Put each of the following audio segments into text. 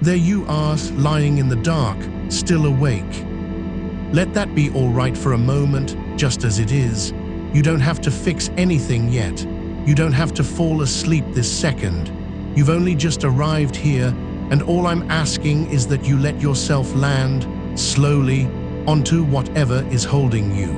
There you are, lying in the dark, still awake. Let that be all right for a moment, just as it is. You don't have to fix anything yet. You don't have to fall asleep this second. You've only just arrived here, and all I'm asking is that you let yourself land, slowly, onto whatever is holding you.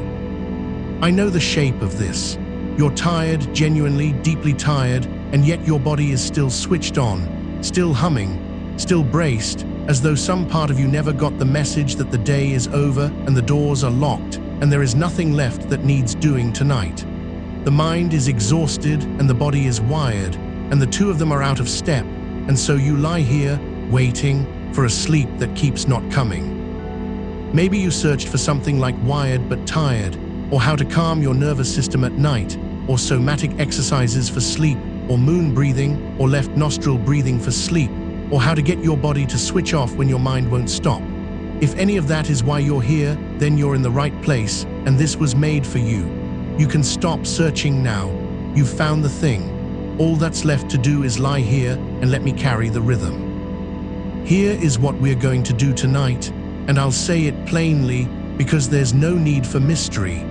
I know the shape of this. You're tired, genuinely, deeply tired, and yet your body is still switched on, still humming, still braced, as though some part of you never got the message that the day is over and the doors are locked and there is nothing left that needs doing tonight. The mind is exhausted and the body is wired, and the two of them are out of step, and so you lie here, waiting for a sleep that keeps not coming. Maybe you searched for something like wired but tired, or how to calm your nervous system at night, or somatic exercises for sleep, or moon breathing, or left nostril breathing for sleep, or how to get your body to switch off when your mind won't stop. If any of that is why you're here, then you're in the right place, and this was made for you. You can stop searching now. You've found the thing. All that's left to do is lie here and let me carry the rhythm. Here is what we're going to do tonight, and I'll say it plainly because there's no need for mystery.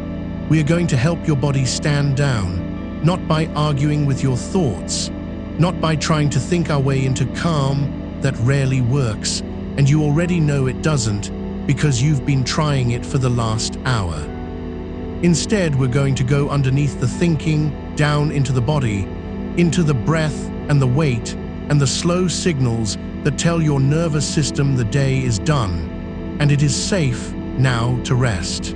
We are going to help your body stand down, not by arguing with your thoughts, not by trying to think our way into calm that rarely works, and you already know it doesn't because you've been trying it for the last hour. Instead, we're going to go underneath the thinking, down into the body, into the breath and the weight and the slow signals that tell your nervous system the day is done, and it is safe now to rest.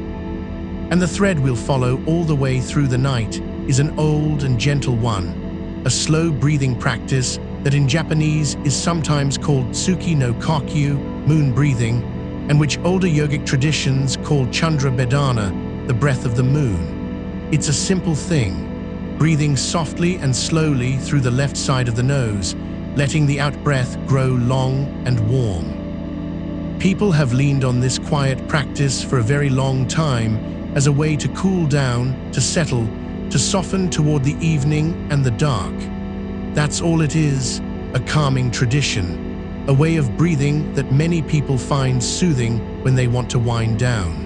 And the thread we'll follow all the way through the night is an old and gentle one, a slow breathing practice that in Japanese is sometimes called tsuki no kokyu, moon breathing, and which older yogic traditions call chandra bedana, the breath of the moon. It's a simple thing, breathing softly and slowly through the left side of the nose, letting the out-breath grow long and warm. People have leaned on this quiet practice for a very long time as a way to cool down, to settle, to soften toward the evening and the dark. That's all it is, a calming tradition, a way of breathing that many people find soothing when they want to wind down.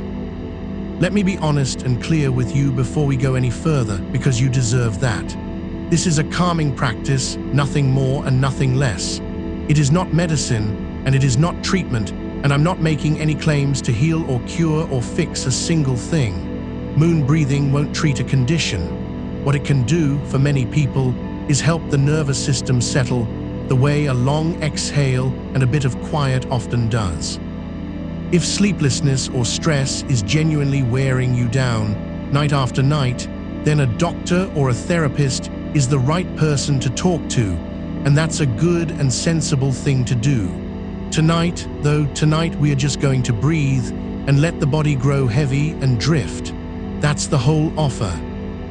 Let me be honest and clear with you before we go any further, because you deserve that. This is a calming practice, nothing more and nothing less. It is not medicine, and it is not treatment, and I'm not making any claims to heal or cure or fix a single thing. Moon breathing won't treat a condition. What it can do, for many people, is help the nervous system settle the way a long exhale and a bit of quiet often does. If sleeplessness or stress is genuinely wearing you down night after night, then a doctor or a therapist is the right person to talk to, and that's a good and sensible thing to do. Tonight we are just going to breathe and let the body grow heavy and drift. That's the whole offer,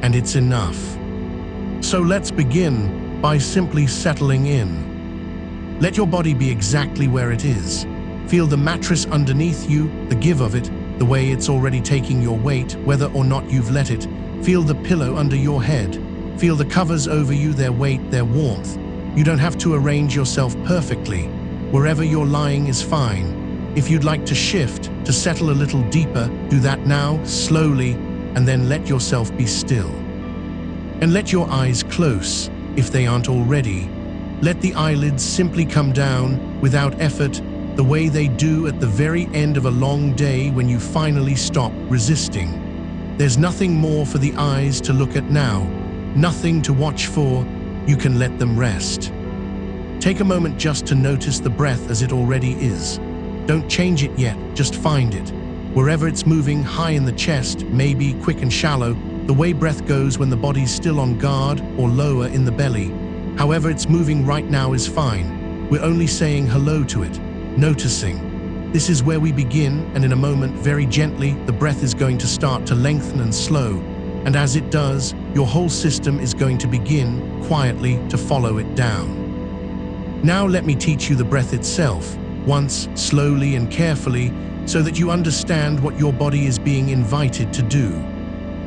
and it's enough. So let's begin by simply settling in. Let your body be exactly where it is. Feel the mattress underneath you, the give of it, the way it's already taking your weight, whether or not you've let it. Feel the pillow under your head. Feel the covers over you, their weight, their warmth. You don't have to arrange yourself perfectly. Wherever you're lying is fine. If you'd like to shift, to settle a little deeper, do that now, slowly, and then let yourself be still. And let your eyes close, if they aren't already. Let the eyelids simply come down, without effort, the way they do at the very end of a long day when you finally stop resisting. There's nothing more for the eyes to look at now, nothing to watch for. You can let them rest. Take a moment just to notice the breath as it already is. Don't change it yet, just find it. Wherever it's moving, high in the chest, maybe quick and shallow, the way breath goes when the body's still on guard, or lower in the belly. However it's moving right now is fine. We're only saying hello to it, noticing. This is where we begin, and in a moment, very gently, the breath is going to start to lengthen and slow. And as it does, your whole system is going to begin, quietly, to follow it down. Now let me teach you the breath itself, once, slowly and carefully, so that you understand what your body is being invited to do.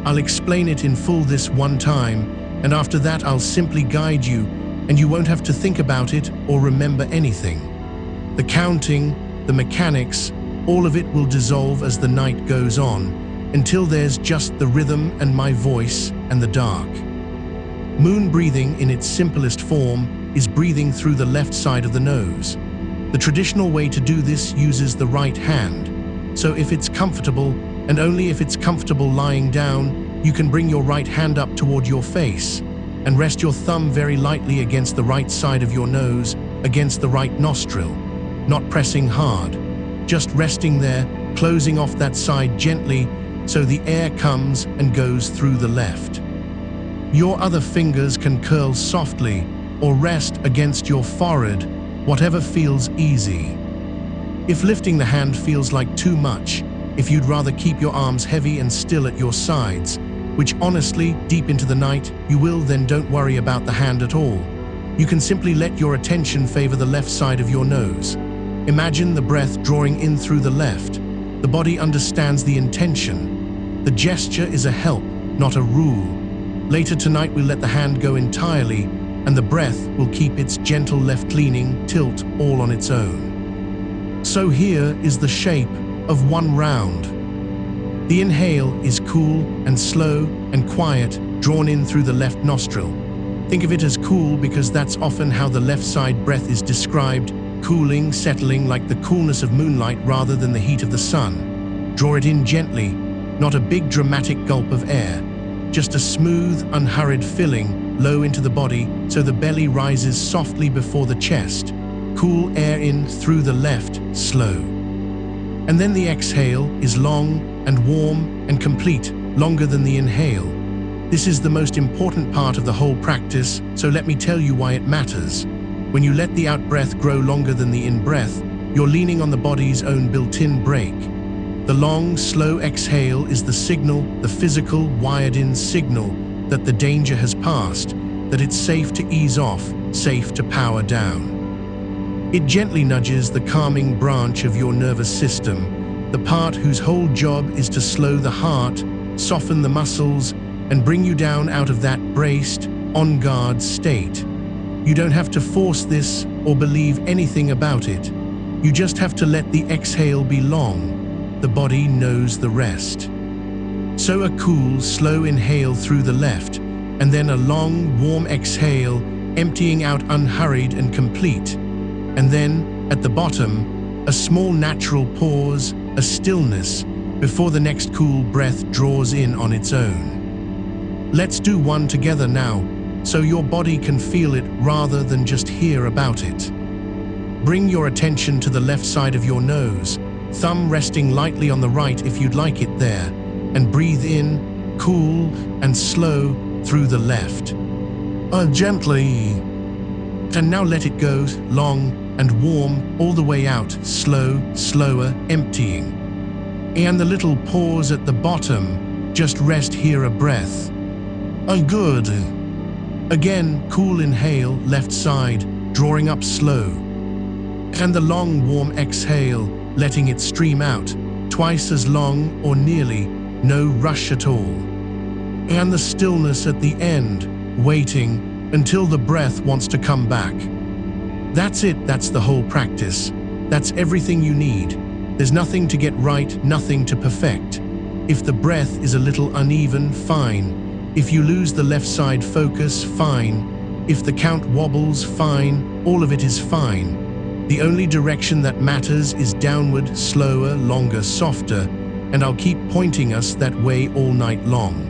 I'll explain it in full this one time, and after that I'll simply guide you, and you won't have to think about it or remember anything. The counting, the mechanics, all of it will dissolve as the night goes on, until there's just the rhythm and my voice and the dark. Moon breathing in its simplest form is breathing through the left side of the nose. The traditional way to do this uses the right hand. So if it's comfortable, and only if it's comfortable lying down, you can bring your right hand up toward your face and rest your thumb very lightly against the right side of your nose, against the right nostril, not pressing hard, just resting there, closing off that side gently so the air comes and goes through the left. Your other fingers can curl softly or rest against your forehead, whatever feels easy. If lifting the hand feels like too much, if you'd rather keep your arms heavy and still at your sides, which honestly, deep into the night, you will, then don't worry about the hand at all. You can simply let your attention favor the left side of your nose. Imagine the breath drawing in through the left. The body understands the intention. The gesture is a help, not a rule. Later tonight we'll let the hand go entirely, and the breath will keep its gentle left-leaning tilt all on its own. So here is the shape of one round. The inhale is cool and slow and quiet, drawn in through the left nostril. Think of it as cool because that's often how the left side breath is described, cooling, settling like the coolness of moonlight rather than the heat of the sun. Draw it in gently, not a big dramatic gulp of air, just a smooth, unhurried filling low into the body so the belly rises softly before the chest. Cool air in through the left, slow. And then the exhale is long and warm and complete, longer than the inhale. This is the most important part of the whole practice, so let me tell you why it matters. When you let the out-breath grow longer than the in-breath, you're leaning on the body's own built-in brake. The long, slow exhale is the signal, the physical, wired-in signal that the danger has passed, that it's safe to ease off, safe to power down. It gently nudges the calming branch of your nervous system, the part whose whole job is to slow the heart, soften the muscles, and bring you down out of that braced, on-guard state. You don't have to force this or believe anything about it. You just have to let the exhale be long. The body knows the rest. So a cool, slow inhale through the left, and then a long, warm exhale, emptying out unhurried and complete. And then, at the bottom, a small natural pause, a stillness, before the next cool breath draws in on its own. Let's do one together now, so your body can feel it rather than just hear about it. Bring your attention to the left side of your nose, thumb resting lightly on the right if you'd like it there, and breathe in, cool and slow through the left. Gently. And now let it go, long and warm, all the way out, slow, slower, emptying. And the little pause at the bottom, just rest here a breath. Good. Again, cool inhale, left side, drawing up slow. And the long, warm exhale, letting it stream out, twice as long or nearly, no rush at all. And the stillness at the end, waiting until the breath wants to come back. That's it, that's the whole practice. That's everything you need. There's nothing to get right, nothing to perfect. If the breath is a little uneven, fine. If you lose the left side focus, fine. If the count wobbles, fine. All of it is fine. The only direction that matters is downward, slower, longer, softer, and I'll keep pointing us that way all night long.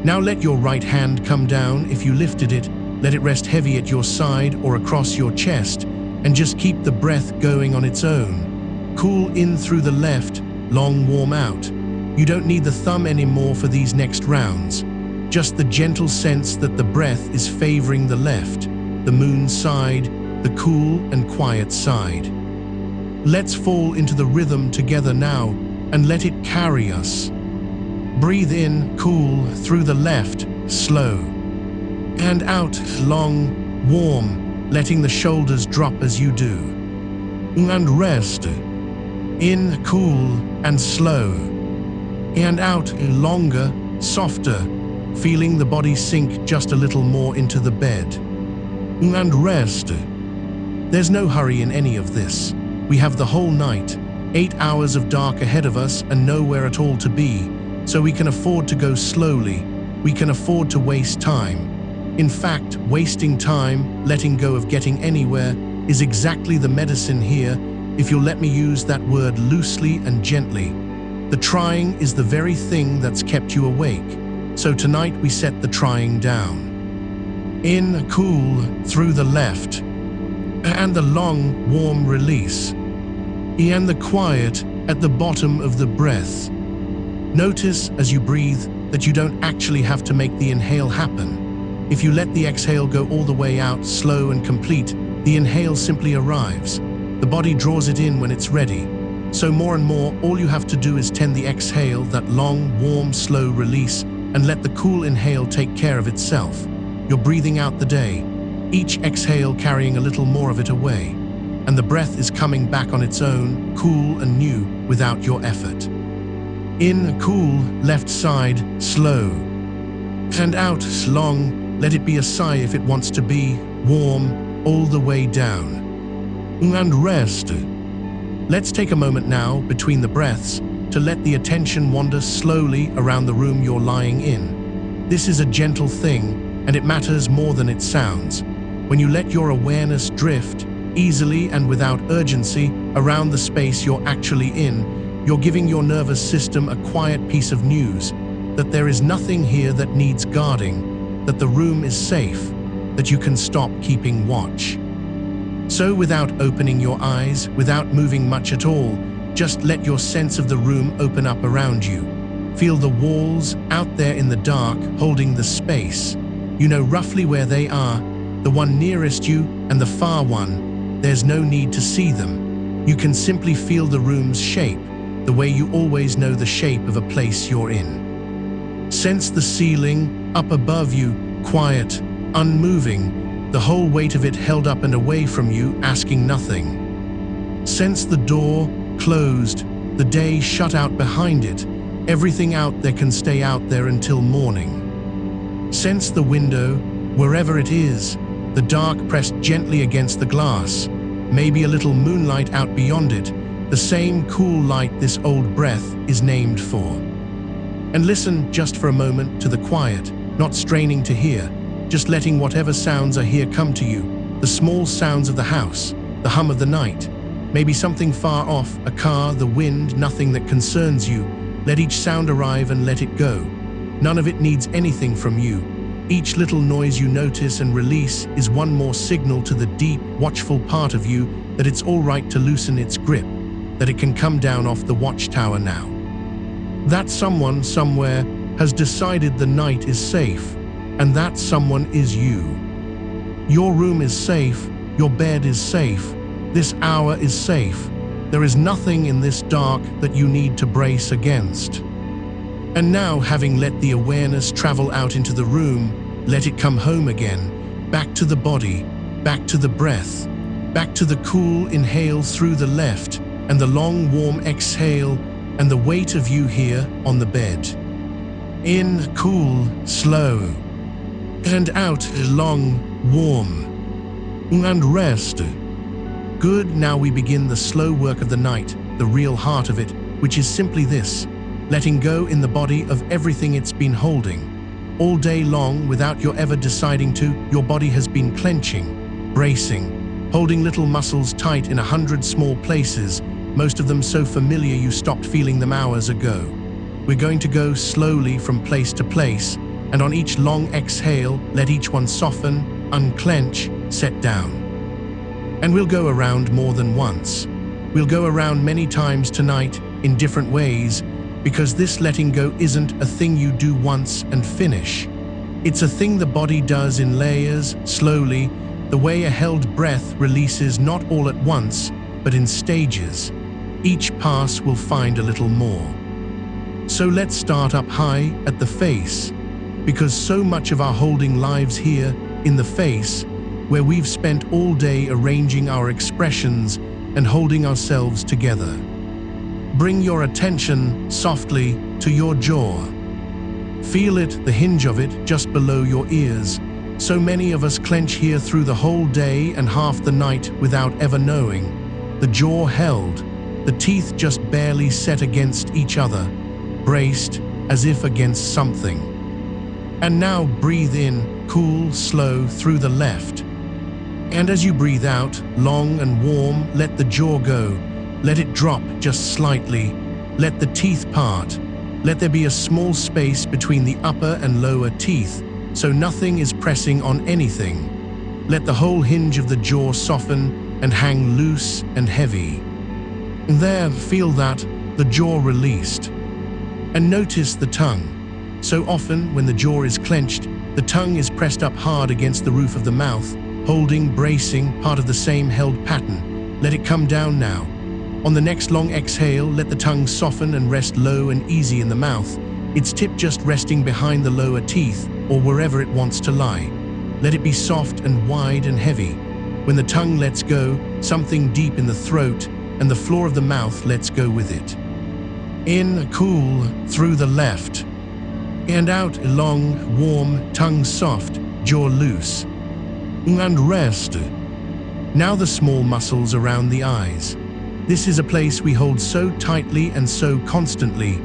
Now let your right hand come down. If you lifted it, let it rest heavy at your side or across your chest, and just keep the breath going on its own. Cool in through the left, long warm out. You don't need the thumb anymore for these next rounds. Just the gentle sense that the breath is favoring the left, the moon side, the cool and quiet side. Let's fall into the rhythm together now and let it carry us. Breathe in, cool, through the left, slow. And out, long, warm, letting the shoulders drop as you do. And rest. In, cool, and slow. And out, longer, softer, feeling the body sink just a little more into the bed. And rest. There's no hurry in any of this. We have the whole night, 8 hours of dark ahead of us and nowhere at all to be, so we can afford to go slowly. We can afford to waste time. In fact, wasting time, letting go of getting anywhere, is exactly the medicine here, if you'll let me use that word loosely and gently. The trying is the very thing that's kept you awake. So tonight we set the trying down. In, cool, through the left, and the long, warm release. And the quiet at the bottom of the breath. Notice as you breathe that you don't actually have to make the inhale happen. If you let the exhale go all the way out, slow and complete, the inhale simply arrives. The body draws it in when it's ready. So more and more, all you have to do is tend the exhale, that long, warm, slow release, and let the cool inhale take care of itself. You're breathing out the day, each exhale carrying a little more of it away, and the breath is coming back on its own, cool and new, without your effort. In, cool, left side, slow. And out, long, let it be a sigh if it wants to be, warm, all the way down. And rest. Let's take a moment now, between the breaths, to let the attention wander slowly around the room you're lying in. This is a gentle thing, and it matters more than it sounds. When you let your awareness drift, easily and without urgency, around the space you're actually in, you're giving your nervous system a quiet piece of news, that there is nothing here that needs guarding, that the room is safe, that you can stop keeping watch. So without opening your eyes, without moving much at all, just let your sense of the room open up around you. Feel the walls out there in the dark, holding the space. You know roughly where they are, the one nearest you and the far one. There's no need to see them. You can simply feel the room's shape, the way you always know the shape of a place you're in. Sense the ceiling up above you, quiet, unmoving, the whole weight of it held up and away from you, asking nothing. Sense the door closed, the day shut out behind it. Everything out there can stay out there until morning. Sense the window, wherever it is, the dark pressed gently against the glass, maybe a little moonlight out beyond it, the same cool light this old breath is named for. And listen just for a moment to the quiet, not straining to hear, just letting whatever sounds are here come to you, the small sounds of the house, the hum of the night, maybe something far off, a car, the wind, nothing that concerns you. Let each sound arrive and let it go. None of it needs anything from you. Each little noise you notice and release is one more signal to the deep, watchful part of you that it's all right to loosen its grip, that it can come down off the watchtower now. That someone somewhere has decided the night is safe, and that someone is you. Your room is safe, your bed is safe, this hour is safe. There is nothing in this dark that you need to brace against. And now, having let the awareness travel out into the room, let it come home again, back to the body, back to the breath, back to the cool inhale through the left, and the long warm exhale, and the weight of you here on the bed. In, cool, slow, and out, long, warm, and rest. Good, now we begin the slow work of the night, the real heart of it, which is simply this: letting go in the body of everything it's been holding. All day long, without your ever deciding to, your body has been clenching, bracing, holding little muscles tight in 100 small places, most of them so familiar you stopped feeling them hours ago. We're going to go slowly from place to place, and on each long exhale, let each one soften, unclench, set down. And we'll go around more than once. We'll go around many times tonight, in different ways, because this letting go isn't a thing you do once and finish. It's a thing the body does in layers, slowly, the way a held breath releases not all at once, but in stages. Each pass will find a little more. So let's start up high at the face, because so much of our holding lives here, in the face, where we've spent all day arranging our expressions and holding ourselves together. Bring your attention softly to your jaw. Feel it, the hinge of it, just below your ears, So many of us clench here through the whole day and half the night without ever knowing. The jaw held, the teeth just barely set against each other, braced as if against something. And now breathe in, cool, slow, through the left. And as you breathe out, long and warm, let the jaw go. Let it drop just slightly. Let the teeth part. Let there be a small space between the upper and lower teeth, so nothing is pressing on anything. Let the whole hinge of the jaw soften and hang loose and heavy. And there, feel that, the jaw released. And notice the tongue. So often, when the jaw is clenched, the tongue is pressed up hard against the roof of the mouth, holding, bracing, part of the same held pattern. Let it come down now. On the next long exhale, let the tongue soften and rest low and easy in the mouth, its tip just resting behind the lower teeth or wherever it wants to lie. Let it be soft and wide and heavy. When the tongue lets go, something deep in the throat and the floor of the mouth lets go with it. In, cool, through the left. And out, long, warm, tongue soft, jaw loose. And rest. Now the small muscles around the eyes. This is a place we hold so tightly and so constantly.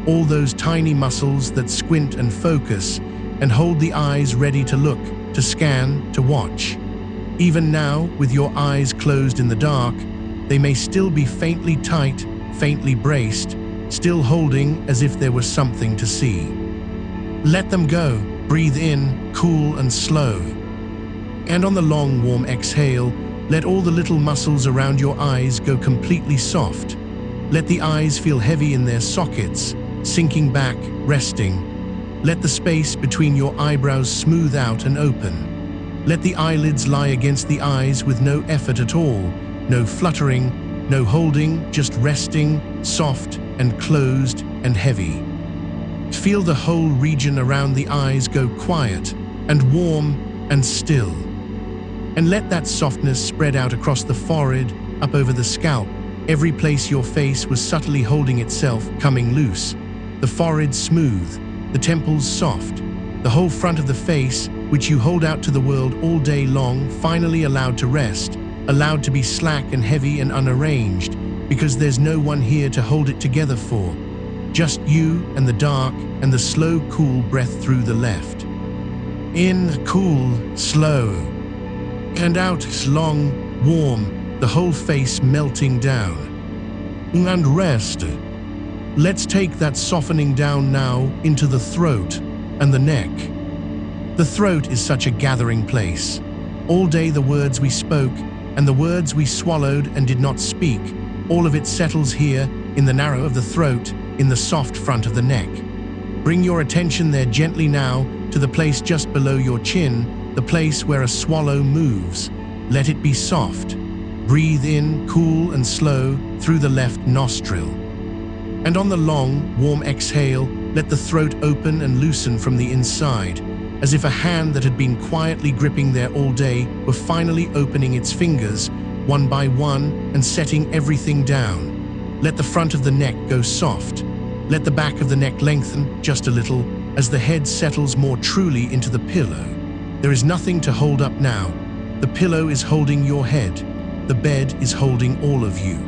All those tiny muscles that squint and focus and hold the eyes ready to look, to scan, to watch. Even now, with your eyes closed in the dark, they may still be faintly tight, faintly braced, still holding as if there was something to see. Let them go. Breathe in, cool and slow. And on the long, warm exhale, let all the little muscles around your eyes go completely soft. Let the eyes feel heavy in their sockets, sinking back, resting. Let the space between your eyebrows smooth out and open. Let the eyelids lie against the eyes with no effort at all, no fluttering, no holding, just resting, soft and closed and heavy. Feel the whole region around the eyes go quiet and warm and still. And let that softness spread out across the forehead, up over the scalp, every place your face was subtly holding itself, coming loose. The forehead smooth, the temples soft, the whole front of the face, which you hold out to the world all day long, finally allowed to rest, allowed to be slack and heavy and unarranged, because there's no one here to hold it together for. Just you and the dark and the slow, cool breath through the left. In, cool, slow. And out, long, warm, the whole face melting down. And rest. Let's take that softening down now into the throat and the neck. The throat is such a gathering place. All day the words we spoke and the words we swallowed and did not speak, all of it settles here in the narrow of the throat, in the soft front of the neck. Bring your attention there gently now to the place just below your chin, the place where a swallow moves. Let it be soft. Breathe in, cool and slow, through the left nostril. And on the long, warm exhale, let the throat open and loosen from the inside, as if a hand that had been quietly gripping there all day were finally opening its fingers, one by one, and setting everything down. Let the front of the neck go soft. Let the back of the neck lengthen just a little as the head settles more truly into the pillow. There is nothing to hold up now. The pillow is holding your head. The bed is holding all of you.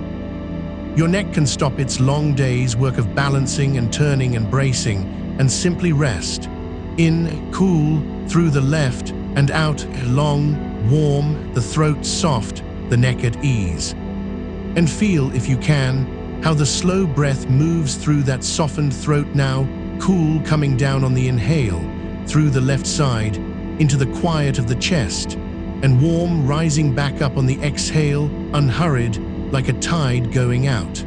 Your neck can stop its long day's work of balancing and turning and bracing and simply rest. In, cool, through the left, and out, long, warm, the throat soft, the neck at ease. And feel, if you can, how the slow breath moves through that softened throat now, cool coming down on the inhale, through the left side, into the quiet of the chest, and warm rising back up on the exhale, unhurried, like a tide going out.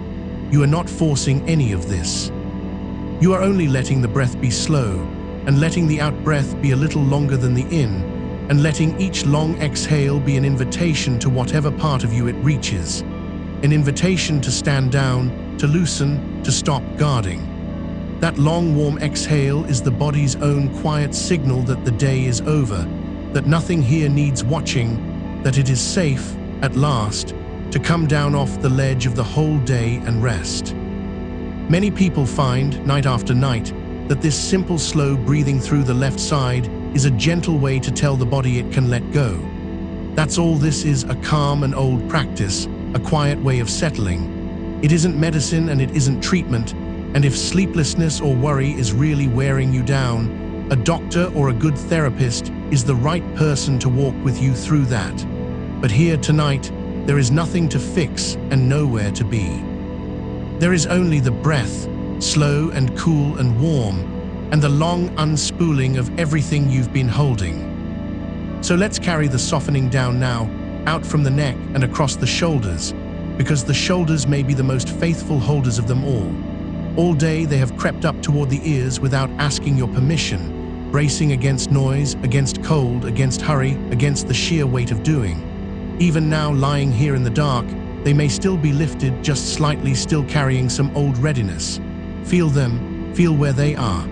You are not forcing any of this. You are only letting the breath be slow, and letting the out breath be a little longer than the in, and letting each long exhale be an invitation to whatever part of you it reaches. An invitation to stand down, to loosen, to stop guarding. That long, warm exhale is the body's own quiet signal that the day is over, that nothing here needs watching, that it is safe, at last, to come down off the ledge of the whole day and rest. Many people find, night after night, that this simple, slow breathing through the left side is a gentle way to tell the body it can let go. That's all this is, a calm and old practice, a quiet way of settling. It isn't medicine and it isn't treatment, and if sleeplessness or worry is really wearing you down, a doctor or a good therapist is the right person to walk with you through that. But here tonight, there is nothing to fix and nowhere to be. There is only the breath, slow and cool and warm, and the long unspooling of everything you've been holding. So let's carry the softening down now, out from the neck and across the shoulders, because the shoulders may be the most faithful holders of them all. All day they have crept up toward the ears without asking your permission, bracing against noise, against cold, against hurry, against the sheer weight of doing. Even now, lying here in the dark, they may still be lifted just slightly, still carrying some old readiness. Feel them, feel where they are,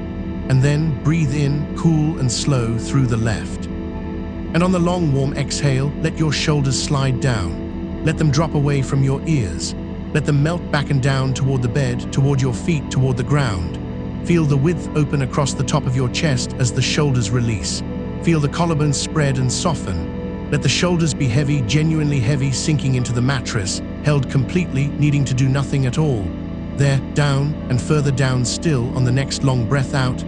and then breathe in, cool and slow through the left. And on the long, warm exhale, let your shoulders slide down. Let them drop away from your ears. Let them melt back and down toward the bed, toward your feet, toward the ground. Feel the width open across the top of your chest as the shoulders release. Feel the collarbones spread and soften. Let the shoulders be heavy, genuinely heavy, sinking into the mattress, held completely, needing to do nothing at all. There, down, and further down still on the next long breath out,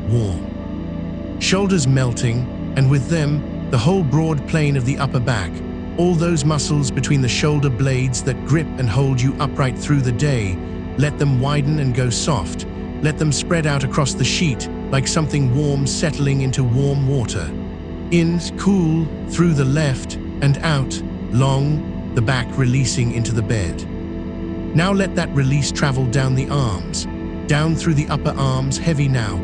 warm. Shoulders melting, and with them, the whole broad plane of the upper back, all those muscles between the shoulder blades that grip and hold you upright through the day, let them widen and go soft. Let them spread out across the sheet like something warm settling into warm water. In, cool, through the left, and out, long, the back releasing into the bed. Now let that release travel down the arms, down through the upper arms, heavy now,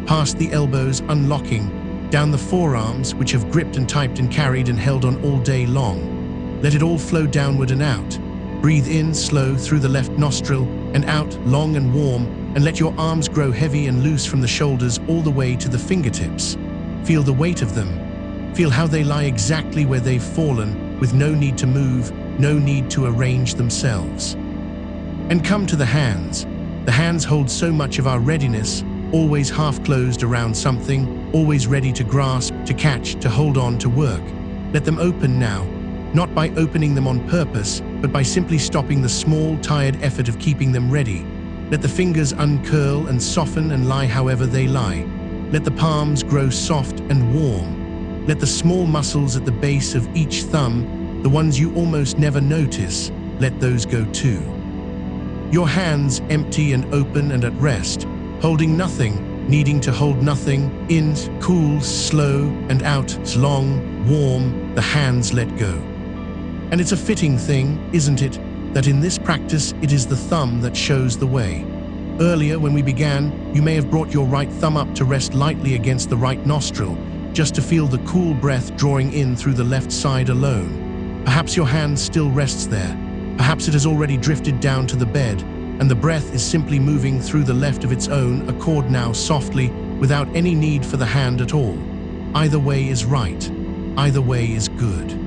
past the elbows, unlocking, down the forearms, which have gripped and typed and carried and held on all day long. Let it all flow downward and out. Breathe in, slow, through the left nostril, and out, long and warm, and let your arms grow heavy and loose from the shoulders all the way to the fingertips. Feel the weight of them. Feel how they lie exactly where they've fallen, with no need to move, no need to arrange themselves. And come to the hands. The hands hold so much of our readiness, always half closed around something, always ready to grasp, to catch, to hold on, to work. Let them open now, not by opening them on purpose, but by simply stopping the small, tired effort of keeping them ready. Let the fingers uncurl and soften and lie however they lie. Let the palms grow soft and warm. Let the small muscles at the base of each thumb, the ones you almost never notice, let those go too. Your hands empty and open and at rest, holding nothing, needing to hold nothing, in, cool, slow, and out, long, warm, the hands let go. And it's a fitting thing, isn't it, that in this practice it is the thumb that shows the way. Earlier, when we began, you may have brought your right thumb up to rest lightly against the right nostril, just to feel the cool breath drawing in through the left side alone. Perhaps your hand still rests there. Perhaps it has already drifted down to the bed, and the breath is simply moving through the left of its own accord now softly, without any need for the hand at all. Either way is right. Either way is good.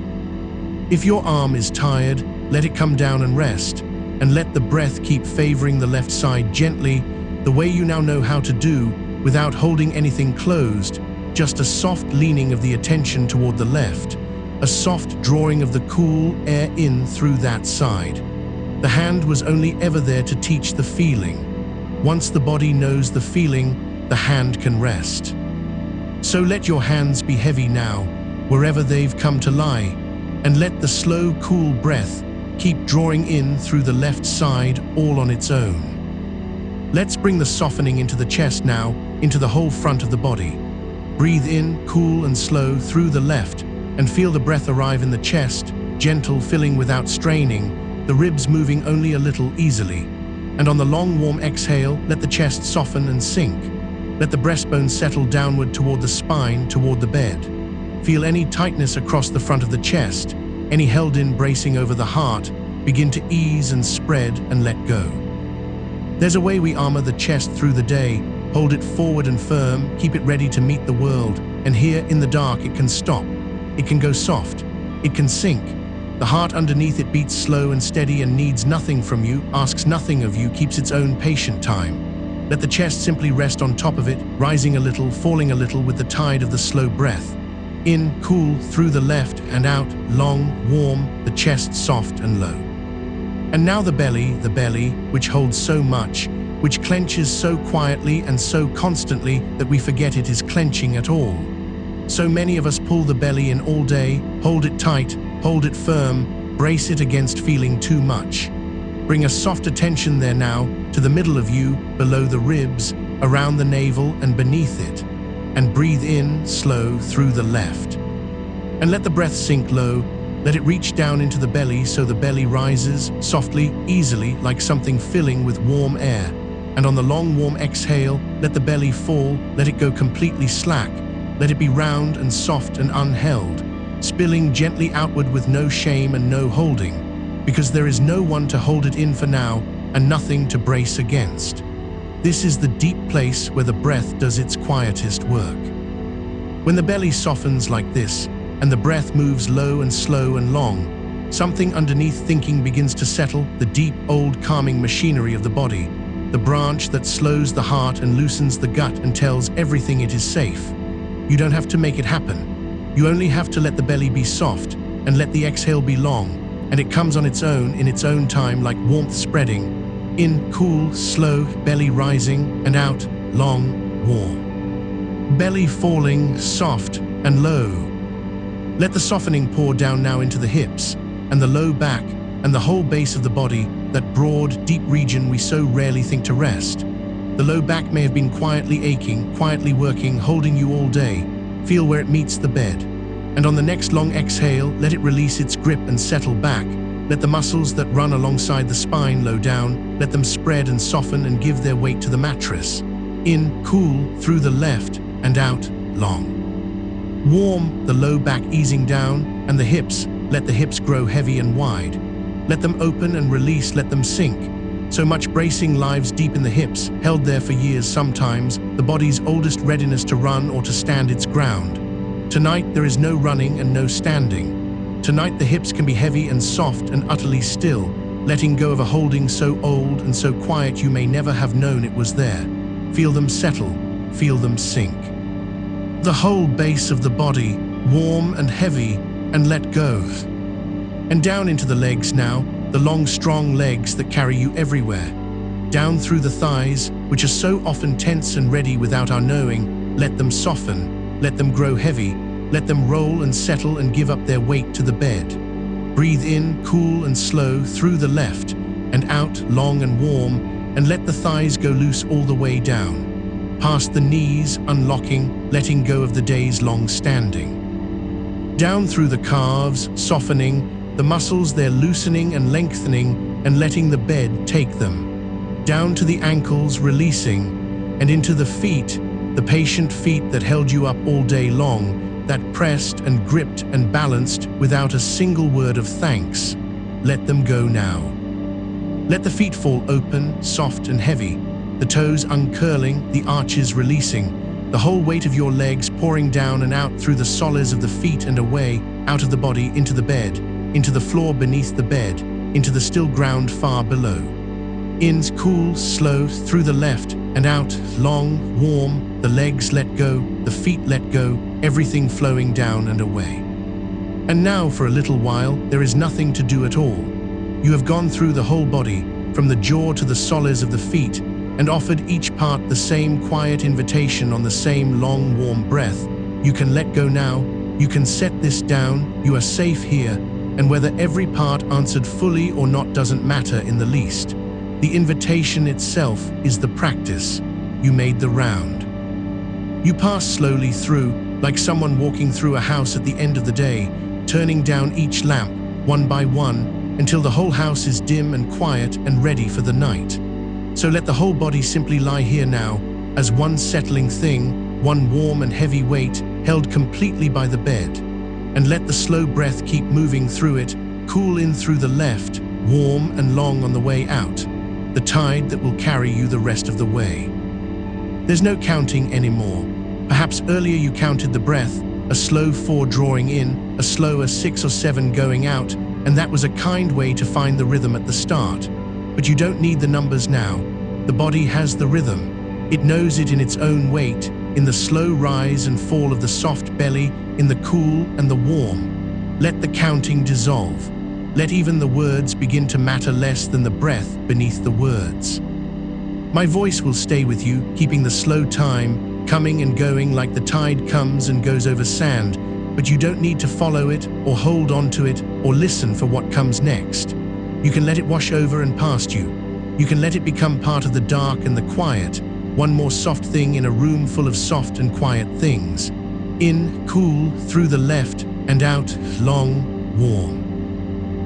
If your arm is tired, let it come down and rest, and let the breath keep favoring the left side gently, the way you now know how to do, without holding anything closed, just a soft leaning of the attention toward the left, a soft drawing of the cool air in through that side. The hand was only ever there to teach the feeling. Once the body knows the feeling, the hand can rest. So let your hands be heavy now, wherever they've come to lie, and let the slow, cool breath keep drawing in through the left side all on its own. Let's bring the softening into the chest now, into the whole front of the body. Breathe in, cool and slow through the left, and feel the breath arrive in the chest, gentle, filling without straining, the ribs moving only a little easily. And on the long, warm exhale, let the chest soften and sink. Let the breastbone settle downward toward the spine, toward the bed. Feel any tightness across the front of the chest, any held-in bracing over the heart, begin to ease and spread and let go. There's a way we armor the chest through the day, hold it forward and firm, keep it ready to meet the world, and here in the dark it can stop. It can go soft. It can sink. The heart underneath it beats slow and steady and needs nothing from you, asks nothing of you, keeps its own patient time. Let the chest simply rest on top of it, rising a little, falling a little with the tide of the slow breath. In, cool, through the left, and out, long, warm, the chest soft and low. And now the belly, which holds so much, which clenches so quietly and so constantly that we forget it is clenching at all. So many of us pull the belly in all day, hold it tight, hold it firm, brace it against feeling too much. Bring a soft attention there now, to the middle of you, below the ribs, around the navel and beneath it. And breathe in, slow, through the left. And let the breath sink low, let it reach down into the belly so the belly rises, softly, easily, like something filling with warm air. And on the long, warm exhale, let the belly fall, let it go completely slack, let it be round and soft and unheld, spilling gently outward with no shame and no holding, because there is no one to hold it in for now and nothing to brace against. This is the deep place where the breath does its quietest work. When the belly softens like this, and the breath moves low and slow and long, something underneath thinking begins to settle, the deep, old, calming machinery of the body, the branch that slows the heart and loosens the gut and tells everything it is safe. You don't have to make it happen. You only have to let the belly be soft and let the exhale be long, and it comes on its own in its own time like warmth spreading. In, cool, slow, belly rising, and out, long, warm. Belly falling, soft and low. Let the softening pour down now into the hips, and the low back, and the whole base of the body, that broad, deep region we so rarely think to rest. The low back may have been quietly aching, quietly working, holding you all day. Feel where it meets the bed. And on the next long exhale, let it release its grip and settle back. Let the muscles that run alongside the spine low down, let them spread and soften and give their weight to the mattress. In, cool, through the left, and out, long. Warm, the low back easing down, and the hips, let the hips grow heavy and wide. Let them open and release, let them sink. So much bracing lives deep in the hips, held there for years sometimes, the body's oldest readiness to run or to stand its ground. Tonight there is no running and no standing. Tonight the hips can be heavy and soft and utterly still, letting go of a holding so old and so quiet you may never have known it was there. Feel them settle, feel them sink. The whole base of the body, warm and heavy, and let go. And down into the legs now, the long, strong legs that carry you everywhere. Down through the thighs, which are so often tense and ready without our knowing, let them soften, let them grow heavy, let them roll and settle and give up their weight to the bed. Breathe in, cool and slow, through the left, and out, long and warm, and let the thighs go loose all the way down. Past the knees, unlocking, letting go of the day's long standing. Down through the calves, softening, the muscles they're loosening and lengthening and letting the bed take them. Down to the ankles, releasing, and into the feet, the patient feet that held you up all day long, that pressed and gripped and balanced without a single word of thanks. Let them go now. Let the feet fall open, soft and heavy, the toes uncurling, the arches releasing, the whole weight of your legs pouring down and out through the soles of the feet and away, out of the body into the bed, into the floor beneath the bed, into the still ground far below. In, cool, slow, through the left, and out, long, warm, the legs let go, the feet let go, everything flowing down and away. And now for a little while, there is nothing to do at all. You have gone through the whole body, from the jaw to the soles of the feet, and offered each part the same quiet invitation on the same long, warm breath. You can let go now, you can set this down, you are safe here, and whether every part answered fully or not doesn't matter in the least. The invitation itself is the practice. You made the round. You pass slowly through, like someone walking through a house at the end of the day, turning down each lamp, one by one, until the whole house is dim and quiet and ready for the night. So let the whole body simply lie here now, as one settling thing, one warm and heavy weight, held completely by the bed. And let the slow breath keep moving through it, cool in through the left, warm and long on the way out, the tide that will carry you the rest of the way. There's no counting anymore. Perhaps earlier you counted the breath, a slow 4 drawing in, a slower 6 or 7 going out, and that was a kind way to find the rhythm at the start. But you don't need the numbers now. The body has the rhythm. It knows it in its own weight, in the slow rise and fall of the soft belly, in the cool and the warm. Let the counting dissolve. Let even the words begin to matter less than the breath beneath the words. My voice will stay with you, keeping the slow time, coming and going like the tide comes and goes over sand, but you don't need to follow it or hold on to it or listen for what comes next. You can let it wash over and past you. You can let it become part of the dark and the quiet, one more soft thing in a room full of soft and quiet things. In, cool, through the left, and out, long, warm.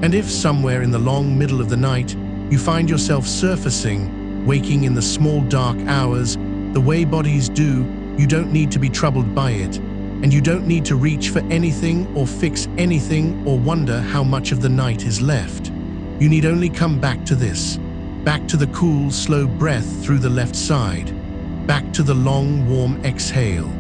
And if somewhere in the long middle of the night, you find yourself surfacing, waking in the small dark hours, the way bodies do, you don't need to be troubled by it, and you don't need to reach for anything or fix anything or wonder how much of the night is left. You need only come back to this, back to the cool, slow breath through the left side, back to the long, warm exhale.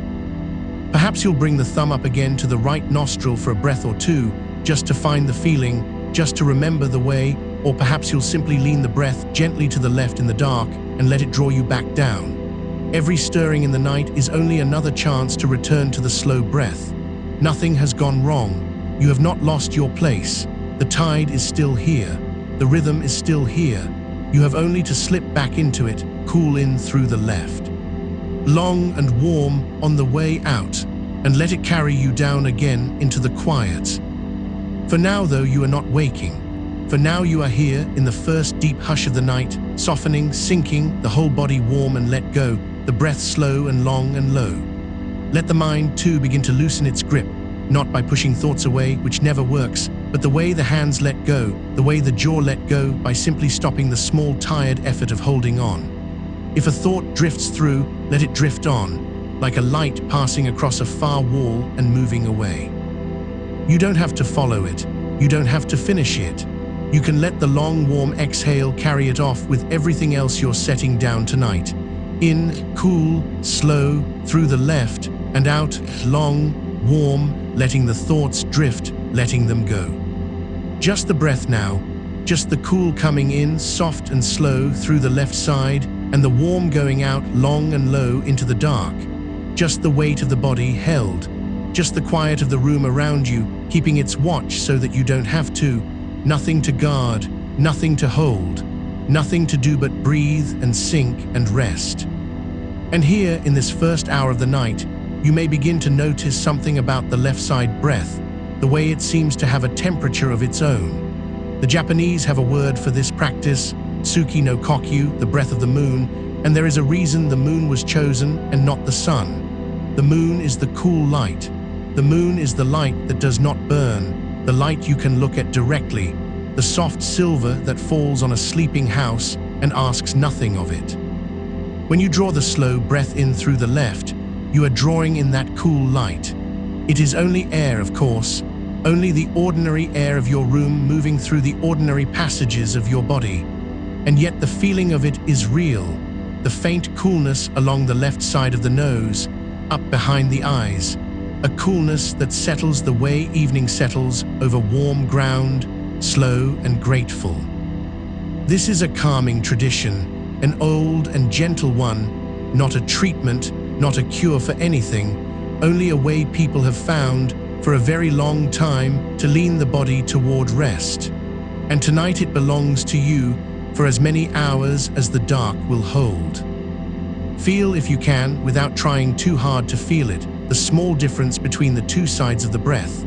Perhaps you'll bring the thumb up again to the right nostril for a breath or two, just to find the feeling, just to remember the way, or perhaps you'll simply lean the breath gently to the left in the dark and let it draw you back down. Every stirring in the night is only another chance to return to the slow breath. Nothing has gone wrong. You have not lost your place. The tide is still here. The rhythm is still here. You have only to slip back into it, cool in through the left. Long and warm on the way out, and let it carry you down again into the quiet. For now, though, you are not waking. For now you are here in the first deep hush of the night, softening, sinking, the whole body warm and let go, the breath slow and long and low. Let the mind, too, begin to loosen its grip, not by pushing thoughts away, which never works, but the way the hands let go, the way the jaw let go, by simply stopping the small, tired effort of holding on. If a thought drifts through, let it drift on, like a light passing across a far wall and moving away. You don't have to follow it. You don't have to finish it. You can let the long, warm exhale carry it off with everything else you're setting down tonight. In, cool, slow, through the left, and out, long, warm, letting the thoughts drift, letting them go. Just the breath now, just the cool coming in, soft and slow, through the left side, and the warm going out, long and low, into the dark. Just the weight of the body held. Just the quiet of the room around you, keeping its watch so that you don't have to. Nothing to guard, nothing to hold, nothing to do but breathe and sink and rest. And here, in this first hour of the night, you may begin to notice something about the left side breath, the way it seems to have a temperature of its own. The Japanese have a word for this practice, tsuki no kokyu, the breath of the moon, and there is a reason the moon was chosen and not the sun. The moon is the cool light. The moon is the light that does not burn, the light you can look at directly, the soft silver that falls on a sleeping house and asks nothing of it. When you draw the slow breath in through the left, you are drawing in that cool light. It is only air, of course, only the ordinary air of your room moving through the ordinary passages of your body. And yet the feeling of it is real, the faint coolness along the left side of the nose, up behind the eyes, a coolness that settles the way evening settles over warm ground, slow and grateful. This is a calming tradition, an old and gentle one, not a treatment, not a cure for anything, only a way people have found for a very long time to lean the body toward rest. And tonight it belongs to you for as many hours as the dark will hold. Feel, if you can, without trying too hard to feel it, the small difference between the two sides of the breath.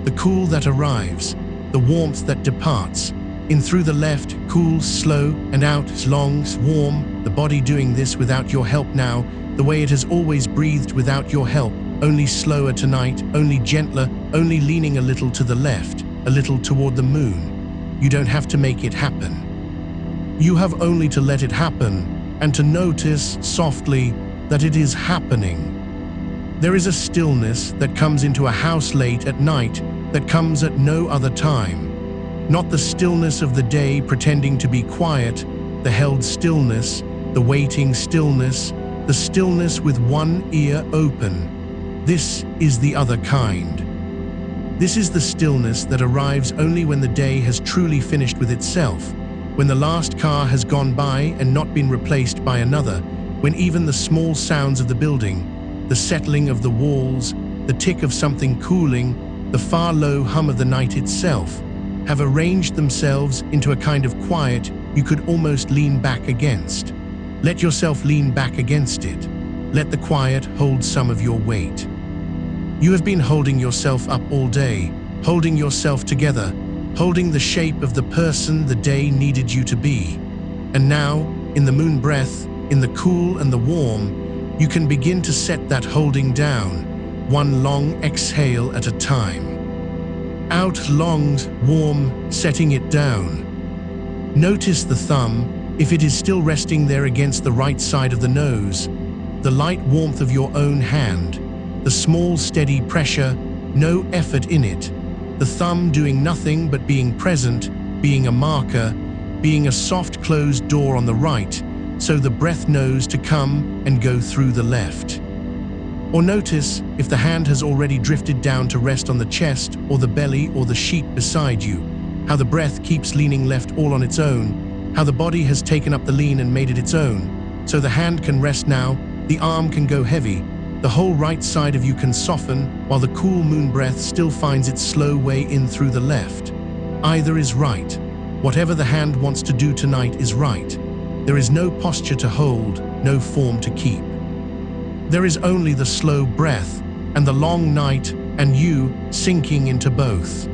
The cool that arrives, the warmth that departs. In through the left, cool, slow, and out, long, warm, the body doing this without your help now, the way it has always breathed without your help, only slower tonight, only gentler, only leaning a little to the left, a little toward the moon. You don't have to make it happen. You have only to let it happen, and to notice, softly, that it is happening. There is a stillness that comes into a house late at night that comes at no other time. Not the stillness of the day pretending to be quiet, the held stillness, the waiting stillness, the stillness with one ear open. This is the other kind. This is the stillness that arrives only when the day has truly finished with itself, when the last car has gone by and not been replaced by another, when even the small sounds of the building, the settling of the walls, the tick of something cooling, the far low hum of the night itself, have arranged themselves into a kind of quiet you could almost lean back against. Let yourself lean back against it. Let the quiet hold some of your weight. You have been holding yourself up all day, holding yourself together, holding the shape of the person the day needed you to be. And now, in the moon breath, in the cool and the warm, you can begin to set that holding down, one long exhale at a time. Out long, warm, setting it down. Notice the thumb, if it is still resting there against the right side of the nose, the light warmth of your own hand, the small steady pressure, no effort in it, the thumb doing nothing but being present, being a marker, being a soft closed door on the right, so the breath knows to come and go through the left. Or notice if the hand has already drifted down to rest on the chest or the belly or the sheet beside you, how the breath keeps leaning left all on its own, how the body has taken up the lean and made it its own, so the hand can rest now, the arm can go heavy, the whole right side of you can soften while the cool moon breath still finds its slow way in through the left. Either is right. Whatever the hand wants to do tonight is right. There is no posture to hold, no form to keep. There is only the slow breath and the long night and you sinking into both.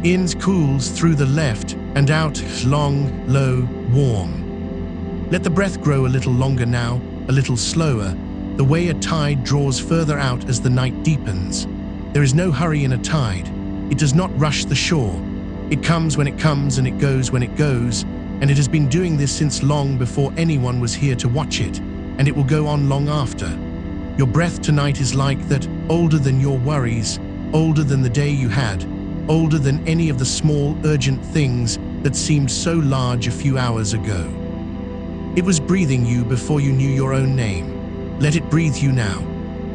Ins cools through the left and out long, low, warm. Let the breath grow a little longer now, a little slower, the way a tide draws further out as the night deepens. There is no hurry in a tide. It does not rush the shore. It comes when it comes and it goes when it goes, and it has been doing this since long before anyone was here to watch it, and it will go on long after. Your breath tonight is like that, older than your worries, older than the day you had, older than any of the small, urgent things that seemed so large a few hours ago. It was breathing you before you knew your own name. Let it breathe you now.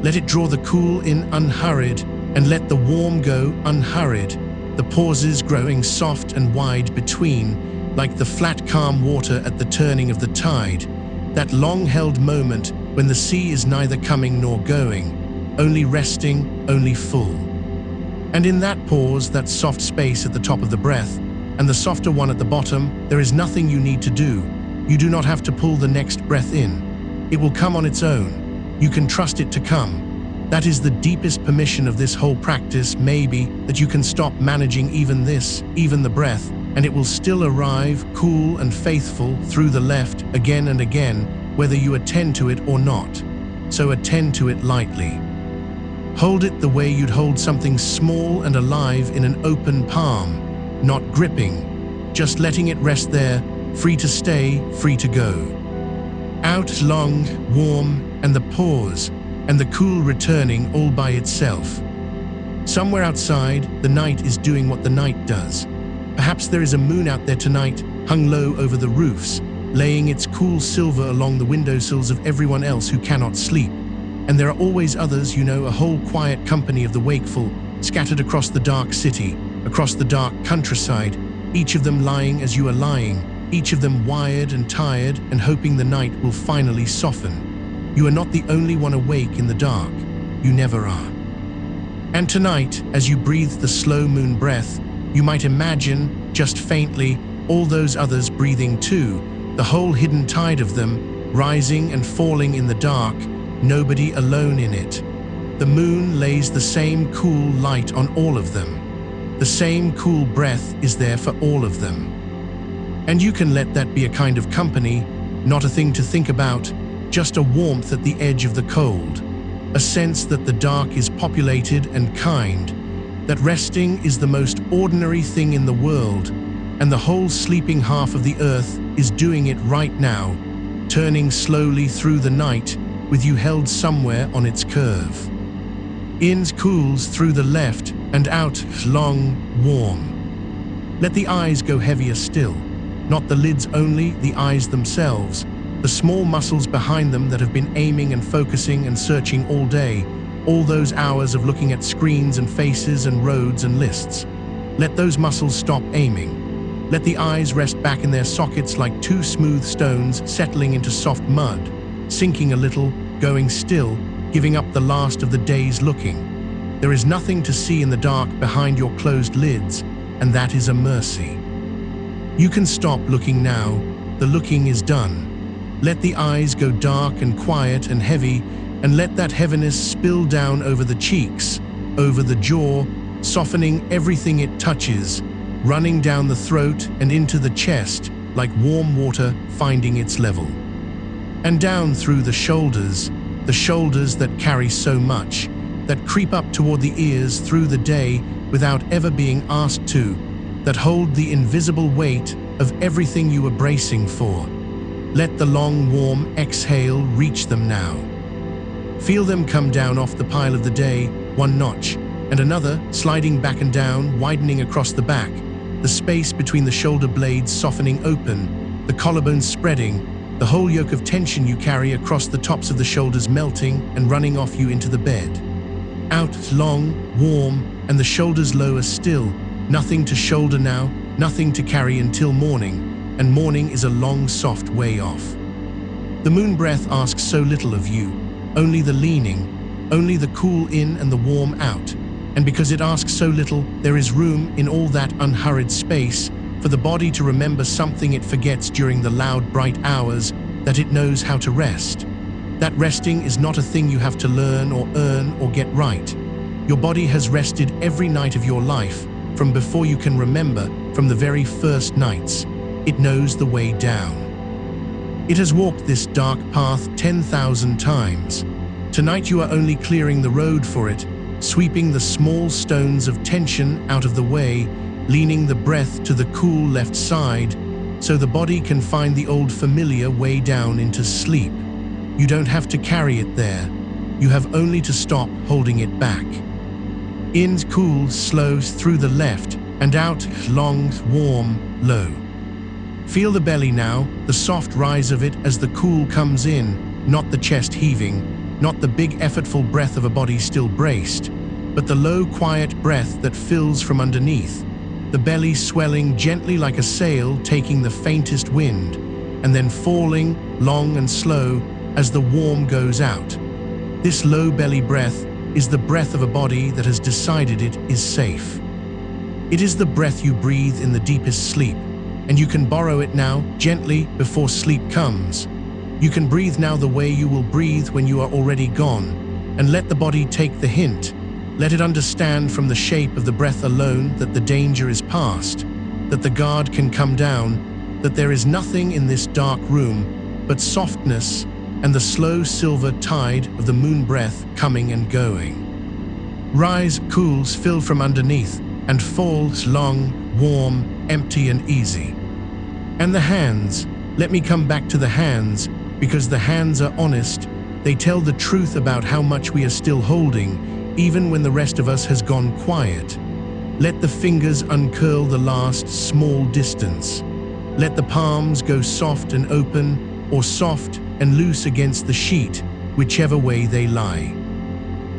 Let it draw the cool in unhurried, and let the warm go unhurried, the pauses growing soft and wide between, like the flat calm water at the turning of the tide, that long-held moment when the sea is neither coming nor going, only resting, only full. And in that pause, that soft space at the top of the breath, and the softer one at the bottom, there is nothing you need to do. You do not have to pull the next breath in. It will come on its own. You can trust it to come. That is the deepest permission of this whole practice, maybe, that you can stop managing even this, even the breath, and it will still arrive, cool and faithful, through the left, again and again, whether you attend to it or not. So attend to it lightly. Hold it the way you'd hold something small and alive in an open palm, not gripping, just letting it rest there, free to stay, free to go. Out long, warm, and the pause, and the cool returning all by itself. Somewhere outside, the night is doing what the night does. Perhaps there is a moon out there tonight, hung low over the roofs, laying its cool silver along the windowsills of everyone else who cannot sleep. And there are always others, a whole quiet company of the wakeful, scattered across the dark city, across the dark countryside, each of them lying as you are lying, each of them wired and tired and hoping the night will finally soften. You are not the only one awake in the dark. You never are. And tonight, as you breathe the slow moon breath, you might imagine, just faintly, all those others breathing too, the whole hidden tide of them, rising and falling in the dark, nobody alone in it. The moon lays the same cool light on all of them. The same cool breath is there for all of them. And you can let that be a kind of company, not a thing to think about, just a warmth at the edge of the cold, a sense that the dark is populated and kind, that resting is the most ordinary thing in the world, and the whole sleeping half of the earth is doing it right now, turning slowly through the night with you held somewhere on its curve. In cools through the left and out long, warm. Let the eyes go heavier still, not the lids only, the eyes themselves, the small muscles behind them that have been aiming and focusing and searching all day, all those hours of looking at screens and faces and roads and lists. Let those muscles stop aiming. Let the eyes rest back in their sockets like two smooth stones settling into soft mud. sinking a little, going still, giving up the last of the day's looking. There is nothing to see in the dark behind your closed lids, and that is a mercy. You can stop looking now. The looking is done. Let the eyes go dark and quiet and heavy, and let that heaviness spill down over the cheeks, over the jaw, softening everything it touches, running down the throat and into the chest like warm water finding its level. And down through the shoulders that carry so much, that creep up toward the ears through the day without ever being asked to, that hold the invisible weight of everything you were bracing for. Let the long, warm exhale reach them now. Feel them come down off the pile of the day, one notch, and another, sliding back and down, widening across the back, the space between the shoulder blades softening open, the collarbones spreading, the whole yoke of tension you carry across the tops of the shoulders melting and running off you into the bed. Out, long, warm, and the shoulders lower still, nothing to shoulder now, nothing to carry until morning, and morning is a long, soft way off. The moon breath asks so little of you, only the leaning, only the cool in and the warm out, and because it asks so little, there is room in all that unhurried space for the body to remember something it forgets during the loud, bright hours, that it knows how to rest. That resting is not a thing you have to learn or earn or get right. Your body has rested every night of your life, from before you can remember, from the very first nights. It knows the way down. It has walked this dark path 10,000 times. Tonight you are only clearing the road for it, sweeping the small stones of tension out of the way, leaning the breath to the cool left side, so the body can find the old familiar way down into sleep. You don't have to carry it there. You have only to stop holding it back. In, cool, slow through the left, and out, long, warm, low. Feel the belly now, the soft rise of it as the cool comes in, not the chest heaving, not the big effortful breath of a body still braced, but the low, quiet breath that fills from underneath, the belly swelling gently like a sail taking the faintest wind, and then falling, long and slow, as the warm goes out. This low belly breath is the breath of a body that has decided it is safe. It is the breath you breathe in the deepest sleep, and you can borrow it now, gently, before sleep comes. You can breathe now the way you will breathe when you are already gone, and let the body take the hint. Let it understand from the shape of the breath alone that the danger is past, that the guard can come down, that there is nothing in this dark room but softness and the slow silver tide of the moon breath coming and going. Rise, cools, fill from underneath, and falls long, warm, empty and easy. And the hands, let me come back to the hands, because the hands are honest. They tell the truth about how much we are still holding, even when the rest of us has gone quiet. Let the fingers uncurl the last small distance. Let the palms go soft and open, or soft and loose against the sheet, whichever way they lie.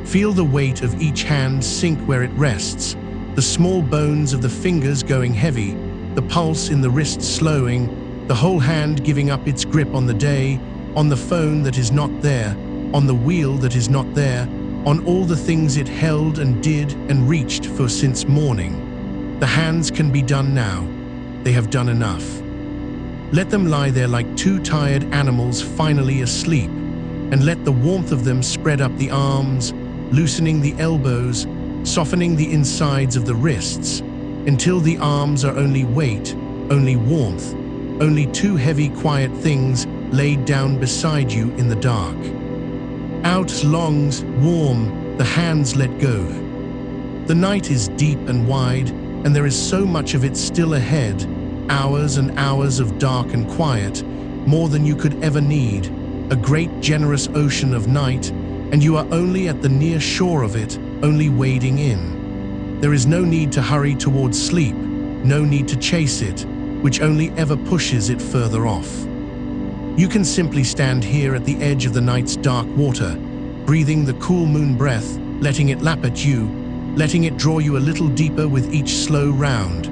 Feel the weight of each hand sink where it rests, the small bones of the fingers going heavy, the pulse in the wrist slowing, the whole hand giving up its grip on the day, on the phone that is not there, on the wheel that is not there, on all the things it held and did and reached for since morning. The hands can be done now. They have done enough. Let them lie there like two tired animals finally asleep, and let the warmth of them spread up the arms, loosening the elbows, softening the insides of the wrists, until the arms are only weight, only warmth, only two heavy, quiet things laid down beside you in the dark. Out, longs, warm, the hands let go. The night is deep and wide, and there is so much of it still ahead, hours and hours of dark and quiet, more than you could ever need, a great generous ocean of night, and you are only at the near shore of it, only wading in. There is no need to hurry towards sleep, no need to chase it, which only ever pushes it further off. You can simply stand here at the edge of the night's dark water, breathing the cool moon breath, letting it lap at you, letting it draw you a little deeper with each slow round,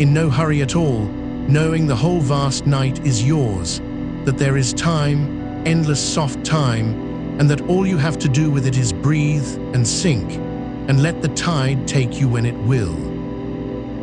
in no hurry at all, knowing the whole vast night is yours, that there is time, endless soft time, and that all you have to do with it is breathe and sink, and let the tide take you when it will.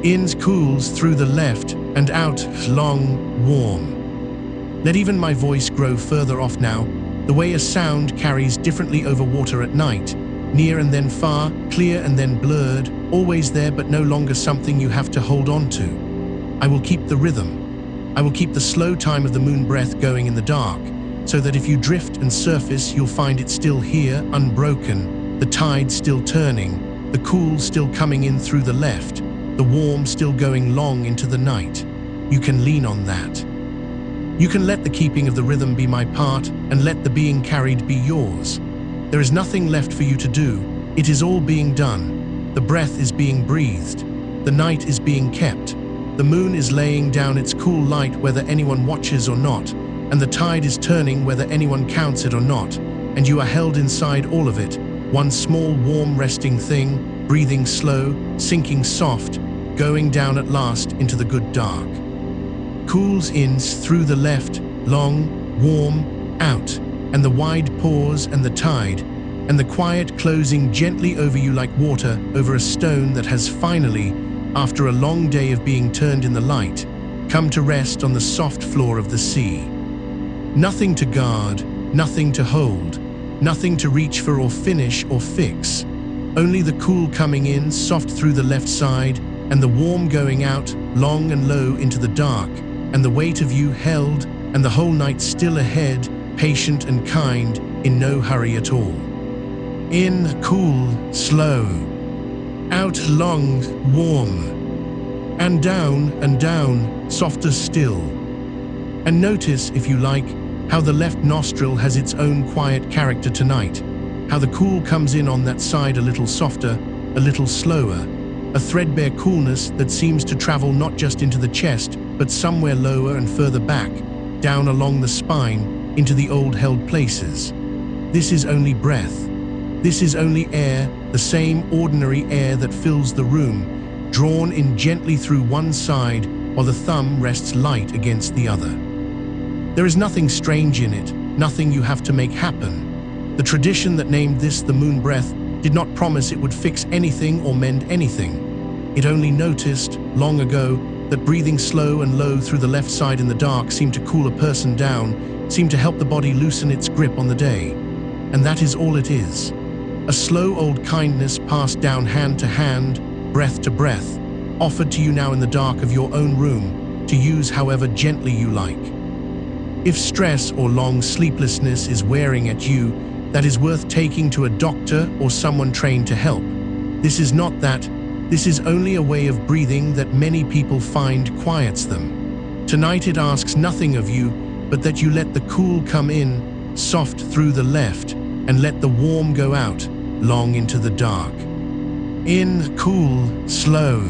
In cools through the left and out long, warm. Let even my voice grow further off now, the way a sound carries differently over water at night, near and then far, clear and then blurred, always there but no longer something you have to hold on to. I will keep the rhythm. I will keep the slow time of the moon breath going in the dark, so that if you drift and surface, you'll find it still here, unbroken, the tide still turning, the cool still coming in through the left, the warm still going long into the night. You can lean on that. You can let the keeping of the rhythm be my part, and let the being carried be yours. There is nothing left for you to do. It is all being done. The breath is being breathed. The night is being kept. The moon is laying down its cool light whether anyone watches or not, and the tide is turning whether anyone counts it or not, and you are held inside all of it, one small warm resting thing, breathing slow, sinking soft, going down at last into the good dark. Cools in through the left, long, warm, out, and the wide pause and the tide, and the quiet closing gently over you like water over a stone that has finally, after a long day of being turned in the light, come to rest on the soft floor of the sea. Nothing to guard, nothing to hold, nothing to reach for or finish or fix. Only the cool coming in soft through the left side, and the warm going out long and low into the dark, and the weight of you held, and the whole night still ahead, patient and kind, in no hurry at all. In, cool, slow. Out, long, warm. And down, softer still. And notice, if you like, how the left nostril has its own quiet character tonight, how the cool comes in on that side a little softer, a little slower, a threadbare coolness that seems to travel not just into the chest, but somewhere lower and further back, down along the spine, into the old held places. This is only breath. This is only air, the same ordinary air that fills the room, drawn in gently through one side while the thumb rests light against the other. There is nothing strange in it, nothing you have to make happen. The tradition that named this the moon breath did not promise it would fix anything or mend anything. It only noticed, long ago, that breathing slow and low through the left side in the dark seemed to cool a person down, seemed to help the body loosen its grip on the day. And that is all it is. A slow old kindness passed down hand to hand, breath to breath, offered to you now in the dark of your own room, to use however gently you like. If stress or long sleeplessness is wearing at you, that is worth taking to a doctor or someone trained to help. This is not that. This is only a way of breathing that many people find quiets them. Tonight it asks nothing of you, but that you let the cool come in, soft through the left, and let the warm go out, long into the dark. In, cool, slow.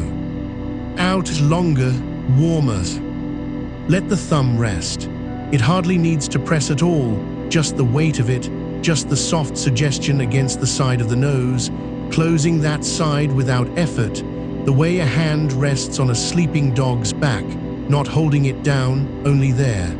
Out, longer, warmer. Let the thumb rest. It hardly needs to press at all, just the weight of it, just the soft suggestion against the side of the nose, closing that side without effort, the way a hand rests on a sleeping dog's back, not holding it down, only there.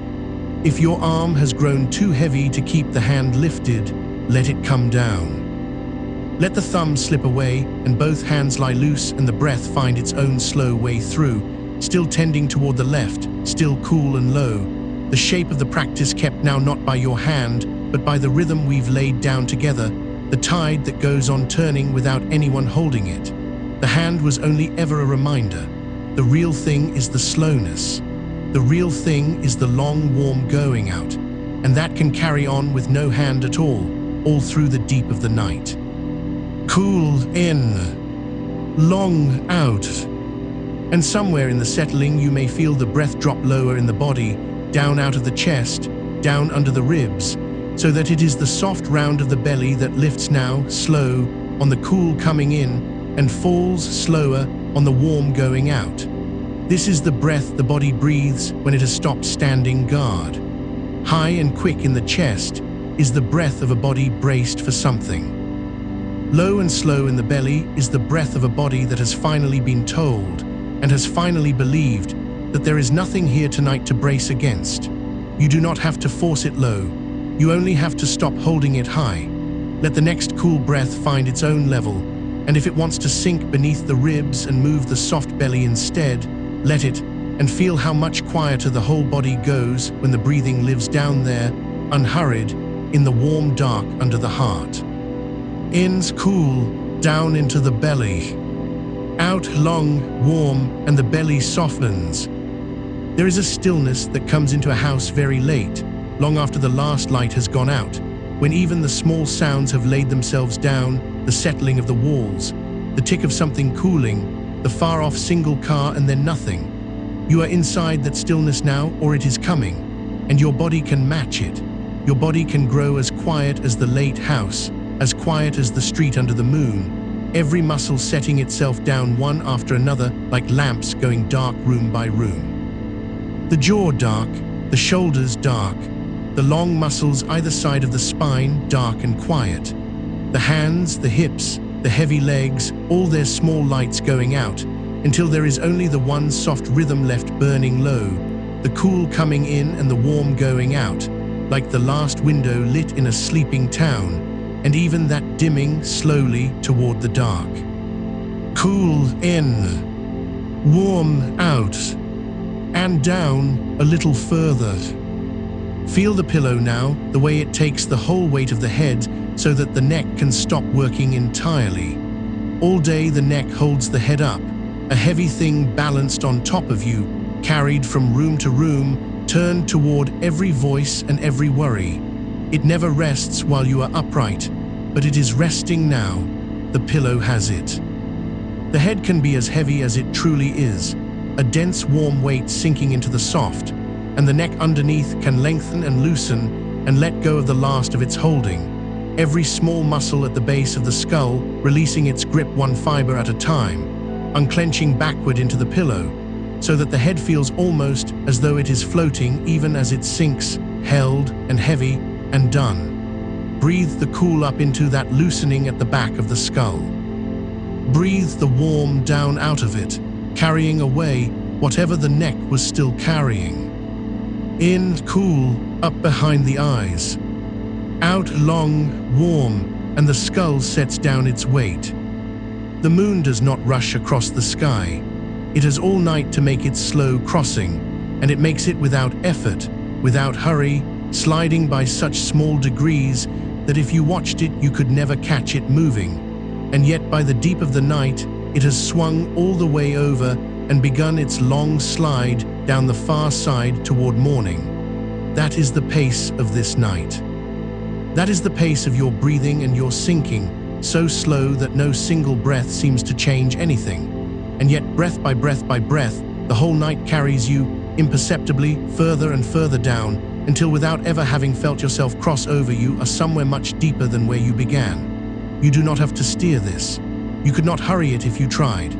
If your arm has grown too heavy to keep the hand lifted, let it come down. Let the thumb slip away and both hands lie loose and the breath find its own slow way through, still tending toward the left, still cool and low. The shape of the practice kept now not by your hand, but by the rhythm we've laid down together, the tide that goes on turning without anyone holding it. The hand was only ever a reminder. The real thing is the slowness. The real thing is the long, warm going out, and that can carry on with no hand at all through the deep of the night. Cool in, long out, and somewhere in the settling you may feel the breath drop lower in the body, down out of the chest, down under the ribs, so that it is the soft round of the belly that lifts now, slow, on the cool coming in, and falls slower on the warm going out. This is the breath the body breathes when it has stopped standing guard. High and quick in the chest is the breath of a body braced for something. Low and slow in the belly is the breath of a body that has finally been told and has finally believed that there is nothing here tonight to brace against. You do not have to force it low. You only have to stop holding it high. Let the next cool breath find its own level, and if it wants to sink beneath the ribs and move the soft belly instead, let it, and feel how much quieter the whole body goes when the breathing lives down there, unhurried, in the warm dark under the heart. In's cool, down into the belly. Out long, warm, and the belly softens. There is a stillness that comes into a house very late, long after the last light has gone out, when even the small sounds have laid themselves down, the settling of the walls, the tick of something cooling, the far-off single car, and then nothing. You are inside that stillness now, or it is coming, and your body can match it. Your body can grow as quiet as the late house, as quiet as the street under the moon, every muscle setting itself down one after another like lamps going dark room by room. The jaw dark, the shoulders dark, the long muscles either side of the spine dark and quiet. The hands, the hips, the heavy legs, all their small lights going out, until there is only the one soft rhythm left burning low, the cool coming in and the warm going out, like the last window lit in a sleeping town, and even that dimming slowly toward the dark. Cool in, warm out, and down a little further. Feel the pillow now, the way it takes the whole weight of the head so that the neck can stop working entirely. All day the neck holds the head up, a heavy thing balanced on top of you, carried from room to room, turned toward every voice and every worry. It never rests while you are upright, but it is resting now. The pillow has it. The head can be as heavy as it truly is, a dense warm weight sinking into the soft, and the neck underneath can lengthen and loosen and let go of the last of its holding. Every small muscle at the base of the skull releasing its grip one fiber at a time, unclenching backward into the pillow, so that the head feels almost as though it is floating even as it sinks, held and heavy and done. Breathe the cool up into that loosening at the back of the skull. Breathe the warm down out of it, carrying away whatever the neck was still carrying. In, cool, up behind the eyes. Out, long, warm, and the skull sets down its weight. The moon does not rush across the sky. It has all night to make its slow crossing, and it makes it without effort, without hurry, sliding by such small degrees that if you watched it you could never catch it moving. And yet by the deep of the night it has swung all the way over and begun its long slide down the far side toward morning. That is the pace of this night. That is the pace of your breathing and your sinking, so slow that no single breath seems to change anything. And yet breath by breath by breath, the whole night carries you imperceptibly further and further down, until without ever having felt yourself cross over you are somewhere much deeper than where you began. You do not have to steer this. You could not hurry it if you tried.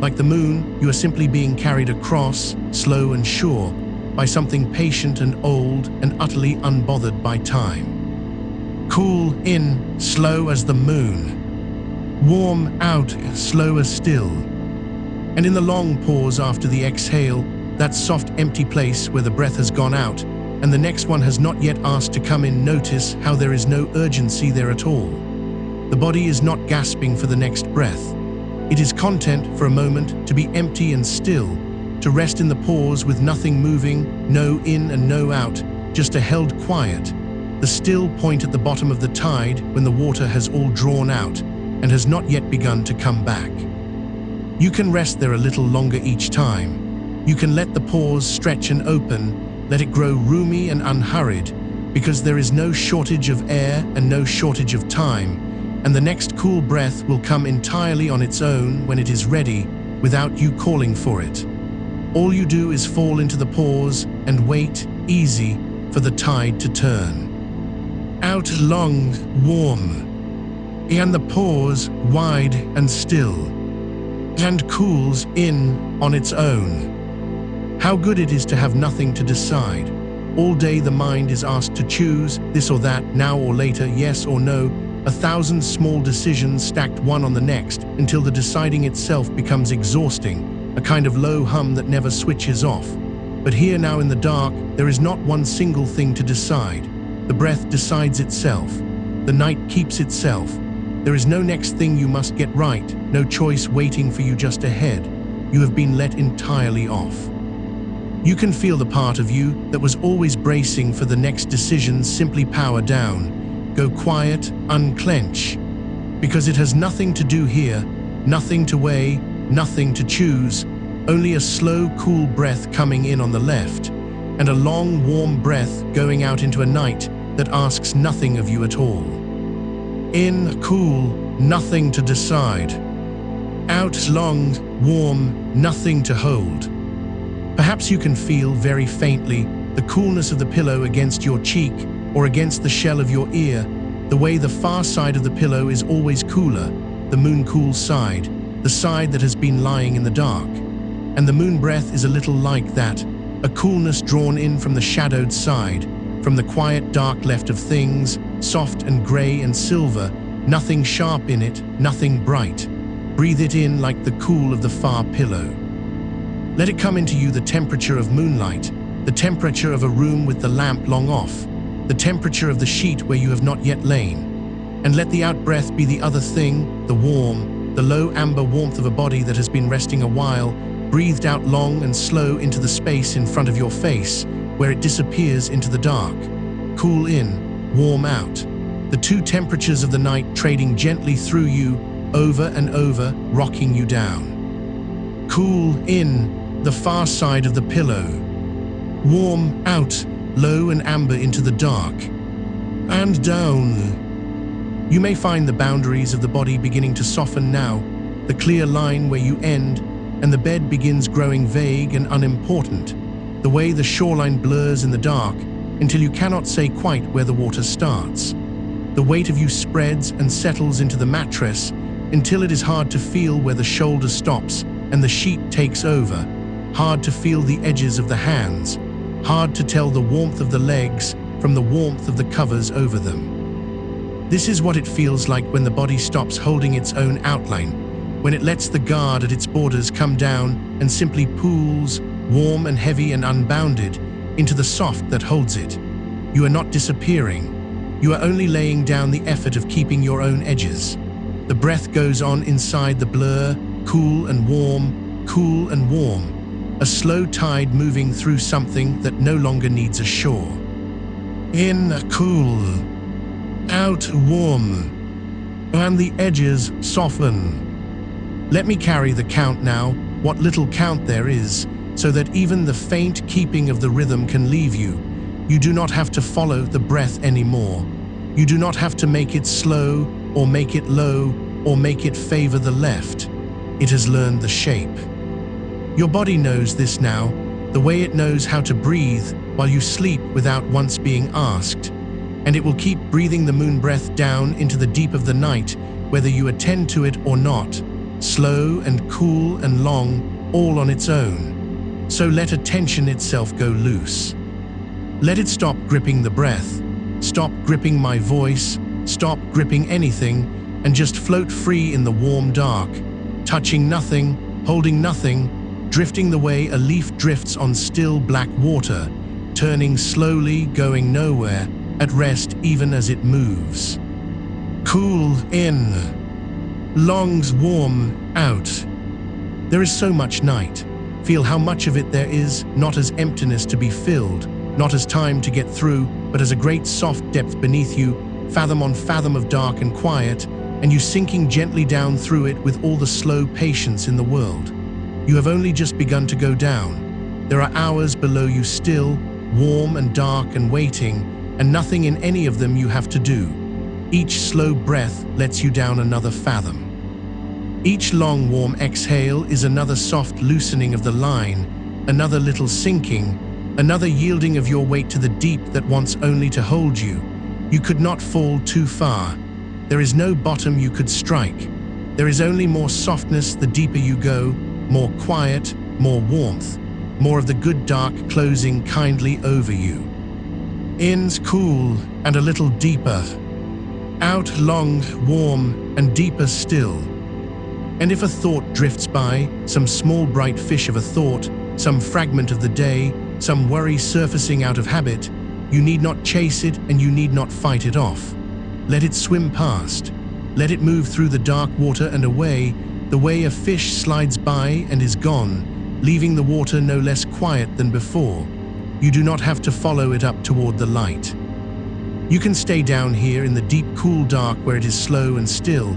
Like the moon, you are simply being carried across, slow and sure, by something patient and old and utterly unbothered by time. Cool in, slow as the moon. Warm out, slower still. And in the long pause after the exhale, that soft empty place where the breath has gone out, and the next one has not yet asked to come in, notice how there is no urgency there at all. The body is not gasping for the next breath. It is content for a moment to be empty and still, to rest in the pause with nothing moving, no in and no out, just a held quiet, the still point at the bottom of the tide when the water has all drawn out and has not yet begun to come back. You can rest there a little longer each time. You can let the pause stretch and open, let it grow roomy and unhurried, because there is no shortage of air and no shortage of time, and the next cool breath will come entirely on its own when it is ready, without you calling for it. All you do is fall into the pause and wait, easy, for the tide to turn. Out long, warm, and the pause wide and still, and cools in on its own. How good it is to have nothing to decide. All day the mind is asked to choose this or that, now or later, yes or no, 1,000 small decisions stacked one on the next until the deciding itself becomes exhausting, a kind of low hum that never switches off. But here now in the dark, there is not one single thing to decide. The breath decides itself. The night keeps itself. There is no next thing you must get right, no choice waiting for you just ahead. You have been let entirely off. You can feel the part of you that was always bracing for the next decision simply power down. Go quiet, unclench. Because it has nothing to do here, nothing to weigh, nothing to choose, only a slow, cool breath coming in on the left, and a long, warm breath going out into a night that asks nothing of you at all. In, cool, nothing to decide. Out, long, warm, nothing to hold. Perhaps you can feel, very faintly, the coolness of the pillow against your cheek or against the shell of your ear, the way the far side of the pillow is always cooler, the moon-cool side, the side that has been lying in the dark. And the moon breath is a little like that, a coolness drawn in from the shadowed side, from the quiet dark left of things, soft and grey and silver, nothing sharp in it, nothing bright. Breathe it in like the cool of the far pillow. Let it come into you the temperature of moonlight, the temperature of a room with the lamp long off, the temperature of the sheet where you have not yet lain. And let the out-breath be the other thing, the warm, the low amber warmth of a body that has been resting a while, breathed out long and slow into the space in front of your face, where it disappears into the dark. Cool in, warm out. The two temperatures of the night trading gently through you, over and over, rocking you down. Cool in, the far side of the pillow. Warm out, low and amber into the dark. And down. You may find the boundaries of the body beginning to soften now, the clear line where you end, and the bed begins growing vague and unimportant, the way the shoreline blurs in the dark until you cannot say quite where the water starts. The weight of you spreads and settles into the mattress until it is hard to feel where the shoulder stops and the sheet takes over, hard to feel the edges of the hands, hard to tell the warmth of the legs from the warmth of the covers over them. This is what it feels like when the body stops holding its own outline, when it lets the guard at its borders come down and simply pools, warm and heavy and unbounded, into the soft that holds it. You are not disappearing. You are only laying down the effort of keeping your own edges. The breath goes on inside the blur, cool and warm, cool and warm. A slow tide moving through something that no longer needs a shore. In, cool. Out, warm. And the edges soften. Let me carry the count now, what little count there is, so that even the faint keeping of the rhythm can leave you. You do not have to follow the breath anymore. You do not have to make it slow, or make it low, or make it favor the left. It has learned the shape. Your body knows this now, the way it knows how to breathe while you sleep without once being asked. And it will keep breathing the moon breath down into the deep of the night, whether you attend to it or not, slow and cool and long, all on its own. So let attention itself go loose. Let it stop gripping the breath, stop gripping my voice, stop gripping anything, and just float free in the warm dark, touching nothing, holding nothing, drifting the way a leaf drifts on still black water, turning slowly, going nowhere, at rest even as it moves. Cool in, longs warm out. There is so much night. Feel how much of it there is, not as emptiness to be filled, not as time to get through, but as a great soft depth beneath you, fathom on fathom of dark and quiet, and you sinking gently down through it with all the slow patience in the world. You have only just begun to go down. There are hours below you still, warm and dark and waiting, and nothing in any of them you have to do. Each slow breath lets you down another fathom. Each long warm exhale is another soft loosening of the line, another little sinking, another yielding of your weight to the deep that wants only to hold you. You could not fall too far. There is no bottom you could strike. There is only more softness the deeper you go, more quiet, more warmth, more of the good dark closing kindly over you. In's cool and a little deeper. Out long, warm, and deeper still. And if a thought drifts by, some small bright fish of a thought, some fragment of the day, some worry surfacing out of habit, You need not chase it and you need not fight it off. Let it swim past. Let it move through the dark water and away, the way a fish slides by and is gone, leaving the water no less quiet than before. You do not have to follow it up toward the light. You can stay down here in the deep, cool dark where it is slow and still,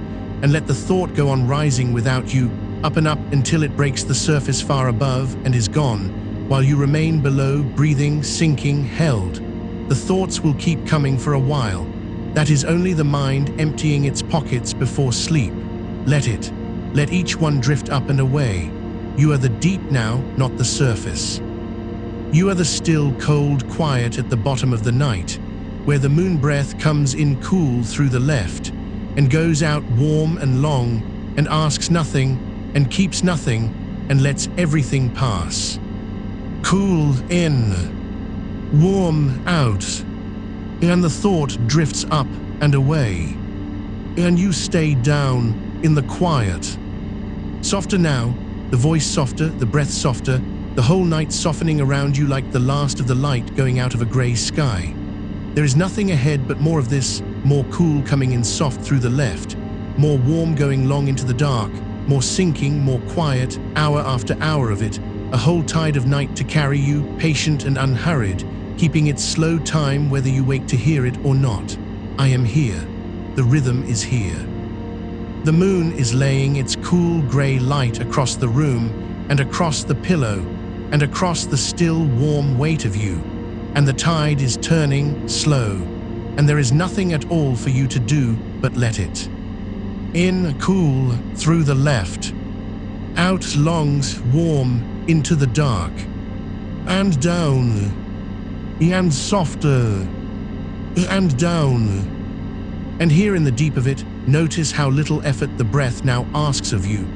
and let the thought go on rising without you, up and up until it breaks the surface far above and is gone, while you remain below, breathing, sinking, held. The thoughts will keep coming for a while. That is only the mind emptying its pockets before sleep. Let it. Let each one drift up and away. You are the deep now, not the surface. You are the still, cold quiet at the bottom of the night, where the moon breath comes in cool through the left and goes out warm and long and asks nothing and keeps nothing and lets everything pass. Cool in, warm out, and the thought drifts up and away, and you stay down in the quiet. Softer now, the voice softer, the breath softer, the whole night softening around you like the last of the light going out of a grey sky. There is nothing ahead but more of this, more cool coming in soft through the left, more warm going long into the dark, more sinking, more quiet, hour after hour of it, a whole tide of night to carry you, patient and unhurried, keeping its slow time whether you wake to hear it or not. I am here. The rhythm is here. The moon is laying its cool grey light across the room and across the pillow and across the still warm weight of you. And the tide is turning slow, and there is nothing at all for you to do but let it. In cool through the left, out longs warm into the dark, and down, and softer, and down. And here in the deep of it, notice how little effort the breath now asks of you.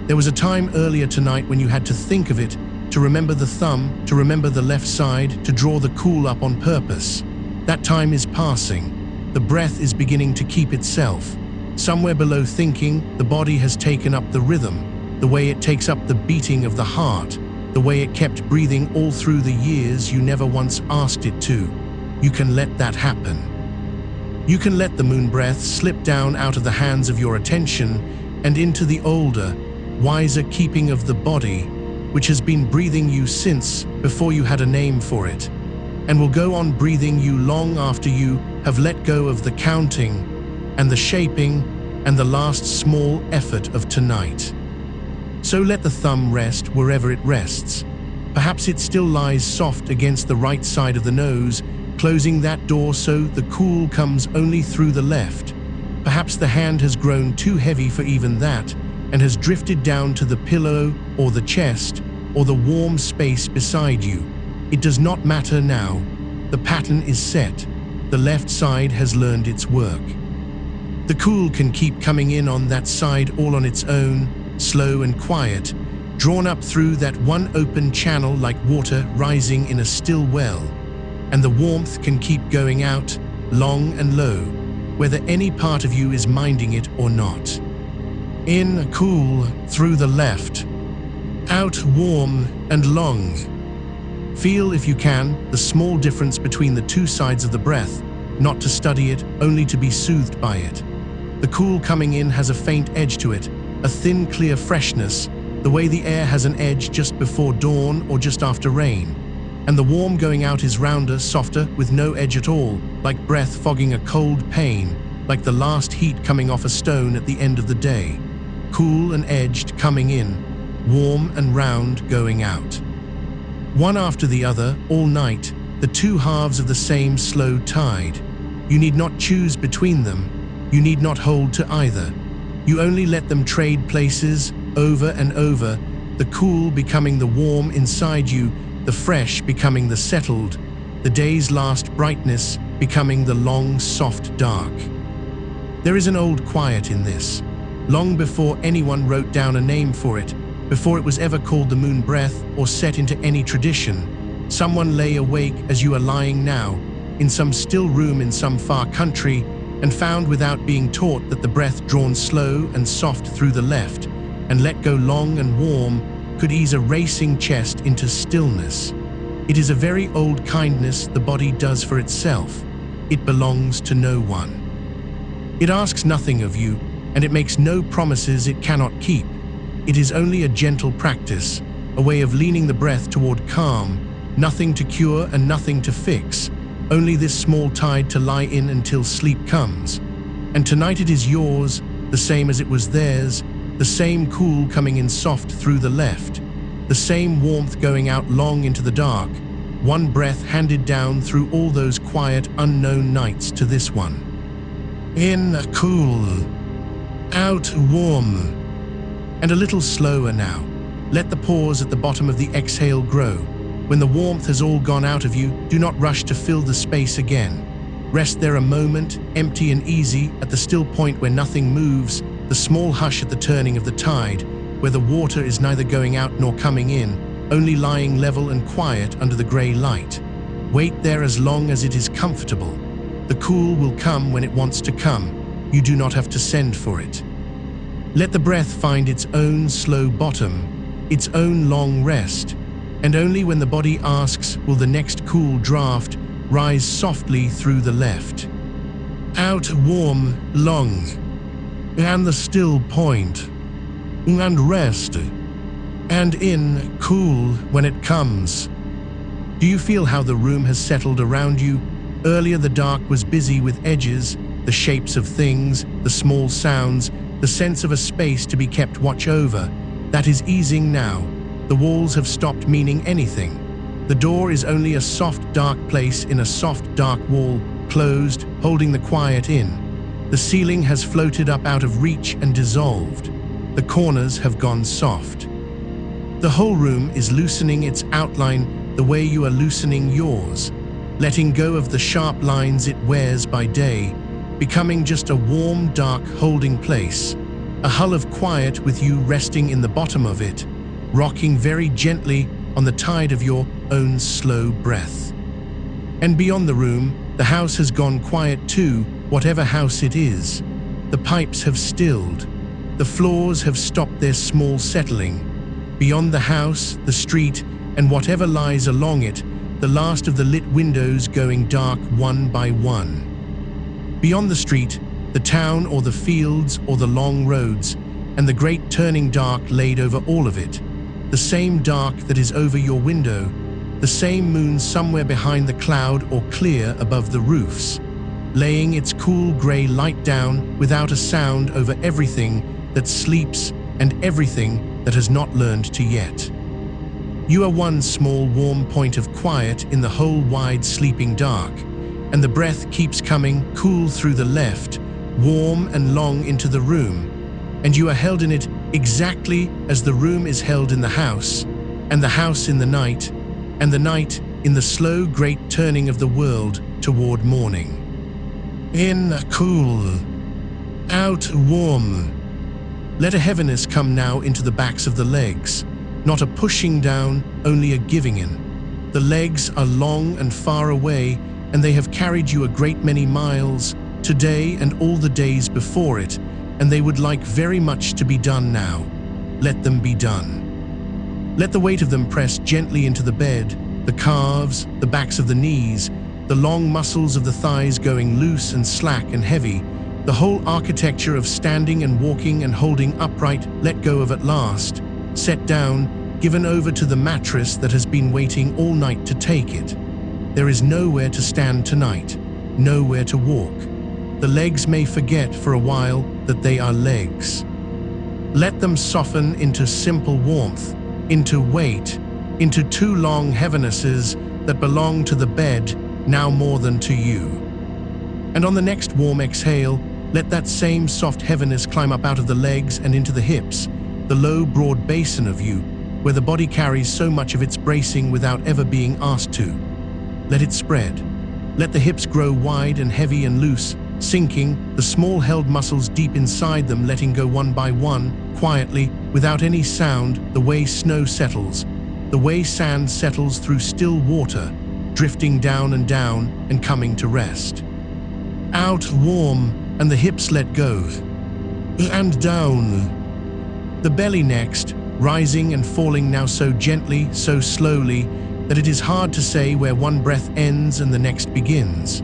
There was a time earlier tonight when you had to think of it, to remember the thumb, to remember the left side, to draw the cool up on purpose. That time is passing. The breath is beginning to keep itself. Somewhere below thinking, the body has taken up the rhythm, the way it takes up the beating of the heart, the way it kept breathing all through the years you never once asked it to. You can let that happen. You can let the moon breath slip down out of the hands of your attention and into the older, wiser keeping of the body, which has been breathing you since before you had a name for it, and will go on breathing you long after you have let go of the counting and the shaping and the last small effort of tonight. So let the thumb rest wherever it rests. Perhaps it still lies soft against the right side of the nose, closing that door so the cool comes only through the left. Perhaps the hand has grown too heavy for even that, and has drifted down to the pillow or the chest or the warm space beside you. It does not matter now. The pattern is set. The left side has learned its work. The cool can keep coming in on that side all on its own, slow and quiet, drawn up through that one open channel like water rising in a still well. And the warmth can keep going out, long and low, whether any part of you is minding it or not. In cool through the left, out warm and long. Feel, if you can, the small difference between the two sides of the breath, not to study it, only to be soothed by it. The cool coming in has a faint edge to it, a thin, clear freshness, the way the air has an edge just before dawn or just after rain. And the warm going out is rounder, softer, with no edge at all, like breath fogging a cold pain, like the last heat coming off a stone at the end of the day. Cool and edged coming in, warm and round going out. One after the other, all night, the two halves of the same slow tide. You need not choose between them. You need not hold to either. You only let them trade places over and over, the cool becoming the warm inside you, the fresh becoming the settled, the day's last brightness becoming the long, soft dark. There is an old quiet in this. Long before anyone wrote down a name for it, before it was ever called the moon breath or set into any tradition, someone lay awake as you are lying now, in some still room in some far country, and found without being taught that the breath drawn slow and soft through the left, and let go long and warm, could ease a racing chest into stillness. It is a very old kindness the body does for itself. It belongs to no one. It asks nothing of you, and it makes no promises it cannot keep. It is only a gentle practice, a way of leaning the breath toward calm, nothing to cure and nothing to fix, only this small tide to lie in until sleep comes. And tonight it is yours, the same as it was theirs, the same cool coming in soft through the left, the same warmth going out long into the dark, one breath handed down through all those quiet, unknown nights to this one. In cool, out warm, and a little slower now. Let the pause at the bottom of the exhale grow. When the warmth has all gone out of you, do not rush to fill the space again. Rest there a moment, empty and easy, at the still point where nothing moves, the small hush at the turning of the tide, where the water is neither going out nor coming in, only lying level and quiet under the grey light. Wait there as long as it is comfortable. The cool will come when it wants to come. You do not have to send for it. Let the breath find its own slow bottom, its own long rest, and only when the body asks, will the next cool draft rise softly through the left. Out warm, long, and the still point, and rest, and in cool when it comes. Do you feel how the room has settled around you? Earlier the dark was busy with edges, the shapes of things, the small sounds, the sense of a space to be kept watch over. That is easing now. The walls have stopped meaning anything. The door is only a soft, dark place in a soft, dark wall, closed, holding the quiet in. The ceiling has floated up out of reach and dissolved. The corners have gone soft. The whole room is loosening its outline the way you are loosening yours, letting go of the sharp lines it wears by day, becoming just a warm, dark holding place, a hull of quiet with you resting in the bottom of it, rocking very gently on the tide of your own slow breath. And beyond the room, the house has gone quiet too, whatever house it is. The pipes have stilled. The floors have stopped their small settling. Beyond the house, the street, and whatever lies along it, the last of the lit windows going dark one by one. Beyond the street, the town or the fields or the long roads, and the great turning dark laid over all of it. The same dark that is over your window, the same moon somewhere behind the cloud or clear above the roofs, laying its cool grey light down without a sound over everything that sleeps and everything that has not learned to yet. You are one small warm point of quiet in the whole wide sleeping dark, and the breath keeps coming cool through the left, warm and long into the room, and you are held in it exactly as the room is held in the house, and the house in the night, and the night in the slow great turning of the world toward morning. In cool, out warm. Let a heaviness come now into the backs of the legs, not a pushing down, only a giving in. The legs are long and far away, and they have carried you a great many miles, today and all the days before it, and they would like very much to be done now. Let them be done. Let the weight of them press gently into the bed, the calves, the backs of the knees, the long muscles of the thighs going loose and slack and heavy, the whole architecture of standing and walking and holding upright let go of at last, set down, given over to the mattress that has been waiting all night to take it. There is nowhere to stand tonight, nowhere to walk. The legs may forget for a while that they are legs. Let them soften into simple warmth, into weight, into two long heavinesses that belong to the bed now more than to you. And on the next warm exhale, let that same soft heaviness climb up out of the legs and into the hips, the low, broad basin of you, where the body carries so much of its bracing without ever being asked to. Let it spread. Let the hips grow wide and heavy and loose, sinking, the small held muscles deep inside them letting go one by one, quietly, without any sound, the way snow settles, the way sand settles through still water, drifting down and coming to rest. Out warm, and the hips let go. And down. The belly next, rising and falling now so gently, so slowly, that it is hard to say where one breath ends and the next begins.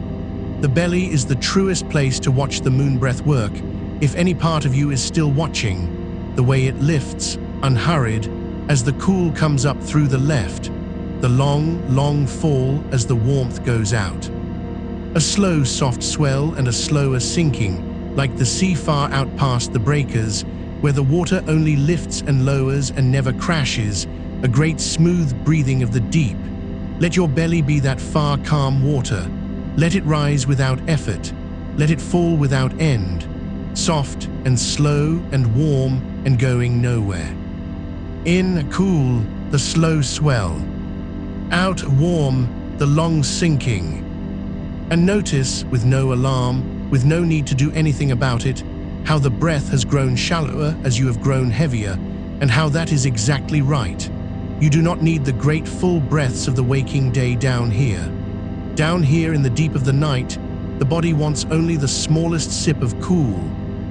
The belly is the truest place to watch the moon breath work, if any part of you is still watching, the way it lifts, unhurried, as the cool comes up through the left, the long, long fall as the warmth goes out. A slow, soft swell and a slower sinking, like the sea far out past the breakers, where the water only lifts and lowers and never crashes, a great smooth breathing of the deep. Let your belly be that far calm water. Let it rise without effort. Let it fall without end, soft and slow and warm and going nowhere. In, cool, the slow swell. Out, warm, the long sinking. And notice, with no alarm, with no need to do anything about it, how the breath has grown shallower as you have grown heavier, and how that is exactly right. You do not need the great full breaths of the waking day down here. Down here in the deep of the night, the body wants only the smallest sip of cool,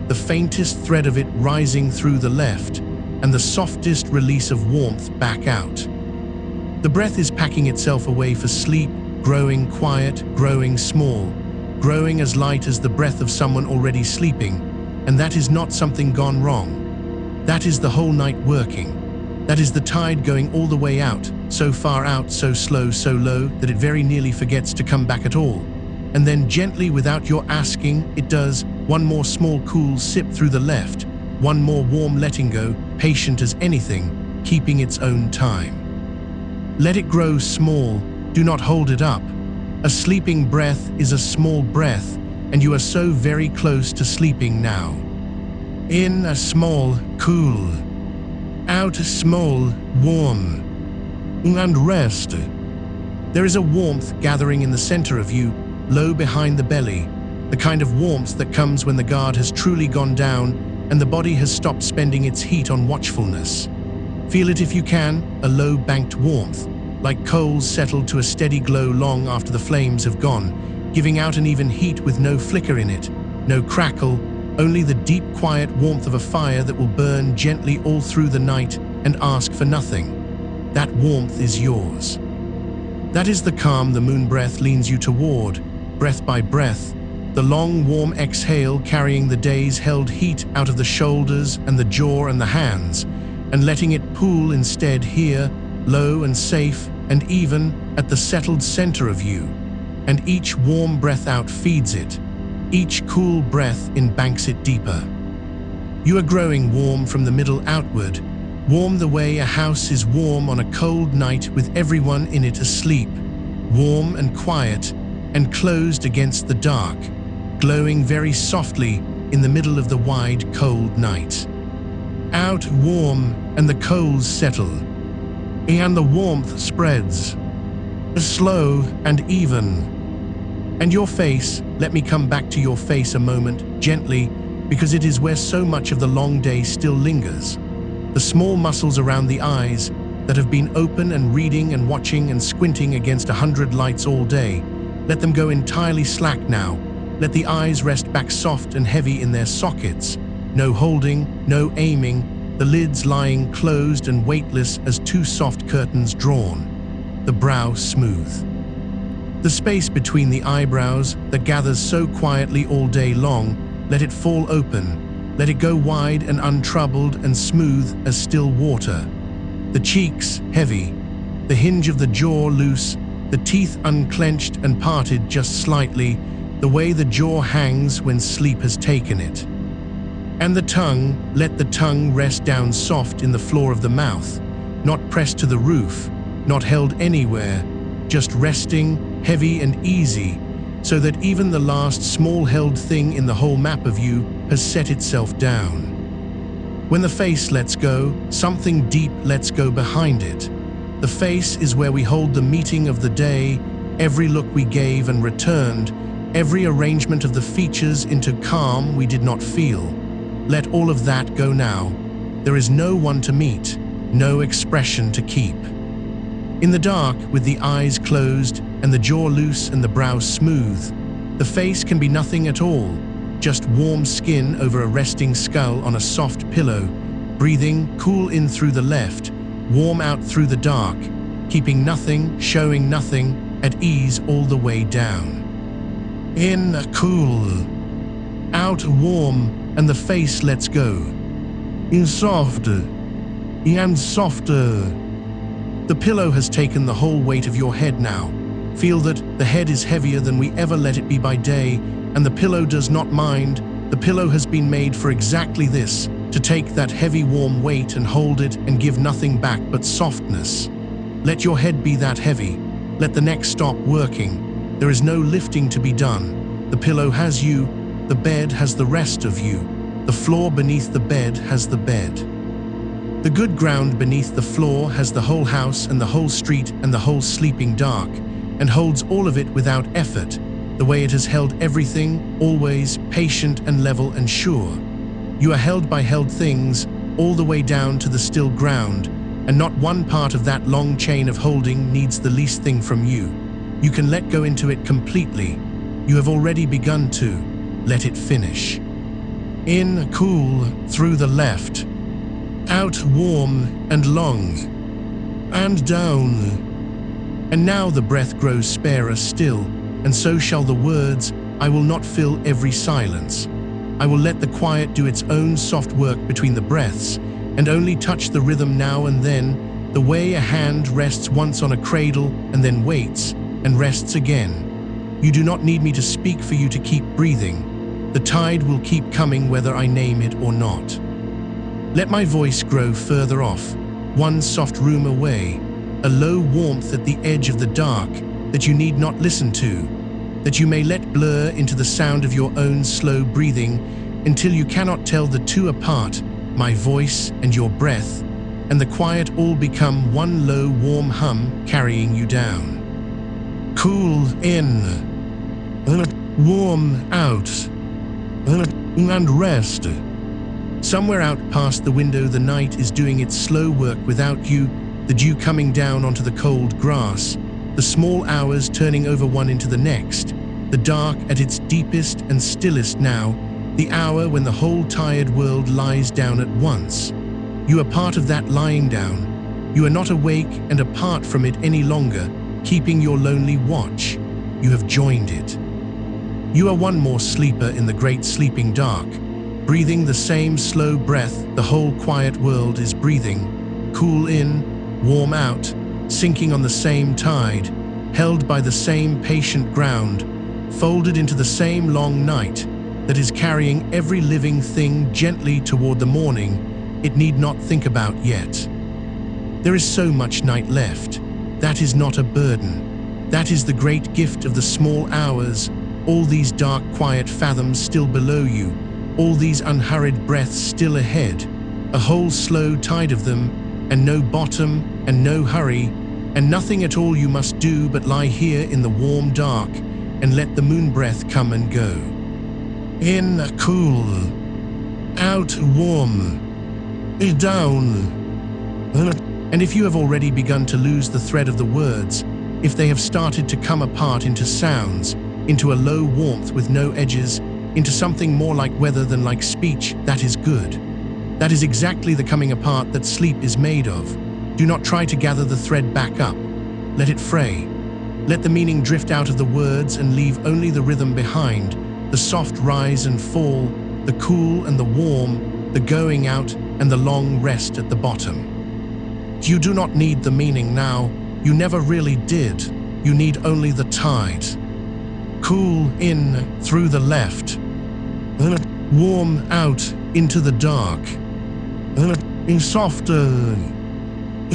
the faintest thread of it rising through the left, and the softest release of warmth back out. The breath is packing itself away for sleep, growing quiet, growing small, growing as light as the breath of someone already sleeping, and that is not something gone wrong. That is the whole night working. That is the tide going all the way out, so far out, so slow, so low, that it very nearly forgets to come back at all. And then gently, without your asking, it does one more small cool sip through the left, one more warm letting go, patient as anything, keeping its own time. Let it grow small, do not hold it up. A sleeping breath is a small breath, and you are so very close to sleeping now. In, a small, cool. Out, small, warm. And rest. There is a warmth gathering in the center of you, low behind the belly, the kind of warmth that comes when the guard has truly gone down and the body has stopped spending its heat on watchfulness. Feel it if you can, a low banked warmth, like coals settled to a steady glow long after the flames have gone, giving out an even heat with no flicker in it, no crackle, only the deep quiet warmth of a fire that will burn gently all through the night and ask for nothing. That warmth is yours. That is the calm the moon breath leans you toward, breath by breath, the long warm exhale carrying the day's held heat out of the shoulders and the jaw and the hands, and letting it pool instead here, low and safe and even at the settled center of you. And each warm breath out feeds it. Each cool breath embanks it deeper. You are growing warm from the middle outward, warm the way a house is warm on a cold night with everyone in it asleep, warm and quiet and closed against the dark, glowing very softly in the middle of the wide, cold night. Out, warm, and the coals settle, and the warmth spreads, slow and even. And your face, let me come back to your face a moment, gently, because it is where so much of the long day still lingers. The small muscles around the eyes that have been open and reading and watching and squinting against 100 lights all day, let them go entirely slack now. Let the eyes rest back soft and heavy in their sockets. No holding, no aiming, the lids lying closed and weightless as two soft curtains drawn. The brow smooth. The space between the eyebrows that gathers so quietly all day long, let it fall open, let it go wide and untroubled and smooth as still water. The cheeks heavy, the hinge of the jaw loose, the teeth unclenched and parted just slightly, the way the jaw hangs when sleep has taken it. And the tongue, let the tongue rest down soft in the floor of the mouth, not pressed to the roof, not held anywhere, just resting, heavy and easy, so that even the last small held thing in the whole map of you has set itself down. When the face lets go, something deep lets go behind it. The face is where we hold the meeting of the day, every look we gave and returned, every arrangement of the features into calm we did not feel. Let all of that go now. There is no one to meet, no expression to keep. In the dark, with the eyes closed and the jaw loose and the brow smooth, the face can be nothing at all, just warm skin over a resting skull on a soft pillow, breathing cool in through the left, warm out through the dark, keeping nothing, showing nothing, at ease all the way down. In, cool. Out, warm, and the face lets go. In, soft. And softer. The pillow has taken the whole weight of your head now. Feel that the head is heavier than we ever let it be by day, and the pillow does not mind. The pillow has been made for exactly this, to take that heavy warm weight and hold it and give nothing back but softness. Let your head be that heavy. Let the neck stop working. There is no lifting to be done. The pillow has you. The bed has the rest of you. The floor beneath the bed has the bed. The good ground beneath the floor has the whole house and the whole street and the whole sleeping dark, and holds all of it without effort, the way it has held everything, always, patient and level and sure. You are held by held things, all the way down to the still ground, and not one part of that long chain of holding needs the least thing from you. You can let go into it completely. You have already begun to. Let it finish. In, cool, through the left. Out, warm and long. And down. And now the breath grows sparer still, and so shall the words. I will not fill every silence. I will let the quiet do its own soft work between the breaths, and only touch the rhythm now and then, the way a hand rests once on a cradle and then waits and rests again. You do not need me to speak for you to keep breathing. The tide will keep coming whether I name it or not. Let my voice grow further off, one soft room away, a low warmth at the edge of the dark that you need not listen to, that you may let blur into the sound of your own slow breathing until you cannot tell the two apart, my voice and your breath, and the quiet all become one low warm hum carrying you down. Cool in, warm out, and rest. Somewhere out past the window the night is doing its slow work without you, the dew coming down onto the cold grass, the small hours turning over one into the next, the dark at its deepest and stillest now, the hour when the whole tired world lies down at once. You are part of that lying down. You are not awake and apart from it any longer, keeping your lonely watch. You have joined it. You are one more sleeper in the great sleeping dark, breathing the same slow breath the whole quiet world is breathing, cool in, warm out, sinking on the same tide, held by the same patient ground, folded into the same long night that is carrying every living thing gently toward the morning it need not think about yet. There is so much night left. That is not a burden. That is the great gift of the small hours, all these dark quiet fathoms still below you, all these unhurried breaths still ahead, a whole slow tide of them, and no bottom and no hurry, and nothing at all you must do but lie here in the warm dark and let the moon breath come and go. In, cool. Out, warm. Down. And if you have already begun to lose the thread of the words, if they have started to come apart into sounds, into a low warmth with no edges, into something more like weather than like speech, that is good. That is exactly the coming apart that sleep is made of. Do not try to gather the thread back up. Let it fray. Let the meaning drift out of the words and leave only the rhythm behind, the soft rise and fall, the cool and the warm, the going out and the long rest at the bottom. You do not need the meaning now. You never really did. You need only the tide. Cool in through the left. Warm out into the dark. Softer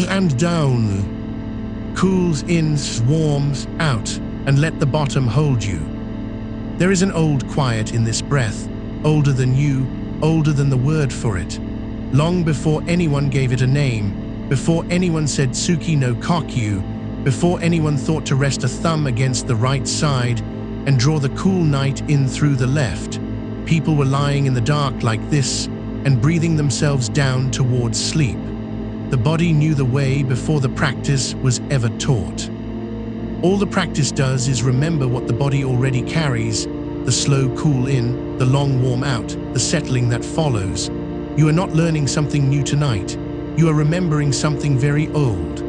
and down. Cools in, warms out, and let the bottom hold you. There is an old quiet in this breath, older than you, older than the word for it. Long before anyone gave it a name, before anyone said tsuki no kokyu, before anyone thought to rest a thumb against the right side and draw the cool night in through the left, people were lying in the dark like this and breathing themselves down towards sleep. The body knew the way before the practice was ever taught. All the practice does is remember what the body already carries, the slow cool in, the long warm out, the settling that follows. You are not learning something new tonight. You are remembering something very old.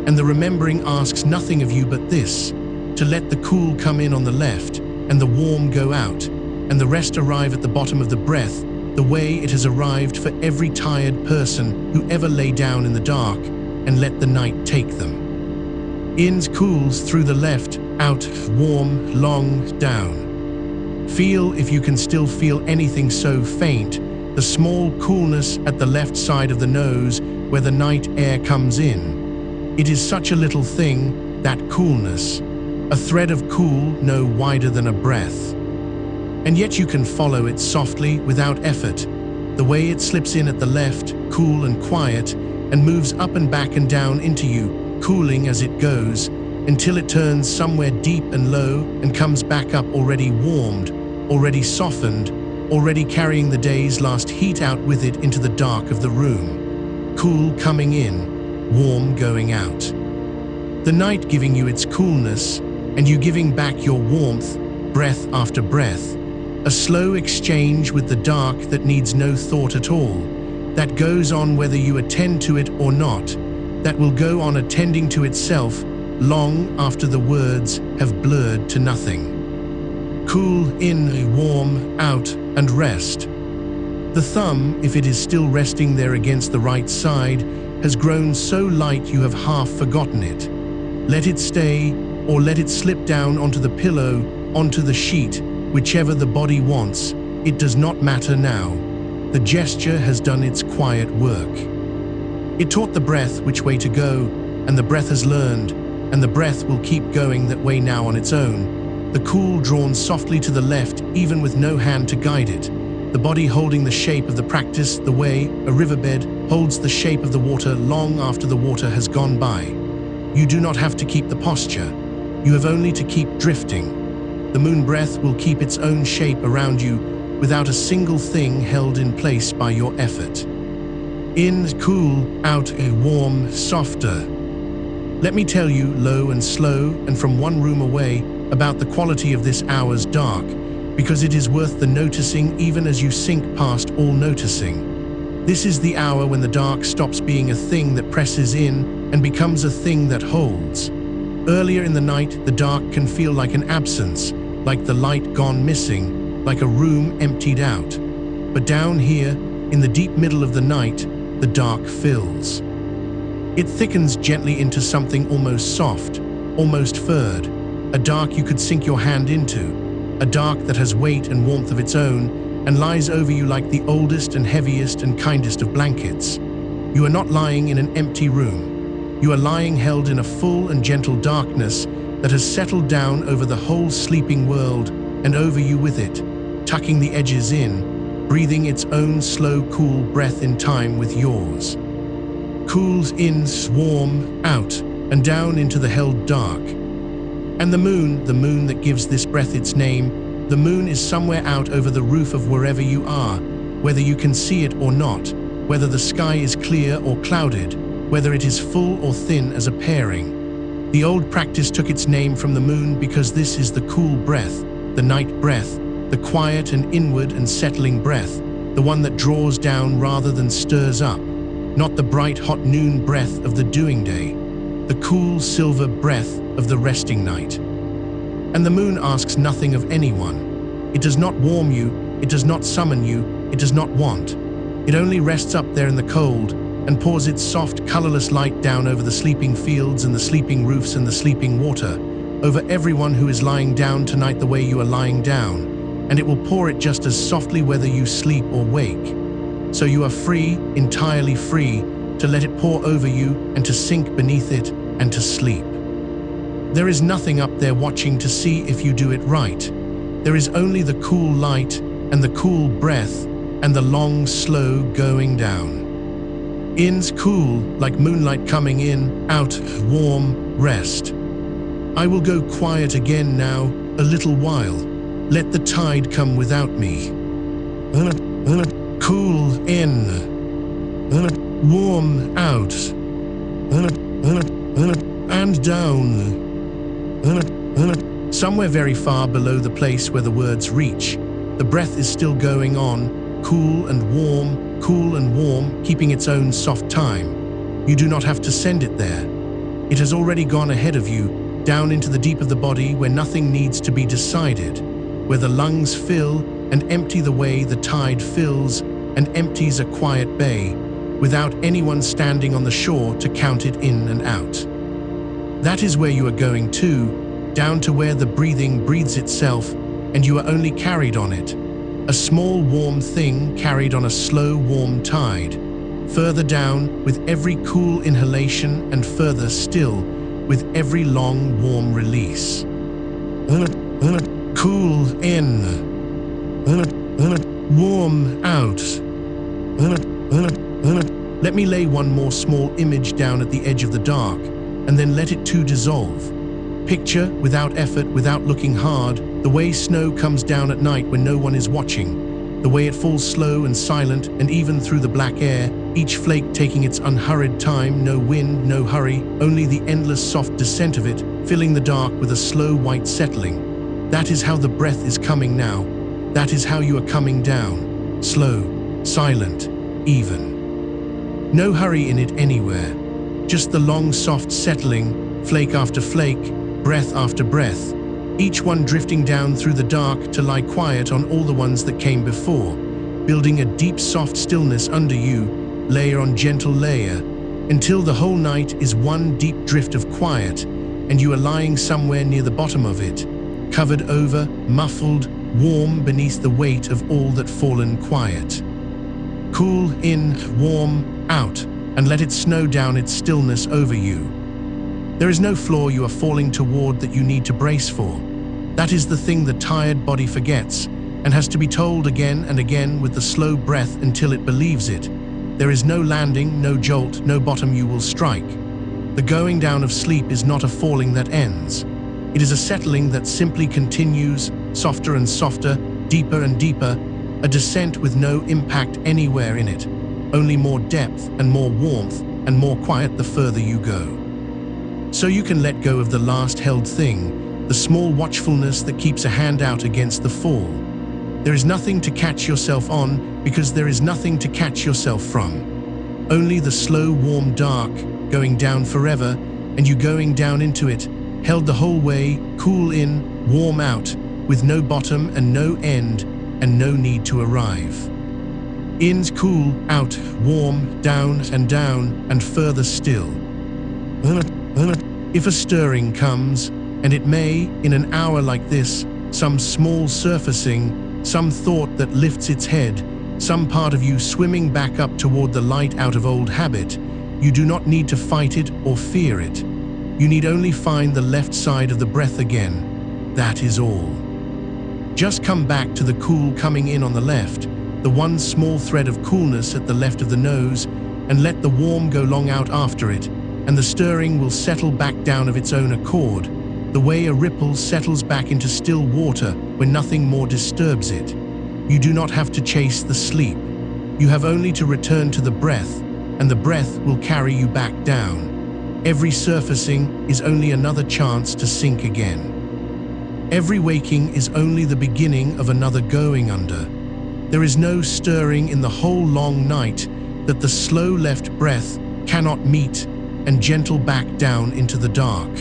And the remembering asks nothing of you but this: to let the cool come in on the left and the warm go out, and the rest arrive at the bottom of the breath, the way it has arrived for every tired person who ever lay down in the dark and let the night take them. Ins cools through the left, out, warm, long, down. Feel, if you can still feel anything so faint, the small coolness at the left side of the nose where the night air comes in. It is such a little thing, that coolness. A thread of cool no wider than a breath. And yet you can follow it softly, without effort. The way it slips in at the left, cool and quiet, and moves up and back and down into you, cooling as it goes, until it turns somewhere deep and low and comes back up already warmed, already softened, already carrying the day's last heat out with it into the dark of the room. Cool coming in, warm going out. The night giving you its coolness, and you giving back your warmth, breath after breath. A slow exchange with the dark that needs no thought at all, that goes on whether you attend to it or not, that will go on attending to itself long after the words have blurred to nothing. Cool in, warm, out, and rest. The thumb, if it is still resting there against the right side, has grown so light you have half forgotten it. Let it stay, or let it slip down onto the pillow, onto the sheet, whichever the body wants. It does not matter now. The gesture has done its quiet work. It taught the breath which way to go, and the breath has learned, and the breath will keep going that way now on its own. The cool drawn softly to the left, even with no hand to guide it. The body holding the shape of the practice, the way a riverbed holds the shape of the water long after the water has gone by. You do not have to keep the posture. You have only to keep drifting. The moon breath will keep its own shape around you without a single thing held in place by your effort. In, cool, out, warm, softer. Let me tell you, low and slow, and from one room away, about the quality of this hour's dark, because it is worth the noticing even as you sink past all noticing. This is the hour when the dark stops being a thing that presses in and becomes a thing that holds. Earlier in the night, the dark can feel like an absence, like the light gone missing, like a room emptied out. But down here, in the deep middle of the night, the dark fills. It thickens gently into something almost soft, almost furred, a dark you could sink your hand into, a dark that has weight and warmth of its own and lies over you like the oldest and heaviest and kindest of blankets. You are not lying in an empty room. You are lying held in a full and gentle darkness that has settled down over the whole sleeping world and over you with it, tucking the edges in, breathing its own slow, cool breath in time with yours. Cools in, warm, out, and down into the held dark. And the moon that gives this breath its name, the moon is somewhere out over the roof of wherever you are, whether you can see it or not, whether the sky is clear or clouded, whether it is full or thin as a pairing. The old practice took its name from the moon because this is the cool breath, the night breath, the quiet and inward and settling breath, the one that draws down rather than stirs up, not the bright hot noon breath of the doing day, the cool silver breath of the resting night. And the moon asks nothing of anyone. It does not warm you, it does not summon you, it does not want. It only rests up there in the cold and pours its soft, colorless light down over the sleeping fields and the sleeping roofs and the sleeping water, over everyone who is lying down tonight the way you are lying down, and it will pour it just as softly whether you sleep or wake. So you are free, entirely free, to let it pour over you and to sink beneath it and to sleep. There is nothing up there watching to see if you do it right. There is only the cool light and the cool breath and the long, slow going down. In's cool, like moonlight coming in, out, warm, rest. I will go quiet again now, a little while. Let the tide come without me. Cool in, warm out, and down. Somewhere very far below the place where the words reach, the breath is still going on, cool and warm, keeping its own soft time. You do not have to send it there. It has already gone ahead of you, down into the deep of the body where nothing needs to be decided, where the lungs fill and empty the way the tide fills and empties a quiet bay, without anyone standing on the shore to count it in and out. That is where you are going to, down to where the breathing breathes itself and you are only carried on it. A small warm thing carried on a slow warm tide. Further down with every cool inhalation and further still with every long warm release. Cool in. Warm out. Let me lay one more small image down at the edge of the dark and then let it too dissolve. Picture, without effort, without looking hard, the way snow comes down at night when no one is watching, the way it falls slow and silent, and even through the black air, each flake taking its unhurried time, no wind, no hurry, only the endless soft descent of it, filling the dark with a slow white settling. That is how the breath is coming now. That is how you are coming down. Slow, silent, even. No hurry in it anywhere. Just the long soft settling, flake after flake, breath after breath, each one drifting down through the dark to lie quiet on all the ones that came before, building a deep soft stillness under you, layer on gentle layer, until the whole night is one deep drift of quiet, and you are lying somewhere near the bottom of it, covered over, muffled, warm beneath the weight of all that fallen quiet. Cool in, warm out, and let it snow down its stillness over you. There is no floor you are falling toward that you need to brace for. That is the thing the tired body forgets, and has to be told again and again with the slow breath until it believes it. There is no landing, no jolt, no bottom you will strike. The going down of sleep is not a falling that ends. It is a settling that simply continues, softer and softer, deeper and deeper, a descent with no impact anywhere in it, only more depth and more warmth and more quiet the further you go. So you can let go of the last held thing, the small watchfulness that keeps a hand out against the fall. There is nothing to catch yourself on because there is nothing to catch yourself from. Only the slow, warm dark, going down forever, and you going down into it, held the whole way, cool in, warm out, with no bottom and no end, and no need to arrive. In's cool, out, warm, down, and further still. If a stirring comes, and it may, in an hour like this, some small surfacing, some thought that lifts its head, some part of you swimming back up toward the light out of old habit, you do not need to fight it or fear it. You need only find the left side of the breath again. That is all. Just come back to the cool coming in on the left, the one small thread of coolness at the left of the nose, and let the warm go long out after it, and the stirring will settle back down of its own accord, the way a ripple settles back into still water when nothing more disturbs it. You do not have to chase the sleep. You have only to return to the breath, and the breath will carry you back down. Every surfacing is only another chance to sink again. Every waking is only the beginning of another going under. There is no stirring in the whole long night that the slow left breath cannot meet and gentle back down into the dark.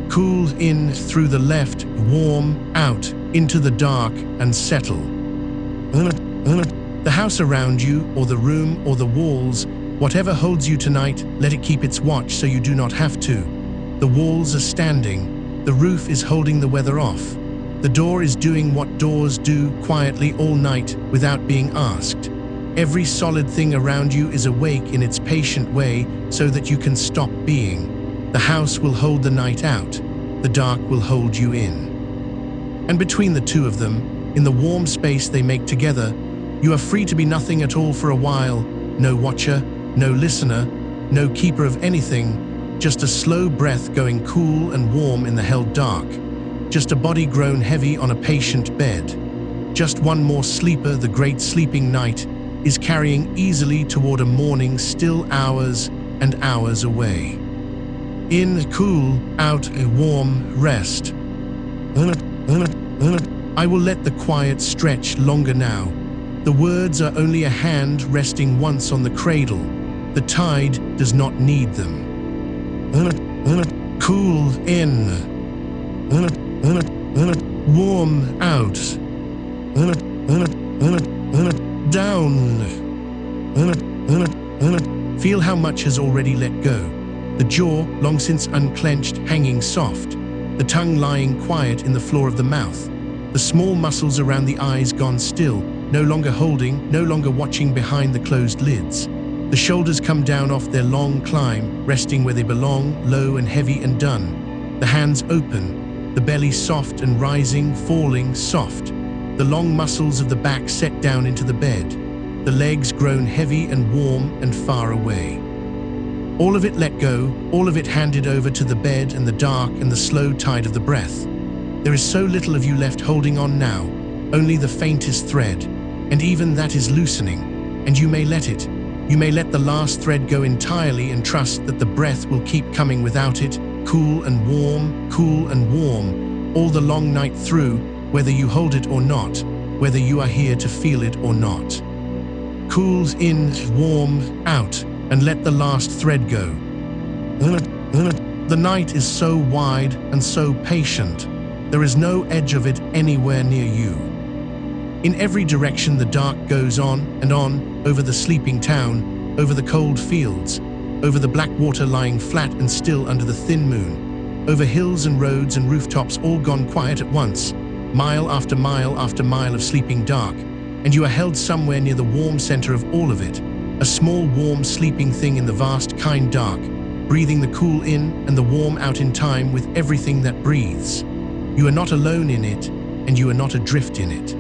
Cool in through the left, warm out into the dark and settle. The house around you, or the room, or the walls, whatever holds you tonight, let it keep its watch so you do not have to. The walls are standing, the roof is holding the weather off. The door is doing what doors do quietly all night without being asked. Every solid thing around you is awake in its patient way so that you can stop being. The house will hold the night out. The dark will hold you in. And between the two of them, in the warm space they make together, you are free to be nothing at all for a while. No watcher, no listener, no keeper of anything, just a slow breath going cool and warm in the held dark. Just a body grown heavy on a patient bed. Just one more sleeper the great sleeping night is carrying easily toward a morning still hours and hours away. In, cool, out, warm, rest. I will let the quiet stretch longer now. The words are only a hand resting once on the cradle. The tide does not need them. Cool in. Warm out. Down. Feel how much has already let go. The jaw, long since unclenched, hanging soft. The tongue lying quiet in the floor of the mouth. The small muscles around the eyes gone still, no longer holding, no longer watching behind the closed lids. The shoulders come down off their long climb, resting where they belong, low and heavy and done. The hands open, the belly soft and rising, falling, soft. The long muscles of the back set down into the bed. The legs grown heavy and warm and far away. All of it let go, all of it handed over to the bed and the dark and the slow tide of the breath. There is so little of you left holding on now, only the faintest thread, and even that is loosening, and you may let it. You may let the last thread go entirely and trust that the breath will keep coming without it, cool and warm, all the long night through, whether you hold it or not, whether you are here to feel it or not. Cools in, warm, out, and let the last thread go. The night is so wide and so patient. There is no edge of it anywhere near you. In every direction the dark goes on, over the sleeping town, over the cold fields, over the black water lying flat and still under the thin moon, over hills and roads and rooftops all gone quiet at once, mile after mile after mile of sleeping dark, and you are held somewhere near the warm center of all of it, a small warm sleeping thing in the vast kind dark, breathing the cool in and the warm out in time with everything that breathes. You are not alone in it, and you are not adrift in it.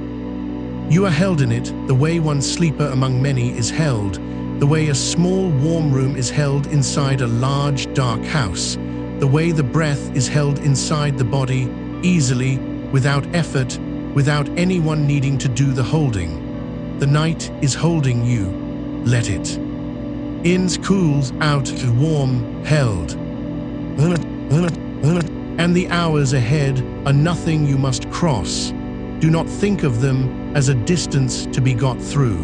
You are held in it the way one sleeper among many is held, the way a small warm room is held inside a large dark house, the way the breath is held inside the body, easily, without effort, without anyone needing to do the holding. The night is holding you. Let it. Ins, cools, out, warm, held. And the hours ahead are nothing you must cross. Do not think of them as a distance to be got through.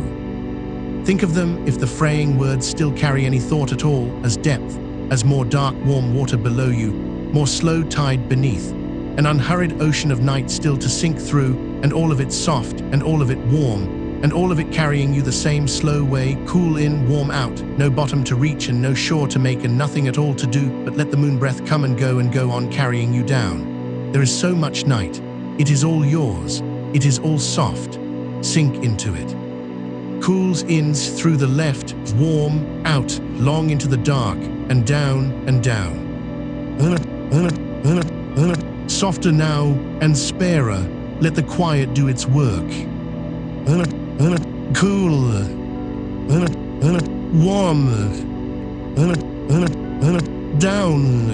Think of them, if the fraying words still carry any thought at all, as depth, as more dark, warm water below you, more slow tide beneath, an unhurried ocean of night still to sink through, and all of it soft, and all of it warm, and all of it carrying you the same slow way, cool in, warm out, no bottom to reach and no shore to make and nothing at all to do but let the moon breath come and go on carrying you down. There is so much night. It is all yours. It is all soft. Sink into it. Cools ins through the left, warm, out, long into the dark, and down and down. Softer now and sparer. Let the quiet do its work. Cool, warm, down,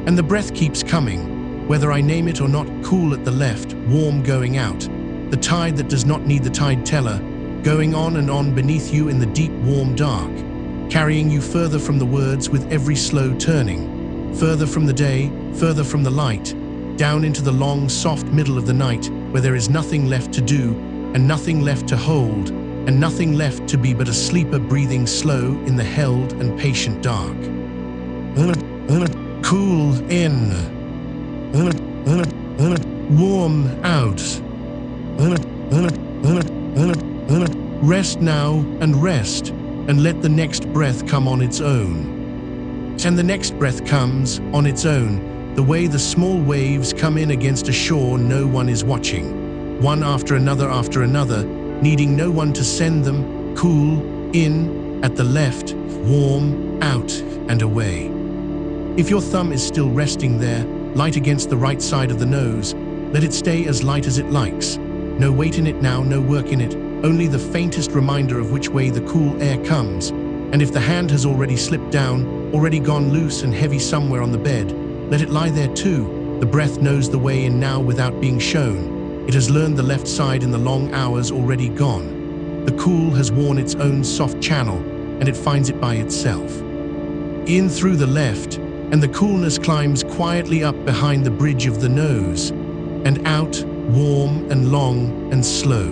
and the breath keeps coming, whether I name it or not. Cool at the left, warm going out, the tide that does not need the tide teller, going on and on beneath you in the deep warm dark, carrying you further from the words with every slow turning, further from the day, further from the light, down into the long, soft middle of the night, where there is nothing left to do, and nothing left to hold, and nothing left to be but a sleeper breathing slow in the held and patient dark. Cool in, warm out. Rest now and rest, and let the next breath come on its own. And the next breath comes on its own, the way the small waves come in against a shore no one is watching, one after another, needing no one to send them, cool, in, at the left, warm, out, and away. If your thumb is still resting there, light against the right side of the nose, let it stay as light as it likes. No weight in it now, no work in it, only the faintest reminder of which way the cool air comes. And if the hand has already slipped down, already gone loose and heavy somewhere on the bed, let it lie there too. The breath knows the way in now without being shown. It has learned the left side in the long hours already gone. The cool has worn its own soft channel, and it finds it by itself. In through the left, and the coolness climbs quietly up behind the bridge of the nose, and out, warm and long and slow.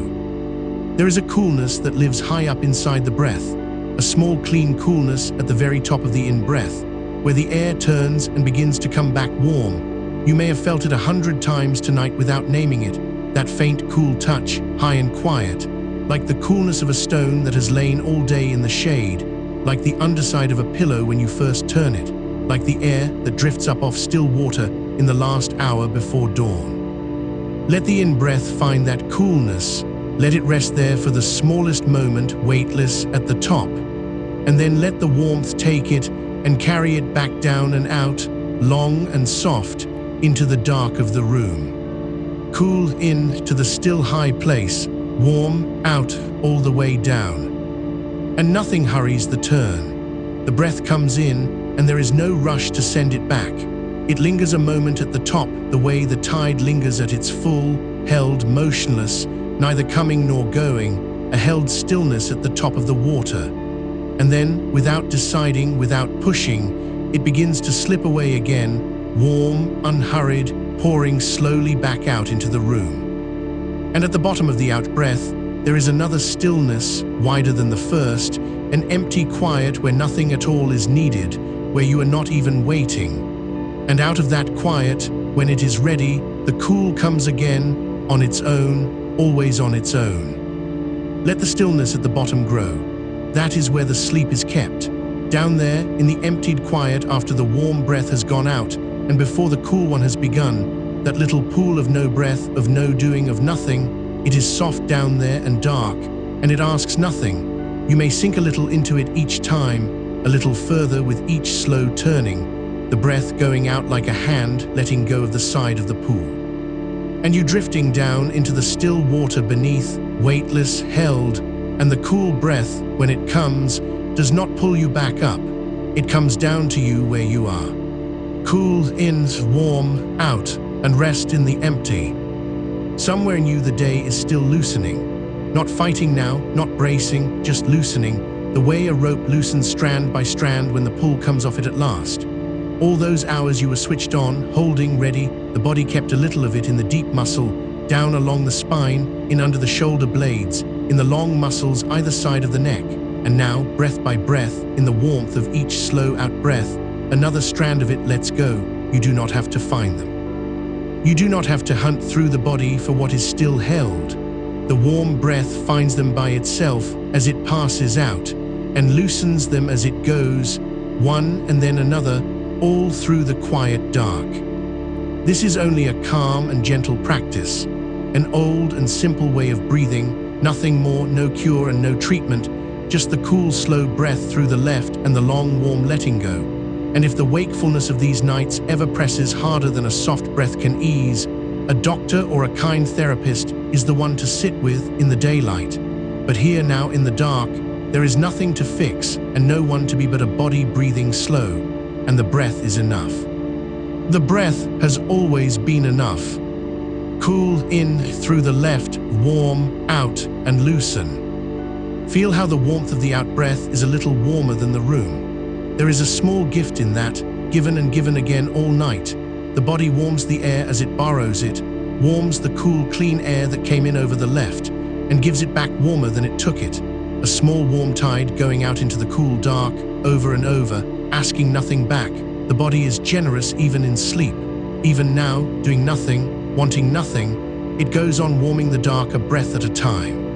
There is a coolness that lives high up inside the breath, a small clean coolness at the very top of the in-breath, where the air turns and begins to come back warm. You may have felt it 100 times tonight without naming it, that faint cool touch, high and quiet, like the coolness of a stone that has lain all day in the shade, like the underside of a pillow when you first turn it, like the air that drifts up off still water in the last hour before dawn. Let the in-breath find that coolness. Let it rest there for the smallest moment, weightless at the top, and then let the warmth take it and carry it back down and out, long and soft, into the dark of the room. Cool in to the still high place, warm out all the way down. And nothing hurries the turn. The breath comes in, and there is no rush to send it back. It lingers a moment at the top, the way the tide lingers at its full, held motionless, neither coming nor going, a held stillness at the top of the water. And then, without deciding, without pushing, it begins to slip away again, warm, unhurried, pouring slowly back out into the room. And at the bottom of the out-breath, there is another stillness, wider than the first, an empty quiet where nothing at all is needed, where you are not even waiting. And out of that quiet, when it is ready, the cool comes again, on its own, always on its own. Let the stillness at the bottom grow. That is where the sleep is kept. Down there, in the emptied quiet after the warm breath has gone out, and before the cool one has begun, that little pool of no breath, of no doing, of nothing, it is soft down there and dark, and it asks nothing. You may sink a little into it each time, a little further with each slow turning, the breath going out like a hand letting go of the side of the pool. And you drifting down into the still water beneath, weightless, held, and the cool breath, when it comes, does not pull you back up. It comes down to you where you are. Cool in, warm out, and rest in the empty. Somewhere in you the day is still loosening. Not fighting now, not bracing, just loosening, the way a rope loosens strand by strand when the pull comes off it at last. All those hours you were switched on, holding, ready, the body kept a little of it in the deep muscle, down along the spine, in under the shoulder blades, in the long muscles either side of the neck, and now, breath by breath, in the warmth of each slow out-breath, another strand of it lets go. You do not have to find them. You do not have to hunt through the body for what is still held. The warm breath finds them by itself as it passes out, and loosens them as it goes, one and then another, all through the quiet dark. This is only a calm and gentle practice, an old and simple way of breathing, nothing more, no cure and no treatment, just the cool, slow breath through the left and the long, warm letting go. And if the wakefulness of these nights ever presses harder than a soft breath can ease, a doctor or a kind therapist is the one to sit with in the daylight. But here now in the dark, there is nothing to fix and no one to be but a body breathing slow, and the breath is enough. The breath has always been enough. Cool in through the left, warm out and loosen. Feel how the warmth of the out-breath is a little warmer than the room. There is a small gift in that, given and given again all night. The body warms the air as it borrows it, warms the cool, clean air that came in over the left, and gives it back warmer than it took it. A small warm tide going out into the cool dark, over and over, asking nothing back. The body is generous even in sleep. Even now, doing nothing, wanting nothing, it goes on warming the dark a breath at a time.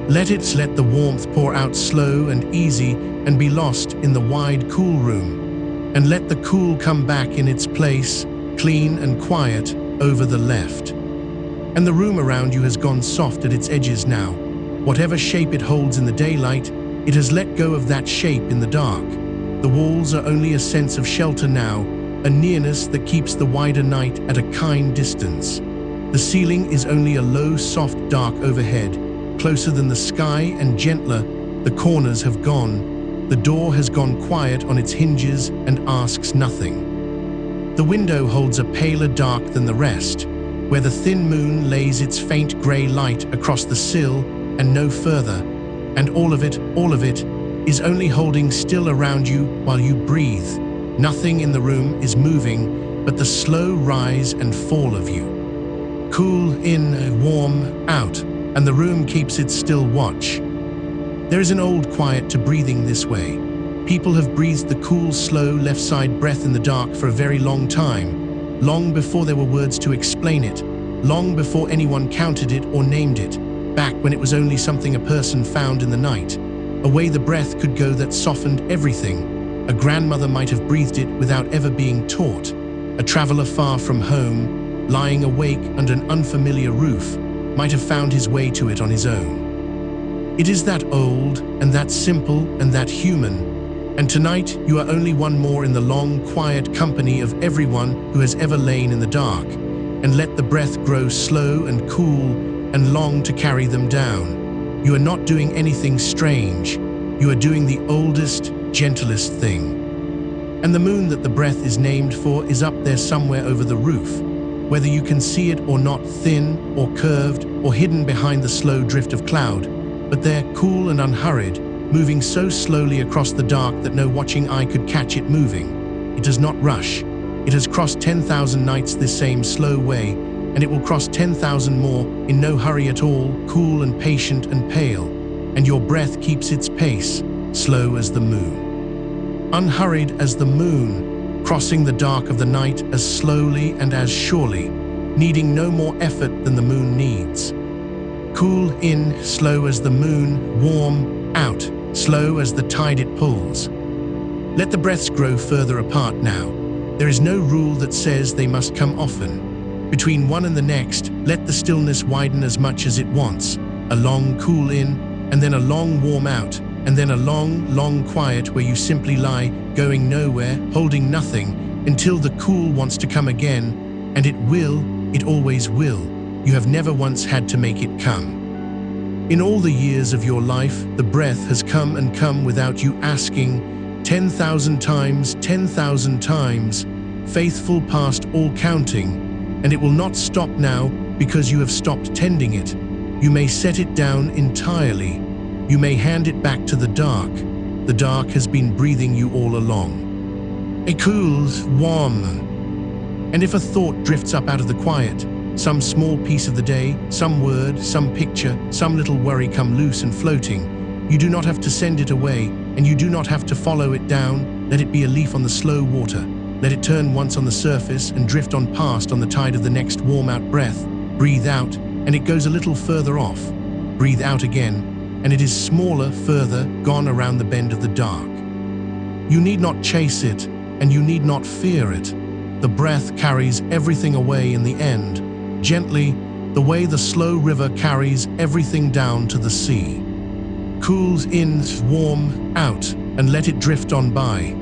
Let the warmth pour out slow and easy and be lost in the wide, cool room. And let the cool come back in its place, clean and quiet, over the left. And the room around you has gone soft at its edges now. Whatever shape it holds in the daylight, it has let go of that shape in the dark. The walls are only a sense of shelter now, a nearness that keeps the wider night at a kind distance. The ceiling is only a low, soft, dark overhead, closer than the sky and gentler. The corners have gone. The door has gone quiet on its hinges and asks nothing. The window holds a paler dark than the rest, where the thin moon lays its faint grey light across the sill and no further, and all of it is only holding still around you while you breathe. Nothing in the room is moving but the slow rise and fall of you. Cool in, warm out, and the room keeps its still watch. There is an old quiet to breathing this way. People have breathed the cool, slow, left-side breath in the dark for a very long time, long before there were words to explain it, long before anyone counted it or named it, back when it was only something a person found in the night, a way the breath could go that softened everything. A grandmother might have breathed it without ever being taught. A traveler far from home, lying awake under an unfamiliar roof, might have found his way to it on his own. It is that old, and that simple, and that human. And tonight, you are only one more in the long, quiet company of everyone who has ever lain in the dark, and let the breath grow slow and cool, and long to carry them down. You are not doing anything strange. You are doing the oldest, gentlest thing. And the moon that the breath is named for is up there somewhere over the roof, whether you can see it or not, thin or curved or hidden behind the slow drift of cloud, but there, cool and unhurried, moving so slowly across the dark that no watching eye could catch it moving. It does not rush. It has crossed 10,000 nights this same slow way, and it will cross 10,000 more in no hurry at all, cool and patient and pale. And your breath keeps its pace, slow as the moon. Unhurried as the moon, crossing the dark of the night as slowly and as surely, needing no more effort than the moon needs. Cool in, slow as the moon, warm out, slow as the tide it pulls. Let the breaths grow further apart now. There is no rule that says they must come often. Between one and the next, let the stillness widen as much as it wants. A long cool in, and then a long warm out, and then a long, long quiet where you simply lie, going nowhere, holding nothing, until the cool wants to come again, and it will, it always will. You have never once had to make it come. In all the years of your life, the breath has come and come without you asking, 10,000 times, 10,000 times, faithful past all counting, and it will not stop now because you have stopped tending it. You may set it down entirely. You may hand it back to the dark. The dark has been breathing you all along. A cool, warm. And if a thought drifts up out of the quiet, some small piece of the day, some word, some picture, some little worry come loose and floating, you do not have to send it away, and you do not have to follow it down. Let it be a leaf on the slow water. Let it turn once on the surface and drift on past on the tide of the next warm-out breath. Breathe out, and it goes a little further off. Breathe out again, and it is smaller, further, gone around the bend of the dark. You need not chase it, and you need not fear it. The breath carries everything away in the end, gently, the way the slow river carries everything down to the sea. Cools in, warm out, and let it drift on by.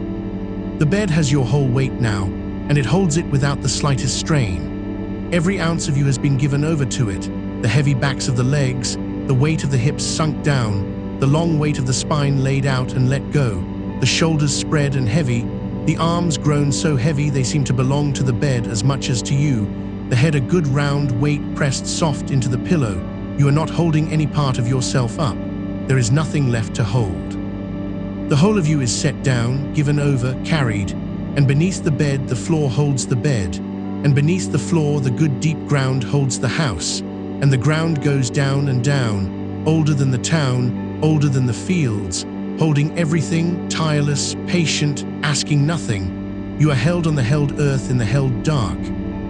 The bed has your whole weight now, and it holds it without the slightest strain. Every ounce of you has been given over to it, the heavy backs of the legs, the weight of the hips sunk down, the long weight of the spine laid out and let go, the shoulders spread and heavy, the arms grown so heavy they seem to belong to the bed as much as to you, the head a good round weight pressed soft into the pillow. You are not holding any part of yourself up. There is nothing left to hold. The whole of you is set down, given over, carried, and beneath the bed the floor holds the bed, and beneath the floor the good deep ground holds the house, and the ground goes down and down, older than the town, older than the fields, holding everything, tireless, patient, asking nothing. You are held on the held earth in the held dark.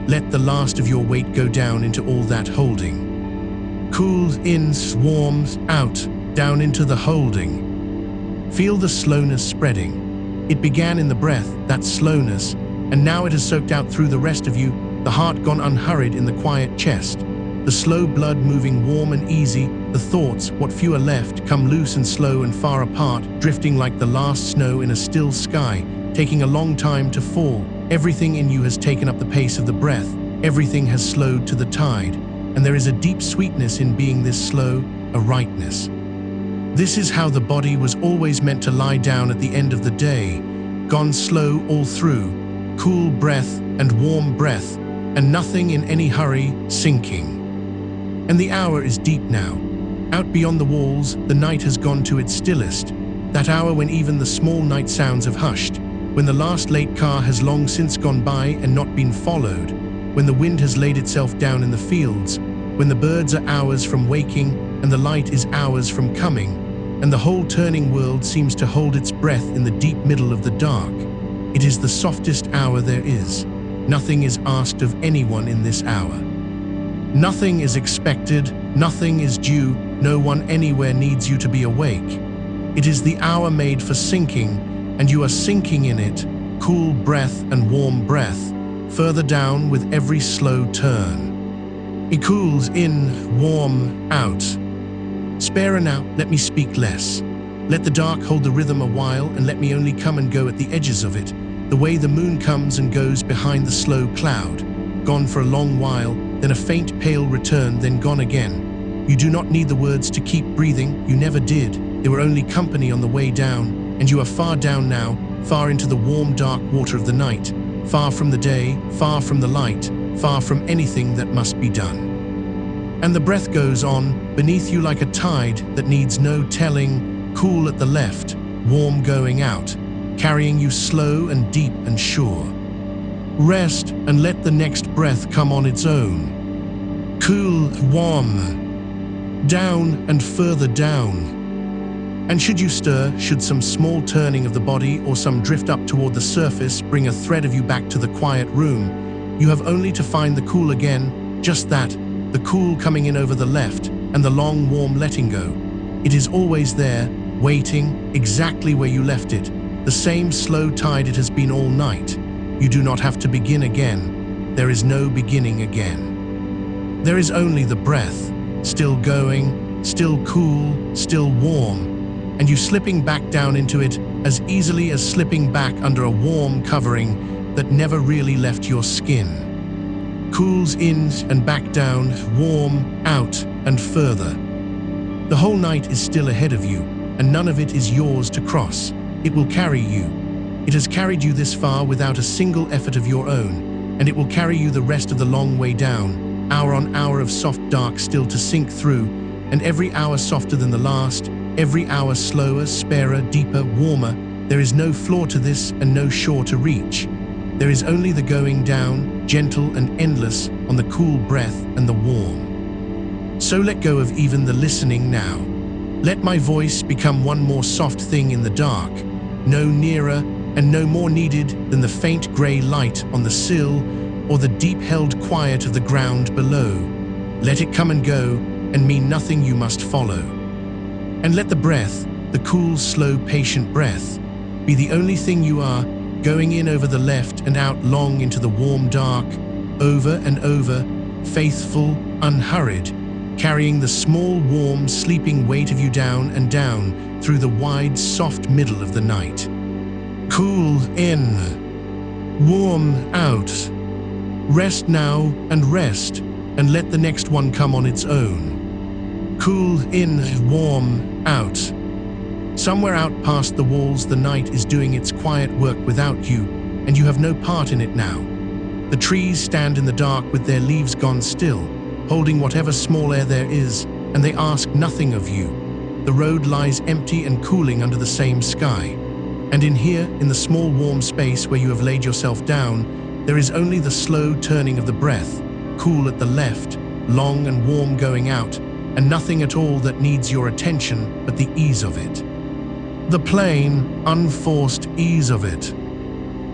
Let the last of your weight go down into all that holding. Cool in, warm out, down into the holding. Feel the slowness spreading. It began in the breath, that slowness, and now it has soaked out through the rest of you, the heart gone unhurried in the quiet chest. The slow blood moving warm and easy, the thoughts, what few are left, come loose and slow and far apart, drifting like the last snow in a still sky, taking a long time to fall. Everything in you has taken up the pace of the breath. Everything has slowed to the tide. And there is a deep sweetness in being this slow, a rightness. This is how the body was always meant to lie down at the end of the day, gone slow all through, cool breath and warm breath, and nothing in any hurry, sinking. And the hour is deep now. Out beyond the walls, the night has gone to its stillest, that hour when even the small night sounds have hushed, when the last late car has long since gone by and not been followed, when the wind has laid itself down in the fields, when the birds are hours from waking and the light is hours from coming, and the whole turning world seems to hold its breath in the deep middle of the dark. It is the softest hour there is. Nothing is asked of anyone in this hour. Nothing is expected, nothing is due, no one anywhere needs you to be awake. It is the hour made for sinking, and you are sinking in it, cool breath and warm breath, further down with every slow turn. It cools in, warm, out. Sparer now, let me speak less. Let the dark hold the rhythm a while, and let me only come and go at the edges of it, the way the moon comes and goes behind the slow cloud, gone for a long while, then a faint pale return, then gone again. You do not need the words to keep breathing, you never did. They were only company on the way down, and you are far down now, far into the warm dark water of the night, far from the day, far from the light, far from anything that must be done. And the breath goes on, beneath you like a tide that needs no telling, cool at the left, warm going out, carrying you slow and deep and sure. Rest and let the next breath come on its own. Cool, warm, down and further down. And should you stir, should some small turning of the body or some drift up toward the surface bring a thread of you back to the quiet room, you have only to find the cool again, just that, the cool coming in over the left and the long warm letting go. It is always there, waiting, exactly where you left it, the same slow tide it has been all night. You do not have to begin again. There is no beginning again. There is only the breath, still going, still cool, still warm, and you slipping back down into it as easily as slipping back under a warm covering that never really left your skin. Cools in and back down, warm, out, and further. The whole night is still ahead of you, and none of it is yours to cross. It will carry you. It has carried you this far without a single effort of your own, and it will carry you the rest of the long way down, hour on hour of soft dark still to sink through, and every hour softer than the last, every hour slower, sparer, deeper, warmer. There is no floor to this and no shore to reach. There is only the going down, gentle and endless, on the cool breath and the warm. So let go of even the listening now. Let my voice become one more soft thing in the dark, no nearer and no more needed than the faint grey light on the sill or the deep-held quiet of the ground below. Let it come and go and mean nothing you must follow. And let the breath, the cool, slow, patient breath, be the only thing you are, going in over the left and out long into the warm dark, over and over, faithful, unhurried, carrying the small, warm, sleeping weight of you down and down through the wide, soft middle of the night. Cool in, warm out. Rest now and rest, and let the next one come on its own. Cool in, warm out. Somewhere out past the walls the night is doing its quiet work without you, and you have no part in it now. The trees stand in the dark with their leaves gone still, holding whatever small air there is, and they ask nothing of you. The road lies empty and cooling under the same sky. And in here, in the small warm space where you have laid yourself down, there is only the slow turning of the breath, cool at the left, long and warm going out, and nothing at all that needs your attention but the ease of it. The plain, unforced ease of it.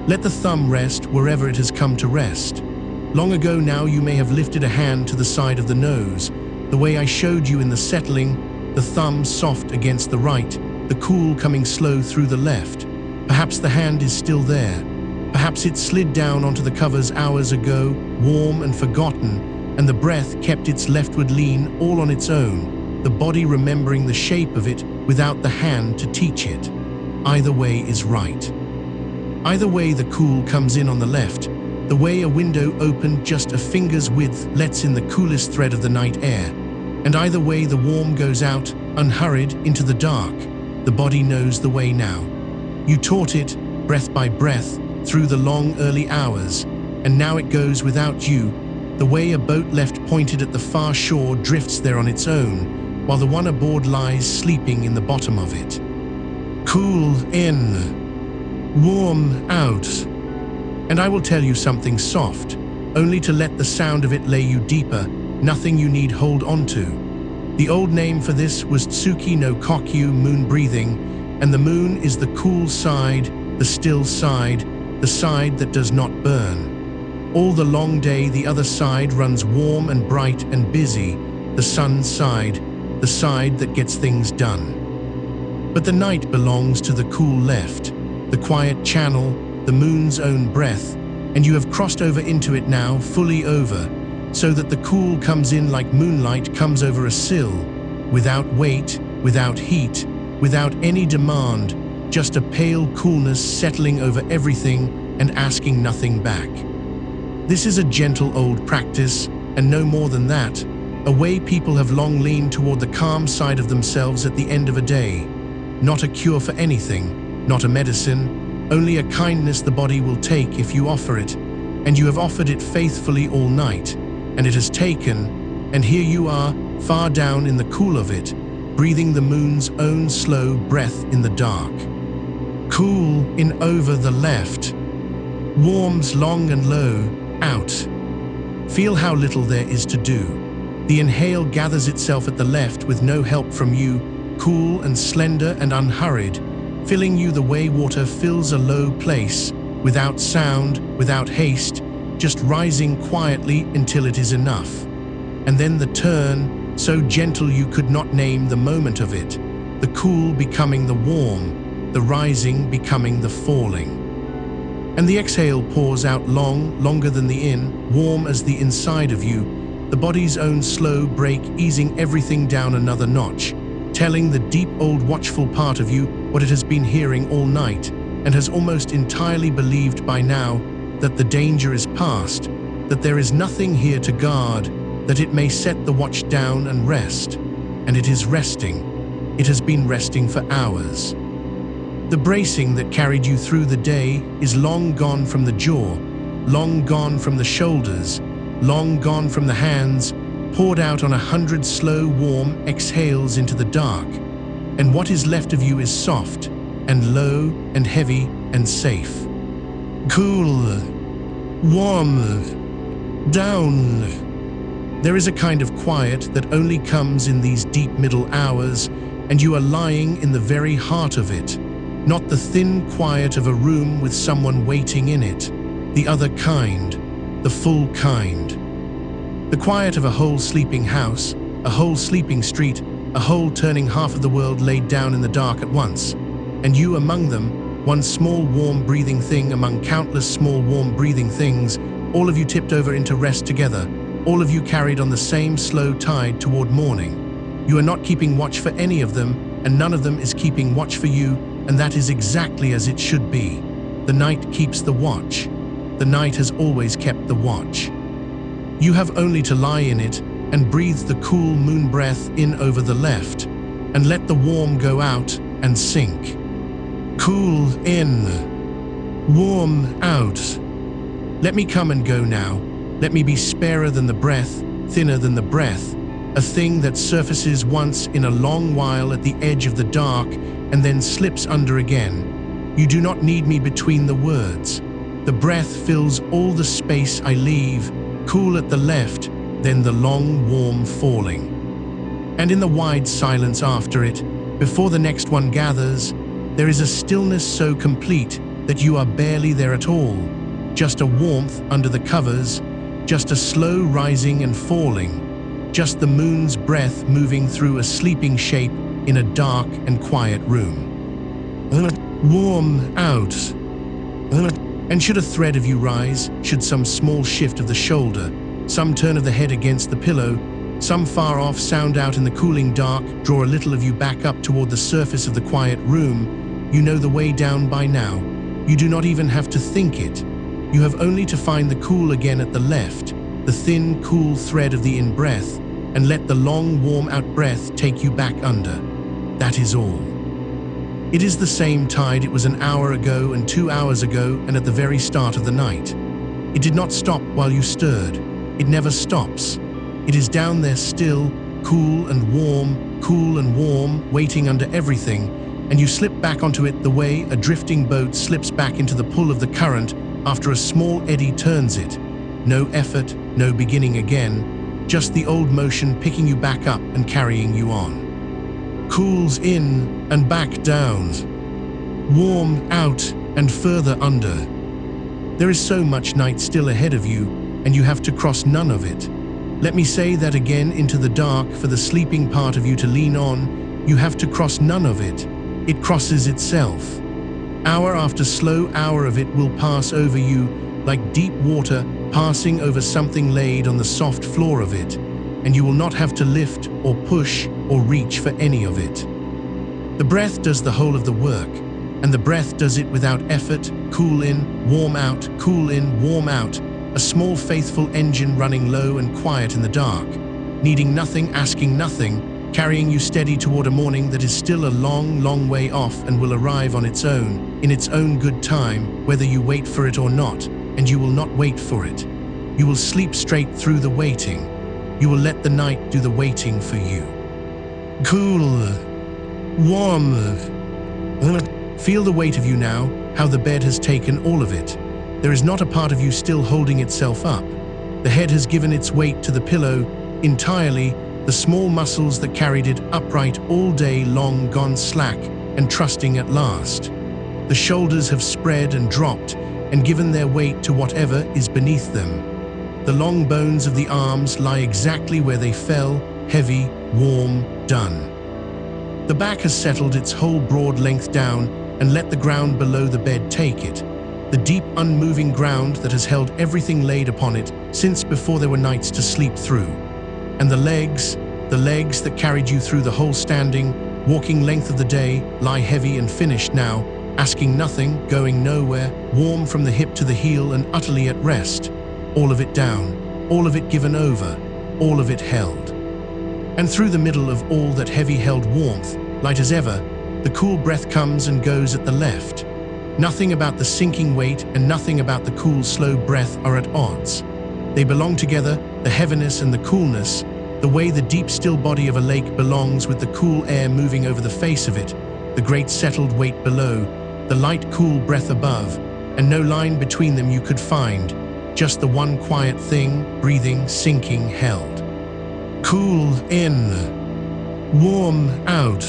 Let the thumb rest wherever it has come to rest. Long ago now you may have lifted a hand to the side of the nose, the way I showed you in the settling, the thumb soft against the right, the cool coming slow through the left. Perhaps the hand is still there. Perhaps it slid down onto the covers hours ago, warm and forgotten, and the breath kept its leftward lean all on its own, the body remembering the shape of it without the hand to teach it. Either way is right. Either way the cool comes in on the left, the way a window opened just a finger's width lets in the coolest thread of the night air, and either way the warm goes out, unhurried, into the dark. The body knows the way now. You taught it, breath by breath, through the long early hours, and now it goes without you, the way a boat left pointed at the far shore drifts there on its own, while the one aboard lies sleeping in the bottom of it. Cool in, warm out. And I will tell you something soft, only to let the sound of it lay you deeper, nothing you need hold on to. The old name for this was tsuki no kokyu, moon breathing, and the moon is the cool side, the still side, the side that does not burn. All the long day the other side runs warm and bright and busy, the sun's side, the side that gets things done. But the night belongs to the cool left, the quiet channel, the moon's own breath, and you have crossed over into it now, fully over, so that the cool comes in like moonlight comes over a sill, without weight, without heat, without any demand, just a pale coolness settling over everything and asking nothing back. This is a gentle old practice, and no more than that, a way people have long leaned toward the calm side of themselves at the end of a day. Not a cure for anything, not a medicine, only a kindness the body will take if you offer it, and you have offered it faithfully all night, and it has taken, and here you are, far down in the cool of it, breathing the moon's own slow breath in the dark. Cool in over the left, warms long and low, out. Feel how little there is to do. The inhale gathers itself at the left with no help from you, cool and slender and unhurried, filling you the way water fills a low place, without sound, without haste, just rising quietly until it is enough. And then the turn, so gentle you could not name the moment of it, the cool becoming the warm, the rising becoming the falling. And the exhale pours out long, longer than the in, warm as the inside of you, the body's own slow break easing everything down another notch, telling the deep old watchful part of you what it has been hearing all night and has almost entirely believed by now, that the danger is past, that there is nothing here to guard, that it may set the watch down and rest. And it is resting. It has been resting for hours. The bracing that carried you through the day is long gone from the jaw, long gone from the shoulders, long gone from the hands, poured out on 100 slow, warm exhales into the dark. And what is left of you is soft, and low, and heavy, and safe. Cool, warm, down. There is a kind of quiet that only comes in these deep middle hours, and you are lying in the very heart of it. Not the thin quiet of a room with someone waiting in it, the other kind, the full kind. The quiet of a whole sleeping house, a whole sleeping street, a whole turning half of the world laid down in the dark at once, and you among them, one small warm breathing thing among countless small warm breathing things, all of you tipped over into rest together, all of you carried on the same slow tide toward morning. You are not keeping watch for any of them, and none of them is keeping watch for you, and that is exactly as it should be. The night keeps the watch. The night has always kept the watch. You have only to lie in it and breathe the cool moon breath in over the left, and let the warm go out and sink. Cool in, warm out. Let me come and go now. Let me be sparer than the breath, thinner than the breath, a thing that surfaces once in a long while at the edge of the dark and then slips under again. You do not need me between the words. The breath fills all the space I leave, cool at the left, then the long warm falling. And in the wide silence after it, before the next one gathers, there is a stillness so complete that you are barely there at all, just a warmth under the covers, just a slow rising and falling, just the moon's breath moving through a sleeping shape in a dark and quiet room. Warm out. And should a thread of you rise, should some small shift of the shoulder, some turn of the head against the pillow, some far off sound out in the cooling dark draw a little of you back up toward the surface of the quiet room, you know the way down by now. You do not even have to think it. You have only to find the cool again at the left, the thin, cool thread of the in-breath, and let the long, warm out-breath take you back under. That is all. It is the same tide it was an hour ago and 2 hours ago and at the very start of the night. It did not stop while you stirred. It never stops. It is down there still, cool and warm, waiting under everything, and you slip back onto it the way a drifting boat slips back into the pull of the current after a small eddy turns it. No effort, no beginning again, just the old motion picking you back up and carrying you on. Cools in and back down. Warm out and further under. There is so much night still ahead of you, and you have to cross none of it. Let me say that again into the dark for the sleeping part of you to lean on. You have to cross none of it. It crosses itself. Hour after slow hour of it will pass over you like deep water passing over something laid on the soft floor of it, and you will not have to lift or push or reach for any of it. The breath does the whole of the work, and the breath does it without effort. Cool in, warm out, cool in, warm out. A small faithful engine running low and quiet in the dark, needing nothing, asking nothing, carrying you steady toward a morning that is still a long, long way off and will arrive on its own, in its own good time, whether you wait for it or not, and you will not wait for it. You will sleep straight through the waiting. You will let the night do the waiting for you. Cool, warm. Feel the weight of you now, how the bed has taken all of it. There is not a part of you still holding itself up. The head has given its weight to the pillow entirely, the small muscles that carried it upright all day long gone slack and trusting at last. The shoulders have spread and dropped and given their weight to whatever is beneath them. The long bones of the arms lie exactly where they fell, heavy, warm, done. The back has settled its whole broad length down and let the ground below the bed take it. The deep, unmoving ground that has held everything laid upon it since before there were nights to sleep through. And the legs that carried you through the whole standing, walking length of the day, lie heavy and finished now, asking nothing, going nowhere, warm from the hip to the heel and utterly at rest. All of it down, all of it given over, all of it held. And through the middle of all that heavy-held warmth, light as ever, the cool breath comes and goes at the left. Nothing about the sinking weight and nothing about the cool, slow breath are at odds. They belong together, the heaviness and the coolness, the way the deep, still body of a lake belongs with the cool air moving over the face of it, the great settled weight below, the light, cool breath above, and no line between them you could find, just the one quiet thing, breathing, sinking, held. Cool in, warm out.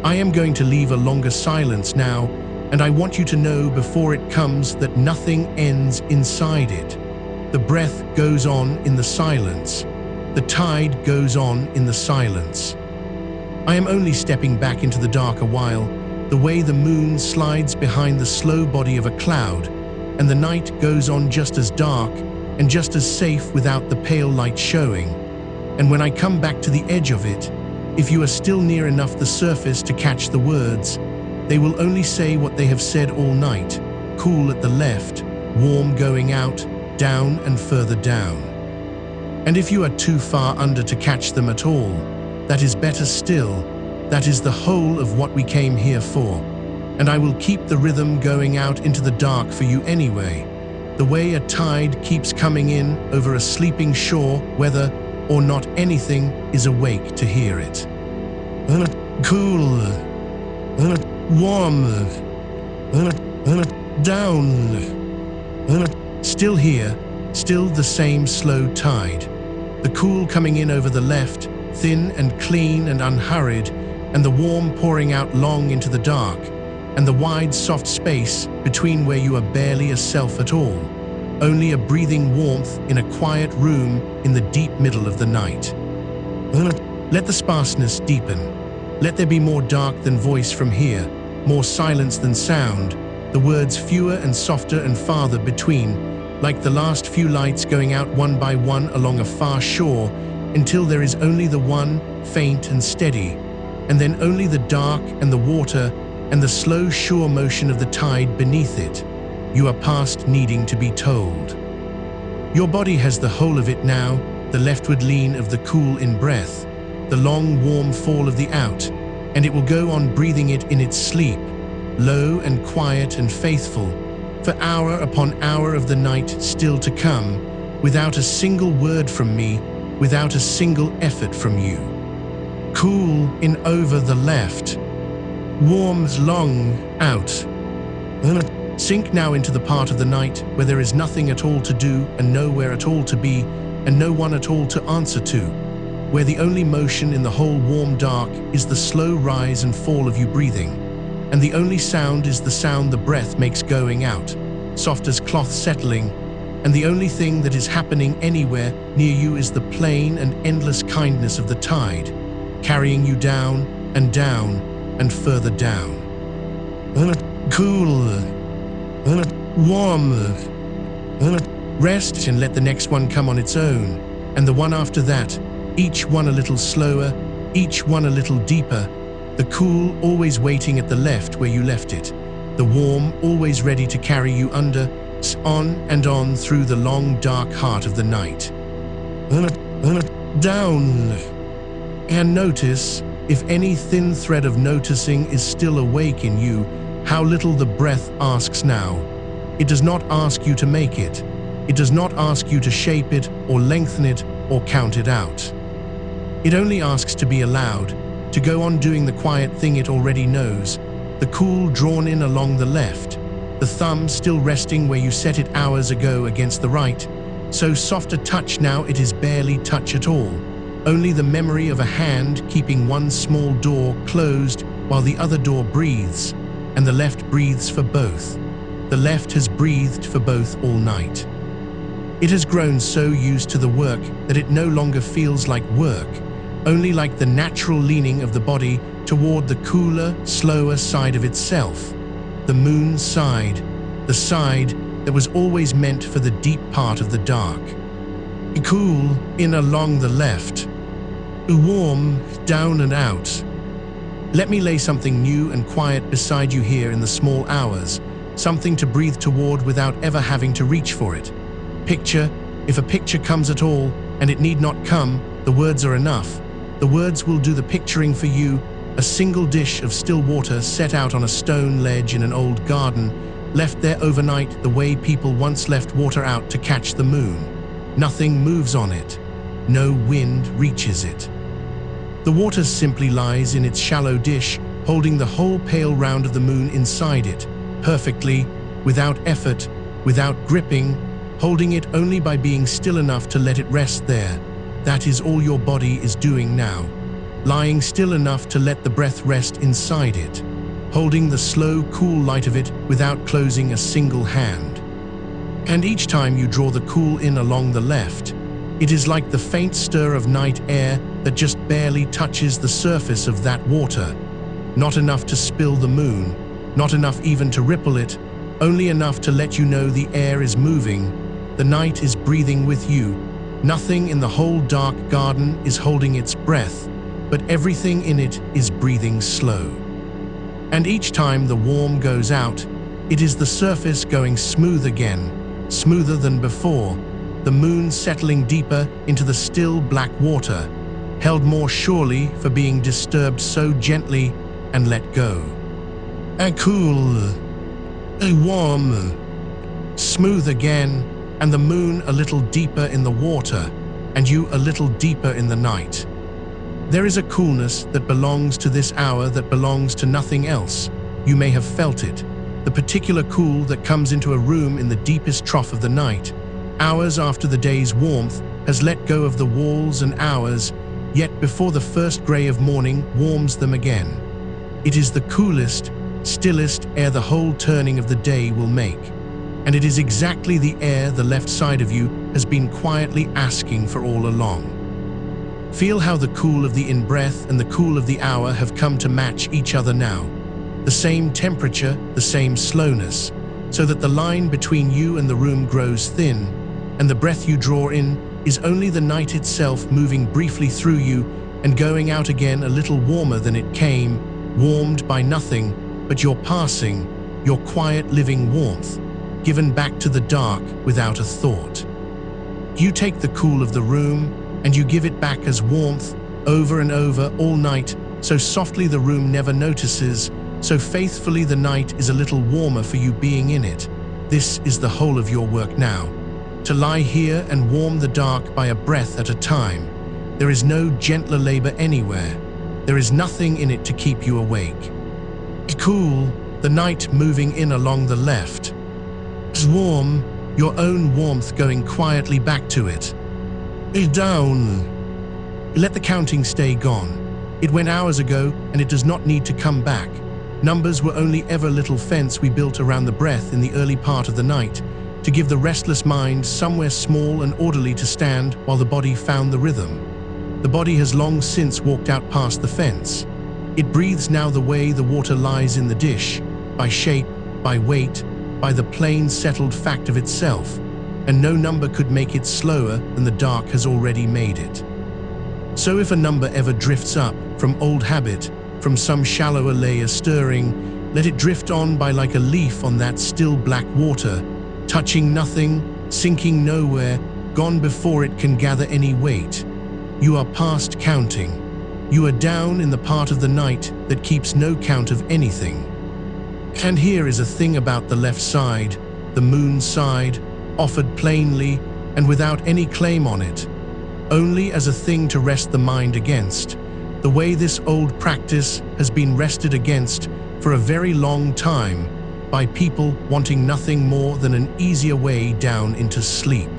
I am going to leave a longer silence now, and I want you to know before it comes that nothing ends inside it. The breath goes on in the silence. The tide goes on in the silence. I am only stepping back into the dark a while, the way the moon slides behind the slow body of a cloud, and the night goes on just as dark and just as safe without the pale light showing. And when I come back to the edge of it, if you are still near enough the surface to catch the words, they will only say what they have said all night, cool at the left, warm going out, down and further down. And if you are too far under to catch them at all, that is better still. That is the whole of what we came here for. And I will keep the rhythm going out into the dark for you anyway, the way a tide keeps coming in over a sleeping shore, whether or not anything is awake to hear it. Cool, warm, down, still here, still the same slow tide. The cool coming in over the left, thin and clean and unhurried, and the warm pouring out long into the dark, and the wide soft space between where you are barely a self at all, only a breathing warmth in a quiet room in the deep middle of the night. Let the sparseness deepen. Let there be more dark than voice from here, more silence than sound, the words fewer and softer and farther between, like the last few lights going out one by one along a far shore, until there is only the one, faint and steady, and then only the dark and the water and the slow, sure motion of the tide beneath it. You are past needing to be told. Your body has the whole of it now, the leftward lean of the cool in breath, the long, warm fall of the out, and it will go on breathing it in its sleep, low and quiet and faithful, for hour upon hour of the night still to come, without a single word from me, without a single effort from you. Cool in over the left, warm long out. Sink now into the part of the night where there is nothing at all to do and nowhere at all to be, and no one at all to answer to, where the only motion in the whole warm dark is the slow rise and fall of you breathing, and the only sound is the sound the breath makes going out, soft as cloth settling, and the only thing that is happening anywhere near you is the plain and endless kindness of the tide, carrying you down and further down. Cool, warm, rest and let the next one come on its own, and the one after that, each one a little slower, each one a little deeper, the cool always waiting at the left where you left it, the warm always ready to carry you under, on and on through the long dark heart of the night. Down. And notice, if any thin thread of noticing is still awake in you, how little the breath asks now. It does not ask you to make it. It does not ask you to shape it or lengthen it or count it out. It only asks to be allowed, to go on doing the quiet thing it already knows, the cool drawn in along the left, the thumb still resting where you set it hours ago against the right, so soft a touch now it is barely touch at all, only the memory of a hand keeping one small door closed while the other door breathes, and the left breathes for both. The left has breathed for both all night. It has grown so used to the work that it no longer feels like work, only like the natural leaning of the body toward the cooler, slower side of itself, the moon side, the side that was always meant for the deep part of the dark. Cool in along the left, warm down and out. Let me lay something new and quiet beside you here in the small hours, something to breathe toward without ever having to reach for it. Picture, if a picture comes at all, and it need not come, the words are enough. The words will do the picturing for you, a single dish of still water set out on a stone ledge in an old garden, left there overnight the way people once left water out to catch the moon. Nothing moves on it. No wind reaches it. The water simply lies in its shallow dish, holding the whole pale round of the moon inside it, perfectly, without effort, without gripping, holding it only by being still enough to let it rest there. That is all your body is doing now, lying still enough to let the breath rest inside it, holding the slow, cool light of it without closing a single hand. And each time you draw the cool in along the left, it is like the faint stir of night air that just barely touches the surface of that water, not enough to spill the moon, not enough even to ripple it, only enough to let you know the air is moving, the night is breathing with you. Nothing in the whole dark garden is holding its breath, but everything in it is breathing slow. And each time the warm goes out, it is the surface going smooth again, smoother than before, the moon settling deeper into the still black water, held more surely for being disturbed so gently and let go. A cool, a warm, smooth again, and the moon a little deeper in the water, and you a little deeper in the night. There is a coolness that belongs to this hour that belongs to nothing else. You may have felt it, the particular cool that comes into a room in the deepest trough of the night, hours after the day's warmth has let go of the walls and hours, yet before the first grey of morning warms them again. It is the coolest, stillest air the whole turning of the day will make. And it is exactly the air the left side of you has been quietly asking for all along. Feel how the cool of the in-breath and the cool of the hour have come to match each other now. The same temperature, the same slowness, so that the line between you and the room grows thin, and the breath you draw in is only the night itself moving briefly through you and going out again a little warmer than it came, warmed by nothing but your passing, your quiet living warmth, given back to the dark without a thought. You take the cool of the room and you give it back as warmth over and over all night, so softly the room never notices, so faithfully the night is a little warmer for you being in it. This is the whole of your work now. To lie here and warm the dark by a breath at a time. There is no gentler labor anywhere. There is nothing in it to keep you awake. Cool, the night moving in along the left. Warm, your own warmth going quietly back to it. Down. Let the counting stay gone. It went hours ago, and it does not need to come back. Numbers were only ever little fence we built around the breath in the early part of the night, to give the restless mind somewhere small and orderly to stand while the body found the rhythm. The body has long since walked out past the fence. It breathes now the way the water lies in the dish, by shape, by weight, by the plain settled fact of itself, and no number could make it slower than the dark has already made it. So if a number ever drifts up, from old habit, from some shallower layer stirring, let it drift on by like a leaf on that still black water, touching nothing, sinking nowhere, gone before it can gather any weight. You are past counting. You are down in the part of the night that keeps no count of anything. And here is a thing about the left side, the moon side, offered plainly and without any claim on it, only as a thing to rest the mind against, the way this old practice has been rested against for a very long time by people wanting nothing more than an easier way down into sleep.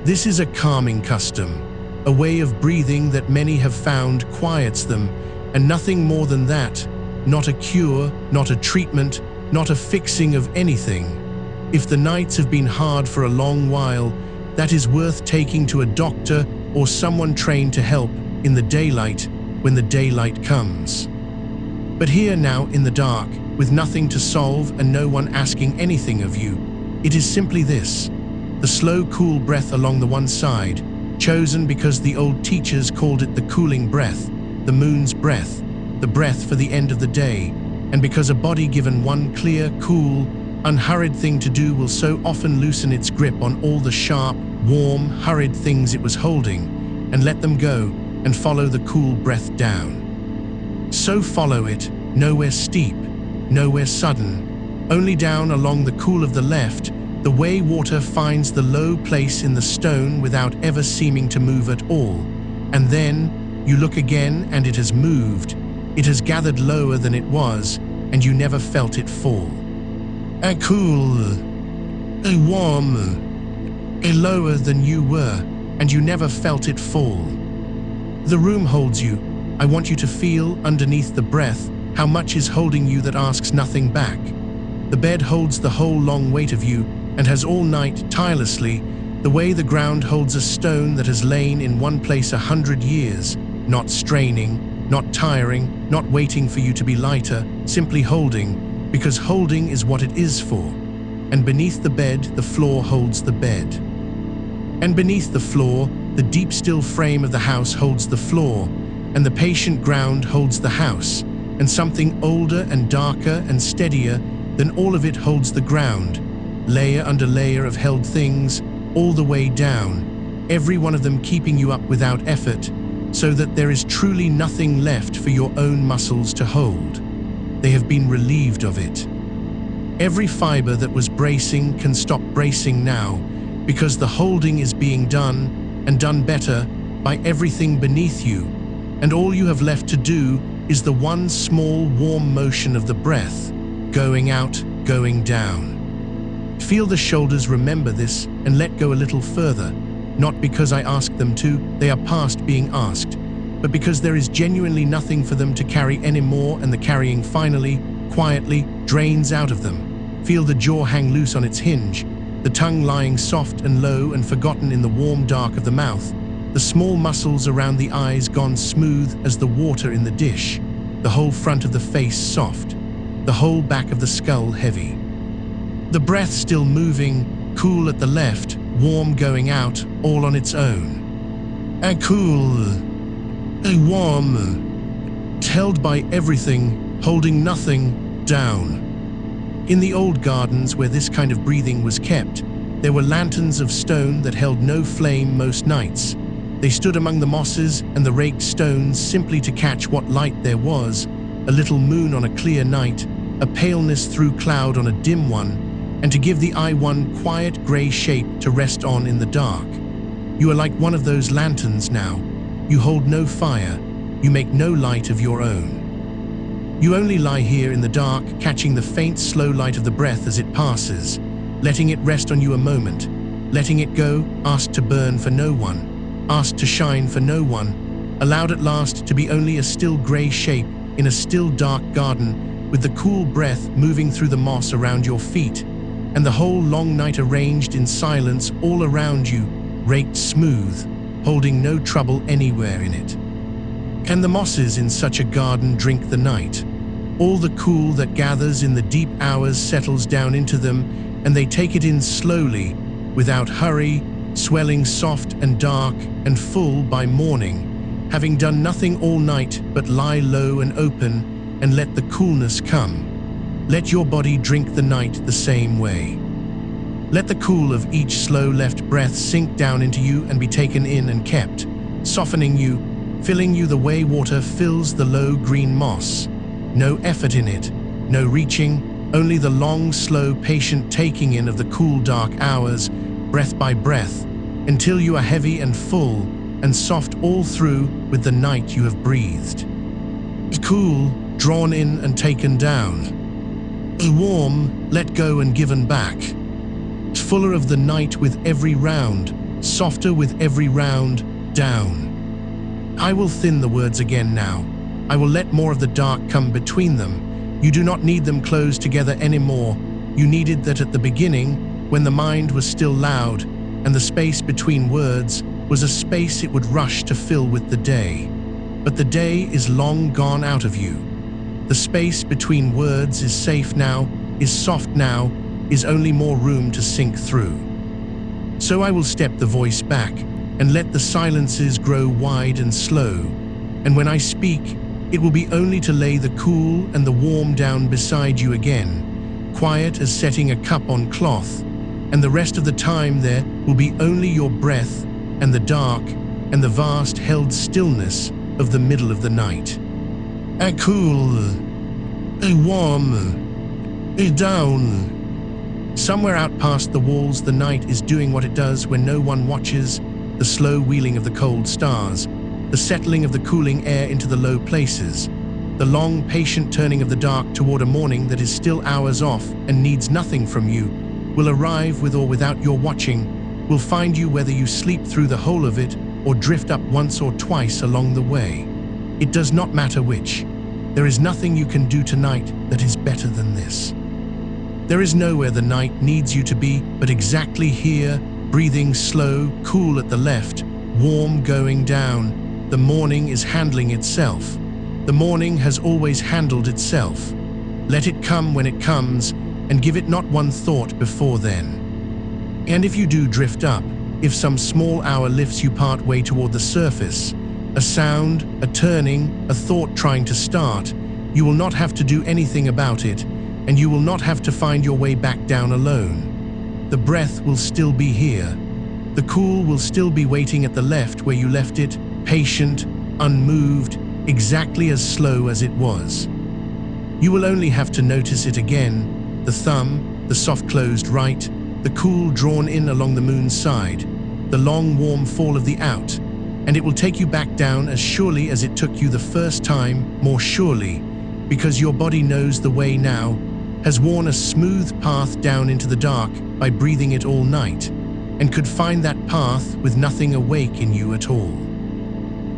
This is a calming custom, a way of breathing that many have found quiets them, and nothing more than that, not a cure, not a treatment, not a fixing of anything. If the nights have been hard for a long while, that is worth taking to a doctor or someone trained to help in the daylight when the daylight comes. But here now in the dark, with nothing to solve and no one asking anything of you, it is simply this: the slow, cool breath along the one side, chosen because the old teachers called it the cooling breath, the moon's breath, the breath for the end of the day, and because a body given one clear, cool, unhurried thing to do will so often loosen its grip on all the sharp, warm, hurried things it was holding, and let them go and follow the cool breath down. So follow it, nowhere steep, nowhere sudden, only down along the cool of the left, the way water finds the low place in the stone without ever seeming to move at all. And then you look again and it has moved. It has gathered lower than it was, and you never felt it fall. A cool, a warm, a lower than you were, and you never felt it fall. The room holds you. I want you to feel, underneath the breath, how much is holding you that asks nothing back. The bed holds the whole long weight of you, and has all night, tirelessly, the way the ground holds a stone that has lain in one place 100 years, not straining, not tiring, not waiting for you to be lighter, simply holding, because holding is what it is for. And beneath the bed, the floor holds the bed. And beneath the floor, the deep still frame of the house holds the floor, and the patient ground holds the house, and something older and darker and steadier than all of it holds the ground, layer under layer of held things, all the way down, every one of them keeping you up without effort, so that there is truly nothing left for your own muscles to hold. They have been relieved of it. Every fiber that was bracing can stop bracing now, because the holding is being done, and done better, by everything beneath you, and all you have left to do is the one small warm motion of the breath, going out, going down. Feel the shoulders remember this and let go a little further, not because I ask them to, they are past being asked, but because there is genuinely nothing for them to carry anymore, and the carrying finally, quietly, drains out of them. Feel the jaw hang loose on its hinge, the tongue lying soft and low and forgotten in the warm dark of the mouth, the small muscles around the eyes gone smooth as the water in the dish, the whole front of the face soft, the whole back of the skull heavy. The breath still moving, cool at the left, warm going out, all on its own. A cool, a warm, held by everything, holding nothing, down. In the old gardens where this kind of breathing was kept, there were lanterns of stone that held no flame most nights. They stood among the mosses and the raked stones simply to catch what light there was, a little moon on a clear night, a paleness through cloud on a dim one, and to give the eye one quiet grey shape to rest on in the dark. You are like one of those lanterns now. You hold no fire, you make no light of your own. You only lie here in the dark, catching the faint slow light of the breath as it passes, letting it rest on you a moment, letting it go, asked to burn for no one, asked to shine for no one, allowed at last to be only a still grey shape in a still dark garden, with the cool breath moving through the moss around your feet, and the whole long night arranged in silence all around you, raked smooth, holding no trouble anywhere in it. Can the mosses in such a garden drink the night? All the cool that gathers in the deep hours settles down into them, and they take it in slowly, without hurry, swelling soft and dark and full by morning, having done nothing all night but lie low and open and let the coolness come. Let your body drink the night the same way. Let the cool of each slow left breath sink down into you and be taken in and kept, softening you, filling you the way water fills the low green moss. No effort in it, no reaching, only the long, slow, patient taking in of the cool dark hours, breath by breath, until you are heavy and full and soft all through with the night you have breathed. Cool, drawn in and taken down. Warm, let go and given back. Fuller of the night with every round, softer with every round, down. I will thin the words again now. I will let more of the dark come between them. You do not need them closed together anymore. You needed that at the beginning, when the mind was still loud, and the space between words was a space it would rush to fill with the day. But the day is long gone out of you. The space between words is safe now, is soft now, is only more room to sink through. So I will step the voice back and let the silences grow wide and slow, and when I speak, it will be only to lay the cool and the warm down beside you again, quiet as setting a cup on cloth, and the rest of the time there will be only your breath and the dark and the vast held stillness of the middle of the night. A cool, a warm, a down. Somewhere out past the walls the night is doing what it does when no one watches, the slow wheeling of the cold stars, the settling of the cooling air into the low places, the long patient turning of the dark toward a morning that is still hours off and needs nothing from you, will arrive with or without your watching, will find you whether you sleep through the whole of it or drift up once or twice along the way. It does not matter which. There is nothing you can do tonight that is better than this. There is nowhere the night needs you to be but exactly here, breathing slow, cool at the left, warm going down. The morning is handling itself. The morning has always handled itself. Let it come when it comes, and give it not one thought before then. And if you do drift up, if some small hour lifts you part way toward the surface, a sound, a turning, a thought trying to start, you will not have to do anything about it, and you will not have to find your way back down alone. The breath will still be here. The cool will still be waiting at the left where you left it, patient, unmoved, exactly as slow as it was. You will only have to notice it again, the thumb, the soft closed right, the cool drawn in along the moon's side, the long warm fall of the out, and it will take you back down as surely as it took you the first time, more surely, because your body knows the way now, has worn a smooth path down into the dark by breathing it all night, and could find that path with nothing awake in you at all.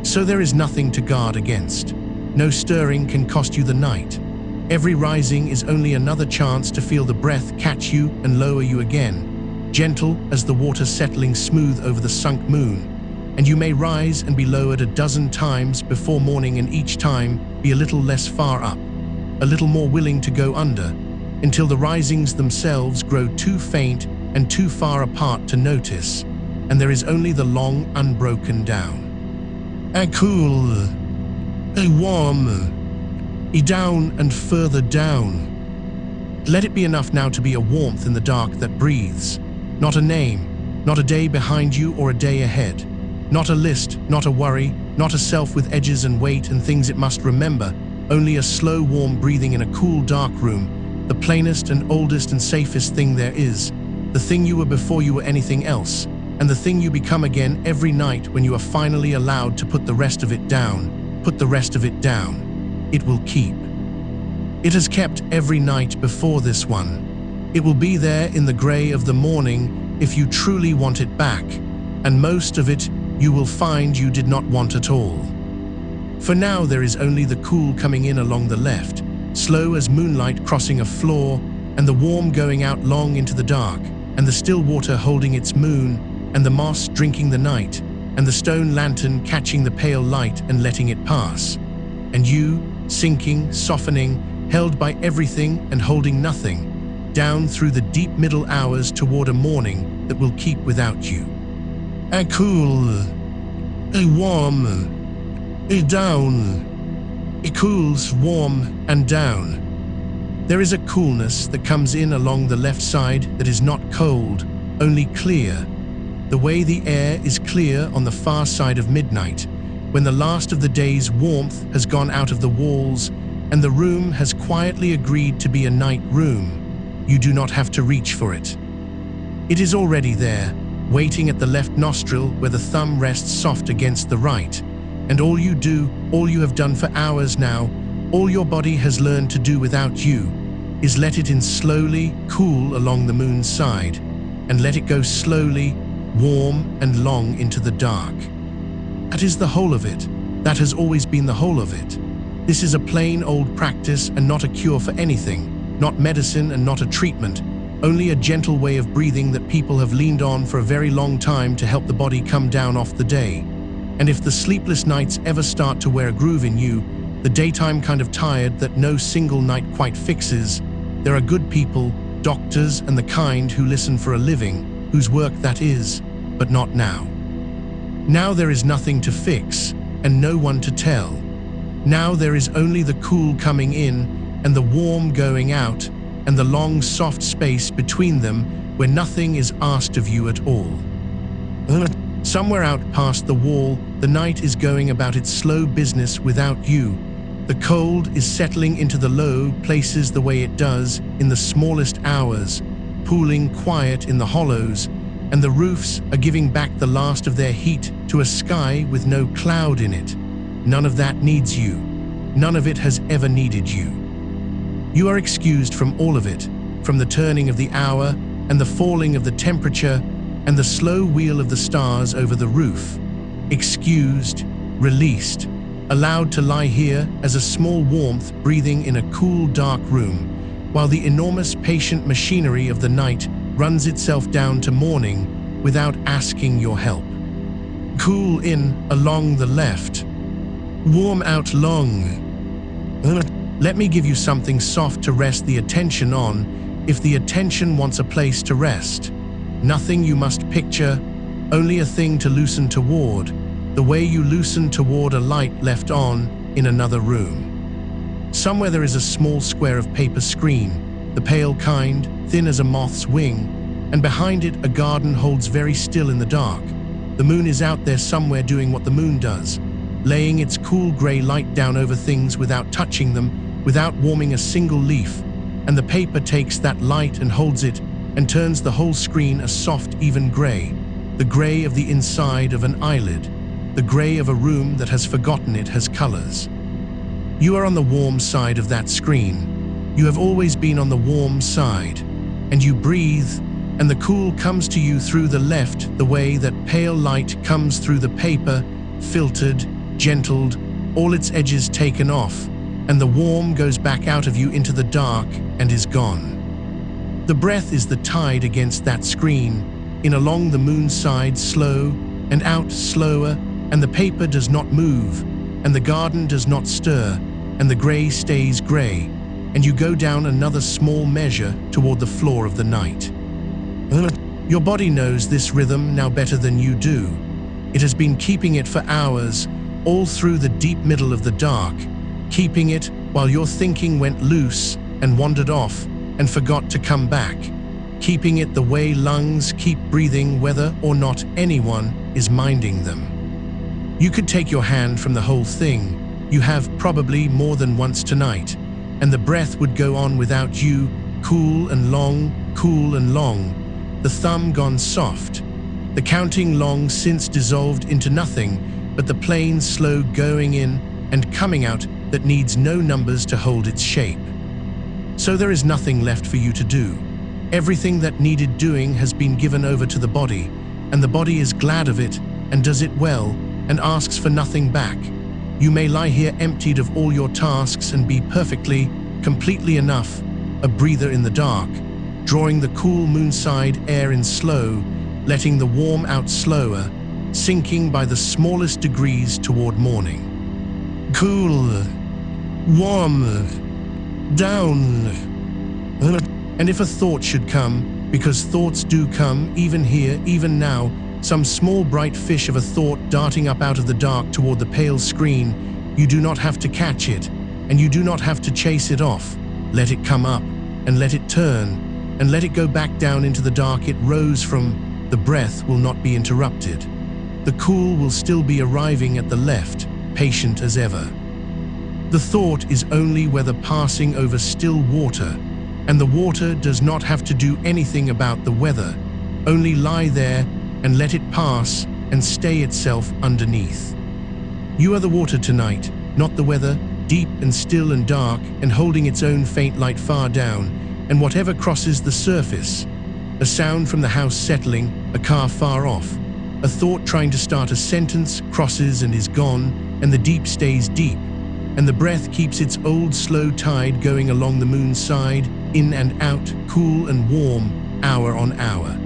So there is nothing to guard against. No stirring can cost you the night. Every rising is only another chance to feel the breath catch you and lower you again, gentle as the water settling smooth over the sunk moon, and you may rise and be lowered a dozen times before morning, and each time be a little less far up, a little more willing to go under, until the risings themselves grow too faint and too far apart to notice, and there is only the long unbroken down. A cool, a warm, a down and further down. Let it be enough now to be a warmth in the dark that breathes, not a name, not a day behind you or a day ahead, not a list, not a worry, not a self with edges and weight and things it must remember, only a slow warm breathing in a cool dark room, the plainest and oldest and safest thing there is, the thing you were before you were anything else, and the thing you become again every night when you are finally allowed to put the rest of it down, put the rest of it down. It will keep. It has kept every night before this one. It will be there in the grey of the morning if you truly want it back, and most of it you will find you did not want at all. For now there is only the cool coming in along the left, slow as moonlight crossing a floor, and the warm going out long into the dark, and the still water holding its moon, and the moss drinking the night, and the stone lantern catching the pale light and letting it pass. And you, sinking, softening, held by everything and holding nothing, down through the deep middle hours toward a morning that will keep without you. A cool, a warm, a down. It cools, warm, and down. There is a coolness that comes in along the left side that is not cold, only clear. The way the air is clear on the far side of midnight, when the last of the day's warmth has gone out of the walls and the room has quietly agreed to be a night room. You do not have to reach for it. It is already there, waiting at the left nostril where the thumb rests soft against the right. And all you do, all you have done for hours now, all your body has learned to do without you, is let it in slowly, cool along the moon's side, and let it go slowly, warm and long into the dark. That is the whole of it. That has always been the whole of it. This is a plain old practice and not a cure for anything, not medicine and not a treatment, only a gentle way of breathing that people have leaned on for a very long time to help the body come down off the day. And if the sleepless nights ever start to wear a groove in you, the daytime kind of tired that no single night quite fixes, there are good people, doctors and the kind who listen for a living, whose work that is, but not now. Now there is nothing to fix and no one to tell. Now there is only the cool coming in and the warm going out and the long soft space between them where nothing is asked of you at all. Somewhere out past the wall, the night is going about its slow business without you. The cold is settling into the low places the way it does in the smallest hours, pooling quiet in the hollows, and the roofs are giving back the last of their heat to a sky with no cloud in it. None of that needs you. None of it has ever needed you. You are excused from all of it, from the turning of the hour and the falling of the temperature and the slow wheel of the stars over the roof. Excused, released, allowed to lie here as a small warmth breathing in a cool, dark room, while the enormous patient machinery of the night runs itself down to morning without asking your help. Cool in along the left, warm out long. Let me give you something soft to rest the attention on if the attention wants a place to rest. Nothing you must picture, only a thing to loosen toward, the way you loosen toward a light left on in another room. Somewhere there is a small square of paper screen, the pale kind, thin as a moth's wing, and behind it a garden holds very still in the dark. The moon is out there somewhere doing what the moon does, laying its cool gray light down over things without touching them, without warming a single leaf, and the paper takes that light and holds it and turns the whole screen a soft, even gray, the gray of the inside of an eyelid, the gray of a room that has forgotten it has colors. You are on the warm side of that screen. You have always been on the warm side, and you breathe, and the cool comes to you through the left the way that pale light comes through the paper, filtered, gentled, all its edges taken off, and the warm goes back out of you into the dark and is gone. The breath is the tide against that screen, in along the moon side slow, and out slower, and the paper does not move, and the garden does not stir, and the gray stays gray, and you go down another small measure toward the floor of the night. Your body knows this rhythm now better than you do. It has been keeping it for hours, all through the deep middle of the dark, keeping it while your thinking went loose and wandered off and forgot to come back, keeping it the way lungs keep breathing whether or not anyone is minding them. You could take your hand from the whole thing, you have probably more than once tonight, and the breath would go on without you, cool and long, the thumb gone soft, the counting long since dissolved into nothing but the plain slow going in and coming out that needs no numbers to hold its shape. So there is nothing left for you to do. Everything that needed doing has been given over to the body, and the body is glad of it, and does it well, and asks for nothing back. You may lie here emptied of all your tasks and be perfectly, completely enough, a breather in the dark, drawing the cool moonside air in slow, letting the warm out slower, sinking by the smallest degrees toward morning. Cool, warm, down. And if a thought should come, because thoughts do come, even here, even now, some small bright fish of a thought darting up out of the dark toward the pale screen, you do not have to catch it, and you do not have to chase it off. Let it come up, and let it turn, and let it go back down into the dark it rose from. The breath will not be interrupted. The cool will still be arriving at the left, patient as ever. The thought is only whether passing over still water, and the water does not have to do anything about the weather, only lie there and let it pass and stay itself underneath. You are the water tonight, not the weather, deep and still and dark and holding its own faint light far down, and whatever crosses the surface. A sound from the house settling, a car far off, a thought trying to start a sentence crosses and is gone, and the deep stays deep, and the breath keeps its old slow tide going along the moon's side, in and out, cool and warm, hour on hour.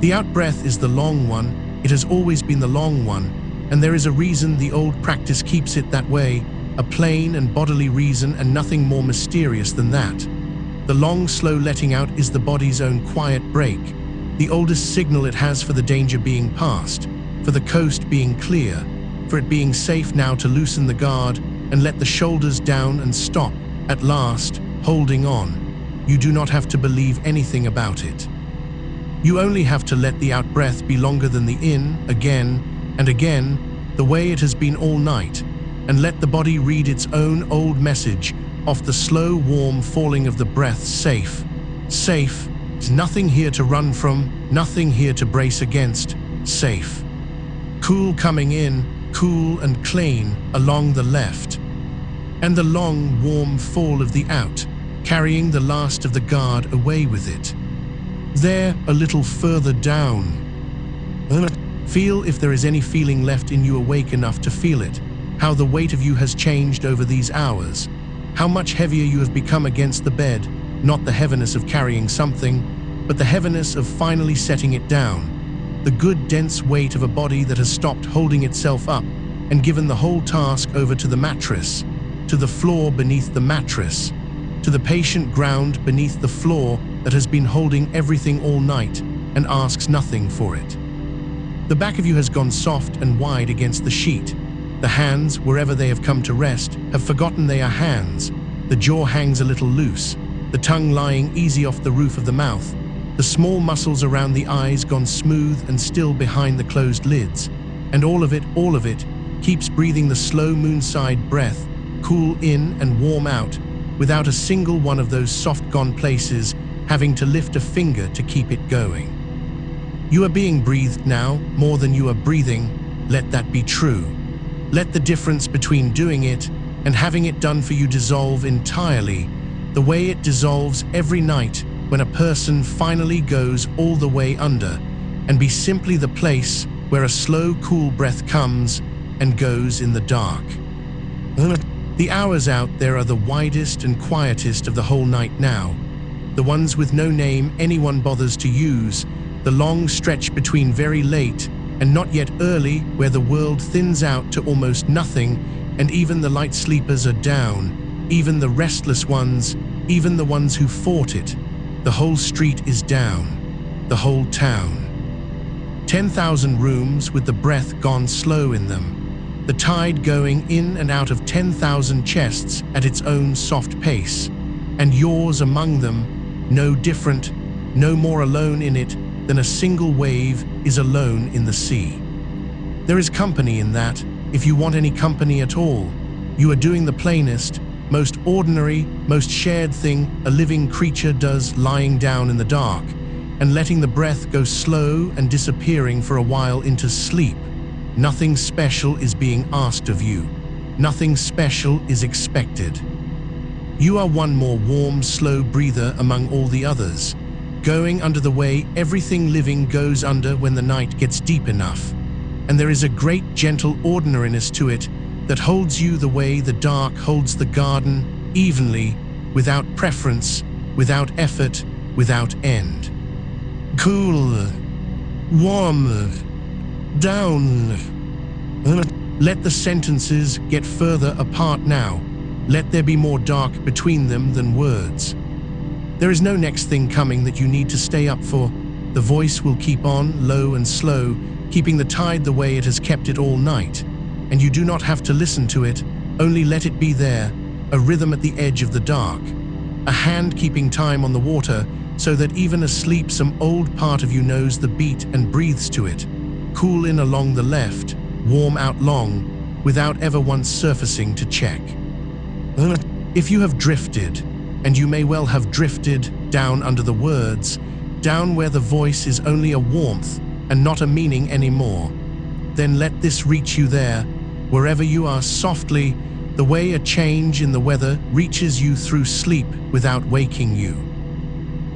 The out-breath is the long one, it has always been the long one, and there is a reason the old practice keeps it that way, a plain and bodily reason and nothing more mysterious than that. The long, slow letting out is the body's own quiet break, the oldest signal it has for the danger being past, for the coast being clear, for it being safe now to loosen the guard and let the shoulders down and stop, at last, holding on. You do not have to believe anything about it. You only have to let the out-breath be longer than the in, again and again, the way it has been all night, and let the body read its own old message off the slow, warm falling of the breath. Safe. Safe. There's nothing here to run from, nothing here to brace against. Safe. Cool coming in, cool and clean along the left. And the long, warm fall of the out, carrying the last of the guard away with it. There, a little further down. Feel if there is any feeling left in you awake enough to feel it, how the weight of you has changed over these hours, how much heavier you have become against the bed, not the heaviness of carrying something, but the heaviness of finally setting it down, the good dense weight of a body that has stopped holding itself up and given the whole task over to the mattress, to the floor beneath the mattress, to the patient ground beneath the floor that has been holding everything all night and asks nothing for it. The back of you has gone soft and wide against the sheet. The hands, wherever they have come to rest, have forgotten they are hands. The jaw hangs a little loose, the tongue lying easy off the roof of the mouth, the small muscles around the eyes gone smooth and still behind the closed lids, and all of it, keeps breathing the slow moonside breath, cool in and warm out, without a single one of those soft gone places having to lift a finger to keep it going. You are being breathed now, more than you are breathing. Let that be true. Let the difference between doing it and having it done for you dissolve entirely, the way it dissolves every night when a person finally goes all the way under, and be simply the place where a slow, cool breath comes and goes in the dark. The hours out there are the widest and quietest of the whole night now, the ones with no name anyone bothers to use, the long stretch between very late and not yet early, where the world thins out to almost nothing, and even the light sleepers are down, even the restless ones, even the ones who fought it. The whole street is down, the whole town. 10,000 rooms with the breath gone slow in them, the tide going in and out of 10,000 chests at its own soft pace, and yours among them, no different, no more alone in it than a single wave is alone in the sea. There is company in that, if you want any company at all. You are doing the plainest, most ordinary, most shared thing a living creature does, lying down in the dark, and letting the breath go slow and disappearing for a while into sleep. Nothing special is being asked of you. Nothing special is expected. You are one more warm, slow breather among all the others, going under the way everything living goes under when the night gets deep enough. and there is a great gentle ordinariness to it that holds you the way the dark holds the garden, evenly, without preference, without effort, without end. Cool, warm, down. Let the sentences get further apart now. Let there be more dark between them than words. There is no next thing coming that you need to stay up for. The voice will keep on, low and slow, keeping the tide the way it has kept it all night. And you do not have to listen to it, only let it be there, a rhythm at the edge of the dark. A hand keeping time on the water, so that even asleep some old part of you knows the beat and breathes to it. Cool in along the left, warm out long, without ever once surfacing to check. If you have drifted, and you may well have drifted down under the words, down where the voice is only a warmth and not a meaning anymore, then let this reach you there, wherever you are softly, the way a change in the weather reaches you through sleep without waking you.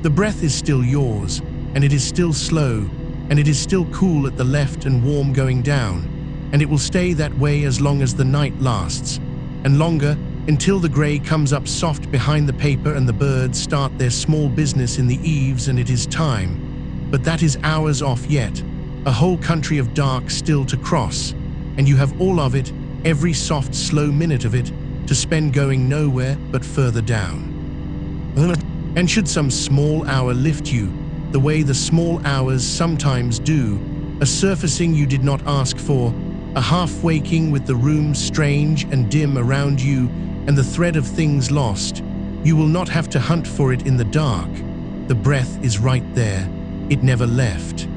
The breath is still yours, and it is still slow, and it is still cool at the left and warm going down, and it will stay that way as long as the night lasts, and longer, until the grey comes up soft behind the paper and the birds start their small business in the eaves and it is time. But that is hours off yet, a whole country of dark still to cross, and you have all of it, every soft slow minute of it, to spend going nowhere but further down. And should some small hour lift you, the way the small hours sometimes do, a surfacing you did not ask for, a half-waking with the room strange and dim around you and the thread of things lost, you will not have to hunt for it in the dark. The breath is right there, it never left.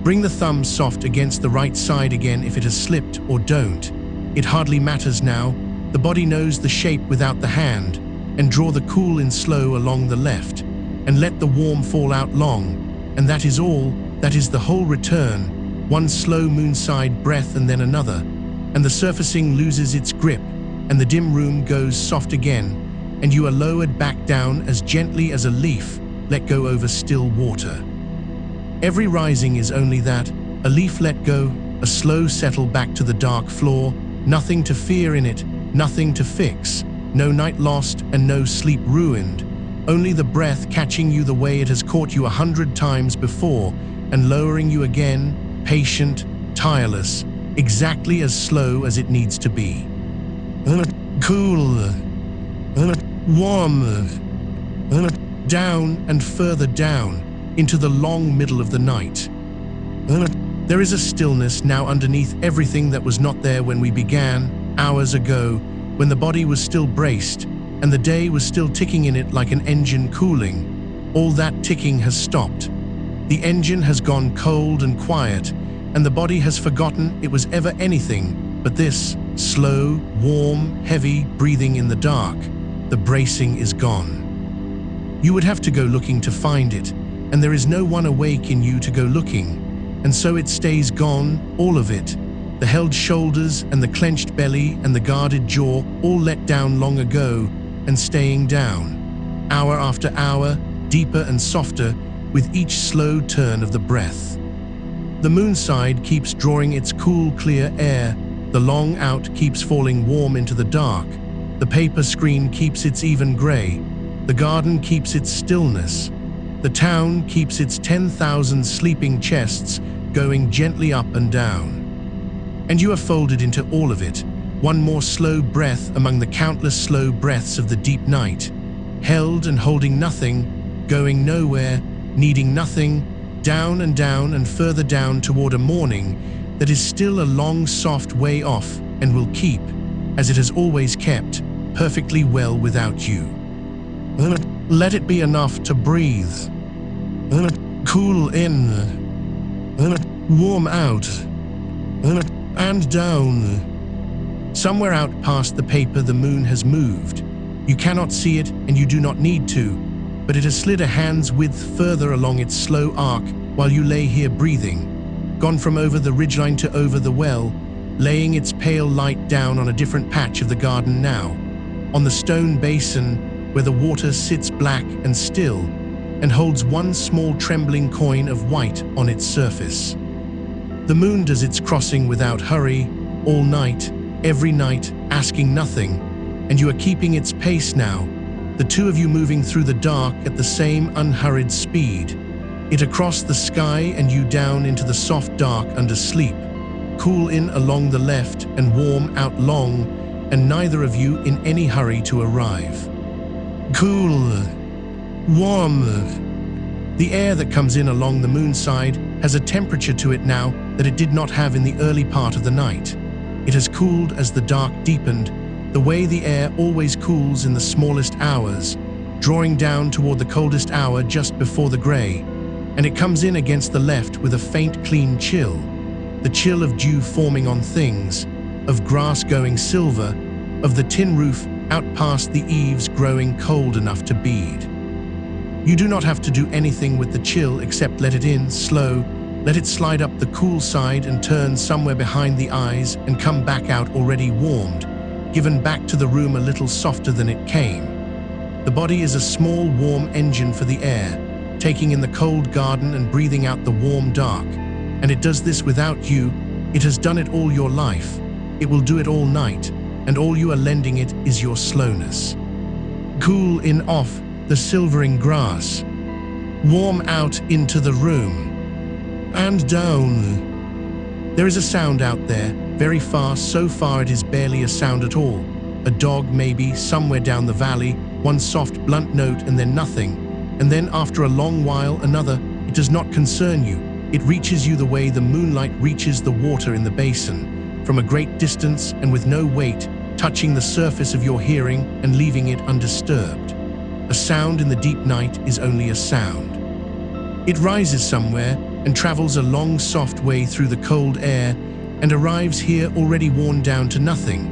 Bring the thumb soft against the right side again if it has slipped, or don't. It hardly matters now, the body knows the shape without the hand, and draw the cool in slow along the left, and let the warm fall out long, and that is all, that is the whole return, one slow moonside breath and then another, and the surfacing loses its grip, and the dim room goes soft again, and you are lowered back down as gently as a leaf let go over still water. Every rising is only that, a leaf let go, a slow settle back to the dark floor, nothing to fear in it, nothing to fix, no night lost and no sleep ruined, only the breath catching you the way it has caught you 100 times before and lowering you again, patient, tireless, exactly as slow as it needs to be. Cool, warm, down and further down into the long middle of the night. There is a stillness now underneath everything that was not there when we began, hours ago, when the body was still braced and the day was still ticking in it like an engine cooling. All that ticking has stopped. The engine has gone cold and quiet, and the body has forgotten it was ever anything but this slow, warm, heavy breathing in the dark. The bracing is gone. You would have to go looking to find it, and there is no one awake in you to go looking, and so it stays gone, all of it. The held shoulders and the clenched belly and the guarded jaw all let down long ago and staying down, hour after hour, deeper and softer with each slow turn of the breath. The moonside keeps drawing its cool, clear air, the long out keeps falling warm into the dark, the paper screen keeps its even grey, the garden keeps its stillness, the town keeps its 10,000 sleeping chests going gently up and down. And you are folded into all of it, one more slow breath among the countless slow breaths of the deep night, held and holding nothing, going nowhere, needing nothing, down and further down toward a morning that is still a long soft way off and will keep, as it has always kept, perfectly well without you. Let it be enough to breathe. Cool in, warm out, and down. Somewhere out past the paper the moon has moved. You cannot see it and you do not need to, but it has slid a hand's width further along its slow arc while you lay here breathing, gone from over the ridgeline to over the well, laying its pale light down on a different patch of the garden now, on the stone basin where the water sits black and still and holds one small trembling coin of white on its surface. The moon does its crossing without hurry, all night, every night, asking nothing, and you are keeping its pace now, the two of you moving through the dark at the same unhurried speed. It across the sky and you down into the soft dark under sleep, cool in along the left and warm out long, and neither of you in any hurry to arrive. Cool, warm. The air that comes in along the moon side has a temperature to it now that it did not have in the early part of the night. It has cooled as the dark deepened, the way the air always cools in the smallest hours, drawing down toward the coldest hour just before the grey, and it comes in against the left with a faint clean chill, the chill of dew forming on things, of grass going silver, of the tin roof out past the eaves growing cold enough to bead. You do not have to do anything with the chill except let it in slow, let it slide up the cool side and turn somewhere behind the eyes and come back out already warmed, given back to the room a little softer than it came. The body is a small warm engine for the air, taking in the cold garden and breathing out the warm dark, and it does this without you. It has done it all your life. It will do it all night, and all you are lending it is your slowness. Cool in off the silvering grass, warm out into the room, and down. There is a sound out there, very far, so far it is barely a sound at all. A dog maybe, somewhere down the valley, one soft blunt note and then nothing, and then after a long while another. It does not concern you. It reaches you the way the moonlight reaches the water in the basin, from a great distance and with no weight, touching the surface of your hearing and leaving it undisturbed. A sound in the deep night is only a sound. It rises somewhere and travels a long soft way through the cold air and arrives here already worn down to nothing,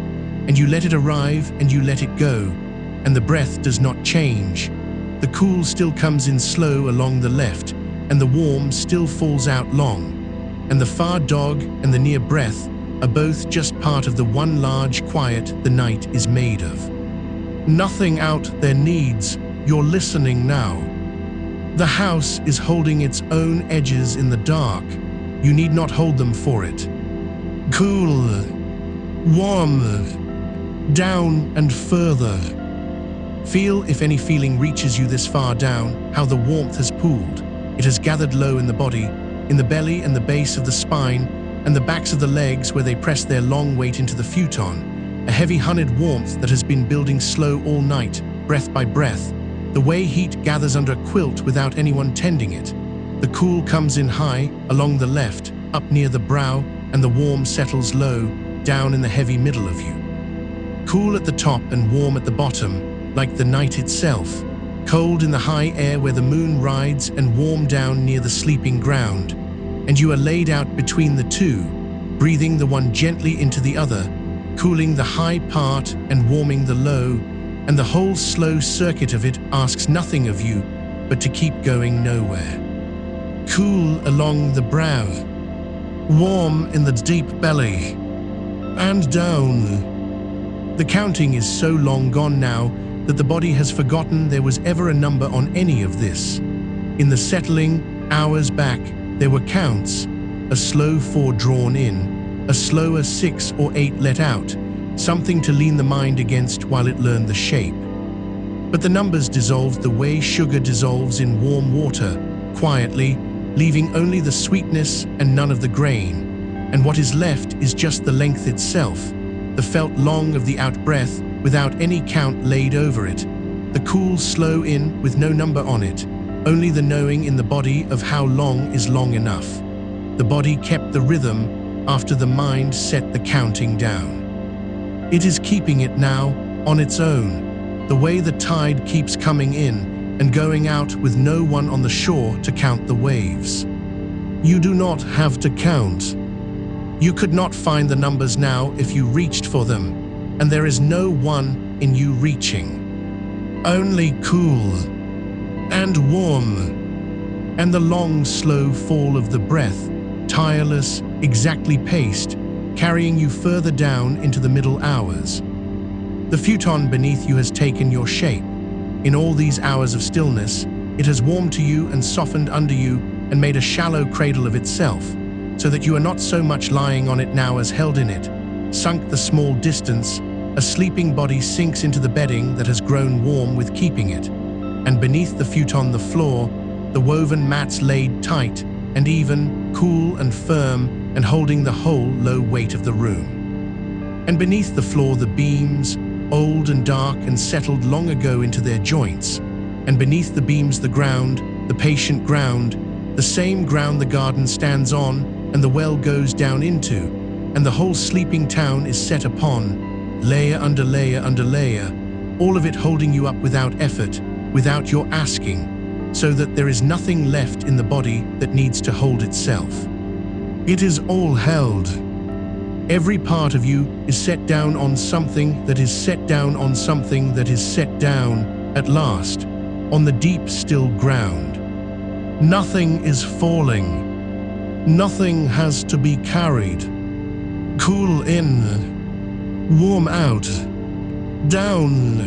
and you let it arrive and you let it go, and the breath does not change. The cool still comes in slow along the left, and the warm still falls out long, and the far dog and the near breath are both just part of the one large quiet the night is made of. Nothing out there needs your listening now. The house is holding its own edges in the dark. You need not hold them for it. Cool, warm, down and further. Feel if any feeling reaches you this far down, how the warmth has pooled. It has gathered low in the body, in the belly and the base of the spine, and the backs of the legs where they press their long weight into the futon. A heavy honeyed warmth that has been building slow all night, breath by breath, the way heat gathers under a quilt without anyone tending it. The cool comes in high, along the left, up near the brow, and the warm settles low, down in the heavy middle of you. Cool at the top and warm at the bottom, like the night itself. Cold in the high air where the moon rides and warm down near the sleeping ground. And you are laid out between the two, breathing the one gently into the other, cooling the high part and warming the low, and the whole slow circuit of it asks nothing of you but to keep going nowhere. Cool along the brow, warm in the deep belly, and down. The counting is so long gone now that the body has forgotten there was ever a number on any of this. In the settling, hours back, there were counts, a slow 4 drawn in, a slower 6 or 8 let out, something to lean the mind against while it learned the shape. But the numbers dissolved the way sugar dissolves in warm water, quietly, leaving only the sweetness and none of the grain, and what is left is just the length itself, the felt long of the out-breath without any count laid over it, the cool slow in with no number on it, only the knowing in the body of how long is long enough. The body kept the rhythm after the mind set the counting down. It is keeping it now on its own, the way the tide keeps coming in and going out with no one on the shore to count the waves. You do not have to count. You could not find the numbers now if you reached for them, and there is no one in you reaching. Only cool and warm, and the long slow fall of the breath, tireless, exactly paced, carrying you further down into the middle hours. The futon beneath you has taken your shape. In all these hours of stillness, it has warmed to you and softened under you and made a shallow cradle of itself, so that you are not so much lying on it now as held in it. Sunk the small distance, a sleeping body sinks into the bedding that has grown warm with keeping it, and beneath the futon the floor, the woven mats laid tight and even, cool and firm, and holding the whole low weight of the room. And beneath the floor the beams, old and dark and settled long ago into their joints, and beneath the beams the ground, the patient ground, the same ground the garden stands on and the well goes down into, and the whole sleeping town is set upon, layer under layer under layer, all of it holding you up without effort, without your asking, so that there is nothing left in the body that needs to hold itself. It is all held. Every part of you is set down on something that is set down on something that is set down, at last, on the deep still ground. Nothing is falling. Nothing has to be carried. Cool in, warm out, down.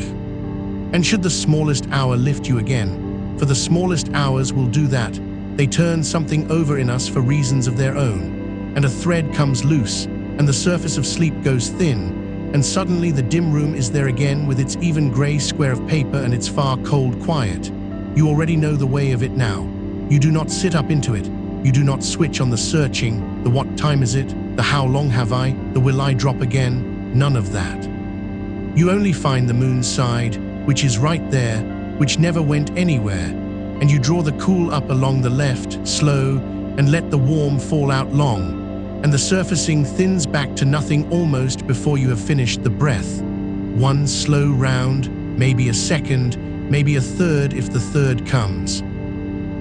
And should the smallest hour lift you again, for the smallest hours will do that, they turn something over in us for reasons of their own, and a thread comes loose, and the surface of sleep goes thin, and suddenly the dim room is there again with its even grey square of paper and its far cold quiet. You already know the way of it now. You do not sit up into it. You do not switch on the searching, the what time is it, the how long have I, the will I drop again, none of that. You only find the moon's side, which is right there, which never went anywhere, and you draw the cool up along the left, slow, and let the warm fall out long, and the surfacing thins back to nothing almost before you have finished the breath. One slow round, maybe a second, maybe a third if the third comes.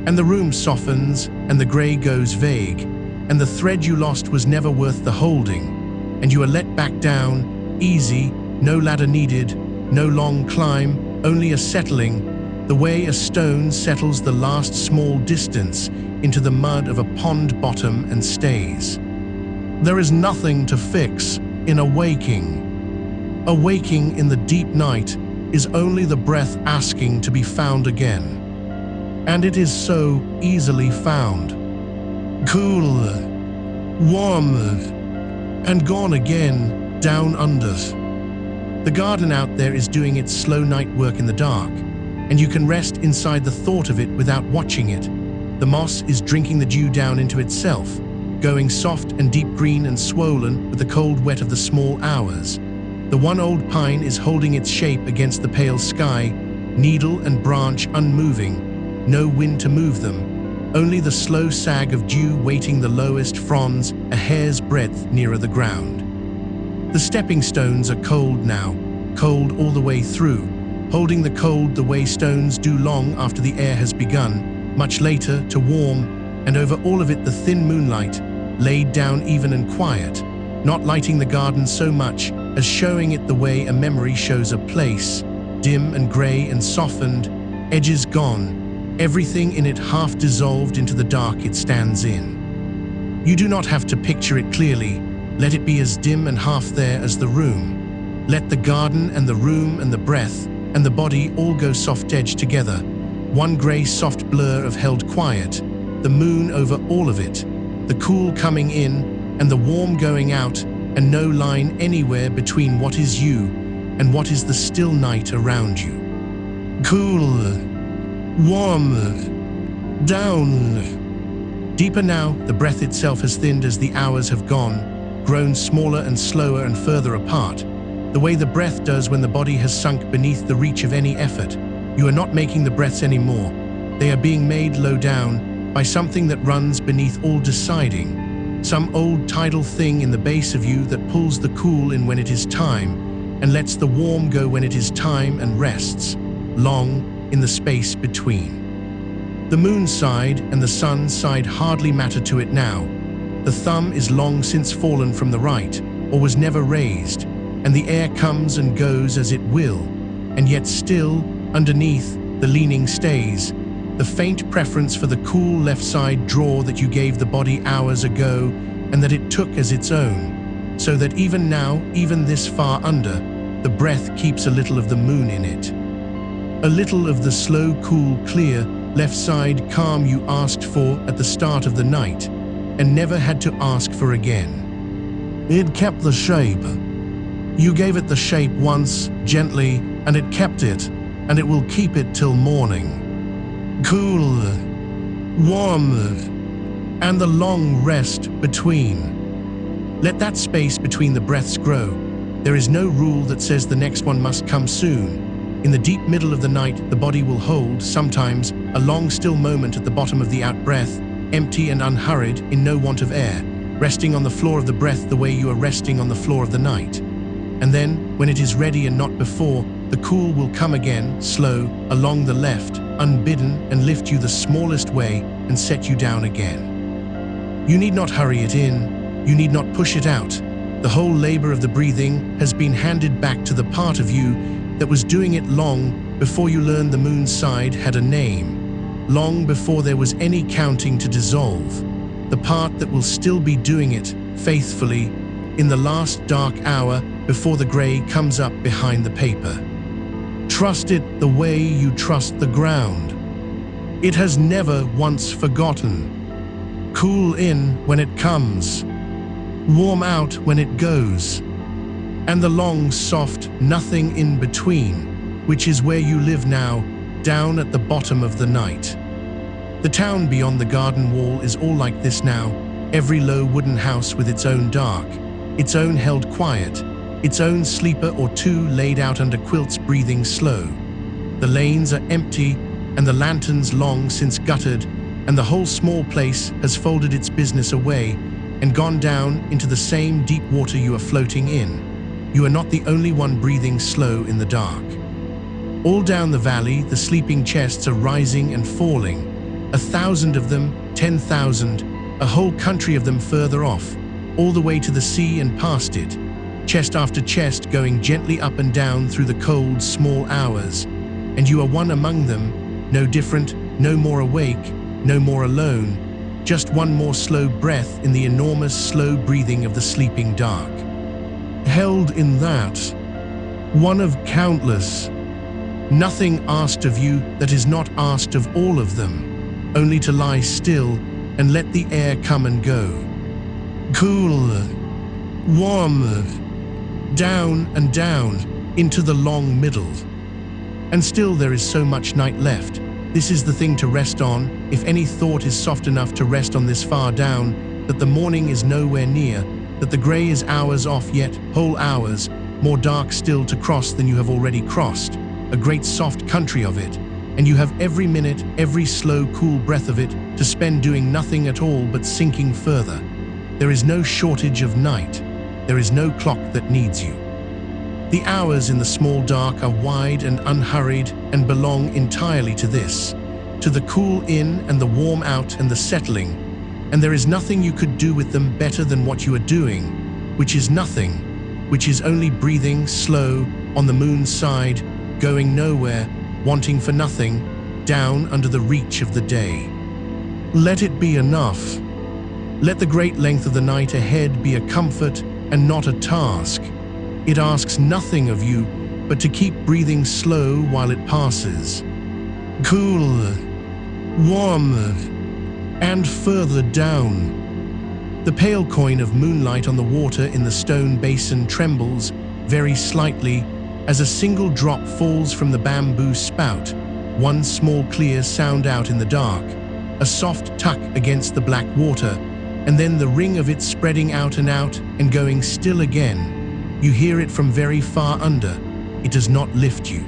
And the room softens, and the grey goes vague, and the thread you lost was never worth the holding, and you are let back down, easy, no ladder needed, no long climb, only a settling, the way a stone settles the last small distance into the mud of a pond bottom and stays. There is nothing to fix in awaking. Awaking in the deep night is only the breath asking to be found again. And it is so easily found. Cool, warm, and gone again, down under. The garden out there is doing its slow night work in the dark, and you can rest inside the thought of it without watching it. The moss is drinking the dew down into itself, going soft and deep green and swollen with the cold wet of the small hours. The one old pine is holding its shape against the pale sky, needle and branch unmoving, no wind to move them, only the slow sag of dew weighting the lowest fronds a hair's breadth nearer the ground. The stepping stones are cold now, cold all the way through, holding the cold the way stones do long after the air has begun, much later to warm, and over all of it the thin moonlight, laid down even and quiet, not lighting the garden so much as showing it the way a memory shows a place, dim and grey and softened, edges gone, everything in it half dissolved into the dark it stands in. You do not have to picture it clearly, let it be as dim and half there as the room. Let the garden and the room and the breath and the body all go soft-edged together, one grey soft blur of held quiet, the moon over all of it, the cool coming in and the warm going out, and no line anywhere between what is you and what is the still night around you. Cool, warm, down. Deeper now, the breath itself has thinned as the hours have gone, grown smaller and slower and further apart, the way the breath does when the body has sunk beneath the reach of any effort. You are not making the breaths anymore. They are being made low down by something that runs beneath all deciding, some old tidal thing in the base of you that pulls the cool in when it is time and lets the warm go when it is time and rests, long in the space between. The moon side and the sun side hardly matter to it now. The thumb is long since fallen from the right, or was never raised, and the air comes and goes as it will, and yet still, underneath, the leaning stays, the faint preference for the cool left side draw that you gave the body hours ago, and that it took as its own, so that even now, even this far under, the breath keeps a little of the moon in it. A little of the slow, cool, clear, left side calm you asked for at the start of the night, and never had to ask for again. It kept the shape. You gave it the shape once, gently, and it kept it, and it will keep it till morning. Cool, warm, and the long rest between. Let that space between the breaths grow. There is no rule that says the next one must come soon. In the deep middle of the night, the body will hold, sometimes, a long still moment at the bottom of the out-breath, empty and unhurried, in no want of air, resting on the floor of the breath the way you are resting on the floor of the night. And then, when it is ready and not before, the cool will come again, slow, along the left, unbidden, and lift you the smallest way and set you down again. You need not hurry it in, you need not push it out. The whole labor of the breathing has been handed back to the part of you that was doing it long before you learned the moon's side had a name, long before there was any counting to dissolve, the part that will still be doing it faithfully in the last dark hour before the gray comes up behind the paper. Trust it the way you trust the ground. It has never once forgotten. Cool in when it comes, warm out when it goes, and the long, soft nothing in between, which is where you live now, down at the bottom of the night. The town beyond the garden wall is all like this now, every low wooden house with its own dark, its own held quiet, its own sleeper or two laid out under quilts breathing slow. The lanes are empty and the lanterns long since guttered, and the whole small place has folded its business away and gone down into the same deep water you are floating in. You are not the only one breathing slow in the dark. All down the valley, the sleeping chests are rising and falling, 1,000 of them, 10,000, a whole country of them further off, all the way to the sea and past it, chest after chest going gently up and down through the cold, small hours, and you are one among them, no different, no more awake, no more alone, just one more slow breath in the enormous slow breathing of the sleeping dark. Held in that, one of countless, nothing asked of you that is not asked of all of them, only to lie still and let the air come and go. Cool, warm, down and down into the long middle. And still there is so much night left. This is the thing to rest on, if any thought is soft enough to rest on this far down, that the morning is nowhere near, that the grey is hours off yet, whole hours, more dark still to cross than you have already crossed, a great soft country of it, and you have every minute, every slow cool breath of it to spend doing nothing at all but sinking further. There is no shortage of night, there is no clock that needs you. The hours in the small dark are wide and unhurried and belong entirely to this, to the cool in and the warm out and the settling, and there is nothing you could do with them better than what you are doing, which is nothing, which is only breathing slow on the moon's side, going nowhere, wanting for nothing, down under the reach of the day. Let it be enough. Let the great length of the night ahead be a comfort and not a task. It asks nothing of you but to keep breathing slow while it passes. Cool, warm, and further down. The pale coin of moonlight on the water in the stone basin trembles very slightly as a single drop falls from the bamboo spout, one small clear sound out in the dark, a soft tuck against the black water, and then the ring of it spreading out and going still again. You hear it from very far under. It does not lift you.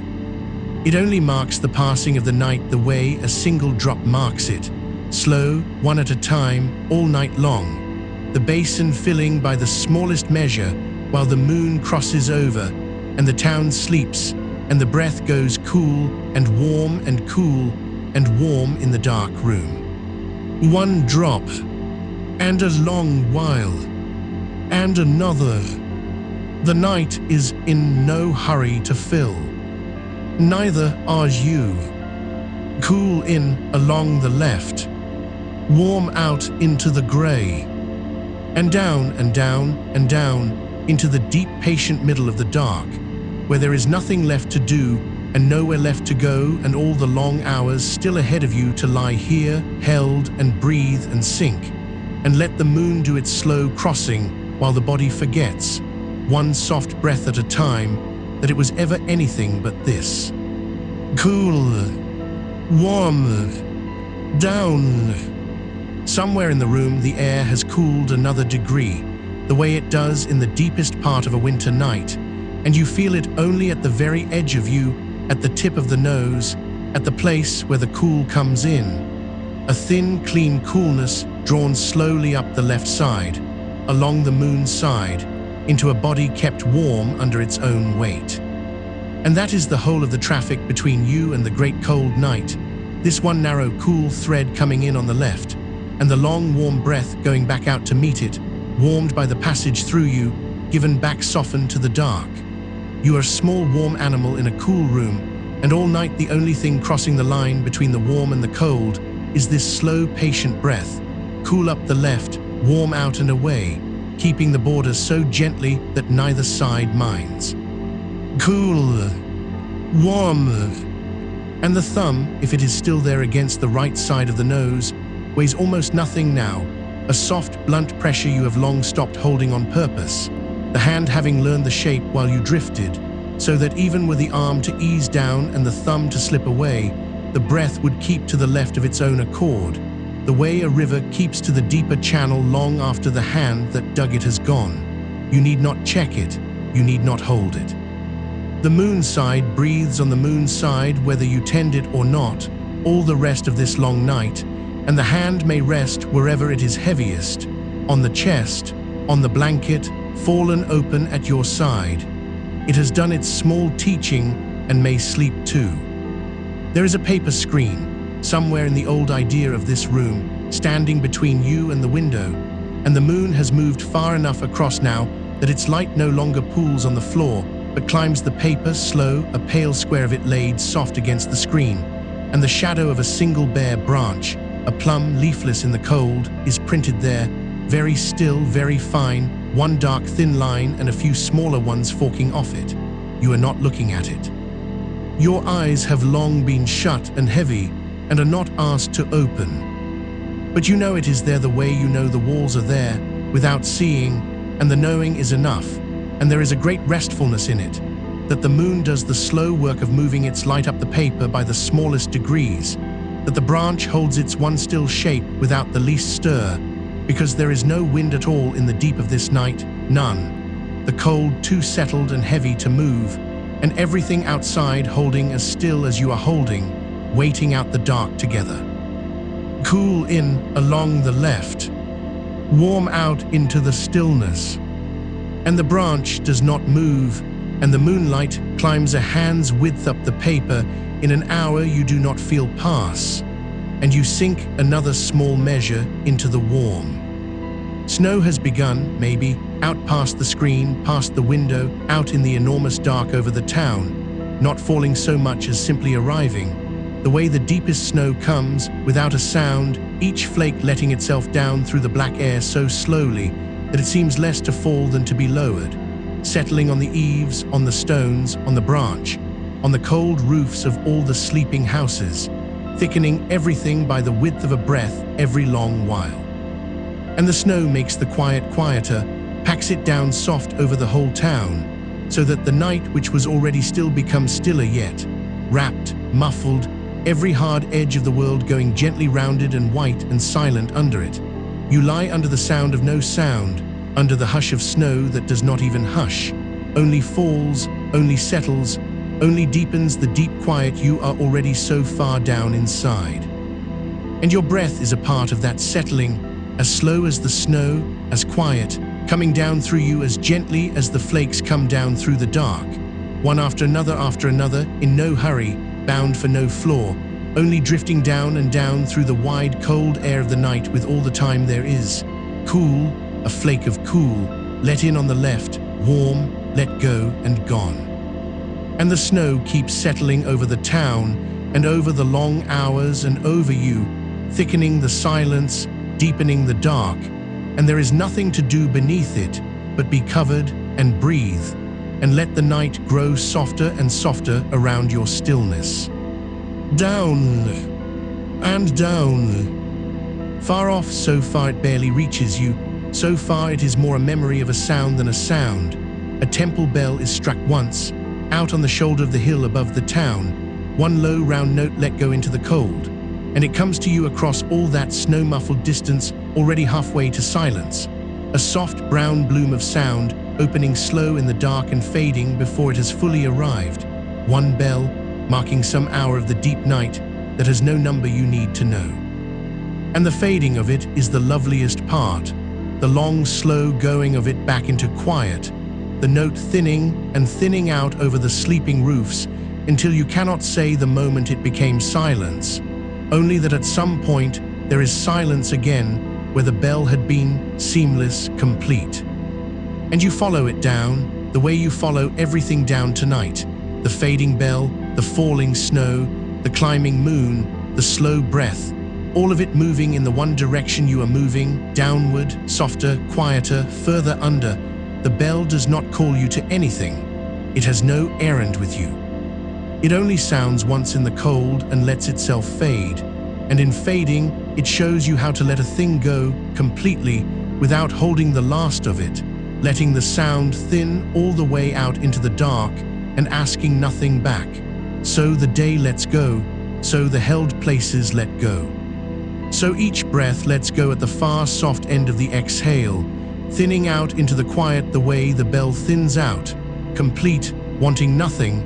It only marks the passing of the night the way a single drop marks it, slow, one at a time, all night long, the basin filling by the smallest measure while the moon crosses over, and the town sleeps, and the breath goes cool and warm and cool and warm in the dark room. One drop, and a long while, and another. The night is in no hurry to fill. Neither are you. Cool in along the left, warm out into the grey, and down and down and down into the deep patient middle of the dark, where there is nothing left to do and nowhere left to go, and all the long hours still ahead of you to lie here, held and breathe and sink, and let the moon do its slow crossing while the body forgets, one soft breath at a time, that it was ever anything but this. Cool, warm, down. Somewhere in the room, the air has cooled another degree, the way it does in the deepest part of a winter night, and you feel it only at the very edge of you, at the tip of the nose, at the place where the cool comes in. A thin, clean coolness drawn slowly up the left side, along the moon's side, into a body kept warm under its own weight. And that is the whole of the traffic between you and the great cold night, this one narrow cool thread coming in on the left, and the long warm breath going back out to meet it, warmed by the passage through you, given back softened to the dark. You are a small warm animal in a cool room, and all night the only thing crossing the line between the warm and the cold is this slow, patient breath, cool up the left, warm out and away, keeping the border so gently that neither side minds. Cool, warm, and the thumb, if it is still there against the right side of the nose, weighs almost nothing now, a soft, blunt pressure you have long stopped holding on purpose, the hand having learned the shape while you drifted, so that even were the arm to ease down and the thumb to slip away, the breath would keep to the left of its own accord, the way a river keeps to the deeper channel long after the hand that dug it has gone. You need not check it, you need not hold it. The moon side breathes on the moon side whether you tend it or not, all the rest of this long night, and the hand may rest wherever it is heaviest, on the chest, on the blanket, fallen open at your side. It has done its small teaching and may sleep too. There is a paper screen, somewhere in the old idea of this room, standing between you and the window, and the moon has moved far enough across now that its light no longer pools on the floor, but climbs the paper slow, a pale square of it laid soft against the screen, and the shadow of a single bare branch, a plum leafless in the cold, is printed there, very still, very fine, one dark thin line and a few smaller ones forking off it. You are not looking at it. Your eyes have long been shut and heavy and are not asked to open. But you know it is there the way you know the walls are there, without seeing, and the knowing is enough, and there is a great restfulness in it, that the moon does the slow work of moving its light up the paper by the smallest degrees, that the branch holds its one still shape without the least stir, because there is no wind at all in the deep of this night, none, the cold too settled and heavy to move, and everything outside holding as still as you are holding, waiting out the dark together. Cool in along the left, warm out into the stillness, and the branch does not move, and the moonlight climbs a hand's width up the paper in an hour you do not feel pass, and you sink another small measure into the warm. Snow has begun, maybe, out past the screen, past the window, out in the enormous dark over the town, not falling so much as simply arriving, the way the deepest snow comes, without a sound, each flake letting itself down through the black air so slowly that it seems less to fall than to be lowered, settling on the eaves, on the stones, on the branch, on the cold roofs of all the sleeping houses, thickening everything by the width of a breath every long while. And the snow makes the quiet quieter, packs it down soft over the whole town, so that the night which was already still becomes stiller yet, wrapped, muffled, every hard edge of the world going gently rounded and white and silent under it. You lie under the sound of no sound, under the hush of snow that does not even hush, only falls, only settles, only deepens the deep quiet you are already so far down inside. And your breath is a part of that settling, as slow as the snow, as quiet, coming down through you as gently as the flakes come down through the dark, one after another, in no hurry, bound for no floor, only drifting down and down through the wide, cold air of the night with all the time there is. Cool, a flake of cool, let in on the left, warm, let go and gone. And the snow keeps settling over the town and over the long hours and over you, thickening the silence, deepening the dark, and there is nothing to do beneath it but be covered and breathe, and let the night grow softer and softer around your stillness. Down and down, Far off, so far it barely reaches you, so far it is more a memory of a sound than a sound. A temple bell is struck once, out on the shoulder of the hill above the town, one low round note let go into the cold, and it comes to you across all that snow-muffled distance, already halfway to silence. A soft brown bloom of sound, opening slow in the dark and fading before it has fully arrived. One bell, marking some hour of the deep night that has no number you need to know. And the fading of it is the loveliest part, the long, slow going of it back into quiet, the note thinning and thinning out over the sleeping roofs until you cannot say the moment it became silence, only that at some point there is silence again where the bell had been seamless, complete. And you follow it down, the way you follow everything down tonight, the fading bell, the falling snow, the climbing moon, the slow breath, all of it moving in the one direction you are moving, downward, softer, quieter, further under. The bell does not call you to anything. It has no errand with you. It only sounds once in the cold and lets itself fade. And in fading, it shows you how to let a thing go completely without holding the last of it, letting the sound thin all the way out into the dark and asking nothing back. So the day lets go, so the held places let go. So each breath lets go at the far soft end of the exhale, thinning out into the quiet the way the bell thins out, complete, wanting nothing,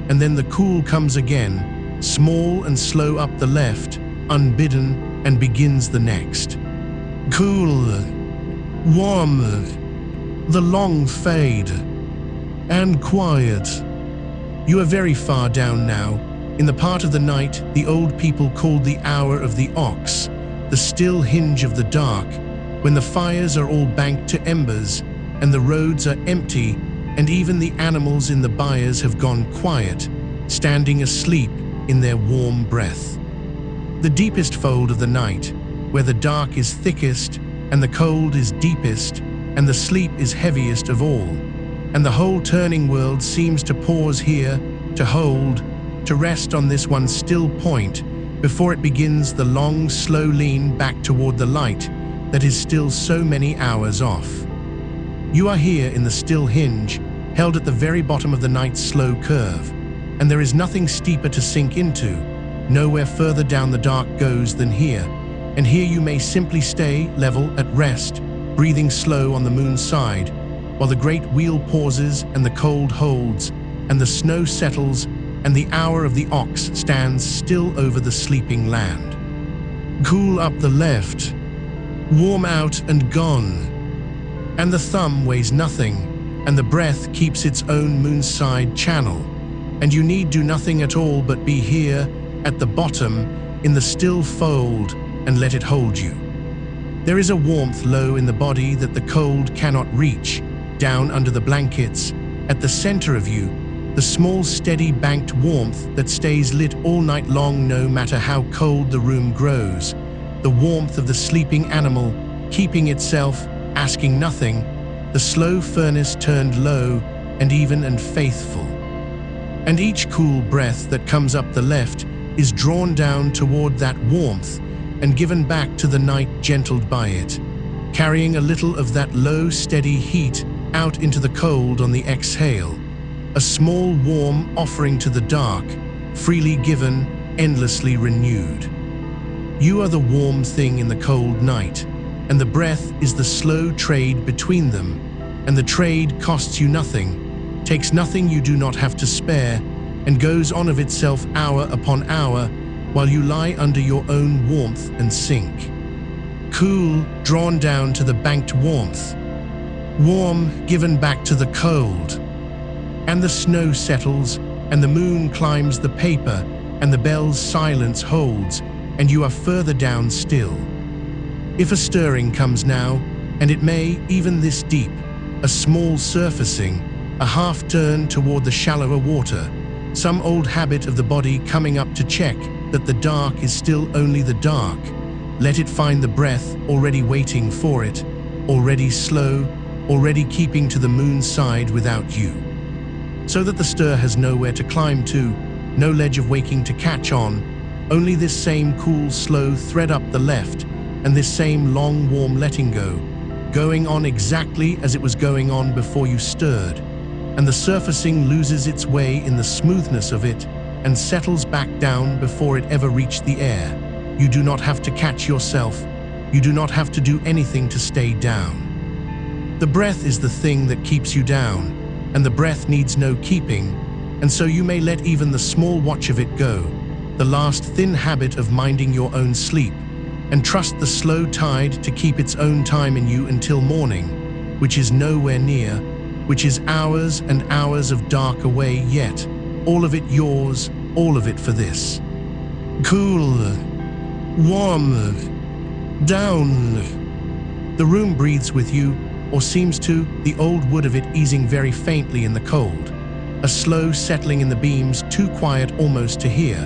and then the cool comes again, small and slow up the left, unbidden, and begins the next. Cool, warm, the long fade, and quiet. You are very far down now, in the part of the night the old people called the hour of the ox, the still hinge of the dark, when the fires are all banked to embers, and the roads are empty, and even the animals in the byres have gone quiet, standing asleep in their warm breath. The deepest fold of the night, where the dark is thickest, and the cold is deepest, and the sleep is heaviest of all, and the whole turning world seems to pause here, to hold, to rest on this one still point, before it begins the long, slow lean back toward the light that is still so many hours off. You are here in the still hinge, held at the very bottom of the night's slow curve, and there is nothing steeper to sink into, nowhere further down the dark goes than here, and here you may simply stay level at rest, breathing slow on the moon's side, while the great wheel pauses and the cold holds, and the snow settles, and the hour of the ox stands still over the sleeping land. Cool up the left, warm out and gone, and the thumb weighs nothing, and the breath keeps its own moonside channel, and you need do nothing at all but be here, at the bottom, in the still fold, and let it hold you. There is a warmth low in the body that the cold cannot reach, down under the blankets, at the center of you, the small steady banked warmth that stays lit all night long no matter how cold the room grows, the warmth of the sleeping animal, keeping itself, asking nothing, the slow furnace turned low and even and faithful. And each cool breath that comes up the left is drawn down toward that warmth and given back to the night gentled by it, carrying a little of that low steady heat out into the cold on the exhale, a small warm offering to the dark, freely given, endlessly renewed. You are the warm thing in the cold night, and the breath is the slow trade between them, and the trade costs you nothing, takes nothing you do not have to spare, and goes on of itself hour upon hour, while you lie under your own warmth and sink. Cool, drawn down to the banked warmth. Warm, given back to the cold. And the snow settles, and the moon climbs the paper, and the bell's silence holds, and you are further down still. If a stirring comes now, and it may, even this deep, a small surfacing, a half turn toward the shallower water, some old habit of the body coming up to check that the dark is still only the dark, let it find the breath already waiting for it, already slow, already keeping to the moon's side without you. So that the stir has nowhere to climb to, no ledge of waking to catch on, only this same cool, slow thread up the left, and this same long, warm letting go, going on exactly as it was going on before you stirred, and the surfacing loses its way in the smoothness of it and settles back down before it ever reached the air. You do not have to catch yourself. You do not have to do anything to stay down. The breath is the thing that keeps you down, and the breath needs no keeping, and so you may let even the small watch of it go, the last thin habit of minding your own sleep, and trust the slow tide to keep its own time in you until morning, which is nowhere near, which is hours and hours of dark away, yet all of it yours, all of it for this. Cool, warm, down. The room breathes with you, or seems to, the old wood of it easing very faintly in the cold, a slow settling in the beams, too quiet almost to hear,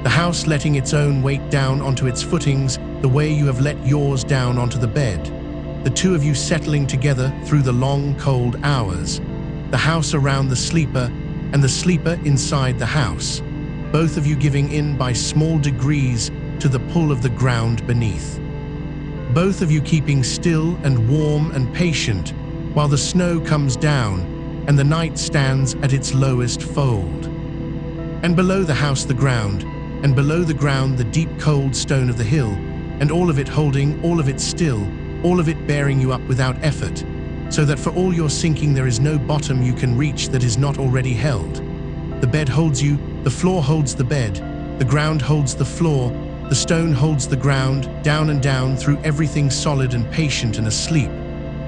the house letting its own weight down onto its footings the way you have let yours down onto the bed, the two of you settling together through the long, cold hours, the house around the sleeper and the sleeper inside the house, both of you giving in by small degrees to the pull of the ground beneath. Both of you keeping still and warm and patient while the snow comes down and the night stands at its lowest fold. And below the house the ground, and below the ground the deep cold stone of the hill, and all of it holding, all of it still, all of it bearing you up without effort, so that for all your sinking there is no bottom you can reach that is not already held. The bed holds you, the floor holds the bed, the ground holds the floor, the stone holds the ground, down and down through everything solid and patient and asleep,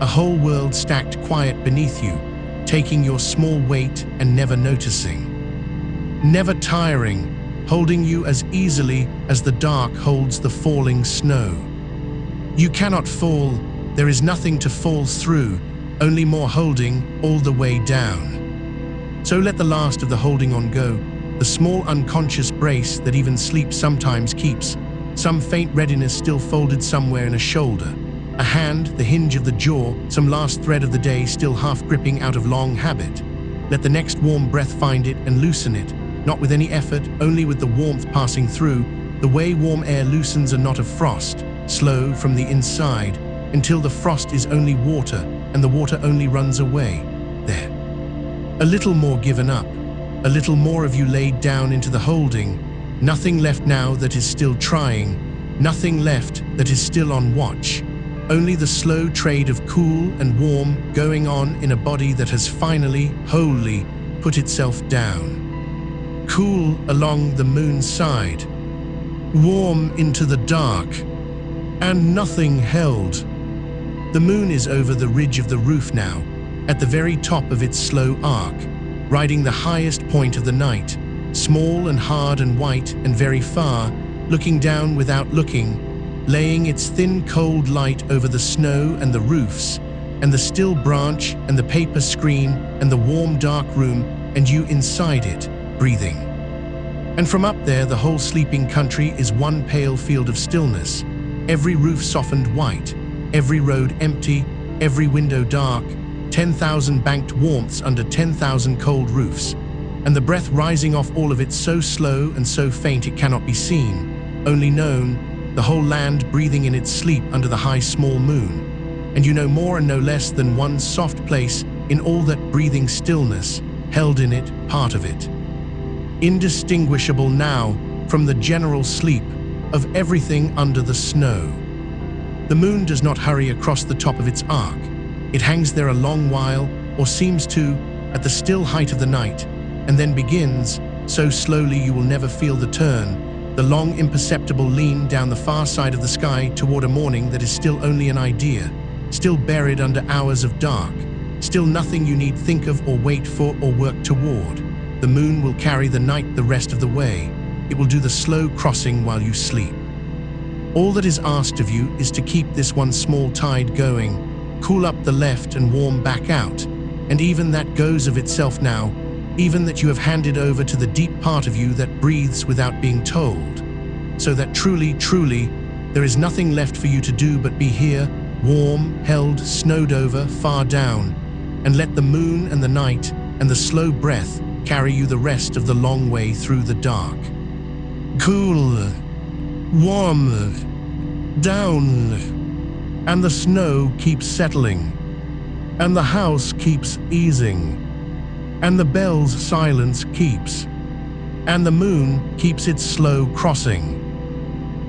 a whole world stacked quiet beneath you, taking your small weight and never noticing. Never tiring, holding you as easily as the dark holds the falling snow. You cannot fall, there is nothing to fall through, only more holding all the way down. So let the last of the holding on go, the small unconscious brace that even sleep sometimes keeps, some faint readiness still folded somewhere in a shoulder, a hand, the hinge of the jaw, some last thread of the day still half gripping out of long habit. Let the next warm breath find it and loosen it, not with any effort, only with the warmth passing through, the way warm air loosens a knot of frost, slow from the inside, until the frost is only water and the water only runs away. There. A little more given up, a little more of you laid down into the holding, nothing left now that is still trying, nothing left that is still on watch, only the slow trade of cool and warm going on in a body that has finally, wholly, put itself down. Cool along the moon's side, warm into the dark, and nothing held. The moon is over the ridge of the roof now, at the very top of its slow arc, riding the highest point of the night, small and hard and white and very far, looking down without looking, laying its thin cold light over the snow and the roofs, and the still branch and the paper screen and the warm dark room and you inside it, breathing. And from up there the whole sleeping country is one pale field of stillness, every roof softened white, every road empty, every window dark, 10,000 banked warmths under 10,000 cold roofs, and the breath rising off all of it so slow and so faint it cannot be seen, only known, the whole land breathing in its sleep under the high small moon, and you know more and no less than one soft place in all that breathing stillness, held in it, part of it. Indistinguishable now from the general sleep of everything under the snow. The moon does not hurry across the top of its arc. It hangs there a long while, or seems to, at the still height of the night, and then begins, so slowly you will never feel the turn, the long imperceptible lean down the far side of the sky toward a morning that is still only an idea, still buried under hours of dark, still nothing you need think of or wait for or work toward. The moon will carry the night the rest of the way. It will do the slow crossing while you sleep. All that is asked of you is to keep this one small tide going, cool up the left and warm back out, and even that goes of itself now, even that you have handed over to the deep part of you that breathes without being told, so that truly, truly, there is nothing left for you to do but be here, warm, held, snowed over, far down, and let the moon and the night and the slow breath carry you the rest of the long way through the dark. Cool, warm, down, and the snow keeps settling, and the house keeps easing, and the bell's silence keeps, and the moon keeps its slow crossing.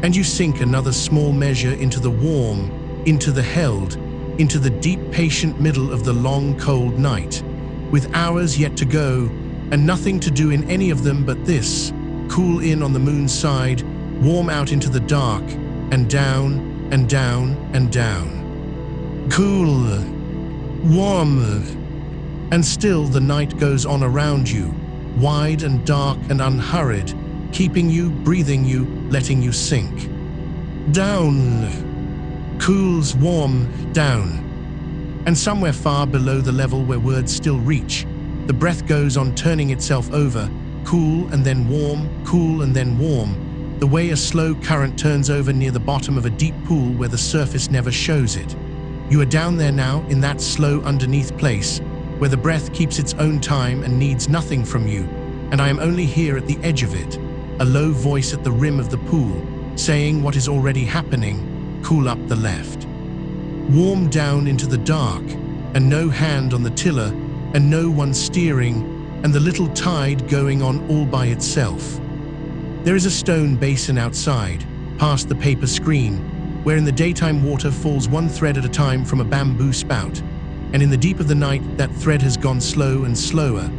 And you sink another small measure into the warm, into the held, into the deep patient middle of the long cold night, with hours yet to go, and nothing to do in any of them but this: cool in on the moon's side, warm out into the dark, and down, and down, and down. Cool, warm, and still the night goes on around you, wide and dark and unhurried, keeping you, breathing you, letting you sink. Down, cools, warm, down. And somewhere far below the level where words still reach, the breath goes on turning itself over, cool and then warm, cool and then warm, the way a slow current turns over near the bottom of a deep pool where the surface never shows it. You are down there now in that slow underneath place, where the breath keeps its own time and needs nothing from you, and I am only here at the edge of it, a low voice at the rim of the pool, saying what is already happening: cool up the left. Warm down into the dark, and no hand on the tiller, and no one steering, and the little tide going on all by itself. There is a stone basin outside, past the paper screen, where in the daytime water falls one thread at a time from a bamboo spout, and in the deep of the night that thread has gone slow and slower,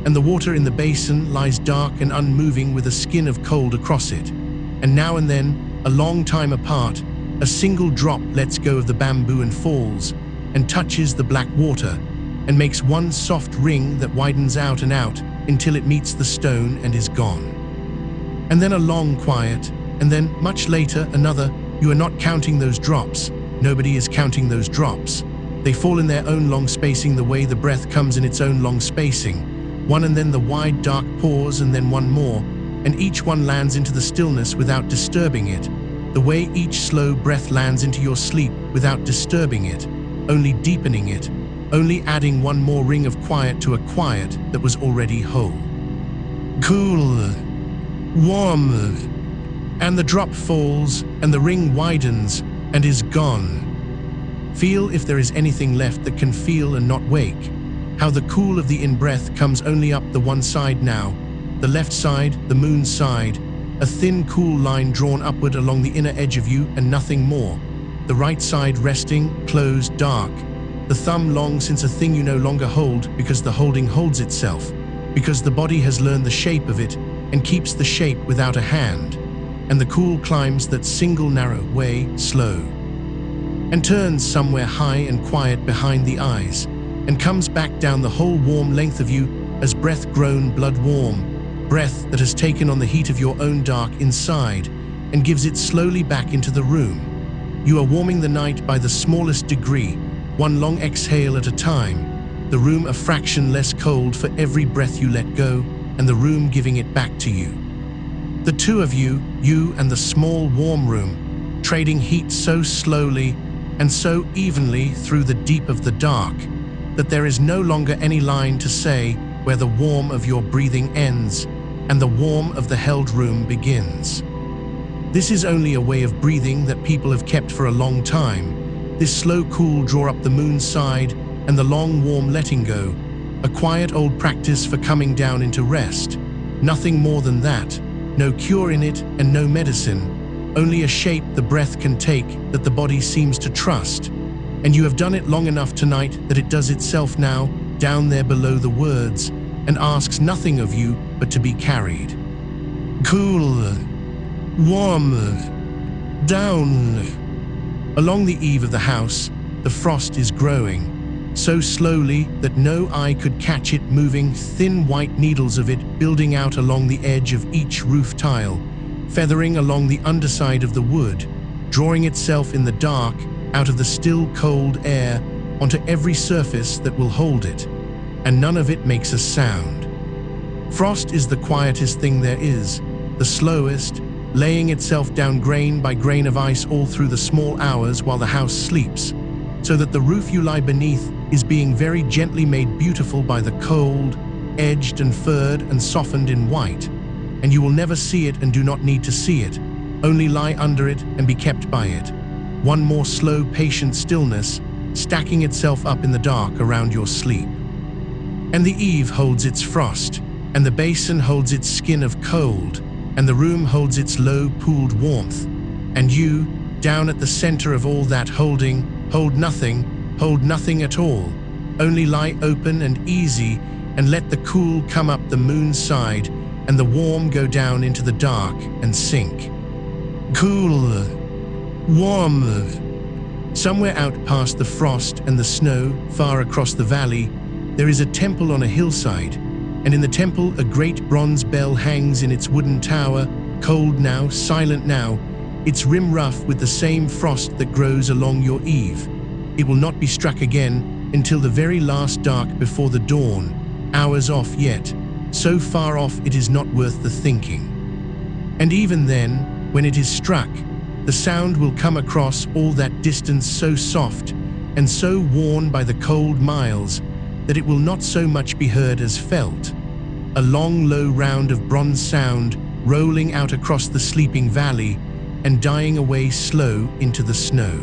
and the water in the basin lies dark and unmoving with a skin of cold across it, and now and then, a long time apart, a single drop lets go of the bamboo and falls, and touches the black water, and makes one soft ring that widens out and out until it meets the stone and is gone. And then a long quiet, and then, much later, another. You are not counting those drops. Nobody is counting those drops. They fall in their own long spacing the way the breath comes in its own long spacing. One and then the wide dark pause and then one more, and each one lands into the stillness without disturbing it, the way each slow breath lands into your sleep without disturbing it, only deepening it, only adding one more ring of quiet to a quiet that was already whole. Cool, warm, and the drop falls, and the ring widens, and is gone. Feel if there is anything left that can feel and not wake, how the cool of the in-breath comes only up the one side now, the left side, the moon's side, a thin cool line drawn upward along the inner edge of you and nothing more, the right side resting, closed, dark, the thumb long since a thing you no longer hold because the holding holds itself, because the body has learned the shape of it and keeps the shape without a hand, and the cool climbs that single narrow way, slow, and turns somewhere high and quiet behind the eyes, and comes back down the whole warm length of you as breath grown blood warm, breath that has taken on the heat of your own dark inside, and gives it slowly back into the room. You are warming the night by the smallest degree, one long exhale at a time, the room a fraction less cold for every breath you let go, and the room giving it back to you. The two of you, you and the small warm room, trading heat so slowly and so evenly through the deep of the dark, that there is no longer any line to say where the warm of your breathing ends and the warm of the held room begins. This is only a way of breathing that people have kept for a long time, this slow cool draw up the moon's side and the long warm letting go, a quiet old practice for coming down into rest. Nothing more than that, no cure in it and no medicine, only a shape the breath can take that the body seems to trust. And you have done it long enough tonight that it does itself now, down there below the words, and asks nothing of you but to be carried. Cool, warm, down. Along the eave of the house, the frost is growing, so slowly that no eye could catch it moving, thin white needles of it building out along the edge of each roof tile, feathering along the underside of the wood, drawing itself in the dark out of the still cold air onto every surface that will hold it, and none of it makes a sound. Frost is the quietest thing there is, the slowest, laying itself down grain by grain of ice all through the small hours while the house sleeps, so that the roof you lie beneath is being very gently made beautiful by the cold, edged and furred and softened in white, and you will never see it and do not need to see it, only lie under it and be kept by it. one more slow, patient stillness, stacking itself up in the dark around your sleep. And the eve holds its frost, and the basin holds its skin of cold, and the room holds its low, pooled warmth. And you, down at the center of all that holding, hold nothing at all. Only lie open and easy and let the cool come up the moon's side and the warm go down into the dark and sink. Cool, warm. Somewhere out past the frost and the snow, far across the valley, there is a temple on a hillside, and in the temple a great bronze bell hangs in its wooden tower, cold now, silent now, its rim rough with the same frost that grows along your eve. It will not be struck again until the very last dark before the dawn, hours off yet, so far off it is not worth the thinking. And even then, when it is struck, the sound will come across all that distance so soft and so worn by the cold miles that it will not so much be heard as felt. A long, low round of bronze sound rolling out across the sleeping valley and dying away slow into the snow.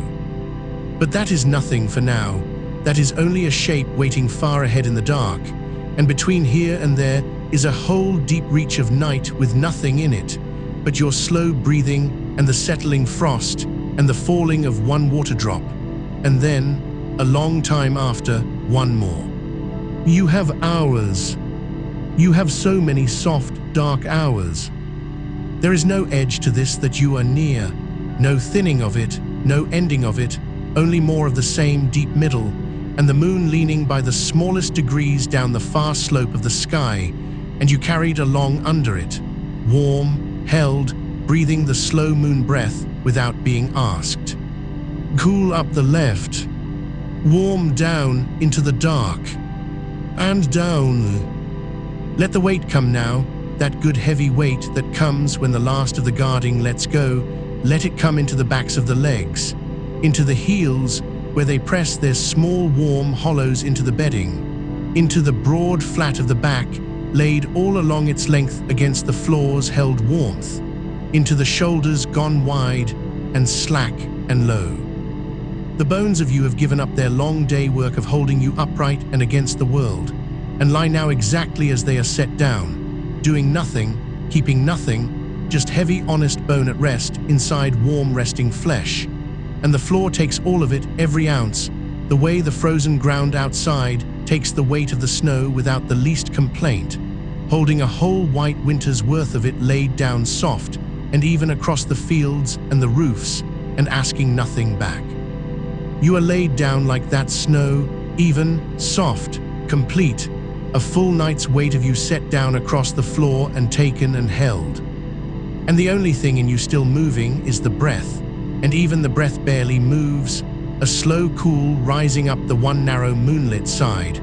But that is nothing for now. That is only a shape waiting far ahead in the dark, and between here and there is a whole deep reach of night with nothing in it but your slow breathing and the settling frost and the falling of one water drop, and then, a long time after, one more. You have hours. You have so many soft, dark hours. There is no edge to this that you are near, no thinning of it, no ending of it, only more of the same deep middle, and the moon leaning by the smallest degrees down the far slope of the sky, and you carried along under it, warm, held, breathing the slow moon breath without being asked. Cool up the left, warm down into the dark, and down. Let the weight come now, that good heavy weight that comes when the last of the guarding lets go. Let it come into the backs of the legs, into the heels where they press their small warm hollows into the bedding, into the broad flat of the back laid all along its length against the floor's held warmth, into the shoulders gone wide and slack and low. The bones of you have given up their long day work of holding you upright and against the world, and lie now exactly as they are set down, doing nothing, keeping nothing, just heavy honest bone at rest inside warm resting flesh. And the floor takes all of it, every ounce, the way the frozen ground outside takes the weight of the snow without the least complaint, holding a whole white winter's worth of it laid down soft and even across the fields and the roofs, and asking nothing back. You are laid down like that snow, even, soft, complete, a full night's weight of you set down across the floor and taken and held. And the only thing in you still moving is the breath, and even the breath barely moves, a slow cool rising up the one narrow moonlit side,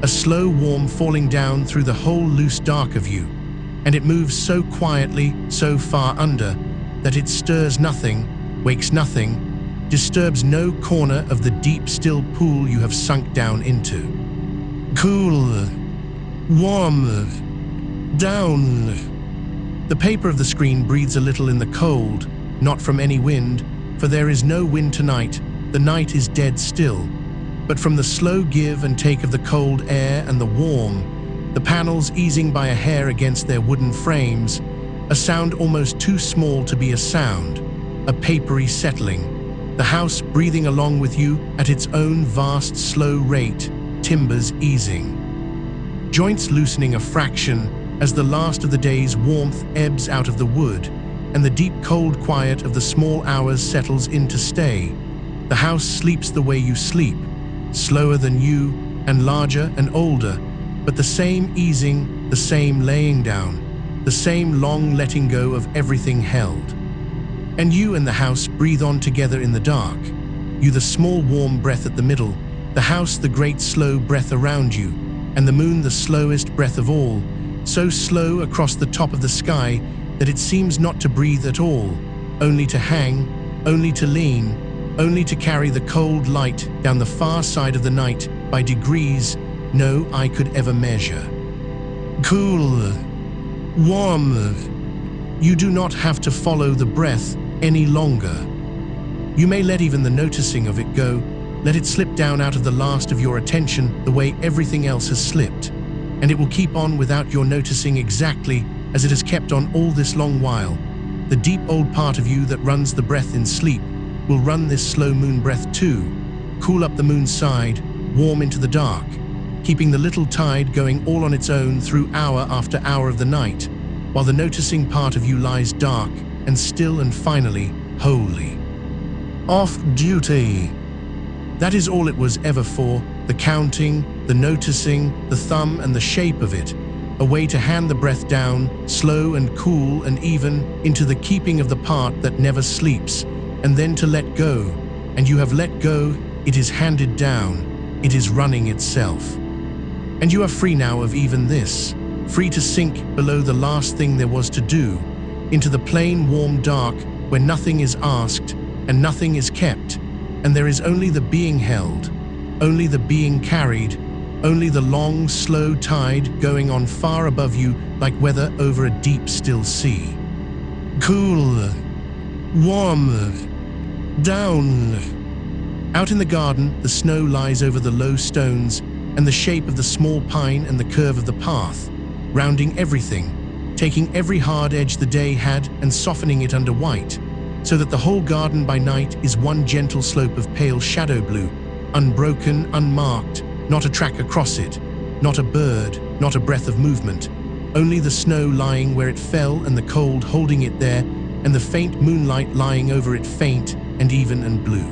a slow warm falling down through the whole loose dark of you, and it moves so quietly, so far under, that it stirs nothing, wakes nothing, disturbs no corner of the deep still pool you have sunk down into. Cool, warm, down. The paper of the screen breathes a little in the cold, not from any wind, for there is no wind tonight, the night is dead still, but from the slow give and take of the cold air and the warm, the panels easing by a hair against their wooden frames, a sound almost too small to be a sound, a papery settling, the house breathing along with you at its own vast slow rate, timbers easing. Joints loosening a fraction as the last of the day's warmth ebbs out of the wood, and the deep cold quiet of the small hours settles in to stay. The house sleeps the way you sleep, slower than you, and larger and older, but the same easing, the same laying down, the same long letting go of everything held. And you and the house breathe on together in the dark, you the small warm breath at the middle, the house the great slow breath around you, and the moon the slowest breath of all, so slow across the top of the sky that it seems not to breathe at all, only to hang, only to lean, only to carry the cold light down the far side of the night by degrees no eye could ever measure. Cool, warm. You do not have to follow the breath any longer. You may let even the noticing of it go, let it slip down out of the last of your attention the way everything else has slipped, and it will keep on without your noticing exactly as it has kept on all this long while. The deep old part of you that runs the breath in sleep will run this slow moon breath too, cool up the moon's side, warm into the dark, keeping the little tide going all on its own through hour after hour of the night, while the noticing part of you lies dark and still and finally holy. Off duty. That is all it was ever for, the counting, the noticing, the thumb and the shape of it, a way to hand the breath down, slow and cool and even, into the keeping of the part that never sleeps, and then to let go, and you have let go, it is handed down, it is running itself. And you are free now of even this, free to sink below the last thing there was to do, into the plain warm dark where nothing is asked and nothing is kept, and there is only the being held, only the being carried, only the long, slow tide going on far above you like weather over a deep, still sea. Cool, warm, down. Out in the garden, the snow lies over the low stones and the shape of the small pine and the curve of the path, rounding everything, taking every hard edge the day had and softening it under white, so that the whole garden by night is one gentle slope of pale shadow blue, unbroken, unmarked, not a track across it, not a bird, not a breath of movement, only the snow lying where it fell and the cold holding it there, and the faint moonlight lying over it, faint and even and blue.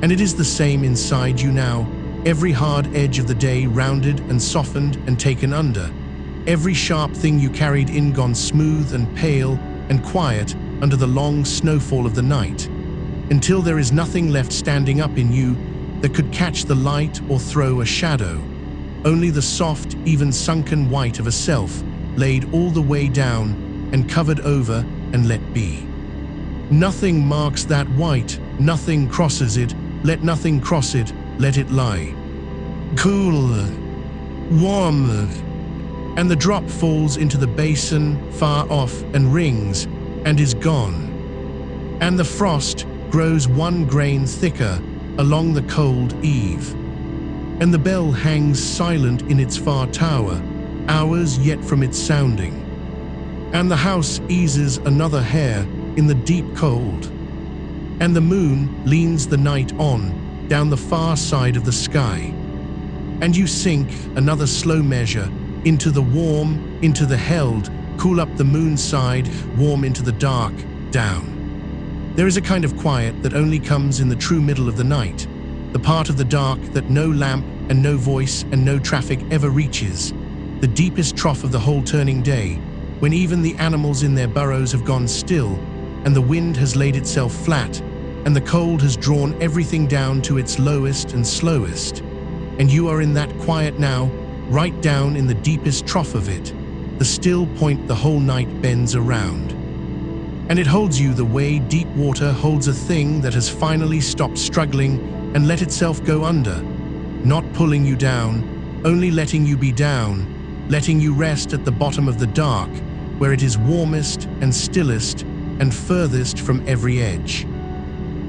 And it is the same inside you now, every hard edge of the day rounded and softened and taken under, every sharp thing you carried in gone smooth and pale and quiet under the long snowfall of the night, until there is nothing left standing up in you that could catch the light or throw a shadow, only the soft, even sunken white of a self laid all the way down and covered over and let be. Nothing marks that white, nothing crosses it, let nothing cross it, let it lie. Cool, warm, and the drop falls into the basin far off and rings and is gone. And the frost grows one grain thicker along the cold eve. And the bell hangs silent in its far tower, hours yet from its sounding. And the house eases another hair in the deep cold. And the moon leans the night on down the far side of the sky. And you sink another slow measure into the warm, into the held, cool up the moon side, warm into the dark, down. There is a kind of quiet that only comes in the true middle of the night, the part of the dark that no lamp and no voice and no traffic ever reaches, the deepest trough of the whole turning day, when even the animals in their burrows have gone still, and the wind has laid itself flat, and the cold has drawn everything down to its lowest and slowest, and you are in that quiet now, right down in the deepest trough of it, the still point the whole night bends around. And it holds you the way deep water holds a thing that has finally stopped struggling and let itself go under, not pulling you down, only letting you be down, letting you rest at the bottom of the dark, where it is warmest and stillest and furthest from every edge.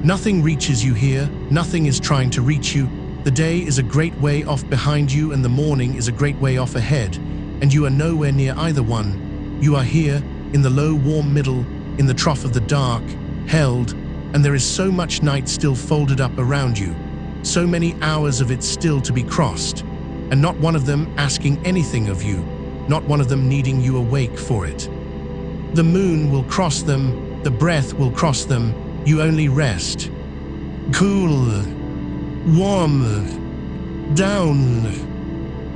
Nothing reaches you here, nothing is trying to reach you. The day is a great way off behind you and the morning is a great way off ahead, and you are nowhere near either one. You are here, in the low warm middle, in the trough of the dark, held, and there is so much night still folded up around you, so many hours of it still to be crossed, and not one of them asking anything of you, not one of them needing you awake for it. The moon will cross them, the breath will cross them, you only rest. Cool, warm, down.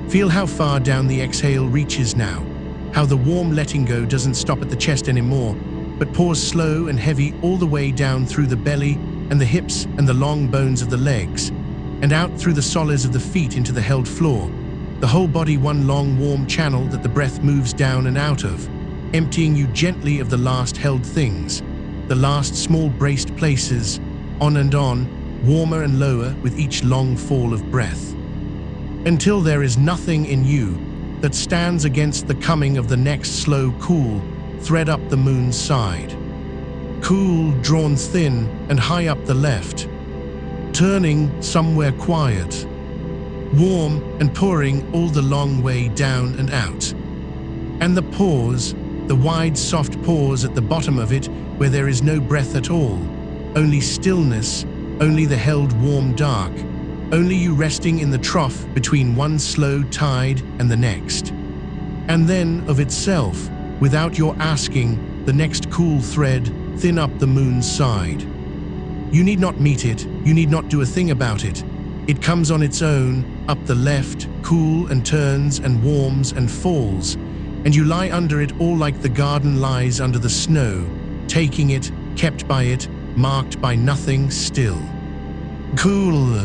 Feel how far down the exhale reaches now, how the warm letting go doesn't stop at the chest anymore, but pours slow and heavy all the way down through the belly and the hips and the long bones of the legs, and out through the soles of the feet into the held floor, the whole body one long warm channel that the breath moves down and out of, emptying you gently of the last held things, the last small braced places, on and on, warmer and lower with each long fall of breath, until there is nothing in you that stands against the coming of the next slow cool thread up the moon's side. Cool, drawn thin and high up the left, turning somewhere quiet. Warm and pouring all the long way down and out. And the pause, the wide soft pause at the bottom of it where there is no breath at all, only stillness, only the held warm dark, only you resting in the trough between one slow tide and the next. And then of itself, without your asking, the next cool thread thin up the moon's side. You need not meet it, you need not do a thing about it. It comes on its own, up the left, cool and turns and warms and falls, and you lie under it all like the garden lies under the snow, taking it, kept by it, marked by nothing still. Cool,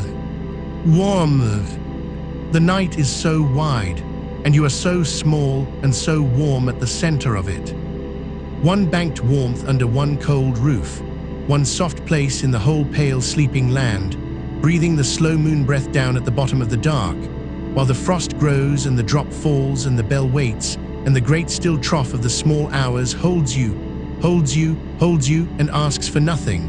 warm. The night is so wide, and you are so small and so warm at the center of it. One banked warmth under one cold roof, one soft place in the whole pale sleeping land, breathing the slow moon breath down at the bottom of the dark, while the frost grows and the drop falls and the bell waits, and the great still trough of the small hours holds you, and asks for nothing,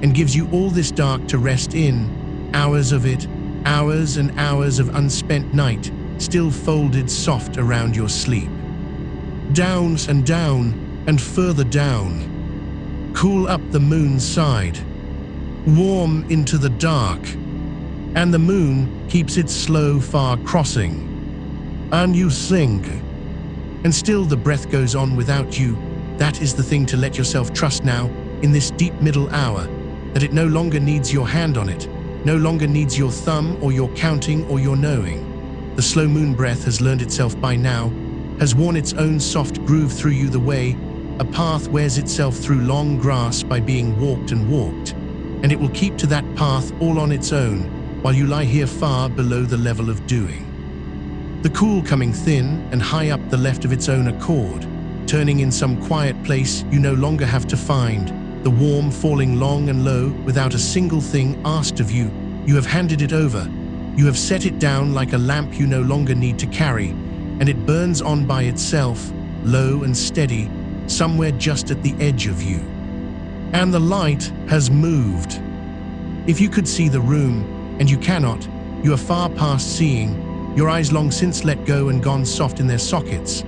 and gives you all this dark to rest in, hours of it, hours and hours of unspent night, still folded soft around your sleep. Down and further down. Cool up the moon's side. Warm into the dark. And the moon keeps its slow far crossing. And you sink. And still the breath goes on without you. That is the thing to let yourself trust now, in this deep middle hour, that it no longer needs your hand on it, no longer needs your thumb or your counting or your knowing. The slow moon breath has learned itself by now, has worn its own soft groove through you the way, a path wears itself through long grass by being walked and walked, and it will keep to that path all on its own, while you lie here far below the level of doing. The cool coming thin and high up the left of its own accord, turning in some quiet place you no longer have to find, the warm falling long and low without a single thing asked of you. You have handed it over. You have set it down like a lamp you no longer need to carry, and it burns on by itself, low and steady, somewhere just at the edge of you. And the light has moved. If you could see the room, and you cannot, you are far past seeing, your eyes long since let go and gone soft in their sockets.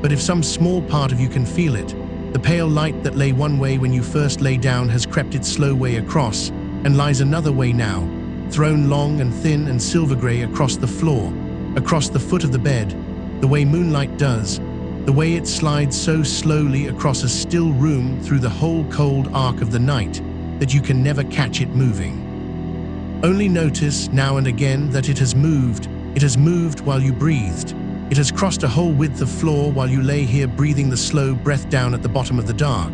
But if some small part of you can feel it, the pale light that lay one way when you first lay down has crept its slow way across, and lies another way now, thrown long and thin and silver grey across the floor, across the foot of the bed, the way moonlight does, the way it slides so slowly across a still room through the whole cold arc of the night that you can never catch it moving. Only notice now and again that it has moved while you breathed. It has crossed a whole width of floor while you lay here breathing the slow breath down at the bottom of the dark,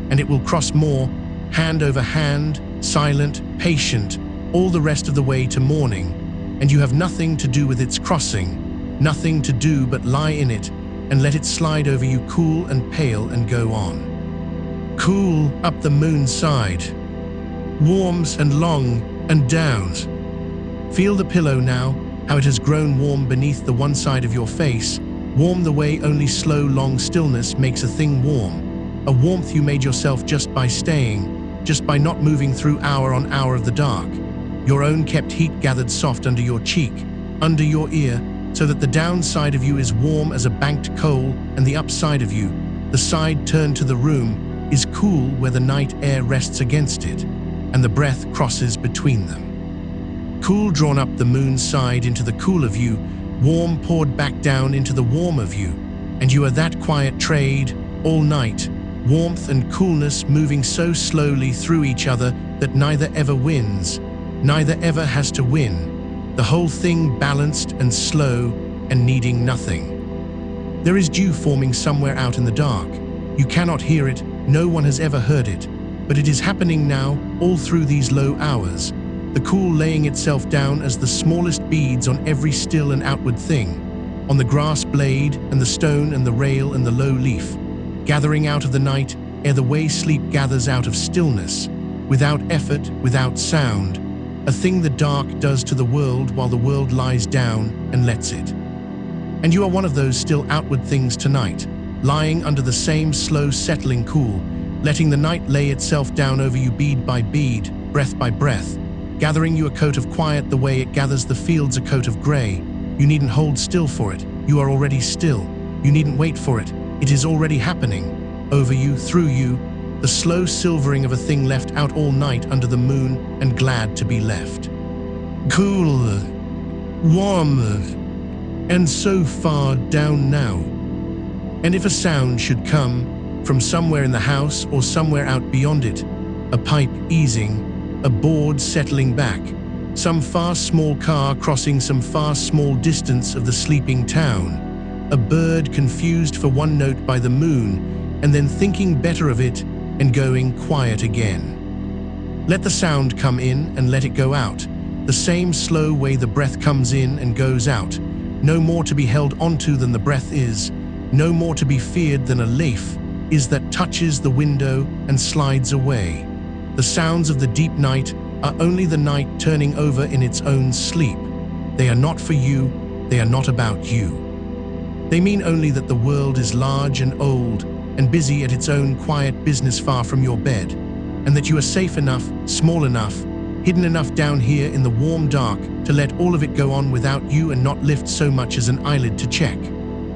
and it will cross more, hand over hand, silent, patient, all the rest of the way to morning, and you have nothing to do with its crossing, nothing to do but lie in it and let it slide over you cool and pale and go on. Cool up the moon's side. Warms and long and downs. Feel the pillow now, how it has grown warm beneath the one side of your face, warm the way only slow long stillness makes a thing warm, a warmth you made yourself just by staying, just by not moving through hour on hour of the dark, your own kept heat gathered soft under your cheek, under your ear, so that the downside of you is warm as a banked coal, and the upside of you, the side turned to the room, is cool where the night air rests against it, and the breath crosses between them. Cool drawn up the moon's side into the cool of you, warm poured back down into the warm of you, and you are that quiet trade, all night, warmth and coolness moving so slowly through each other that neither ever wins, neither ever has to win, the whole thing balanced and slow and needing nothing. There is dew forming somewhere out in the dark. You cannot hear it, no one has ever heard it, but it is happening now, all through these low hours, the cool laying itself down as the smallest beads on every still and outward thing, on the grass blade and the stone and the rail and the low leaf, gathering out of the night ere the way sleep gathers out of stillness, without effort, without sound, a thing the dark does to the world while the world lies down and lets it. And you are one of those still outward things tonight, lying under the same slow settling cool, letting the night lay itself down over you bead by bead, breath by breath, gathering you a coat of quiet the way it gathers the fields a coat of grey. You needn't hold still for it. You are already still. You needn't wait for it. It is already happening. Over you, through you, the slow silvering of a thing left out all night under the moon and glad to be left. Cool, warm, and so far down now. And if a sound should come from somewhere in the house or somewhere out beyond it, a pipe easing, a board settling back, some far small car crossing some far small distance of the sleeping town, a bird confused for one note by the moon and then thinking better of it and going quiet again. Let the sound come in and let it go out, the same slow way the breath comes in and goes out, no more to be held onto than the breath is, no more to be feared than a leaf is that touches the window and slides away. The sounds of the deep night are only the night turning over in its own sleep. They are not for you, they are not about you. They mean only that the world is large and old and busy at its own quiet business far from your bed, and that you are safe enough, small enough, hidden enough down here in the warm dark to let all of it go on without you and not lift so much as an eyelid to check.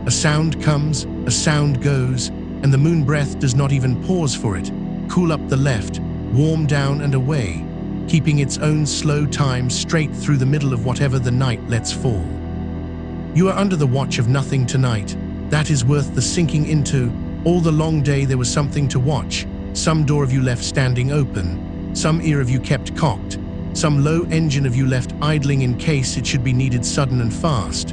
A sound comes, a sound goes, and the moon breath does not even pause for it, cool up the left, warm down and away, keeping its own slow time straight through the middle of whatever the night lets fall. You are under the watch of nothing tonight. That is worth the sinking into. All the long day there was something to watch, some door of you left standing open, some ear of you kept cocked, some low engine of you left idling in case it should be needed sudden and fast.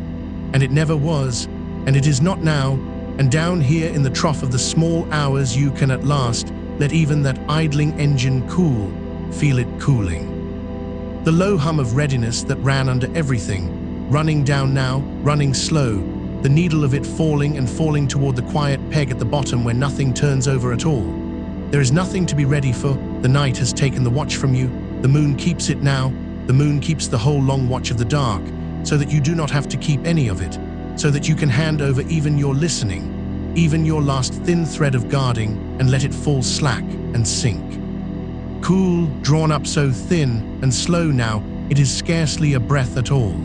And it never was, and it is not now, and down here in the trough of the small hours you can at last let even that idling engine cool, feel it cooling. The low hum of readiness that ran under everything, running down now, running slow, the needle of it falling and falling toward the quiet peg at the bottom where nothing turns over at all. There is nothing to be ready for. The night has taken the watch from you. The moon keeps it now. The moon keeps the whole long watch of the dark, so that you do not have to keep any of it, so that you can hand over even your listening, even your last thin thread of guarding, and let it fall slack and sink. Cool, drawn up so thin and slow now, it is scarcely a breath at all.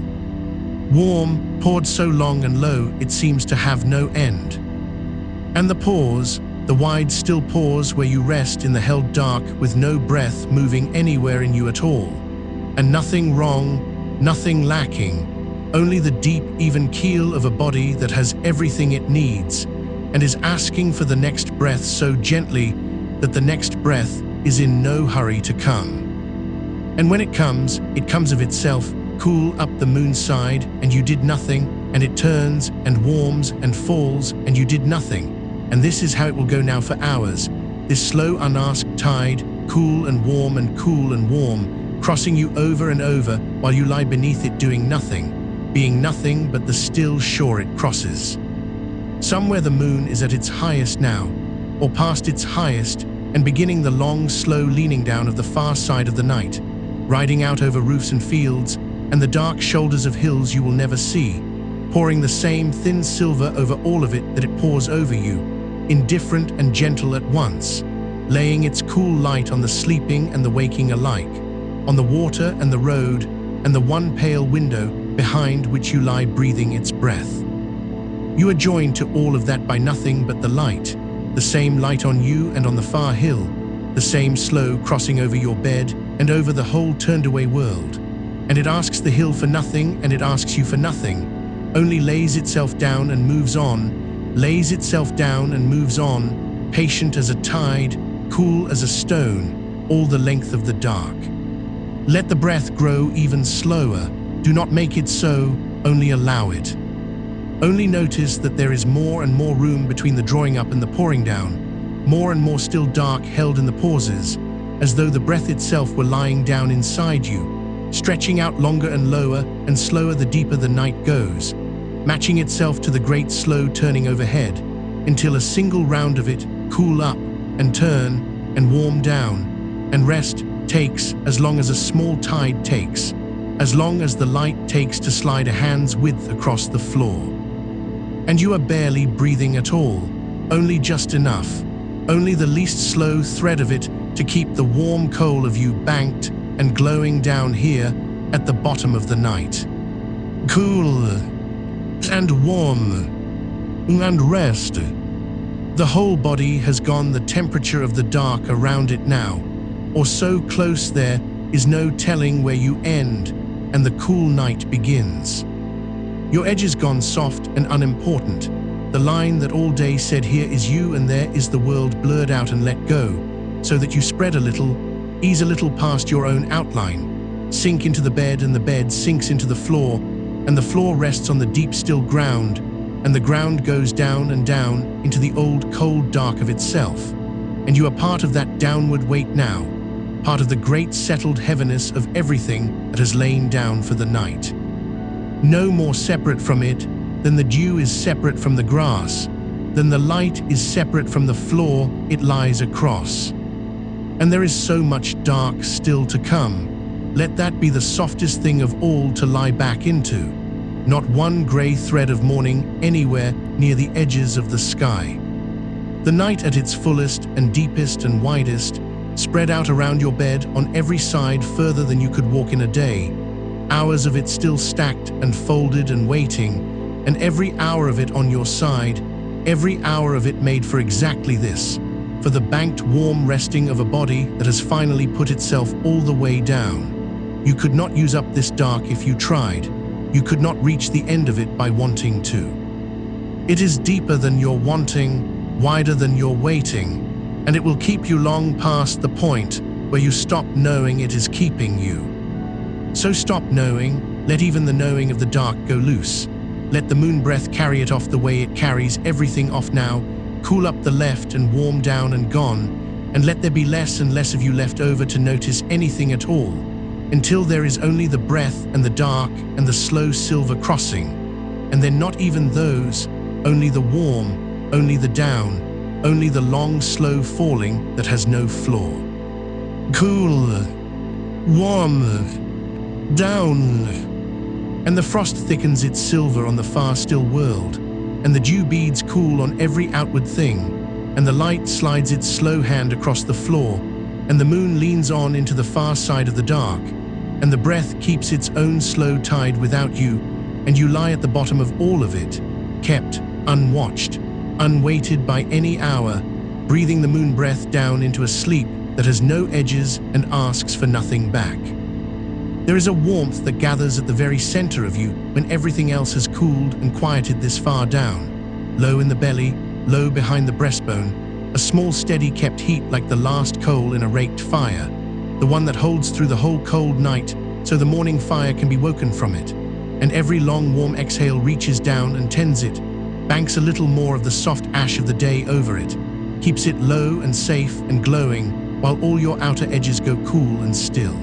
Warm, poured so long and low it seems to have no end. And the pause, the wide still pause where you rest in the held dark with no breath moving anywhere in you at all. And nothing wrong, nothing lacking, only the deep even keel of a body that has everything it needs and is asking for the next breath so gently that the next breath is in no hurry to come. And when it comes of itself, cool up the moon's side, and you did nothing, and it turns and warms and falls, and you did nothing. And this is how it will go now for hours, this slow unasked tide, cool and warm, crossing you over and over while you lie beneath it doing nothing, being nothing but the still shore it crosses. Somewhere the moon is at its highest now, or past its highest, and beginning the long, slow leaning down of the far side of the night, riding out over roofs and fields, and the dark shoulders of hills you will never see, pouring the same thin silver over all of it that it pours over you, indifferent and gentle at once, laying its cool light on the sleeping and the waking alike, on the water and the road, and the one pale window behind which you lie breathing its breath. You are joined to all of that by nothing but the light, the same light on you and on the far hill, the same slow crossing over your bed and over the whole turned-away world. And it asks the hill for nothing, and it asks you for nothing, only lays itself down and moves on, lays itself down and moves on, patient as a tide, cool as a stone, all the length of the dark. Let the breath grow even slower. Do not make it so, only allow it. Only notice that there is more and more room between the drawing up and the pouring down, more and more still dark held in the pauses, as though the breath itself were lying down inside you, stretching out longer and lower and slower the deeper the night goes, matching itself to the great slow turning overhead, until a single round of it cool up and turn and warm down, and rest takes as long as a small tide takes, as long as the light takes to slide a hand's width across the floor. And you are barely breathing at all, only just enough, only the least slow thread of it to keep the warm coal of you banked and glowing down here at the bottom of the night. Cool and warm and rest. The whole body has gone the temperature of the dark around it now, or so close there is no telling where you end and the cool night begins. Your edge is gone soft and unimportant. The line that all day said here is you and there is the world blurred out and let go, so that you spread a little, ease a little past your own outline, sink into the bed and the bed sinks into the floor, and the floor rests on the deep still ground, and the ground goes down and down into the old cold dark of itself. And you are part of that downward weight now, part of the great settled heaviness of everything that has lain down for the night. No more separate from it than the dew is separate from the grass, than the light is separate from the floor it lies across. And there is so much dark still to come. Let that be the softest thing of all to lie back into. Not one grey thread of morning anywhere near the edges of the sky. The night at its fullest and deepest and widest, spread out around your bed on every side further than you could walk in a day. Hours of it still stacked and folded and waiting, and every hour of it on your side, every hour of it made for exactly this, for the banked warm resting of a body that has finally put itself all the way down. You could not use up this dark if you tried. You could not reach the end of it by wanting to. It is deeper than your wanting, wider than your waiting, and it will keep you long past the point where you stop knowing it is keeping you. So stop knowing, let even the knowing of the dark go loose. Let the moon breath carry it off the way it carries everything off now, cool up the left and warm down and gone, and let there be less and less of you left over to notice anything at all, until there is only the breath and the dark and the slow silver crossing, and then not even those, only the warm, only the down, only the long slow falling that has no floor. Cool, warm, down, and the frost thickens its silver on the far still world, and the dew beads cool on every outward thing, and the light slides its slow hand across the floor, and the moon leans on into the far side of the dark, and the breath keeps its own slow tide without you, and you lie at the bottom of all of it, kept, unwatched, unweighted by any hour, breathing the moon breath down into a sleep that has no edges and asks for nothing back. There is a warmth that gathers at the very center of you when everything else has cooled and quieted this far down. Low in the belly, low behind the breastbone, a small steady kept heat like the last coal in a raked fire, the one that holds through the whole cold night so the morning fire can be woken from it, and every long warm exhale reaches down and tends it, banks a little more of the soft ash of the day over it, keeps it low and safe and glowing while all your outer edges go cool and still.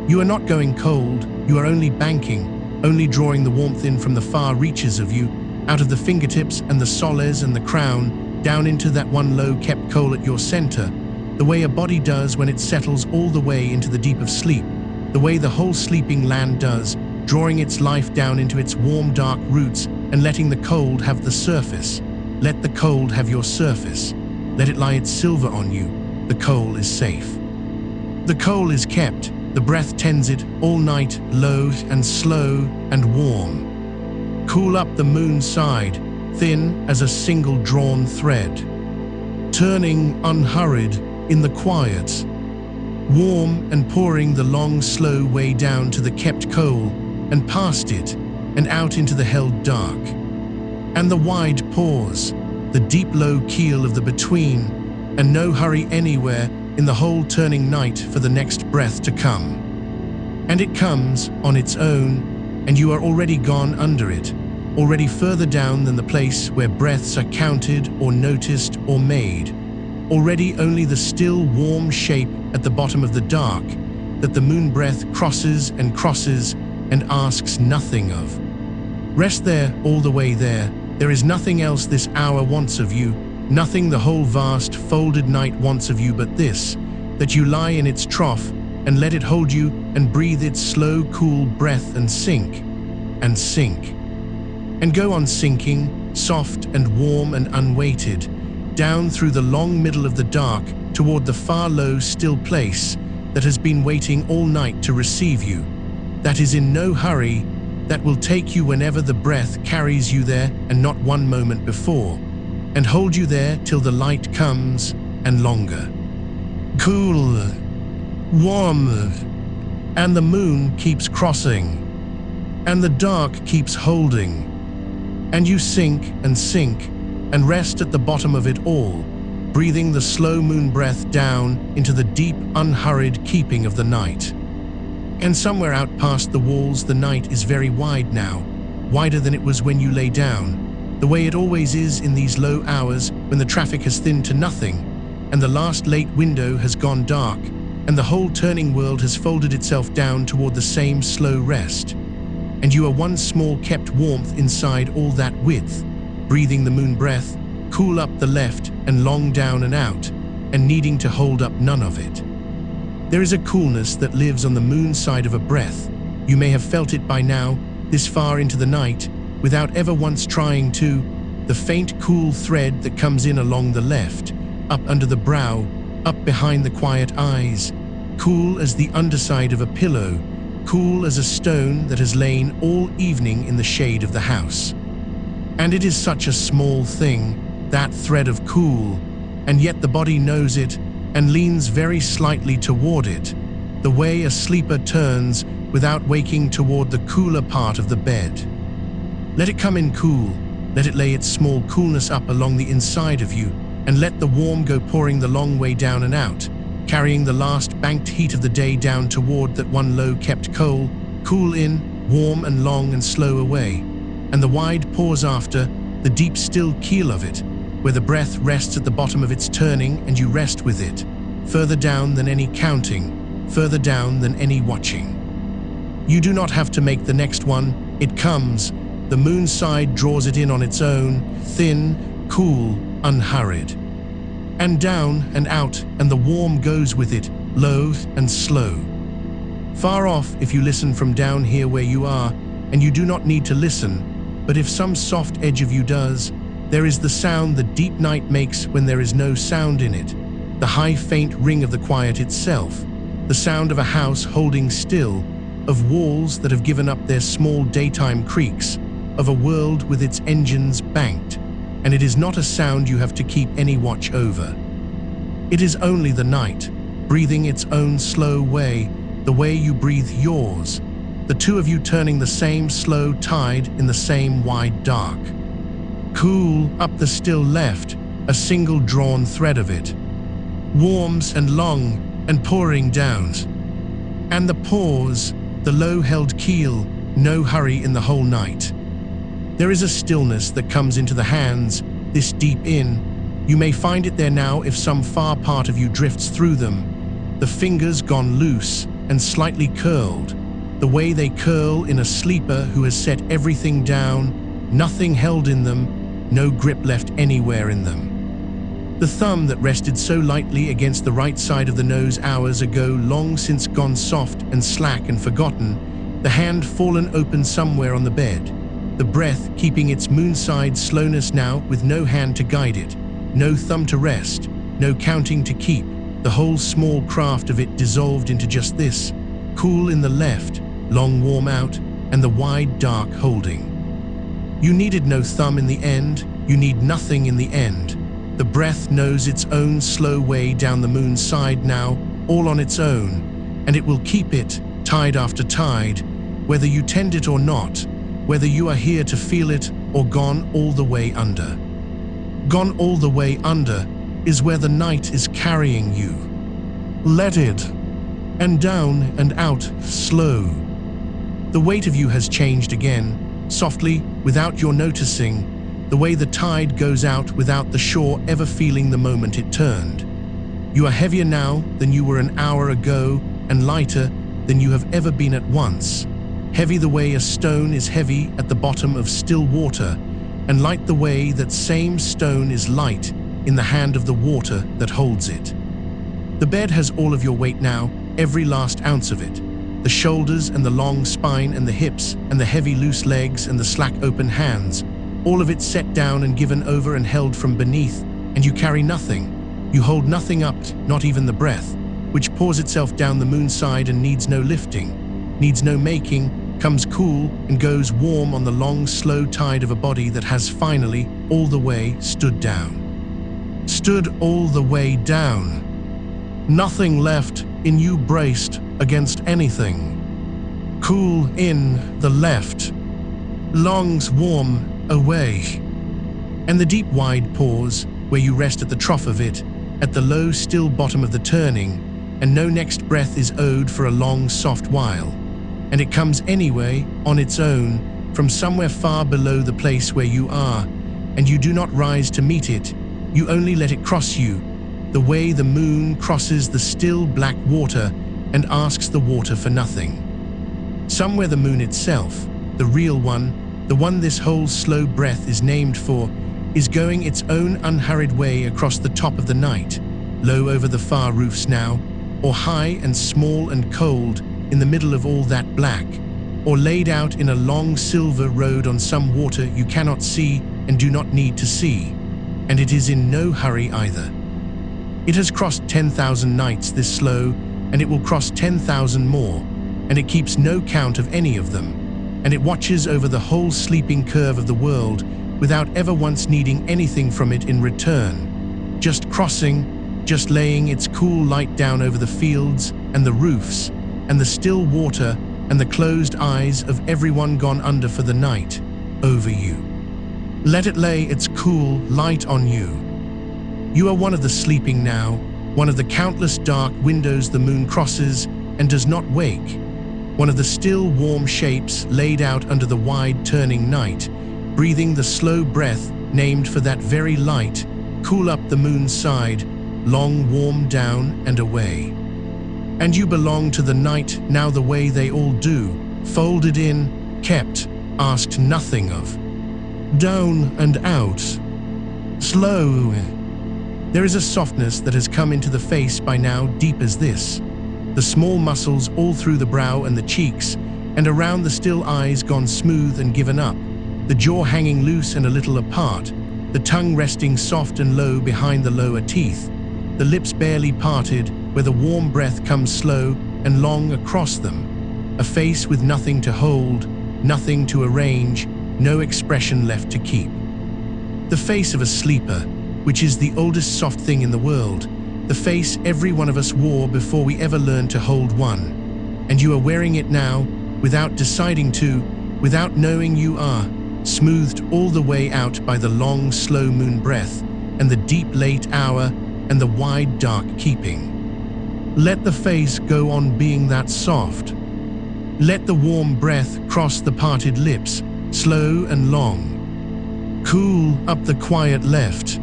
You are not going cold, you are only banking, only drawing the warmth in from the far reaches of you, out of the fingertips and the soles and the crown, down into that one low-kept coal at your center, the way a body does when it settles all the way into the deep of sleep, the way the whole sleeping land does, drawing its life down into its warm dark roots and letting the cold have the surface. Let the cold have your surface. Let it lie its silver on you. The coal is safe. The coal is kept. The breath tends it all night, low and slow and warm. Cool up the moon side, thin as a single drawn thread. Turning unhurried in the quiet. Warm and pouring the long slow way down to the kept coal and past it and out into the held dark. And the wide pause, the deep low keel of the between, and no hurry anywhere in the whole turning night for the next breath to come. And it comes on its own, and you are already gone under it, already further down than the place where breaths are counted or noticed or made, already only the still warm shape at the bottom of the dark that the moon breath crosses and asks nothing of. Rest there all the way there. There is nothing else this hour wants of you, nothing the whole vast folded night wants of you but this, that you lie in its trough and let it hold you and breathe its slow cool breath and sink, and go on sinking, soft and warm and unweighted, down through the long middle of the dark toward the far low still place that has been waiting all night to receive you, that is in no hurry, that will take you whenever the breath carries you there and not one moment before, and hold you there till the light comes and longer. Cool, warm, and the moon keeps crossing, and the dark keeps holding, and you sink and rest at the bottom of it all, breathing the slow moon breath down into the deep, unhurried keeping of the night. And somewhere out past the walls the night is very wide now, wider than it was when you lay down, the way it always is in these low hours when the traffic has thinned to nothing, and the last late window has gone dark, and the whole turning world has folded itself down toward the same slow rest. And you are one small kept warmth inside all that width, breathing the moon breath, cool up the left and long down and out, and needing to hold up none of it. There is a coolness that lives on the moon side of a breath. You may have felt it by now, this far into the night, without ever once trying to. The faint cool thread that comes in along the left, up under the brow, up behind the quiet eyes, cool as the underside of a pillow, cool as a stone that has lain all evening in the shade of the house. And it is such a small thing, that thread of cool, and yet the body knows it and leans very slightly toward it, the way a sleeper turns without waking toward the cooler part of the bed. Let it come in cool, let it lay its small coolness up along the inside of you, and let the warm go pouring the long way down and out, carrying the last banked heat of the day down toward that one low-kept coal, cool in, warm and long and slow away, and the wide pause after, the deep still keel of it, where the breath rests at the bottom of its turning and you rest with it, further down than any counting, further down than any watching. You do not have to make the next one, it comes, the moon side draws it in on its own, thin, cool, unhurried. And down and out, and the warm goes with it, low and slow. Far off if you listen from down here where you are, and you do not need to listen, but if some soft edge of you does, there is the sound the deep night makes when there is no sound in it, the high faint ring of the quiet itself, the sound of a house holding still, of walls that have given up their small daytime creaks, of a world with its engines banked, and it is not a sound you have to keep any watch over. It is only the night, breathing its own slow way, the way you breathe yours, the two of you turning the same slow tide in the same wide dark. Cool up the still left, a single drawn thread of it, warms and long and pouring down. And the pause, the low-held keel, no hurry in the whole night. There is a stillness that comes into the hands, this deep in. You may find it there now if some far part of you drifts through them, the fingers gone loose and slightly curled, the way they curl in a sleeper who has set everything down, nothing held in them, no grip left anywhere in them. The thumb that rested so lightly against the right side of the nose hours ago long since gone soft and slack and forgotten, the hand fallen open somewhere on the bed, the breath keeping its moonside slowness now with no hand to guide it, no thumb to rest, no counting to keep, the whole small craft of it dissolved into just this, cool in the left, long warm out, and the wide dark holding. You needed no thumb in the end, you need nothing in the end. The breath knows its own slow way down the moon's side now, all on its own, and it will keep it, tide after tide, whether you tend it or not, whether you are here to feel it or gone all the way under. Gone all the way under is where the night is carrying you. Let it, and down and out, slow. The weight of you has changed again, softly, without your noticing, the way the tide goes out without the shore ever feeling the moment it turned. You are heavier now than you were an hour ago, and lighter than you have ever been at once. Heavy the way a stone is heavy at the bottom of still water, and light the way that same stone is light in the hand of the water that holds it. The bed has all of your weight now, every last ounce of it. The shoulders and the long spine and the hips and the heavy loose legs and the slack open hands, all of it set down and given over and held from beneath, and you carry nothing. You hold nothing up, not even the breath, which pours itself down the moon side and needs no lifting, needs no making, comes cool and goes warm on the long, slow tide of a body that has finally, all the way, stood down. Stood all the way down. Nothing left in you braced against anything. Cool in the left. Lungs warm away. And the deep wide pause, where you rest at the trough of it, at the low still bottom of the turning, and no next breath is owed for a long soft while. And it comes anyway, on its own, from somewhere far below the place where you are, and you do not rise to meet it, you only let it cross you, the way the moon crosses the still black water and asks the water for nothing. Somewhere the moon itself, the real one, the one this whole slow breath is named for, is going its own unhurried way across the top of the night, low over the far roofs now, or high and small and cold in the middle of all that black, or laid out in a long silver road on some water you cannot see and do not need to see, and it is in no hurry either. It has crossed 10,000 nights this slow, and it will cross 10,000 more, and it keeps no count of any of them, and it watches over the whole sleeping curve of the world without ever once needing anything from it in return, just crossing, just laying its cool light down over the fields and the roofs and the still water and the closed eyes of everyone gone under for the night, over you. Let it lay its cool light on you. You are one of the sleeping now, one of the countless dark windows the moon crosses and does not wake, one of the still warm shapes laid out under the wide turning night, breathing the slow breath named for that very light, cool up the moon's side, long warm down and away. And you belong to the night now the way they all do, folded in, kept, asked nothing of. Down and out. Slow. There is a softness that has come into the face by now deep as this. The small muscles all through the brow and the cheeks, and around the still eyes gone smooth and given up, the jaw hanging loose and a little apart, the tongue resting soft and low behind the lower teeth, the lips barely parted where the warm breath comes slow and long across them, a face with nothing to hold, nothing to arrange, no expression left to keep. The face of a sleeper, which is the oldest soft thing in the world, the face every one of us wore before we ever learned to hold one. And you are wearing it now, without deciding to, without knowing you are, smoothed all the way out by the long, slow moon breath, and the deep late hour, and the wide dark keeping. Let the face go on being that soft. Let the warm breath cross the parted lips, slow and long. Cool up the quiet left,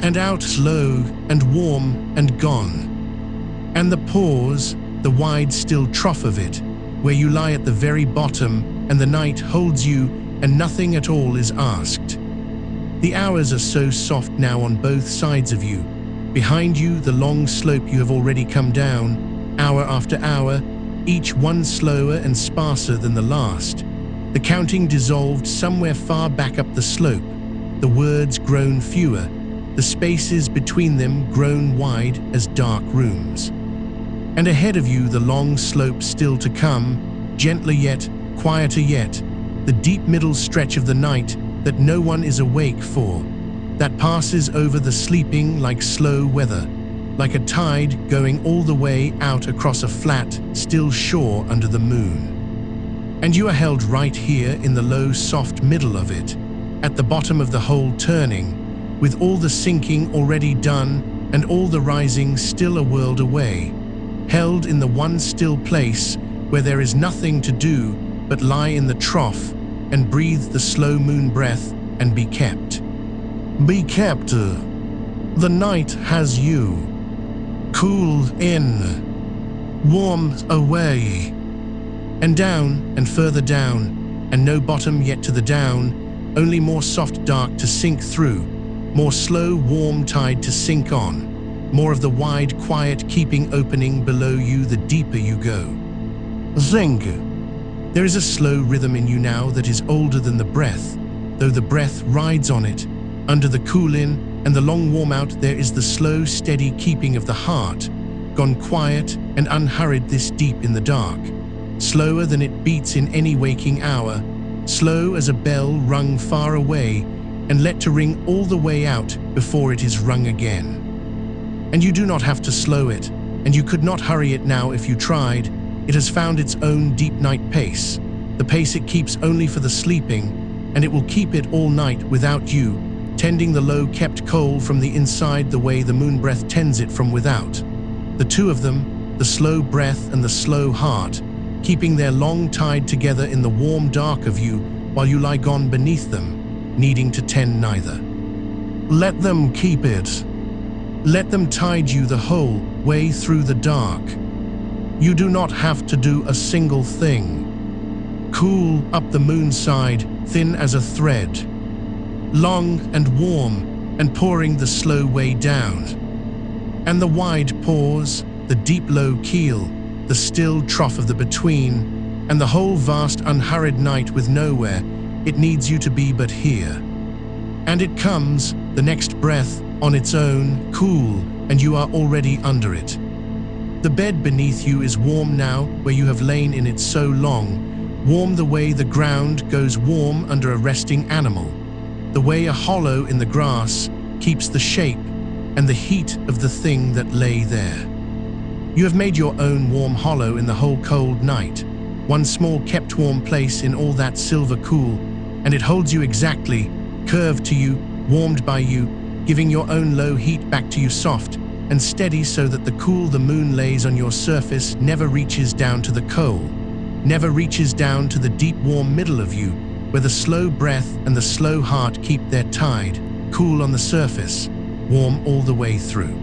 and out slow and warm and gone. And the pause, the wide still trough of it, where you lie at the very bottom and the night holds you and nothing at all is asked. The hours are so soft now on both sides of you. Behind you, the long slope you have already come down, hour after hour, each one slower and sparser than the last. The counting dissolved somewhere far back up the slope, the words grown fewer, the spaces between them grown wide as dark rooms. And ahead of you the long slope still to come, gentler yet, quieter yet, the deep middle stretch of the night that no one is awake for, that passes over the sleeping like slow weather, like a tide going all the way out across a flat, still shore under the moon. And you are held right here in the low, soft middle of it, at the bottom of the whole turning, with all the sinking already done and all the rising still a world away, held in the one still place where there is nothing to do but lie in the trough and breathe the slow moon breath and be kept. Be kept. The night has you. Cool in, warm away, and down and further down, and no bottom yet to the down, only more soft dark to sink through, more slow warm tide to sink on, more of the wide quiet keeping opening below you the deeper you go. Zing. There is a slow rhythm in you now that is older than the breath, though the breath rides on it, under the cool in and the long warm out there is the slow, steady keeping of the heart, gone quiet and unhurried this deep in the dark, slower than it beats in any waking hour, slow as a bell rung far away and let to ring all the way out before it is rung again. And you do not have to slow it, and you could not hurry it now if you tried. It has found its own deep night pace, the pace it keeps only for the sleeping, and it will keep it all night without you, tending the low-kept coal from the inside the way the moon breath tends it from without. The two of them, the slow breath and the slow heart, keeping their long tide together in the warm dark of you while you lie gone beneath them, needing to tend neither. Let them keep it. Let them tide you the whole way through the dark. You do not have to do a single thing. Cool up the moon side, thin as a thread, long and warm and pouring the slow way down. And the wide pause, the deep low keel, the still trough of the between, and the whole vast unhurried night with nowhere it needs you to be but here. And it comes, the next breath, on its own, cool, and you are already under it. The bed beneath you is warm now, where you have lain in it so long, warm the way the ground goes warm under a resting animal, the way a hollow in the grass keeps the shape and the heat of the thing that lay there. You have made your own warm hollow in the whole cold night, one small kept warm place in all that silver cool, and it holds you exactly, curved to you, warmed by you, giving your own low heat back to you soft and steady so that the cool the moon lays on your surface never reaches down to the coal, never reaches down to the deep warm middle of you, where the slow breath and the slow heart keep their tide, cool on the surface, warm all the way through.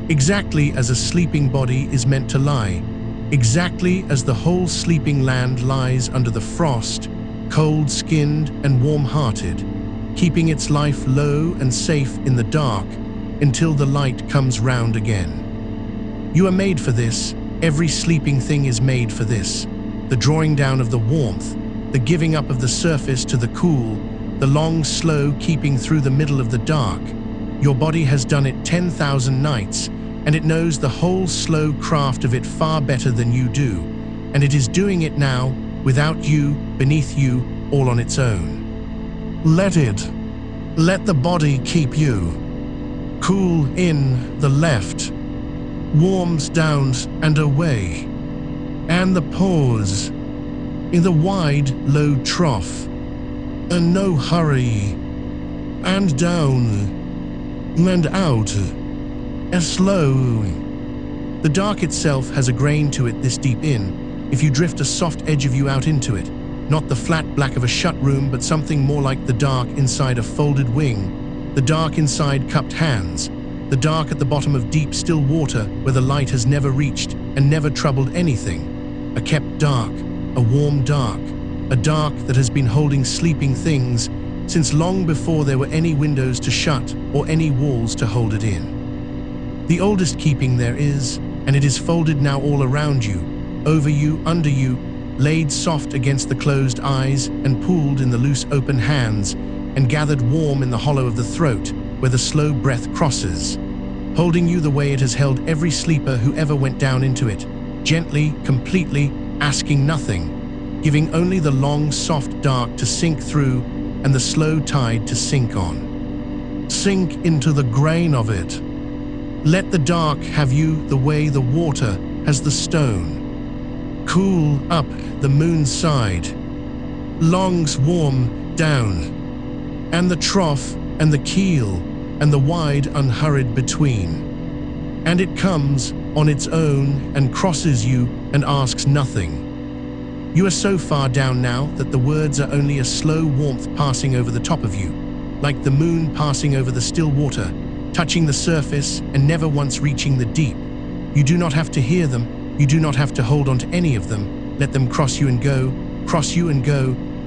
Exactly as a sleeping body is meant to lie, exactly as the whole sleeping land lies under the frost, cold-skinned and warm-hearted, keeping its life low and safe in the dark until the light comes round again. You are made for this, every sleeping thing is made for this, the drawing down of the warmth, the giving up of the surface to the cool, the long, slow keeping through the middle of the dark. Your body has done it 10,000 nights, and it knows the whole slow craft of it far better than you do, and it is doing it now, without you, beneath you, all on its own. Let it. Let the body keep you. Cool in the left, warms down and away, and the pause in the wide, low trough, and no hurry, and down, and out, as slow. The dark itself has a grain to it this deep in, if you drift a soft edge of you out into it, not the flat black of a shut room, but something more like the dark inside a folded wing, the dark inside cupped hands, the dark at the bottom of deep still water where the light has never reached and never troubled anything, a kept dark, a warm dark, a dark that has been holding sleeping things since long before there were any windows to shut or any walls to hold it in. The oldest keeping there is, and it is folded now all around you, over you, under you, laid soft against the closed eyes and pooled in the loose open hands and gathered warm in the hollow of the throat where the slow breath crosses, holding you the way it has held every sleeper who ever went down into it, gently, completely, asking nothing, giving only the long, soft dark to sink through and the slow tide to sink on. Sink into the grain of it. Let the dark have you the way the water has the stone. Cool up the moon side, longs warm down, and the trough and the keel and the wide unhurried between. And it comes on its own and crosses you and asks nothing. You are so far down now that the words are only a slow warmth passing over the top of you, like the moon passing over the still water, touching the surface and never once reaching the deep. You do not have to hear them. You do not have to hold on to any of them. Let them cross you and go,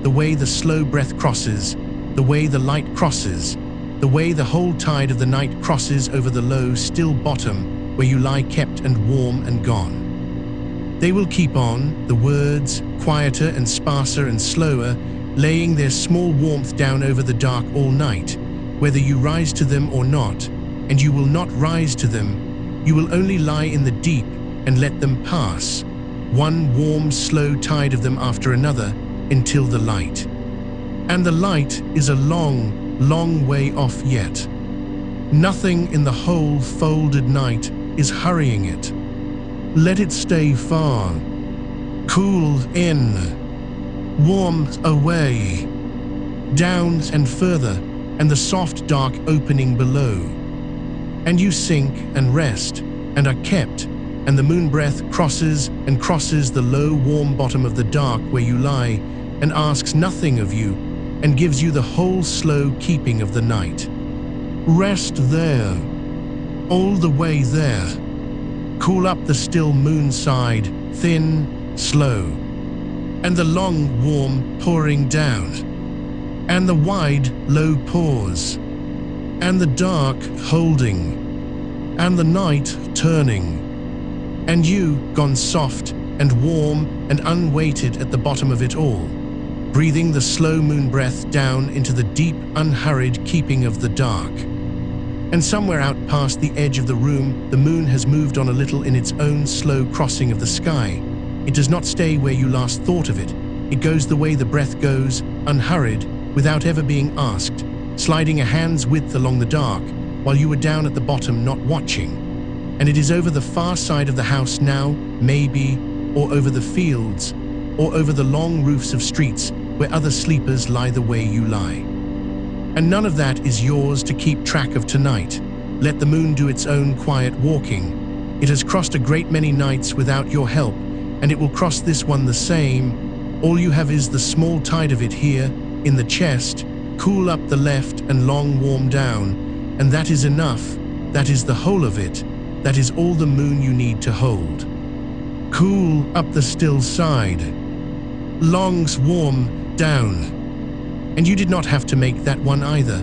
the way the slow breath crosses, the way the light crosses, the way the whole tide of the night crosses over the low, still bottom where you lie kept and warm and gone. They will keep on, the words, quieter and sparser and slower, laying their small warmth down over the dark all night, whether you rise to them or not, and you will not rise to them. You will only lie in the deep and let them pass, one warm, slow tide of them after another, until the light. And the light is a long, long way off yet. Nothing in the whole folded night is hurrying it. Let it stay far. Cool in. Warm away. Down and further, and the soft dark opening below. And you sink and rest, and are kept, and the moon breath crosses and crosses the low warm bottom of the dark where you lie, and asks nothing of you, and gives you the whole slow keeping of the night. Rest there, all the way there. Cool up the still moon side, thin, slow, and the long warm pouring down, and the wide low pause, and the dark holding, and the night turning, and you gone soft and warm and unweighted at the bottom of it all, breathing the slow moon breath down into the deep, unhurried keeping of the dark. And somewhere out past the edge of the room, the moon has moved on a little in its own slow crossing of the sky. It does not stay where you last thought of it. It goes the way the breath goes, unhurried, without ever being asked, sliding a hand's width along the dark, while you were down at the bottom not watching. And it is over the far side of the house now, maybe, or over the fields, or over the long roofs of streets where other sleepers lie the way you lie. And none of that is yours to keep track of tonight. Let the moon do its own quiet walking. It has crossed a great many nights without your help, and it will cross this one the same. All you have is the small tide of it here, in the chest, cool up the left and long warm down, and that is enough. That is the whole of it. That is all the moon you need to hold. Cool up the still side. Longs warm down. And you did not have to make that one either.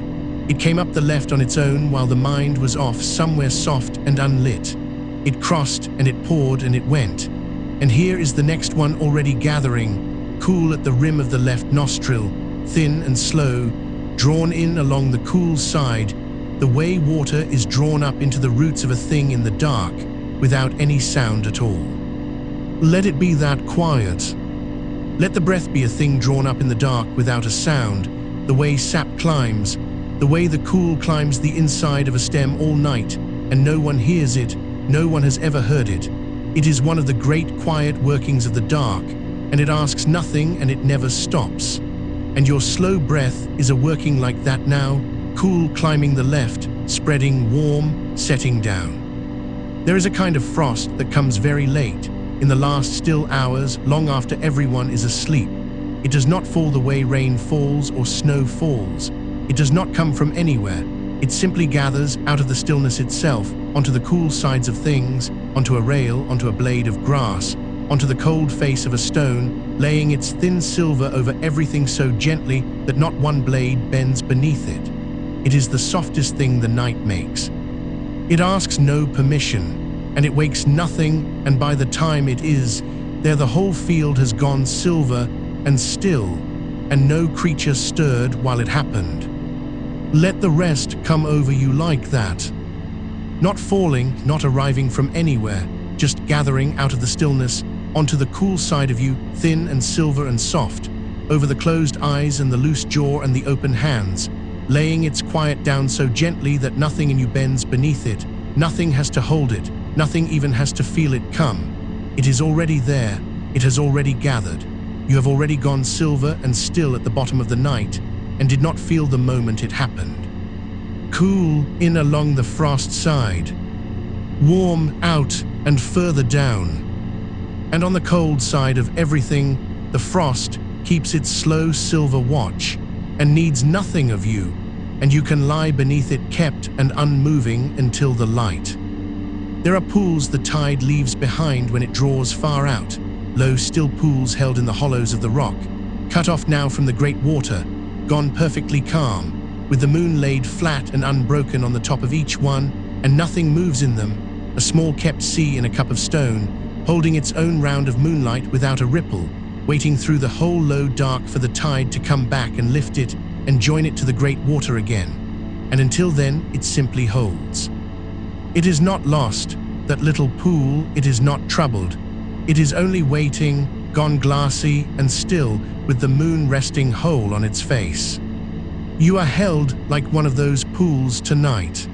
It came up the left on its own while the mind was off somewhere soft and unlit. It crossed and it poured and it went. And here is the next one already gathering, cool at the rim of the left nostril, thin and slow, drawn in along the cool side, the way water is drawn up into the roots of a thing in the dark, without any sound at all. Let it be that quiet. Let the breath be a thing drawn up in the dark without a sound, the way sap climbs, the way the cool climbs the inside of a stem all night, and no one hears it, no one has ever heard it. It is one of the great quiet workings of the dark, and it asks nothing and it never stops. And your slow breath is a working like that now, cool climbing the left, spreading warm, setting down. There is a kind of frost that comes very late, in the last still hours, long after everyone is asleep. It does not fall the way rain falls or snow falls. It does not come from anywhere. It simply gathers out of the stillness itself, onto the cool sides of things, onto a rail, onto a blade of grass, onto the cold face of a stone, laying its thin silver over everything so gently that not one blade bends beneath it. It is the softest thing the night makes. It asks no permission, and it wakes nothing, and by the time it is there, the whole field has gone silver and still, and no creature stirred while it happened. Let the rest come over you like that. Not falling, not arriving from anywhere, just gathering out of the stillness onto the cool side of you, thin and silver and soft, over the closed eyes and the loose jaw and the open hands, laying its quiet down so gently that nothing in you bends beneath it, nothing has to hold it, nothing even has to feel it come. It is already there, it has already gathered. You have already gone silver and still at the bottom of the night, and did not feel the moment it happened. Cool in along the frost side, warm out and further down. And on the cold side of everything, the frost keeps its slow silver watch, and needs nothing of you, and you can lie beneath it kept and unmoving until the light. There are pools the tide leaves behind when it draws far out, low still pools held in the hollows of the rock, cut off now from the great water, gone perfectly calm, with the moon laid flat and unbroken on the top of each one, and nothing moves in them, a small kept sea in a cup of stone, holding its own round of moonlight without a ripple, waiting through the whole low dark for the tide to come back and lift it and join it to the great water again. and until then it simply holds. It is not lost, that little pool, it is not troubled. It is only waiting, gone glassy and still, with the moon resting whole on its face. You are held like one of those pools tonight,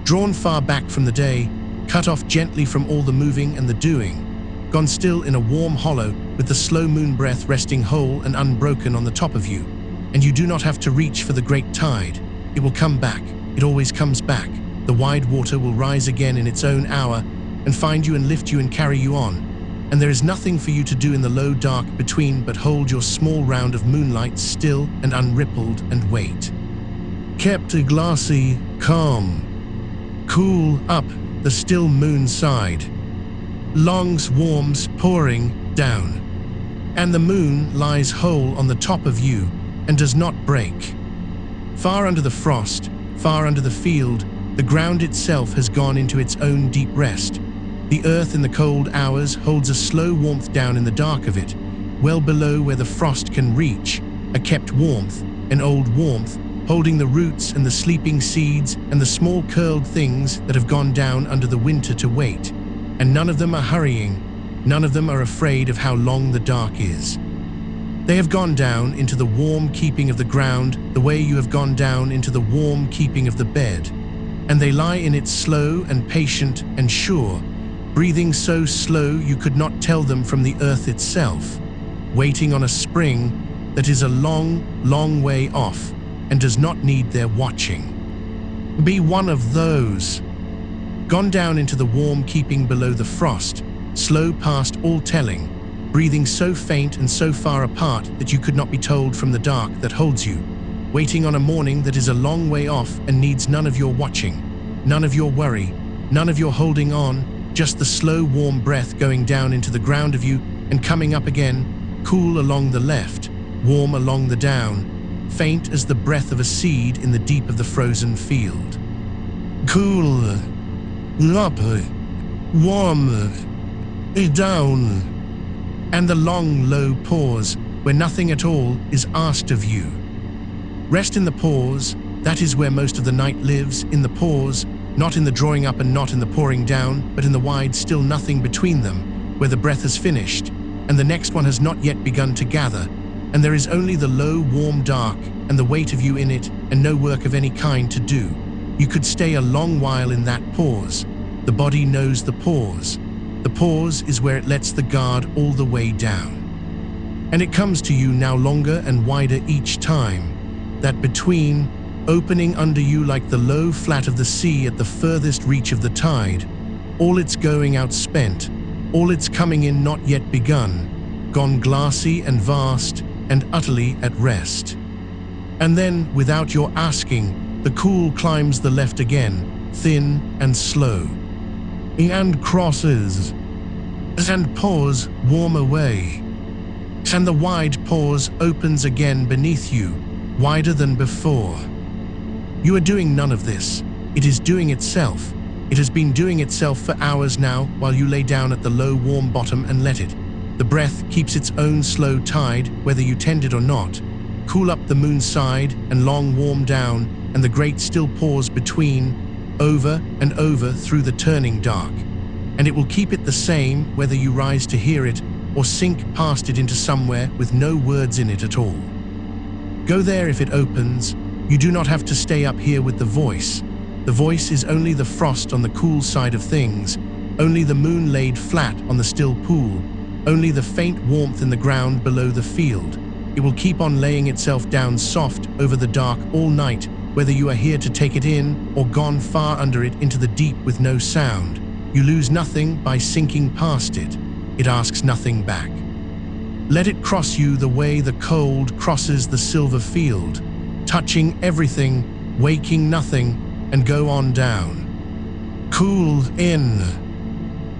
drawn far back from the day, cut off gently from all the moving and the doing, gone still in a warm hollow with the slow moon breath resting whole and unbroken on the top of you. And you do not have to reach for the great tide. It will come back. It always comes back. The wide water will rise again in its own hour and find you and lift you and carry you on. And there is nothing for you to do in the low dark between but hold your small round of moonlight still and unrippled and wait. Kept a glassy, calm, cool up the still moon side. Longs warms pouring down. And the moon lies whole on the top of you and does not break. Far under the frost, far under the field, the ground itself has gone into its own deep rest. The earth in the cold hours holds a slow warmth down in the dark of it, well below where the frost can reach, a kept warmth, an old warmth, holding the roots and the sleeping seeds and the small curled things that have gone down under the winter to wait. And none of them are hurrying, none of them are afraid of how long the dark is. They have gone down into the warm keeping of the ground the way you have gone down into the warm keeping of the bed, and they lie in it slow and patient and sure, breathing so slow you could not tell them from the earth itself, waiting on a spring that is a long, long way off and does not need their watching. Be one of those. Gone down into the warm keeping below the frost, slow past all telling, breathing so faint and so far apart that you could not be told from the dark that holds you, waiting on a morning that is a long way off and needs none of your watching, none of your worry, none of your holding on, just the slow warm breath going down into the ground of you and coming up again, cool along the left, warm along the down, faint as the breath of a seed in the deep of the frozen field. Cool, up, warm, down, and the long low pause where nothing at all is asked of you. Rest in the pause, that is where most of the night lives, in the pause, not in the drawing up and not in the pouring down, but in the wide still nothing between them, where the breath has finished, and the next one has not yet begun to gather, and there is only the low, warm dark, and the weight of you in it, and no work of any kind to do. You could stay a long while in that pause. The body knows the pause. The pause is where it lets the guard all the way down. And it comes to you now longer and wider each time, that between, opening under you like the low flat of the sea at the furthest reach of the tide, all its going out spent, all its coming in not yet begun, gone glassy and vast and utterly at rest. And then, without your asking, the cool climbs the left again, thin and slow, and crosses, and pours warm away, and the wide pause opens again beneath you, wider than before. You are doing none of this. It is doing itself. It has been doing itself for hours now while you lay down at the low warm bottom and let it. The breath keeps its own slow tide whether you tend it or not. Cool up the moon side and long warm down and the great still pause between, over and over through the turning dark. And it will keep it the same whether you rise to hear it or sink past it into somewhere with no words in it at all. Go there if it opens. You do not have to stay up here with the voice. The voice is only the frost on the cool side of things, only the moon laid flat on the still pool, only the faint warmth in the ground below the field. It will keep on laying itself down soft over the dark all night, whether you are here to take it in or gone far under it into the deep with no sound. You lose nothing by sinking past it. It asks nothing back. Let it cross you the way the cold crosses the silver field, touching everything, waking nothing, and go on down. Cool in,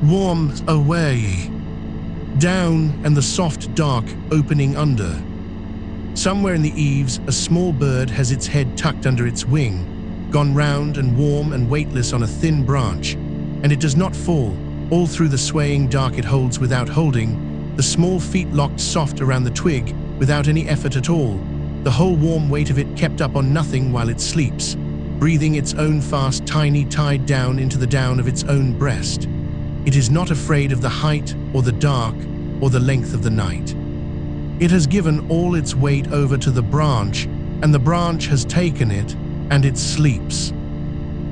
warm away, down and the soft dark opening under. Somewhere in the eaves, a small bird has its head tucked under its wing, gone round and warm and weightless on a thin branch, and it does not fall. All through the swaying dark it holds without holding, the small feet locked soft around the twig without any effort at all, the whole warm weight of it kept up on nothing while it sleeps. breathing its own fast, tiny tide down into the down of its own breast. It is not afraid of the height or the dark or the length of the night. It has given all its weight over to the branch, and the branch has taken it, and it sleeps.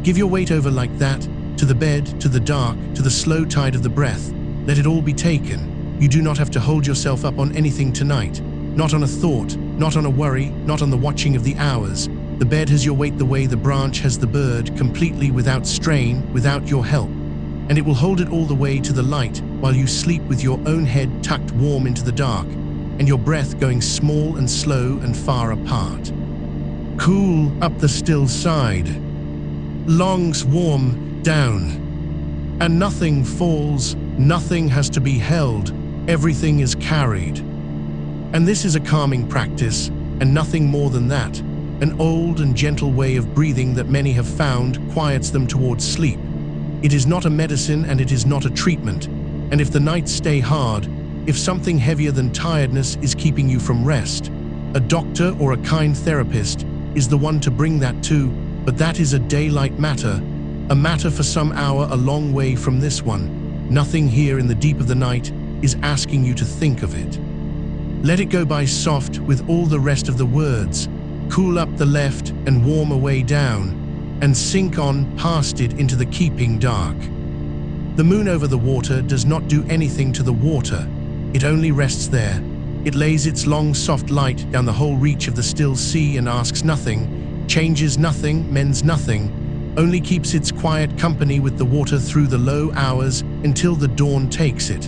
Give your weight over like that, to the bed, to the dark, to the slow tide of the breath. Let it all be taken. You do not have to hold yourself up on anything tonight, not on a thought, not on a worry, not on the watching of the hours. The bed has your weight the way the branch has the bird, completely without strain, without your help. And it will hold it all the way to the light while you sleep with your own head tucked warm into the dark, and your breath going small and slow and far apart. Cool up the still side. Lungs warm down. And nothing falls, nothing has to be held, everything is carried. And this is a calming practice, and nothing more than that. An old and gentle way of breathing that many have found quiets them towards sleep. It is not a medicine and it is not a treatment. And if the nights stay hard, if something heavier than tiredness is keeping you from rest, a doctor or a kind therapist is the one to bring that to, but that is a daylight matter, a matter for some hour a long way from this one. Nothing here in the deep of the night is asking you to think of it. Let it go by soft with all the rest of the words. Cool up the left and warm away down, and sink on past it into the keeping dark. The moon over the water does not do anything to the water. It only rests there. It lays its long soft light down the whole reach of the still sea and asks nothing, changes nothing, mends nothing, only keeps its quiet company with the water through the low hours until the dawn takes it.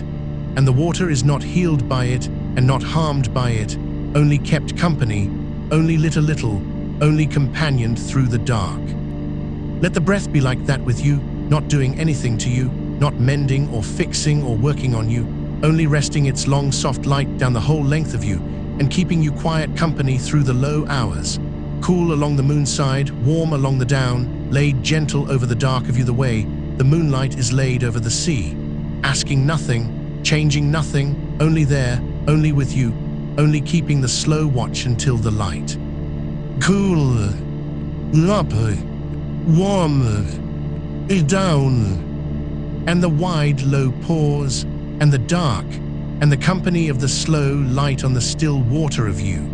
And the water is not healed by it and not harmed by it, only kept company, only lit a little, only companioned through the dark. Let the breath be like that with you, not doing anything to you, not mending or fixing or working on you, only resting its long soft light down the whole length of you and keeping you quiet company through the low hours. Cool along the moon side, warm along the down, laid gentle over the dark of you the way the moonlight is laid over the sea, asking nothing, changing nothing, only there, only with you, only keeping the slow watch until the light. Cool, up, warm, down, and the wide low pause, and the dark, and the company of the slow light on the still water of you.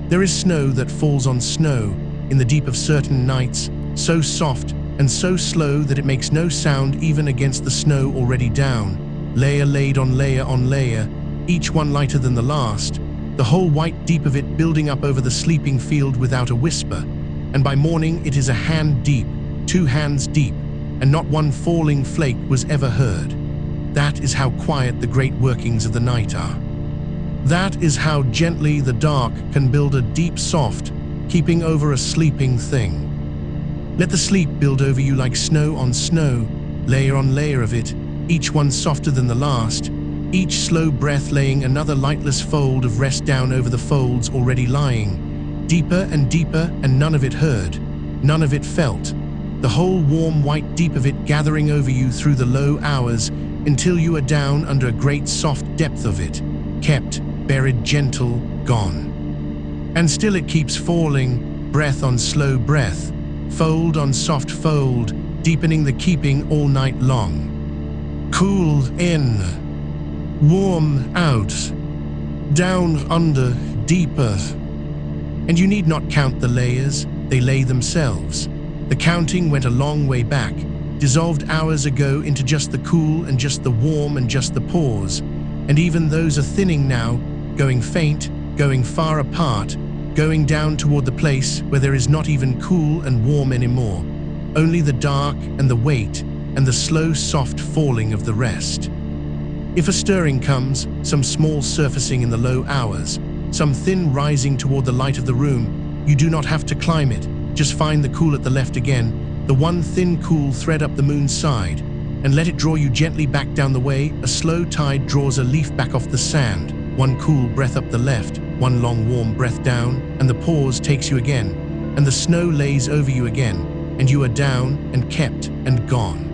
There is snow that falls on snow in the deep of certain nights, so soft and so slow that it makes no sound even against the snow already down, layer laid on layer, each one lighter than the last, the whole white deep of it building up over the sleeping field without a whisper, and by morning it is a hand deep, 2 hands deep, and not one falling flake was ever heard. That is how quiet the great workings of the night are. That is how gently the dark can build a deep soft, keeping over a sleeping thing. Let the sleep build over you like snow on snow, layer on layer of it, each one softer than the last, each slow breath laying another lightless fold of rest down over the folds already lying, deeper and deeper, and none of it heard, none of it felt, the whole warm white deep of it gathering over you through the low hours until you are down under a great soft depth of it, kept, buried gentle, gone. And still it keeps falling, breath on slow breath, fold on soft fold, deepening the keeping all night long. Cool in, warm out, down under, deeper. And you need not count the layers, they lay themselves. The counting went a long way back, dissolved hours ago into just the cool and just the warm and just the pause. And even those are thinning now, going faint, going far apart, going down toward the place where there is not even cool and warm anymore, only the dark and the weight and the slow soft falling of the rest. If a stirring comes, some small surfacing in the low hours, some thin rising toward the light of the room, you do not have to climb it, just find the cool at the left again, the one thin cool thread up the moon's side, and let it draw you gently back down the way a slow tide draws a leaf back off the sand, one cool breath up the left, one long warm breath down, and the pause takes you again, and the snow lays over you again, and you are down and kept and gone.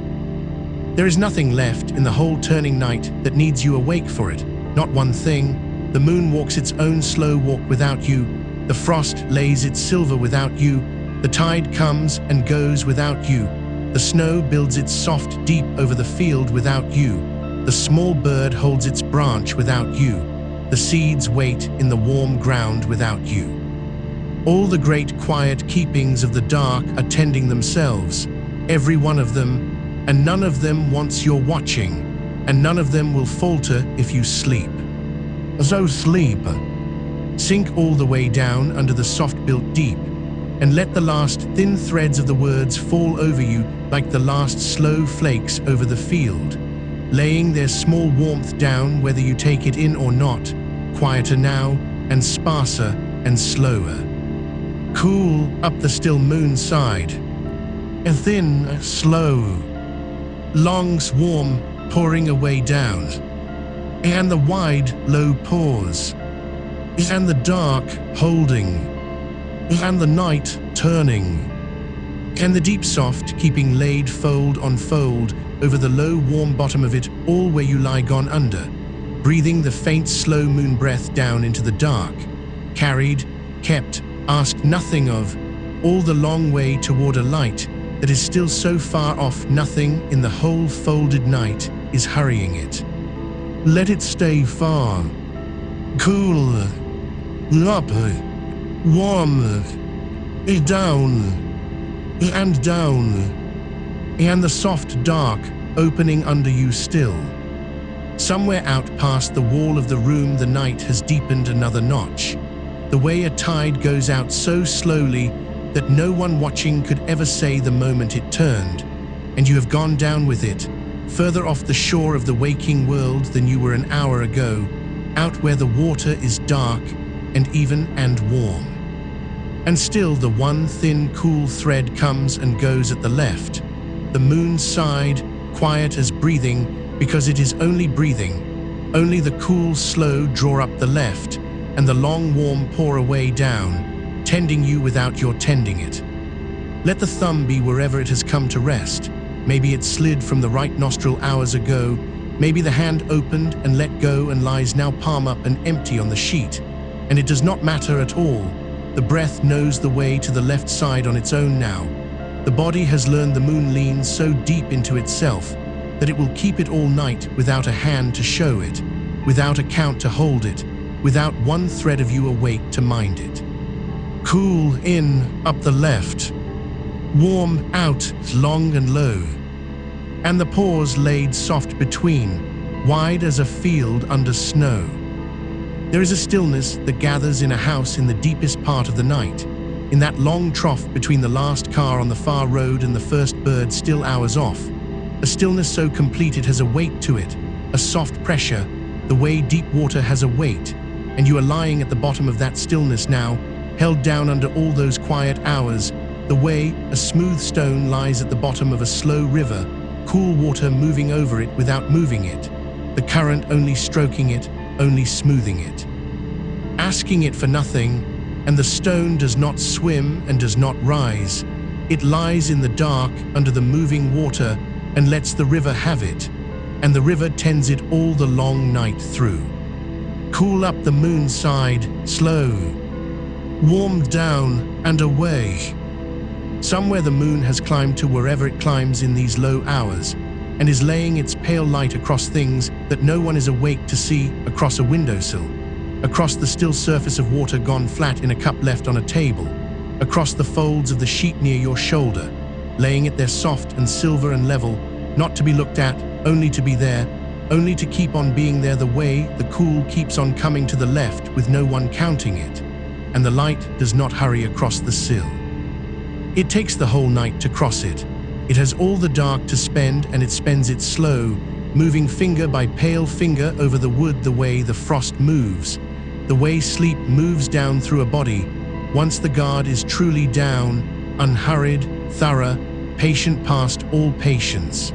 There is nothing left in the whole turning night that needs you awake for it, not one thing. The moon walks its own slow walk without you, the frost lays its silver without you, The tide comes and goes without you. The snow builds its soft deep over the field without you. The small bird holds its branch without you. The seeds wait in the warm ground without you. All the great quiet keepings of the dark are tending themselves, every one of them, and none of them wants your watching, and none of them will falter if you sleep. So sleep. Sink all the way down under the soft-built deep, and let the last thin threads of the words fall over you like the last slow flakes over the field, laying their small warmth down whether you take it in or not, quieter now and sparser and slower. Cool up the still moon side, and thin, slow, long, warm, pouring away down, and the wide, low pause, and the dark holding, and the night turning, and the deep soft keeping laid fold on fold over the low warm bottom of it, all where you lie gone under, breathing the faint slow moon breath down into the dark, carried, kept, asked nothing of, all the long way toward a light that is still so far off nothing in the whole folded night is hurrying it. Let it stay far, cool, up, warm, down, and the soft dark opening under you still. Somewhere out past the wall of the room the night has deepened another notch, the way a tide goes out so slowly that no one watching could ever say the moment it turned, and you have gone down with it, further off the shore of the waking world than you were an hour ago, out where the water is dark and even and warm. And still the one thin cool thread comes and goes at the left, the moon's side, quiet as breathing, because it is only breathing, only the cool slow draw up the left, and the long warm pour away down, tending you without your tending it. Let the thumb be wherever it has come to rest. Maybe it slid from the right nostril hours ago, maybe the hand opened and let go and lies now palm up and empty on the sheet, and it does not matter at all. The breath knows the way to the left side on its own now. The body has learned the moon leans so deep into itself that it will keep it all night without a hand to show it, without a count to hold it, without one thread of you awake to mind it. Cool in, up the left, warm out, long and low, and the pause laid soft between, wide as a field under snow. There is a stillness that gathers in a house in the deepest part of the night, in that long trough between the last car on the far road and the first bird still hours off, a stillness so complete it has a weight to it, a soft pressure, the way deep water has a weight, and you are lying at the bottom of that stillness now, held down under all those quiet hours, the way a smooth stone lies at the bottom of a slow river, cool water moving over it without moving it, the current only stroking it, only smoothing it, asking it for nothing, and the stone does not swim and does not rise. It lies in the dark under the moving water and lets the river have it, and the river tends it all the long night through. Cool up the moon side, slow, warmed down and away. Somewhere the moon has climbed to wherever it climbs in these low hours, and is laying its pale light across things that no one is awake to see, across a windowsill, across the still surface of water gone flat in a cup left on a table, across the folds of the sheet near your shoulder, laying it there soft and silver and level, not to be looked at, only to be there, only to keep on being there the way the cool keeps on coming to the left with no one counting it, and the light does not hurry across the sill. It takes the whole night to cross it. It has all the dark to spend, and it spends it slow, moving finger by pale finger over the wood the way the frost moves, the way sleep moves down through a body, once the guard is truly down, unhurried, thorough, patient past all patience.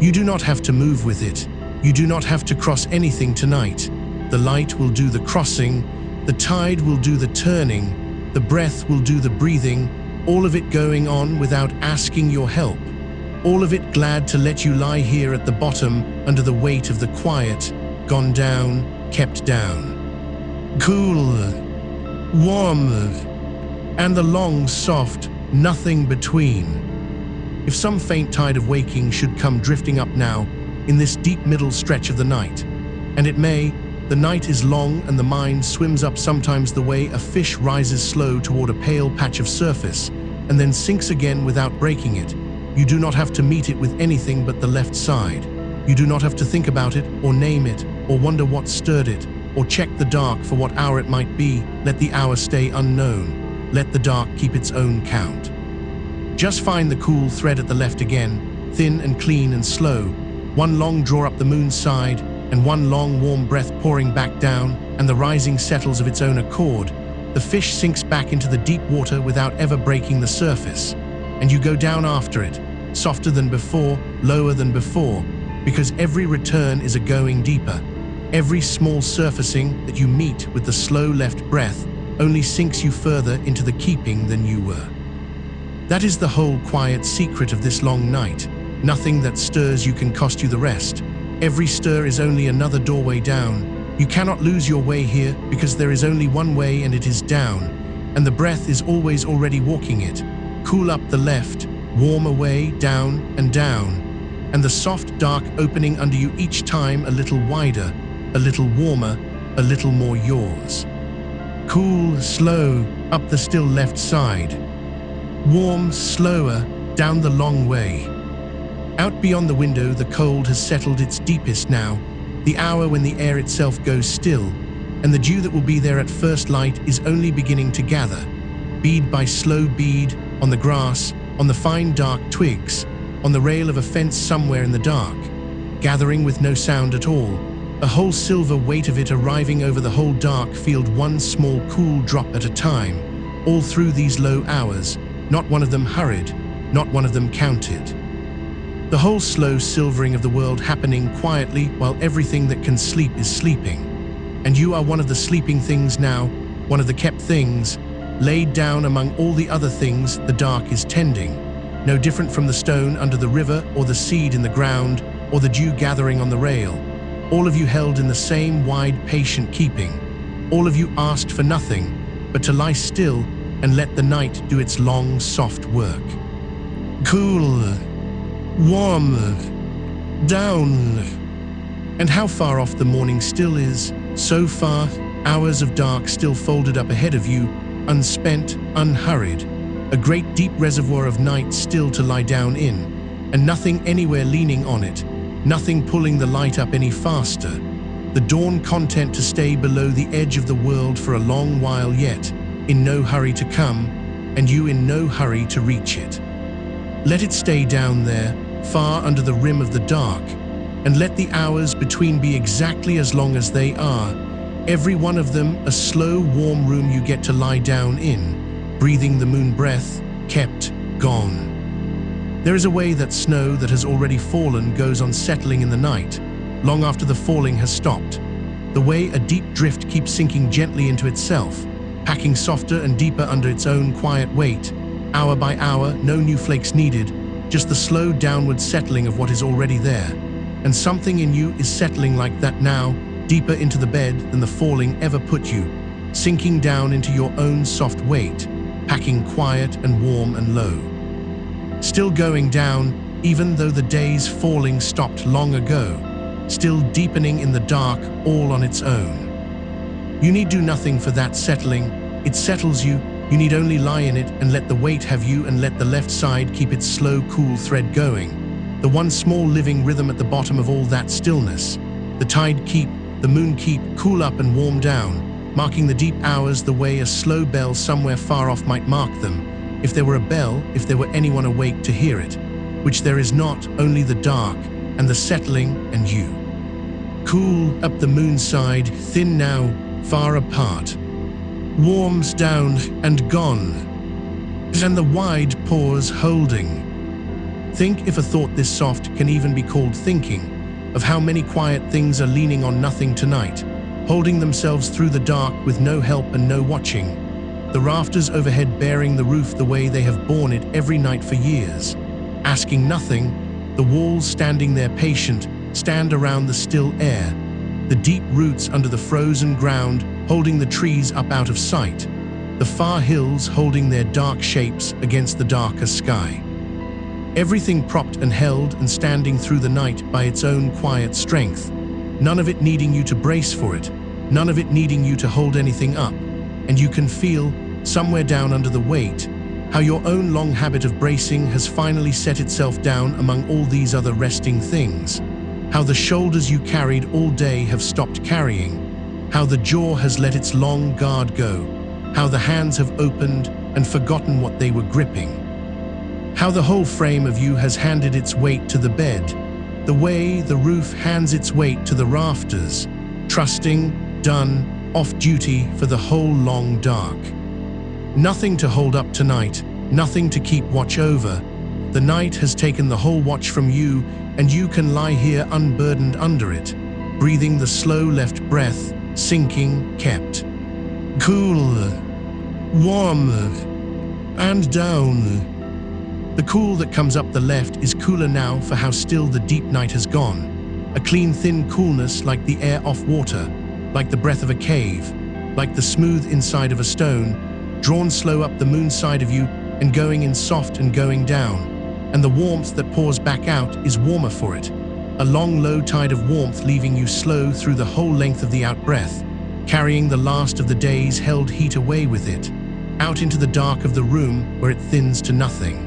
You do not have to move with it. You do not have to cross anything tonight. The light will do the crossing, the tide will do the turning, the breath will do the breathing, all of it going on without asking your help, all of it glad to let you lie here at the bottom under the weight of the quiet, gone down, kept down. Cool, warm, and the long, soft, nothing between. If some faint tide of waking should come drifting up now, in this deep middle stretch of the night, and it may, the night is long and the mind swims up sometimes the way a fish rises slow toward a pale patch of surface, and then sinks again without breaking it, you do not have to meet it with anything but the left side. You do not have to think about it, or name it, or wonder what stirred it, or check the dark for what hour it might be. Let the hour stay unknown. Let the dark keep its own count. Just find the cool thread at the left again, thin and clean and slow. One long draw up the moon's side, and one long warm breath pouring back down, and the rising settles of its own accord. The fish sinks back into the deep water without ever breaking the surface, and you go down after it, softer than before, lower than before, because every return is a going deeper. Every small surfacing that you meet with the slow left breath only sinks you further into the keeping than you were. That is the whole quiet secret of this long night. Nothing that stirs you can cost you the rest. Every stir is only another doorway down. You cannot lose your way here because there is only one way, and it is down, and the breath is always already walking it. Cool up the left, warm away, down and down, and the soft dark opening under you each time a little wider, a little warmer, a little more yours. Cool, slow, up the still left side. Warm, slower, down the long way. Out beyond the window, the cold has settled its deepest now, the hour when the air itself goes still, and the dew that will be there at first light is only beginning to gather, bead by slow bead, on the grass, on the fine dark twigs, on the rail of a fence somewhere in the dark, gathering with no sound at all, a whole silver weight of it arriving over the whole dark field, one small cool drop at a time, all through these low hours, not one of them hurried, not one of them counted. The whole slow silvering of the world happening quietly while everything that can sleep is sleeping. And you are one of the sleeping things now, one of the kept things, laid down among all the other things the dark is tending, no different from the stone under the river or the seed in the ground or the dew gathering on the rail. All of you held in the same wide patient keeping. All of you asked for nothing but to lie still and let the night do its long soft work. Cool, warm, down. And how far off the morning still is, so far, hours of dark still folded up ahead of you, unspent, unhurried, a great deep reservoir of night still to lie down in, and nothing anywhere leaning on it, nothing pulling the light up any faster, the dawn content to stay below the edge of the world for a long while yet, in no hurry to come, and you in no hurry to reach it. Let it stay down there, far under the rim of the dark, and let the hours between be exactly as long as they are, every one of them a slow, warm room you get to lie down in, breathing the moon breath, kept, gone. There is a way that snow that has already fallen goes on settling in the night, long after the falling has stopped. The way a deep drift keeps sinking gently into itself, packing softer and deeper under its own quiet weight, hour by hour, no new flakes needed, just the slow downward settling of what is already there. And something in you is settling like that now, deeper into the bed than the falling ever put you, sinking down into your own soft weight, packing quiet and warm and low. Still going down, even though the day's falling stopped long ago, still deepening in the dark all on its own. You need do nothing for that settling, it settles you, you need only lie in it and let the weight have you, and let the left side keep its slow cool thread going, the one small living rhythm at the bottom of all that stillness. The tide keep, the moon keep, cool up and warm down, marking the deep hours the way a slow bell somewhere far off might mark them, if there were a bell, if there were anyone awake to hear it, which there is not, only the dark, and the settling, and you. Cool up the moon side, thin now, far apart. Warms down and gone. And the wide pause holding. Think, if a thought this soft can even be called thinking, of how many quiet things are leaning on nothing tonight, holding themselves through the dark with no help and no watching. The rafters overhead bearing the roof the way they have borne it every night for years. Asking nothing, the walls standing there patient, stand around the still air. The deep roots under the frozen ground, holding the trees up out of sight. the far hills holding their dark shapes against the darker sky. Everything propped and held and standing through the night by its own quiet strength, none of it needing you to brace for it, none of it needing you to hold anything up, and you can feel, somewhere down under the weight, how your own long habit of bracing has finally set itself down among all these other resting things, how the shoulders you carried all day have stopped carrying, how the jaw has let its long guard go, how the hands have opened and forgotten what they were gripping, how the whole frame of you has handed its weight to the bed, the way the roof hands its weight to the rafters, trusting, done, off duty for the whole long dark. Nothing to hold up tonight, nothing to keep watch over. The night has taken the whole watch from you, and you can lie here unburdened under it, breathing the slow left breath, sinking, kept. Cool, warm, and down. The cool that comes up the left is cooler now for how still the deep night has gone. A clean, thin coolness like the air off water, like the breath of a cave, like the smooth inside of a stone, drawn slow up the moon side of you and going in soft and going down. And the warmth that pours back out is warmer for it. A long low tide of warmth leaving you slow through the whole length of the out-breath, carrying the last of the day's held heat away with it, out into the dark of the room where it thins to nothing.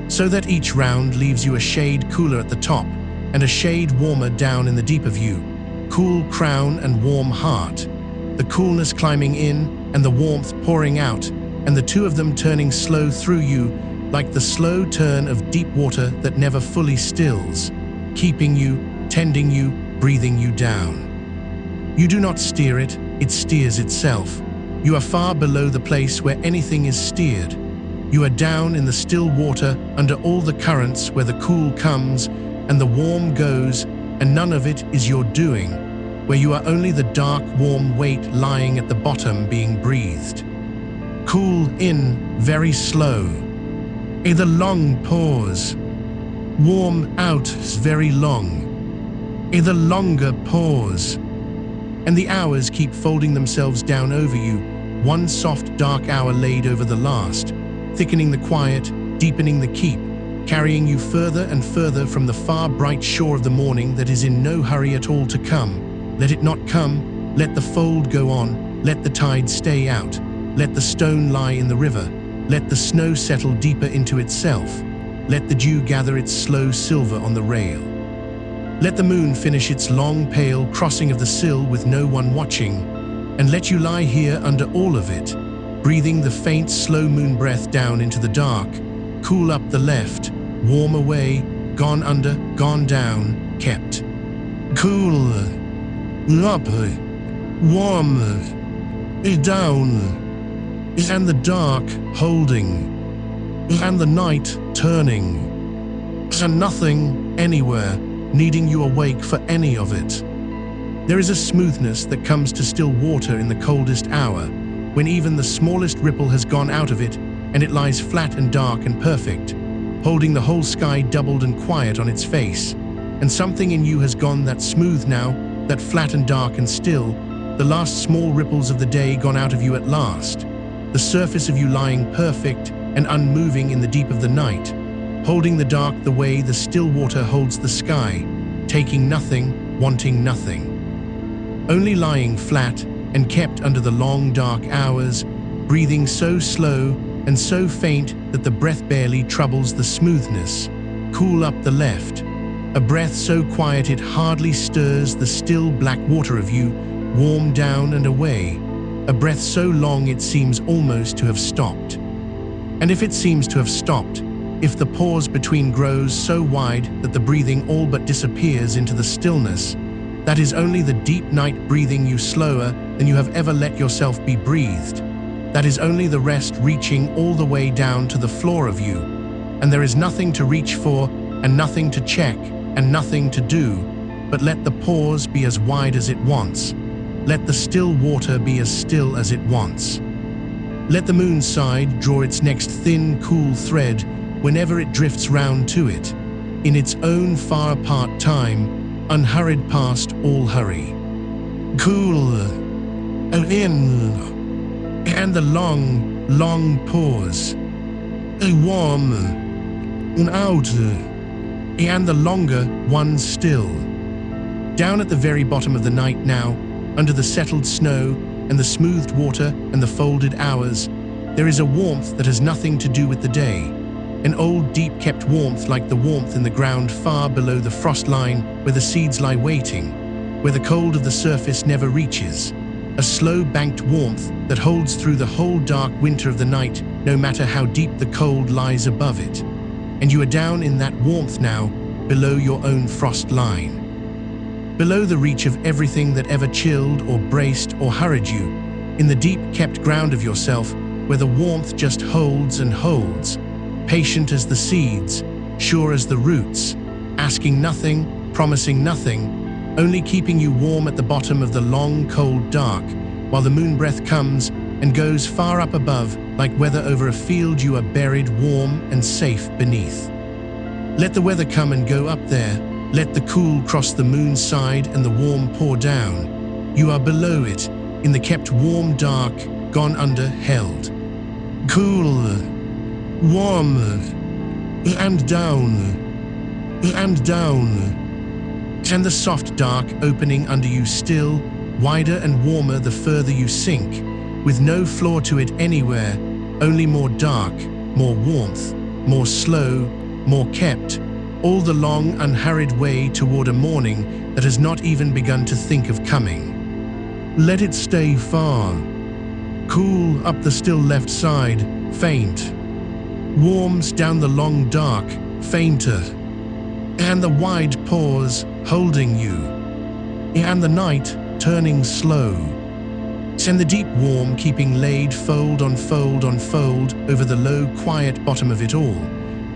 So that each round leaves you a shade cooler at the top and a shade warmer down in the deep of you. Cool crown and warm heart. The coolness climbing in and the warmth pouring out, and the two of them turning slow through you like the slow turn of deep water that never fully stills, keeping you, tending you, breathing you down. You do not steer it, it steers itself. You are far below the place where anything is steered. You are down in the still water under all the currents where the cool comes and the warm goes, and none of it is your doing, where you are only the dark, warm weight lying at the bottom being breathed. Cool in, very slow. In the long pause. Warm out, very long. In the longer pause. And the hours keep folding themselves down over you, one soft, dark hour laid over the last, thickening the quiet, deepening the keep, carrying you further and further from the far bright shore of the morning that is in no hurry at all to come. Let it not come, let the fold go on, let the tide stay out, let the stone lie in the river, let the snow settle deeper into itself, let the dew gather its slow silver on the rail. Let the moon finish its long pale crossing of the sill with no one watching, and let you lie here under all of it, breathing the faint slow moon breath down into the dark, cool up the left, warm away, gone under, gone down, kept. Cool, up, warm, down, and the dark holding, and the night turning, and nothing anywhere needing you awake for any of it. There is a smoothness that comes to still water in the coldest hour, when even the smallest ripple has gone out of it and it lies flat and dark and perfect, holding the whole sky doubled and quiet on its face, and something in you has gone that smooth now, that flat and dark and still, the last small ripples of the day gone out of you at last, the surface of you lying perfect and unmoving in the deep of the night, holding the dark the way the still water holds the sky, taking nothing, wanting nothing. Only lying flat and kept under the long dark hours, breathing so slow and so faint that the breath barely troubles the smoothness, cool up the left, a breath so quiet it hardly stirs the still black water of you, warm down and away, a breath so long it seems almost to have stopped. And if it seems to have stopped, if the pause between grows so wide that the breathing all but disappears into the stillness, that is only the deep night breathing you slower than you have ever let yourself be breathed. That is only the rest reaching all the way down to the floor of you, and there is nothing to reach for and nothing to check and nothing to do, but let the pause be as wide as it wants. Let the still water be as still as it wants. Let the moon side draw its next thin, cool thread whenever it drifts round to it, in its own far apart time, unhurried past all hurry. Cool, in, and the long, long pause. Warm, out, and the longer one still. Down at the very bottom of the night now, under the settled snow and the smoothed water and the folded hours, there is a warmth that has nothing to do with the day. An old, deep-kept warmth like the warmth in the ground far below the frost line where the seeds lie waiting, where the cold of the surface never reaches. A slow banked warmth that holds through the whole dark winter of the night, no matter how deep the cold lies above it. And you are down in that warmth now, below your own frost line. Below the reach of everything that ever chilled or braced or hurried you, in the deep-kept ground of yourself, where the warmth just holds and holds, patient as the seeds, sure as the roots, asking nothing, promising nothing, only keeping you warm at the bottom of the long, cold dark, while the moon breath comes and goes far up above, like weather over a field you are buried warm and safe beneath. Let the weather come and go up there, let the cool cross the moon's side and the warm pour down. You are below it, in the kept warm dark, gone under, held. Cool, warm, and down, and down. And the soft dark opening under you still, wider and warmer the further you sink, with no floor to it anywhere, only more dark, more warmth, more slow, more kept, all the long, unhurried way toward a morning that has not even begun to think of coming. Let it stay far. Cool up the still left side, faint. Warms down the long dark, fainter. And the wide pause holding you. And the night turning slow. And the deep warm keeping laid fold on fold on fold over the low, quiet bottom of it all,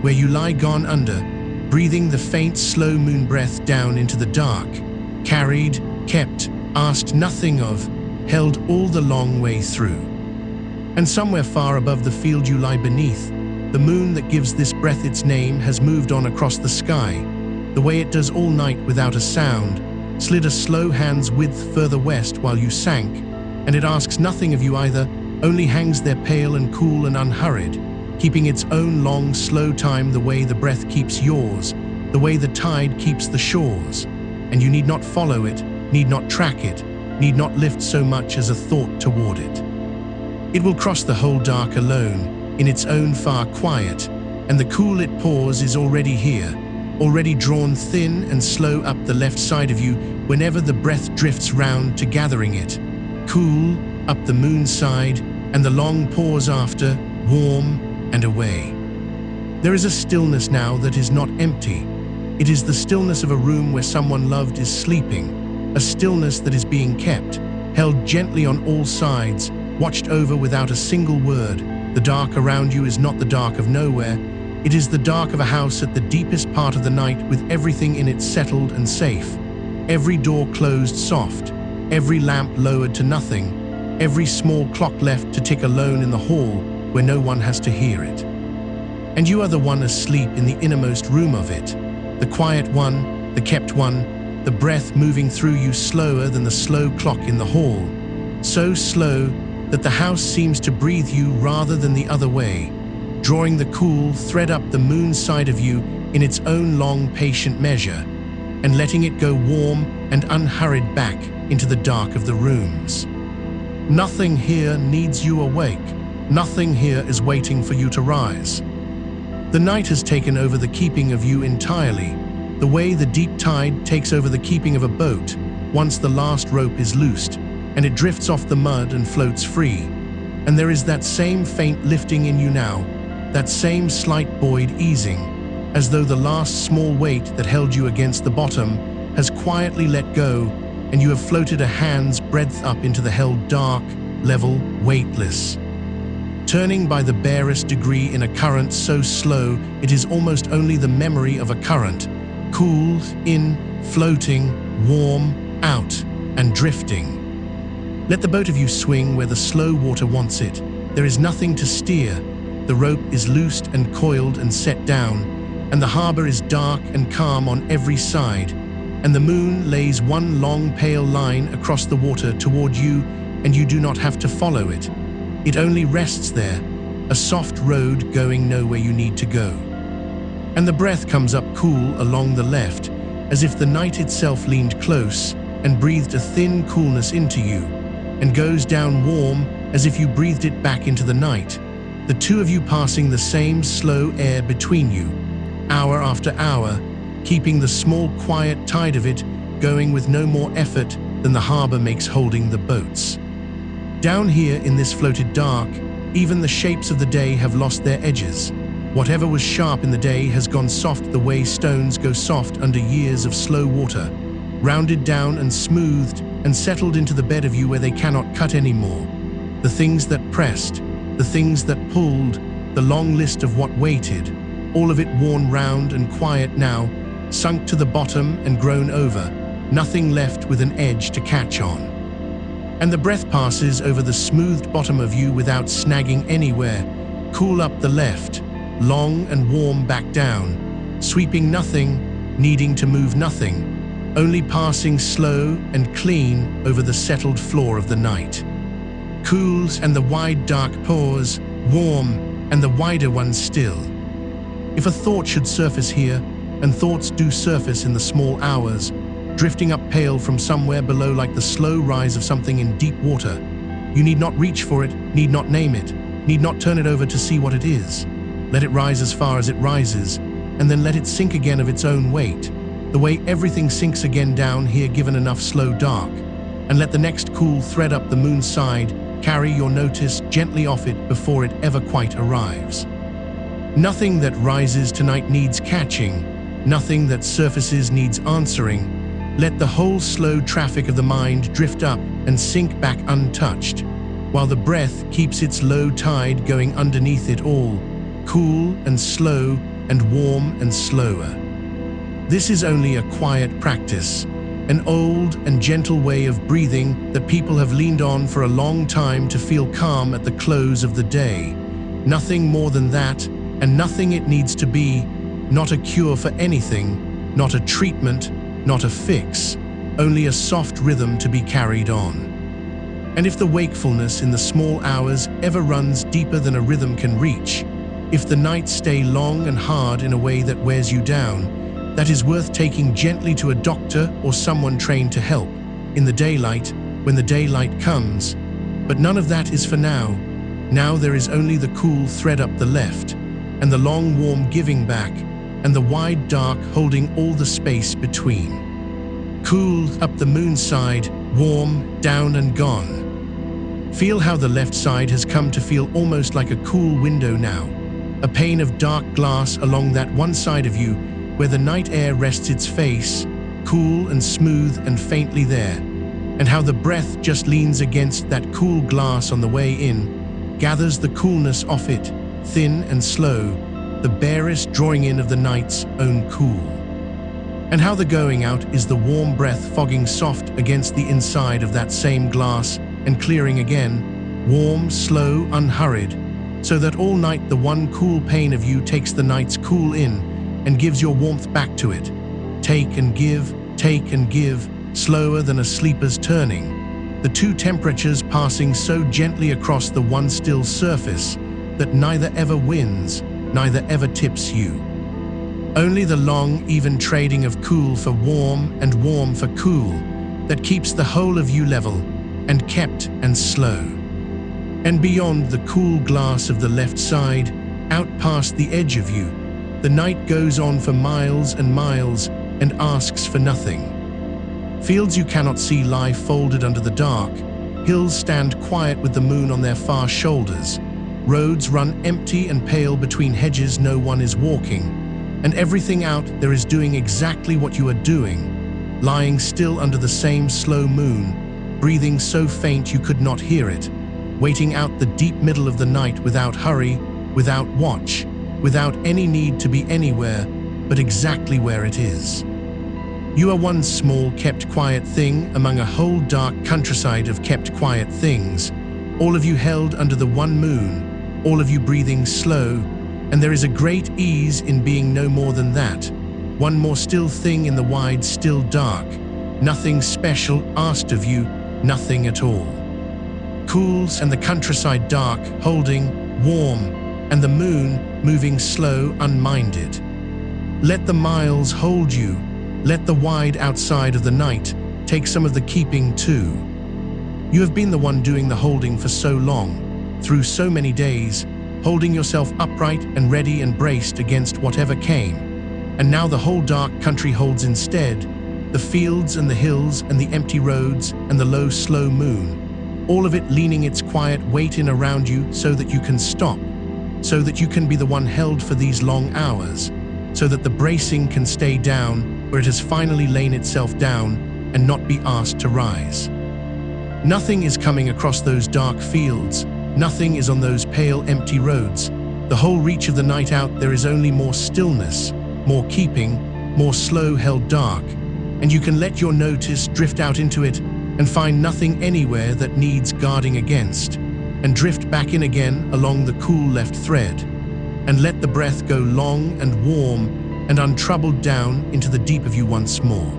where you lie gone under, breathing the faint, slow moon breath down into the dark, carried, kept, asked nothing of, held all the long way through. And somewhere far above the field you lie beneath, the moon that gives this breath its name has moved on across the sky, the way it does all night without a sound, slid a slow hand's width further west while you sank, and it asks nothing of you either, only hangs there pale and cool and unhurried, keeping its own long, slow time the way the breath keeps yours, the way the tide keeps the shores, and you need not follow it, need not track it, need not lift so much as a thought toward it. It will cross the whole dark alone, in its own far quiet, and the cool it pours is already here, already drawn thin and slow up the left side of you whenever the breath drifts round to gathering it, cool up the moon side, and the long pause after, warm and away. There is a stillness now that is not empty. It is the stillness of a room where someone loved is sleeping, a stillness that is being kept, held gently on all sides, watched over without a single word. The dark around you is not the dark of nowhere. It is the dark of a house at the deepest part of the night with everything in it settled and safe. Every door closed soft, every lamp lowered to nothing, every small clock left to tick alone in the hall where no one has to hear it. And you are the one asleep in the innermost room of it, the quiet one, the kept one, the breath moving through you slower than the slow clock in the hall, so slow that the house seems to breathe you rather than the other way, drawing the cool thread up the moon side of you in its own long, patient measure, and letting it go warm and unhurried back into the dark of the rooms. Nothing here needs you awake. Nothing here is waiting for you to rise. The night has taken over the keeping of you entirely, the way the deep tide takes over the keeping of a boat once the last rope is loosed, and it drifts off the mud and floats free. And there is that same faint lifting in you now, that same slight buoyed easing, as though the last small weight that held you against the bottom has quietly let go, and you have floated a hand's breadth up into the held dark, level, weightless. Turning by the barest degree in a current so slow it is almost only the memory of a current, cool, in, floating, warm, out, and drifting. Let the boat of you swing where the slow water wants it. There is nothing to steer. The rope is loosed and coiled and set down, and the harbor is dark and calm on every side, and the moon lays one long pale line across the water toward you, and you do not have to follow it. It only rests there, a soft road going nowhere you need to go. And the breath comes up cool along the left, as if the night itself leaned close and breathed a thin coolness into you, and goes down warm as if you breathed it back into the night, the two of you passing the same slow air between you, hour after hour, keeping the small quiet tide of it going with no more effort than the harbor makes holding the boats. Down here in this floated dark, even the shapes of the day have lost their edges. Whatever was sharp in the day has gone soft the way stones go soft under years of slow water, rounded down and smoothed and settled into the bed of you where they cannot cut anymore. The things that pressed, the things that pulled, the long list of what waited, all of it worn round and quiet now, sunk to the bottom and grown over, nothing left with an edge to catch on. And the breath passes over the smoothed bottom of you without snagging anywhere, cool up the left, long and warm back down, sweeping nothing, needing to move nothing, only passing slow and clean over the settled floor of the night. Cools and the wide dark pores, warm and the wider ones still. If a thought should surface here, and thoughts do surface in the small hours, drifting up pale from somewhere below like the slow rise of something in deep water, you need not reach for it, need not name it, need not turn it over to see what it is. Let it rise as far as it rises, and then let it sink again of its own weight, the way everything sinks again down here given enough slow dark, and let the next cool thread up the moon's side carry your notice gently off it before it ever quite arrives. Nothing that rises tonight needs catching, nothing that surfaces needs answering. Let the whole slow traffic of the mind drift up and sink back untouched, while the breath keeps its low tide going underneath it all, cool and slow and warm and slower. This is only a quiet practice, an old and gentle way of breathing that people have leaned on for a long time to feel calm at the close of the day. Nothing more than that, and nothing it needs to be, not a cure for anything, not a treatment, not a fix, only a soft rhythm to be carried on. And if the wakefulness in the small hours ever runs deeper than a rhythm can reach, if the nights stay long and hard in a way that wears you down, that is worth taking gently to a doctor or someone trained to help, in the daylight, when the daylight comes. But none of that is for now. Now there is only the cool thread up the left, and the long warm giving back, and the wide dark holding all the space between. Cool up the moon's side, warm, down and gone. Feel how the left side has come to feel almost like a cool window now, a pane of dark glass along that one side of you where the night air rests its face, cool and smooth and faintly there, and how the breath just leans against that cool glass on the way in, gathers the coolness off it, thin and slow, the barest drawing in of the night's own cool. And how the going out is the warm breath fogging soft against the inside of that same glass and clearing again, warm, slow, unhurried, so that all night the one cool pane of you takes the night's cool in and gives your warmth back to it. Take and give, slower than a sleeper's turning, the two temperatures passing so gently across the one still surface that neither ever wins, neither ever tips you. Only the long, even trading of cool for warm and warm for cool that keeps the whole of you level and kept and slow. And beyond the cool glass of the left side, out past the edge of you, the night goes on for miles and miles and asks for nothing. Fields you cannot see lie folded under the dark, hills stand quiet with the moon on their far shoulders, roads run empty and pale between hedges no one is walking, and everything out there is doing exactly what you are doing, lying still under the same slow moon, breathing so faint you could not hear it, waiting out the deep middle of the night without hurry, without watch, without any need to be anywhere but exactly where it is. You are one small kept quiet thing among a whole dark countryside of kept quiet things, all of you held under the one moon, all of you breathing slow, and there is a great ease in being no more than that, one more still thing in the wide still dark, nothing special asked of you, nothing at all. Cools and the countryside dark, holding, warm, and the moon moving slow, unminded. Let the miles hold you. Let the wide outside of the night take some of the keeping too. You have been the one doing the holding for so long, through so many days, holding yourself upright and ready and braced against whatever came. And now the whole dark country holds instead, the fields and the hills and the empty roads and the low, slow moon. All of it leaning its quiet weight in around you so that you can stop, so that you can be the one held for these long hours, so that the bracing can stay down where it has finally lain itself down and not be asked to rise. Nothing is coming across those dark fields, nothing is on those pale, empty roads. The whole reach of the night out there is only more stillness, more keeping, more slow held dark, and you can let your notice drift out into it and find nothing anywhere that needs guarding against, and drift back in again along the cool left thread, and let the breath go long and warm and untroubled down into the deep of you once more.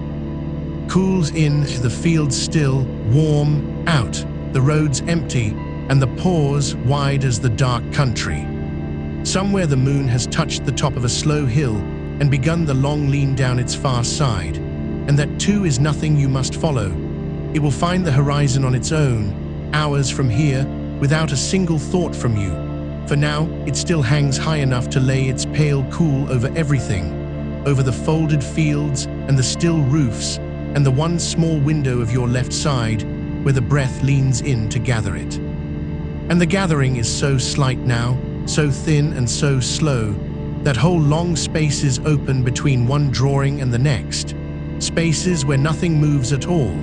Cools in to the fields still, warm, out, the roads empty, and the pause wide as the dark country. Somewhere the moon has touched the top of a slow hill and begun the long lean down its far side, and that too is nothing you must follow. It will find the horizon on its own, hours from here, without a single thought from you. For now, it still hangs high enough to lay its pale cool over everything, over the folded fields and the still roofs, and the one small window of your left side, where the breath leans in to gather it. And the gathering is so slight now, so thin and so slow, that whole long spaces open between one drawing and the next, spaces where nothing moves at all,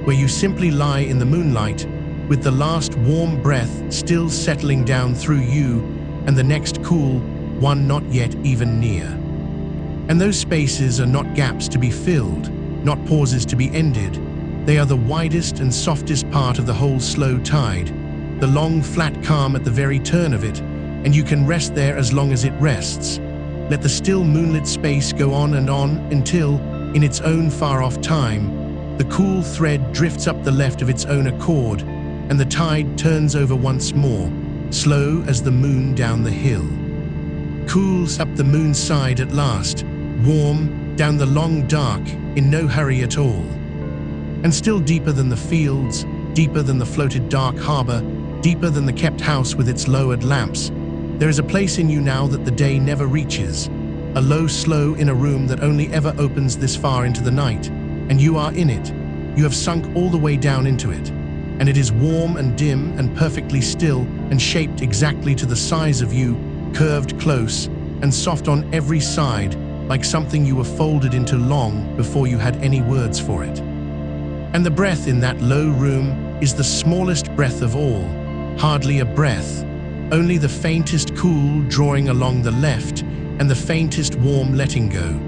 where you simply lie in the moonlight, with the last warm breath still settling down through you and the next cool one not yet even near. And those spaces are not gaps to be filled, not pauses to be ended. They are the widest and softest part of the whole slow tide, the long flat calm at the very turn of it, and you can rest there as long as it rests. Let the still moonlit space go on until, in its own far-off time, the cool thread drifts up the left of its own accord, and the tide turns over once more, slow as the moon down the hill. Cools up the moon's side at last, warm, down the long dark, in no hurry at all. And still deeper than the fields, deeper than the floated dark harbor, deeper than the kept house with its lowered lamps, there is a place in you now that the day never reaches, a low, slow inner room that only ever opens this far into the night, and you are in it. You have sunk all the way down into it, and it is warm and dim and perfectly still and shaped exactly to the size of you, curved close and soft on every side, like something you were folded into long before you had any words for it. And the breath in that low room is the smallest breath of all, hardly a breath, only the faintest cool drawing along the left and the faintest warm letting go.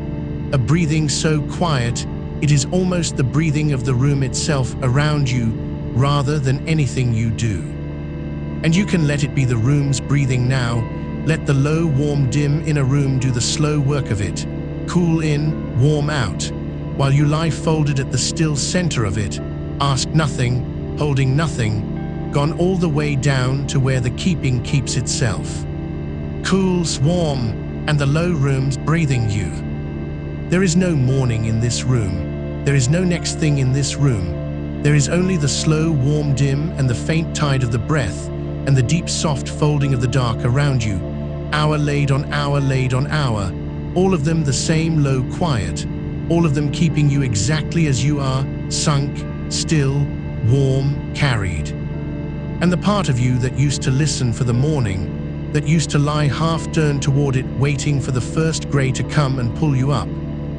A breathing so quiet, it is almost the breathing of the room itself around you rather than anything you do. And you can let it be the room's breathing now. Let the low, warm, dim inner room do the slow work of it. Cool in, warm out, while you lie folded at the still center of it, ask nothing, holding nothing, gone all the way down to where the keeping keeps itself. Cools, warm, and the low room's breathing you. There is no morning in this room. There is no next thing in this room. There is only the slow, warm, dim, and the faint tide of the breath, and the deep, soft folding of the dark around you, hour laid on hour laid on hour, all of them the same low quiet, all of them keeping you exactly as you are, sunk, still, warm, carried. And the part of you that used to listen for the morning, that used to lie half-turned toward it waiting for the first grey to come and pull you up,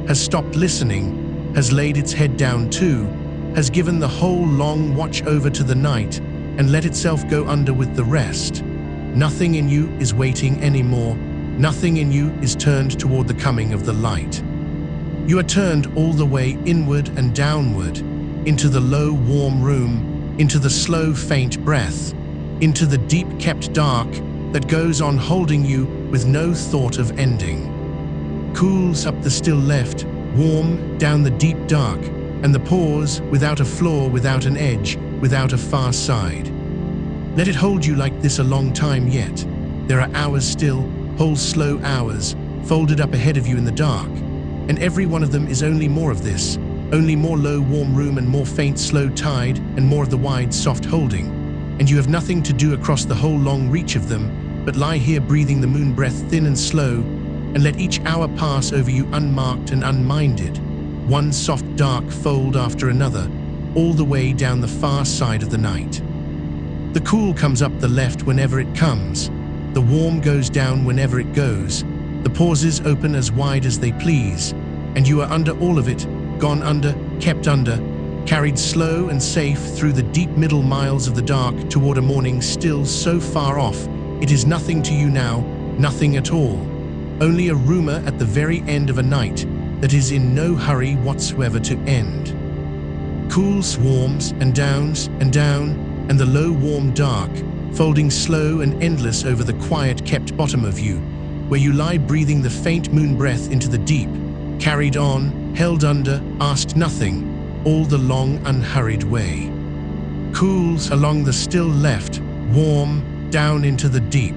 has stopped listening, has laid its head down too, has given the whole long watch over to the night and let itself go under with the rest. Nothing in you is waiting anymore. Nothing in you is turned toward the coming of the light. You are turned all the way inward and downward, into the low, warm room, into the slow, faint breath, into the deep-kept dark that goes on holding you with no thought of ending. Cools up the still left, warm down the deep dark, and the pause without a flaw, without an edge, without a far side. Let it hold you like this a long time yet. There are hours still, whole slow hours, folded up ahead of you in the dark. And every one of them is only more of this, only more low, warm room and more faint, slow tide and more of the wide, soft holding. And you have nothing to do across the whole long reach of them, but lie here breathing the moon breath thin and slow, and let each hour pass over you unmarked and unminded, one soft dark fold after another, all the way down the far side of the night. The cool comes up the left whenever it comes, the warm goes down whenever it goes, the pauses open as wide as they please, and you are under all of it, gone under, kept under, carried slow and safe through the deep middle miles of the dark toward a morning still so far off, it is nothing to you now, nothing at all, only a rumor at the very end of a night that is in no hurry whatsoever to end. Cool swarms and down, and the low warm dark, folding slow and endless over the quiet kept bottom of you, where you lie breathing the faint moon breath into the deep, carried on, held under, asked nothing, all the long unhurried way. Cools along the still left, warm, down into the deep.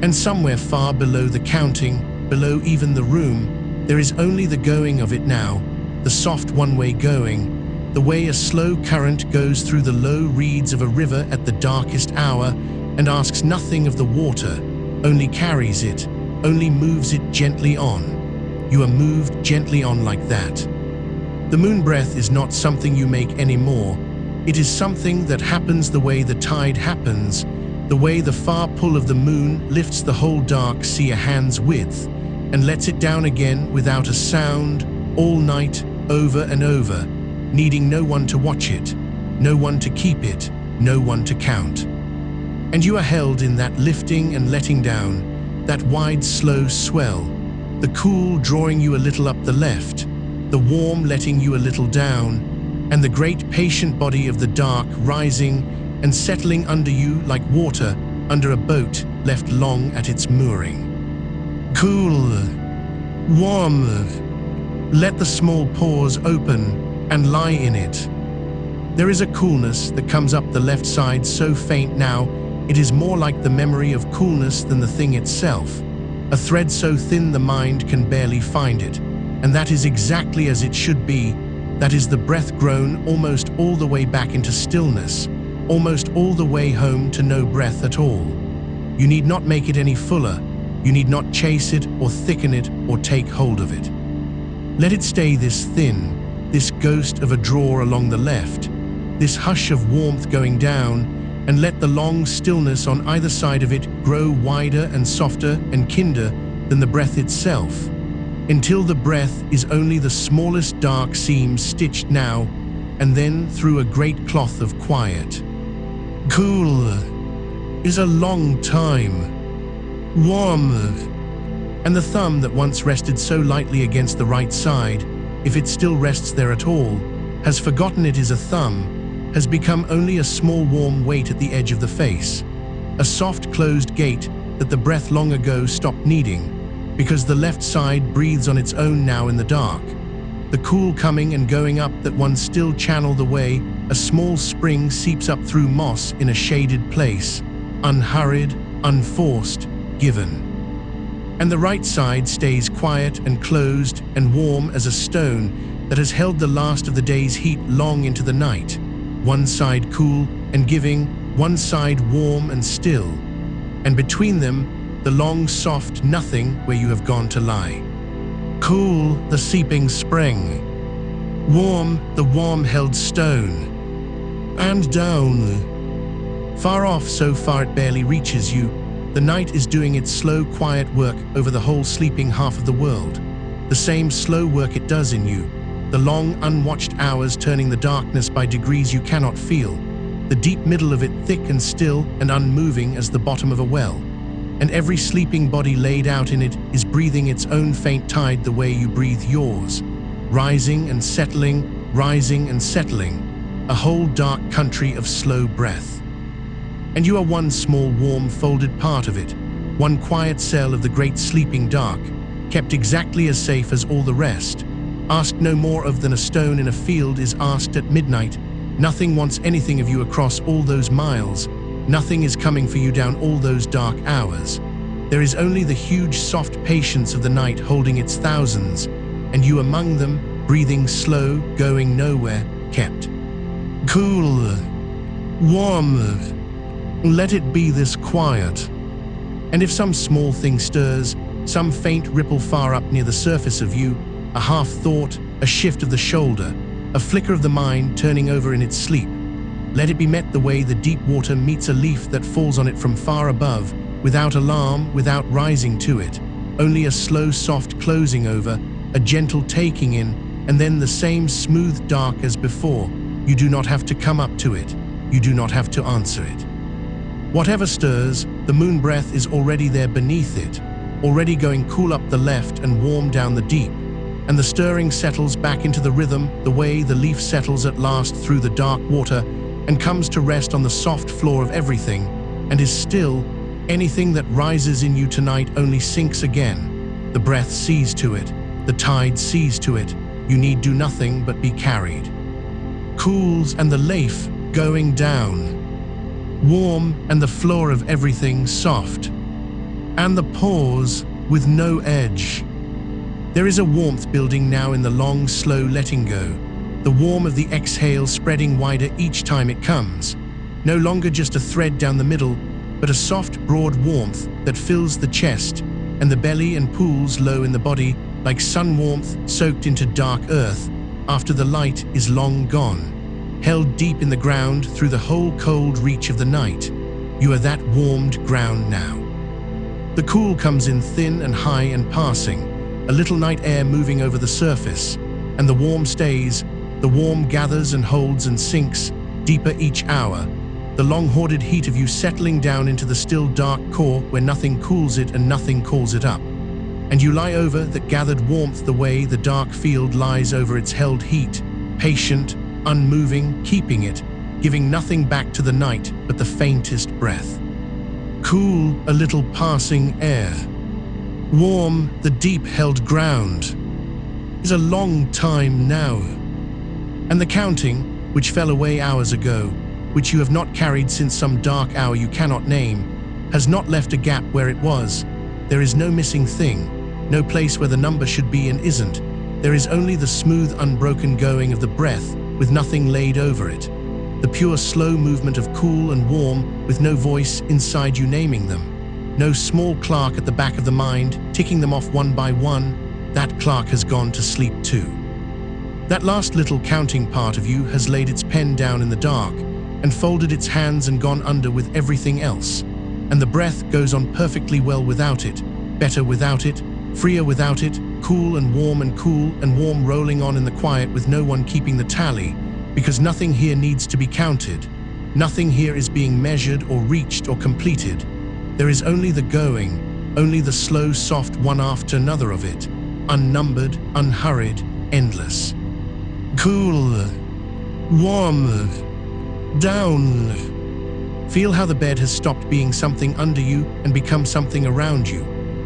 And somewhere far below the counting, below even the room, there is only the going of it now, the soft one-way going, the way a slow current goes through the low reeds of a river at the darkest hour and asks nothing of the water, only carries it, only moves it gently on. You are moved gently on like that. The moon breath is not something you make anymore. It is something that happens the way the tide happens, the way the far pull of the moon lifts the whole dark sea a hand's width and lets it down again without a sound, all night, over and over, needing no one to watch it, no one to keep it, no one to count. And you are held in that lifting and letting down, that wide, slow swell, the cool drawing you a little up the left, the warm letting you a little down, and the great patient body of the dark rising and settling under you like water under a boat left long at its mooring. Cool, warm, let the small pores open and lie in it. There is a coolness that comes up the left side so faint now, it is more like the memory of coolness than the thing itself. A thread so thin the mind can barely find it, and that is exactly as it should be. That is the breath grown almost all the way back into stillness, almost all the way home to no breath at all. You need not make it any fuller, you need not chase it or thicken it or take hold of it. Let it stay this thin, this ghost of a draw along the left, this hush of warmth going down, and let the long stillness on either side of it grow wider and softer and kinder than the breath itself, until the breath is only the smallest dark seam stitched now and then through a great cloth of quiet. Cool is a long time. Warm, and the thumb that once rested so lightly against the right side, if it still rests there at all, has forgotten it is a thumb, has become only a small warm weight at the edge of the face, a soft closed gate that the breath long ago stopped needing, because the left side breathes on its own now in the dark. The cool coming and going up that one still channel the way a small spring seeps up through moss in a shaded place, unhurried, unforced, given. And the right side stays quiet and closed and warm as a stone that has held the last of the day's heat long into the night, one side cool and giving, one side warm and still, and between them the long soft nothing where you have gone to lie. Cool, the seeping spring. Warm, the warm-held stone. And down. Far off, so far it barely reaches you, the night is doing its slow, quiet work over the whole sleeping half of the world. The same slow work it does in you, the long, unwatched hours turning the darkness by degrees you cannot feel, the deep middle of it thick and still and unmoving as the bottom of a well. And every sleeping body laid out in it is breathing its own faint tide the way you breathe yours, rising and settling, a whole dark country of slow breath. And you are one small warm folded part of it, one quiet cell of the great sleeping dark, kept exactly as safe as all the rest, asked no more of than a stone in a field is asked at midnight. Nothing wants anything of you across all those miles, Nothing is coming for you down all those dark hours. There is only the huge soft patience of the night holding its thousands, and you among them, breathing slow, going nowhere, kept cool, warm. Let it be this quiet. And if some small thing stirs, some faint ripple far up near the surface of you, a half thought, a shift of the shoulder, a flicker of the mind turning over in its sleep, let it be met the way the deep water meets a leaf that falls on it from far above, without alarm, without rising to it, only a slow soft closing over, a gentle taking in, and then the same smooth dark as before. You do not have to come up to it. You do not have to answer it. Whatever stirs, the moon breath is already there beneath it, already going cool up the left and warm down the deep, and the stirring settles back into the rhythm the way the leaf settles at last through the dark water and comes to rest on the soft floor of everything, and is still. Anything that rises in you tonight only sinks again. The breath sees to it, the tide sees to it. You need do nothing but be carried. Cools and the leaf going down. Warm and the floor of everything soft. And the pause with no edge. There is a warmth building now in the long, slow letting go. The warmth of the exhale spreading wider each time it comes. No longer just a thread down the middle, but a soft, broad warmth that fills the chest and the belly and pools low in the body like sun warmth soaked into dark earth after the light is long gone, held deep in the ground through the whole cold reach of the night. You are that warmed ground now. The cool comes in thin and high and passing, a little night air moving over the surface, and the warm stays. The warm gathers and holds and sinks deeper each hour, the long-hoarded heat of you settling down into the still dark core where nothing cools it and nothing calls it up. And you lie over that gathered warmth the way the dark field lies over its held heat, patient, unmoving, keeping it, giving nothing back to the night but the faintest breath. Cool, a little passing air. Warm, the deep-held ground. Is a long time now. And the counting, which fell away hours ago, which you have not carried since some dark hour you cannot name, has not left a gap where it was. There is no missing thing, no place where the number should be and isn't. There is only the smooth, unbroken going of the breath with nothing laid over it. The pure, slow movement of cool and warm with no voice inside you naming them. No small clock at the back of the mind, ticking them off one by one. That clock has gone to sleep too. That last little counting part of you has laid its pen down in the dark and folded its hands and gone under with everything else. And the breath goes on perfectly well without it, better without it, freer without it, cool and warm rolling on in the quiet with no one keeping the tally, because nothing here needs to be counted. Nothing here is being measured or reached or completed. There is only the going, only the slow, soft one after another of it, unnumbered, unhurried, endless. Cool, warm, down. Feel how the bed has stopped being something under you and become something around you.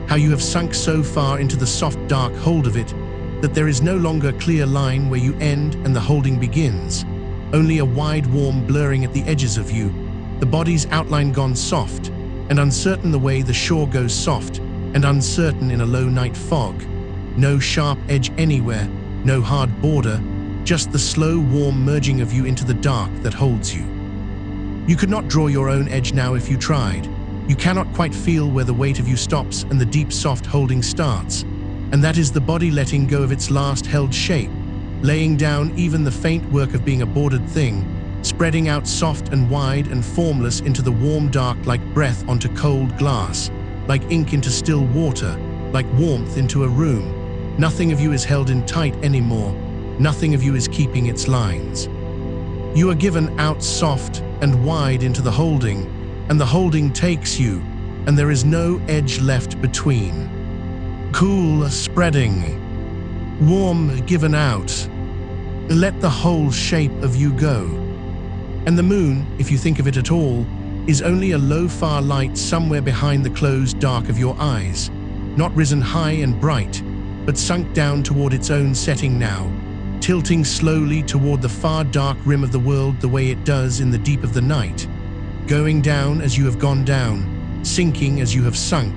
How you have sunk so far into the soft dark hold of it that there is no longer a clear line where you end and the holding begins. Only a wide warm blurring at the edges of you, the body's outline gone soft and uncertain the way the shore goes soft and uncertain in a low night fog. No sharp edge anywhere, no hard border, just the slow warm merging of you into the dark that holds you. You could not draw your own edge now if you tried. You cannot quite feel where the weight of you stops and the deep soft holding starts, and that is the body letting go of its last held shape, laying down even the faint work of being a bordered thing, spreading out soft and wide and formless into the warm dark like breath onto cold glass, like ink into still water, like warmth into a room. Nothing of you is held in tight anymore. Nothing of you is keeping its lines. You are given out soft and wide into the holding, and the holding takes you, and there is no edge left between. Cool spreading, warm given out. Let the whole shape of you go. And the moon, if you think of it at all, is only a low far light somewhere behind the closed dark of your eyes, not risen high and bright, but sunk down toward its own setting now, tilting slowly toward the far dark rim of the world the way it does in the deep of the night. going down as you have gone down, sinking as you have sunk,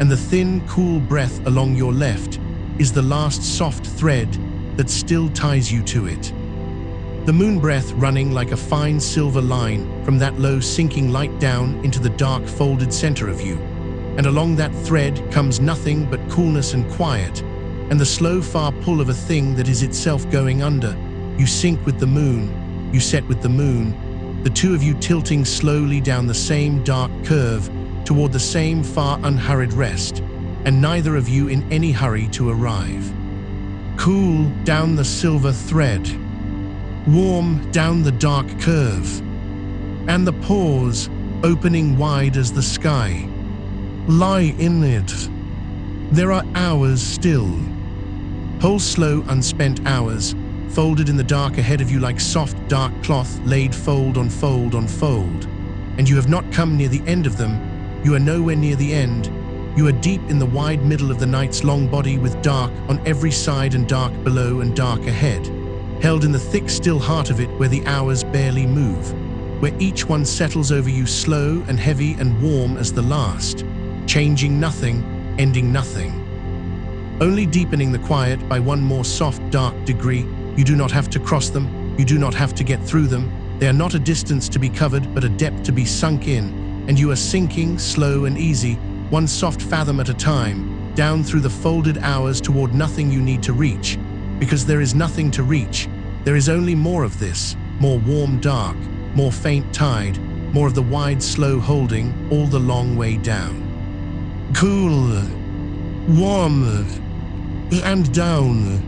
and the thin, cool breath along your left is the last soft thread that still ties you to it. The moon breath running like a fine silver line from that low sinking light down into the dark folded center of you. And along that thread comes nothing but coolness and quiet, and the slow far pull of a thing that is itself going under. You sink with the moon, you set with the moon, the two of you tilting slowly down the same dark curve toward the same far unhurried rest, and neither of you in any hurry to arrive. Cool down the silver thread, warm down the dark curve, and the pause opening wide as the sky. Lie in it. There are hours still. Whole slow unspent hours, folded in the dark ahead of you like soft dark cloth laid fold on fold on fold. And you have not come near the end of them. You are nowhere near the end. You are deep in the wide middle of the night's long body with dark on every side and dark below and dark ahead, held in the thick still heart of it where the hours barely move, where each one settles over you slow and heavy and warm as the last, changing nothing, ending nothing. Only deepening the quiet by one more soft dark degree. You do not have to cross them, you do not have to get through them. They are not a distance to be covered but a depth to be sunk in, and you are sinking slow and easy, one soft fathom at a time, down through the folded hours toward nothing you need to reach, because there is nothing to reach. There is only more of this, more warm dark, more faint tide, more of the wide slow holding all the long way down. Cool, warm, and down.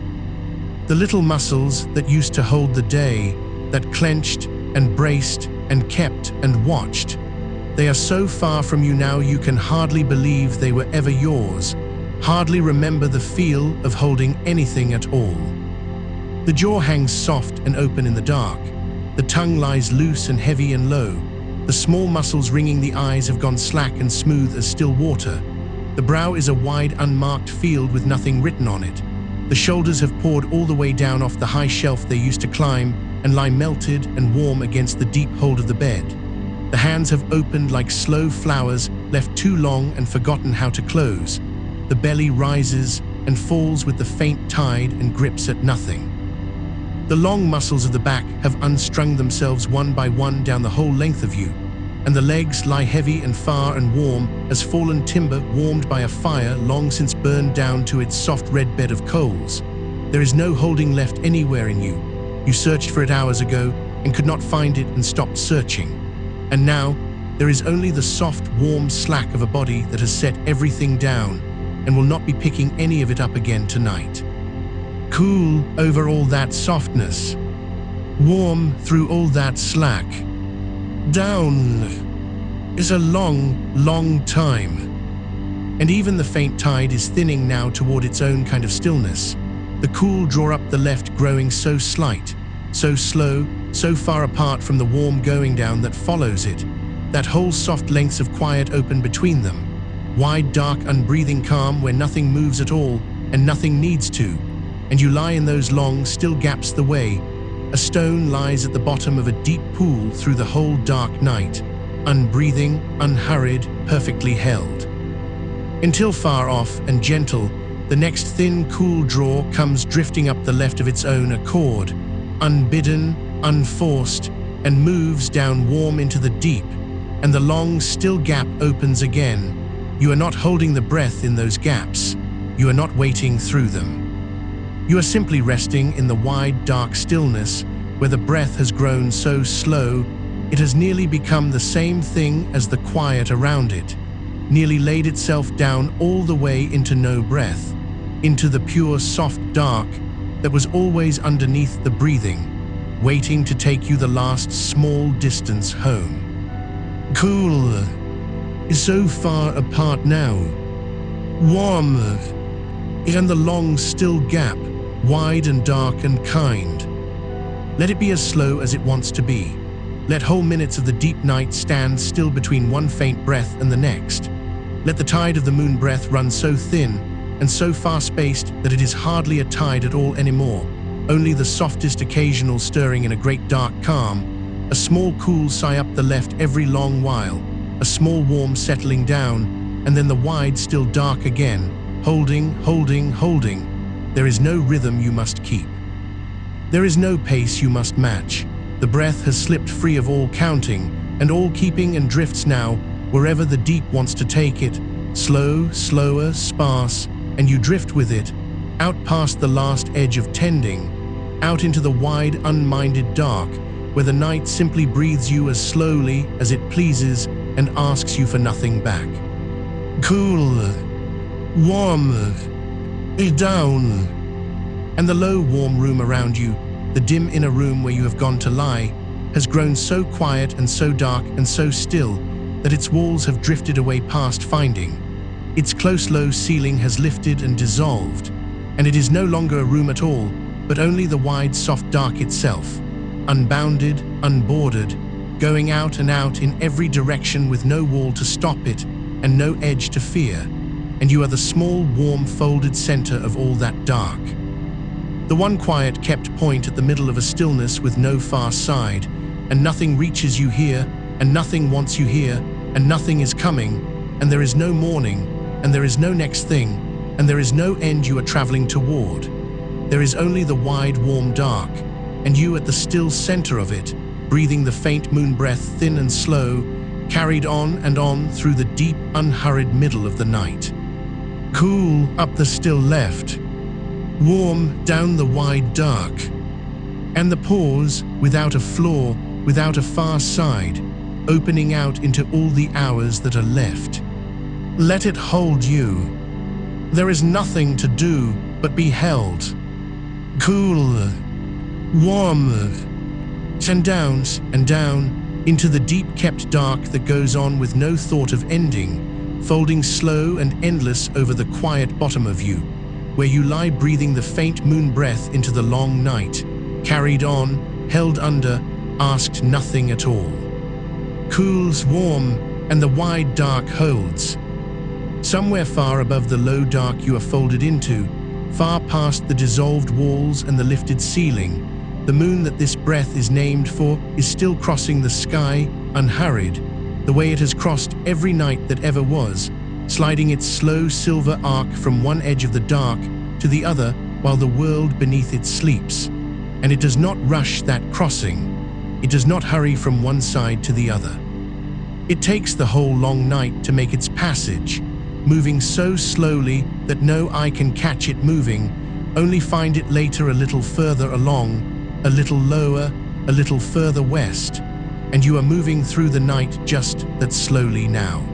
The little muscles that used to hold the day, that clenched and braced and kept and watched, they are so far from you now you can hardly believe they were ever yours, hardly remember the feel of holding anything at all. The jaw hangs soft and open in the dark. The tongue lies loose and heavy and low. The small muscles ringing the eyes have gone slack and smooth as still water. The brow is a wide, unmarked field with nothing written on it. The shoulders have poured all the way down off the high shelf they used to climb and lie melted and warm against the deep hold of the bed. The hands have opened like slow flowers left too long and forgotten how to close. The belly rises and falls with the faint tide and grips at nothing. The long muscles of the back have unstrung themselves one by one down the whole length of you, and the legs lie heavy and far and warm as fallen timber warmed by a fire long since burned down to its soft red bed of coals. There is no holding left anywhere in you. You searched for it hours ago and could not find it and stopped searching. And now, there is only the soft, warm slack of a body that has set everything down and will not be picking any of it up again tonight. Cool over all that softness, warm through all that slack. Down is a long, long time. And even the faint tide is thinning now toward its own kind of stillness. The cool draw up the left growing so slight, so slow, so far apart from the warm going down that follows it, that whole soft lengths of quiet open between them, wide, dark, unbreathing calm where nothing moves at all and nothing needs to, and you lie in those long, still gaps the way. A stone lies at the bottom of a deep pool through the whole dark night, unbreathing, unhurried, perfectly held. Until far off and gentle, the next thin, cool draw comes drifting up the left of its own accord, unbidden, unforced, and moves down warm into the deep, and the long, still gap opens again. You are not holding the breath in those gaps. You are not waiting through them. You are simply resting in the wide, dark stillness where the breath has grown so slow it has nearly become the same thing as the quiet around it, nearly laid itself down all the way into no breath, into the pure, soft dark that was always underneath the breathing, waiting to take you the last small distance home. Cool is so far apart now. Warm and the long, still gap, wide and dark and kind. Let it be as slow as it wants to be. Let whole minutes of the deep night stand still between one faint breath and the next. Let the tide of the moon breath run so thin and so far-spaced that it is hardly a tide at all anymore, only the softest occasional stirring in a great dark calm, A small cool sigh up the left every long while, a small warm settling down, and then the wide still dark again, holding, holding, holding. There is no rhythm you must keep. There is no pace you must match. The breath has slipped free of all counting and all keeping and drifts now wherever the deep wants to take it, slow, slower, sparse, and you drift with it, out past the last edge of tending, out into the wide, unminded dark, where the night simply breathes you as slowly as it pleases and asks you for nothing back. Cool, warm, down. And the low, warm room around you, the dim inner room where you have gone to lie, has grown so quiet and so dark and so still that its walls have drifted away past finding. Its close, low ceiling has lifted and dissolved, and it is no longer a room at all, but only the wide, soft dark itself, unbounded, unbordered, going out and out in every direction with no wall to stop it and no edge to fear, and you are the small, warm, folded center of all that dark. The one quiet, kept point at the middle of a stillness with no far side, and nothing reaches you here, and nothing wants you here, and nothing is coming, and there is no morning, and there is no next thing, and there is no end you are traveling toward. There is only the wide, warm dark, and you at the still center of it, breathing the faint moon breath thin and slow, carried on and on through the deep, unhurried middle of the night. Cool up the still left, warm down the wide dark, and the pause, without a flaw, without a far side, opening out into all the hours that are left. Let it hold you. There is nothing to do but be held. Cool, warm, and down into the deep-kept dark that goes on with no thought of ending, folding slow and endless over the quiet bottom of you, where you lie breathing the faint moon breath into the long night, carried on, held under, asked nothing at all. Cools, warm, and the wide dark holds. Somewhere far above the low dark you are folded into, far past the dissolved walls and the lifted ceiling, the moon that this breath is named for is still crossing the sky, unhurried, the way it has crossed every night that ever was, sliding its slow silver arc from one edge of the dark to the other while the world beneath it sleeps. And it does not rush that crossing. It does not hurry from one side to the other. It takes the whole long night to make its passage, moving so slowly that no eye can catch it moving, only find it later a little further along, a little lower, a little further west, and you are moving through the night just that slowly now.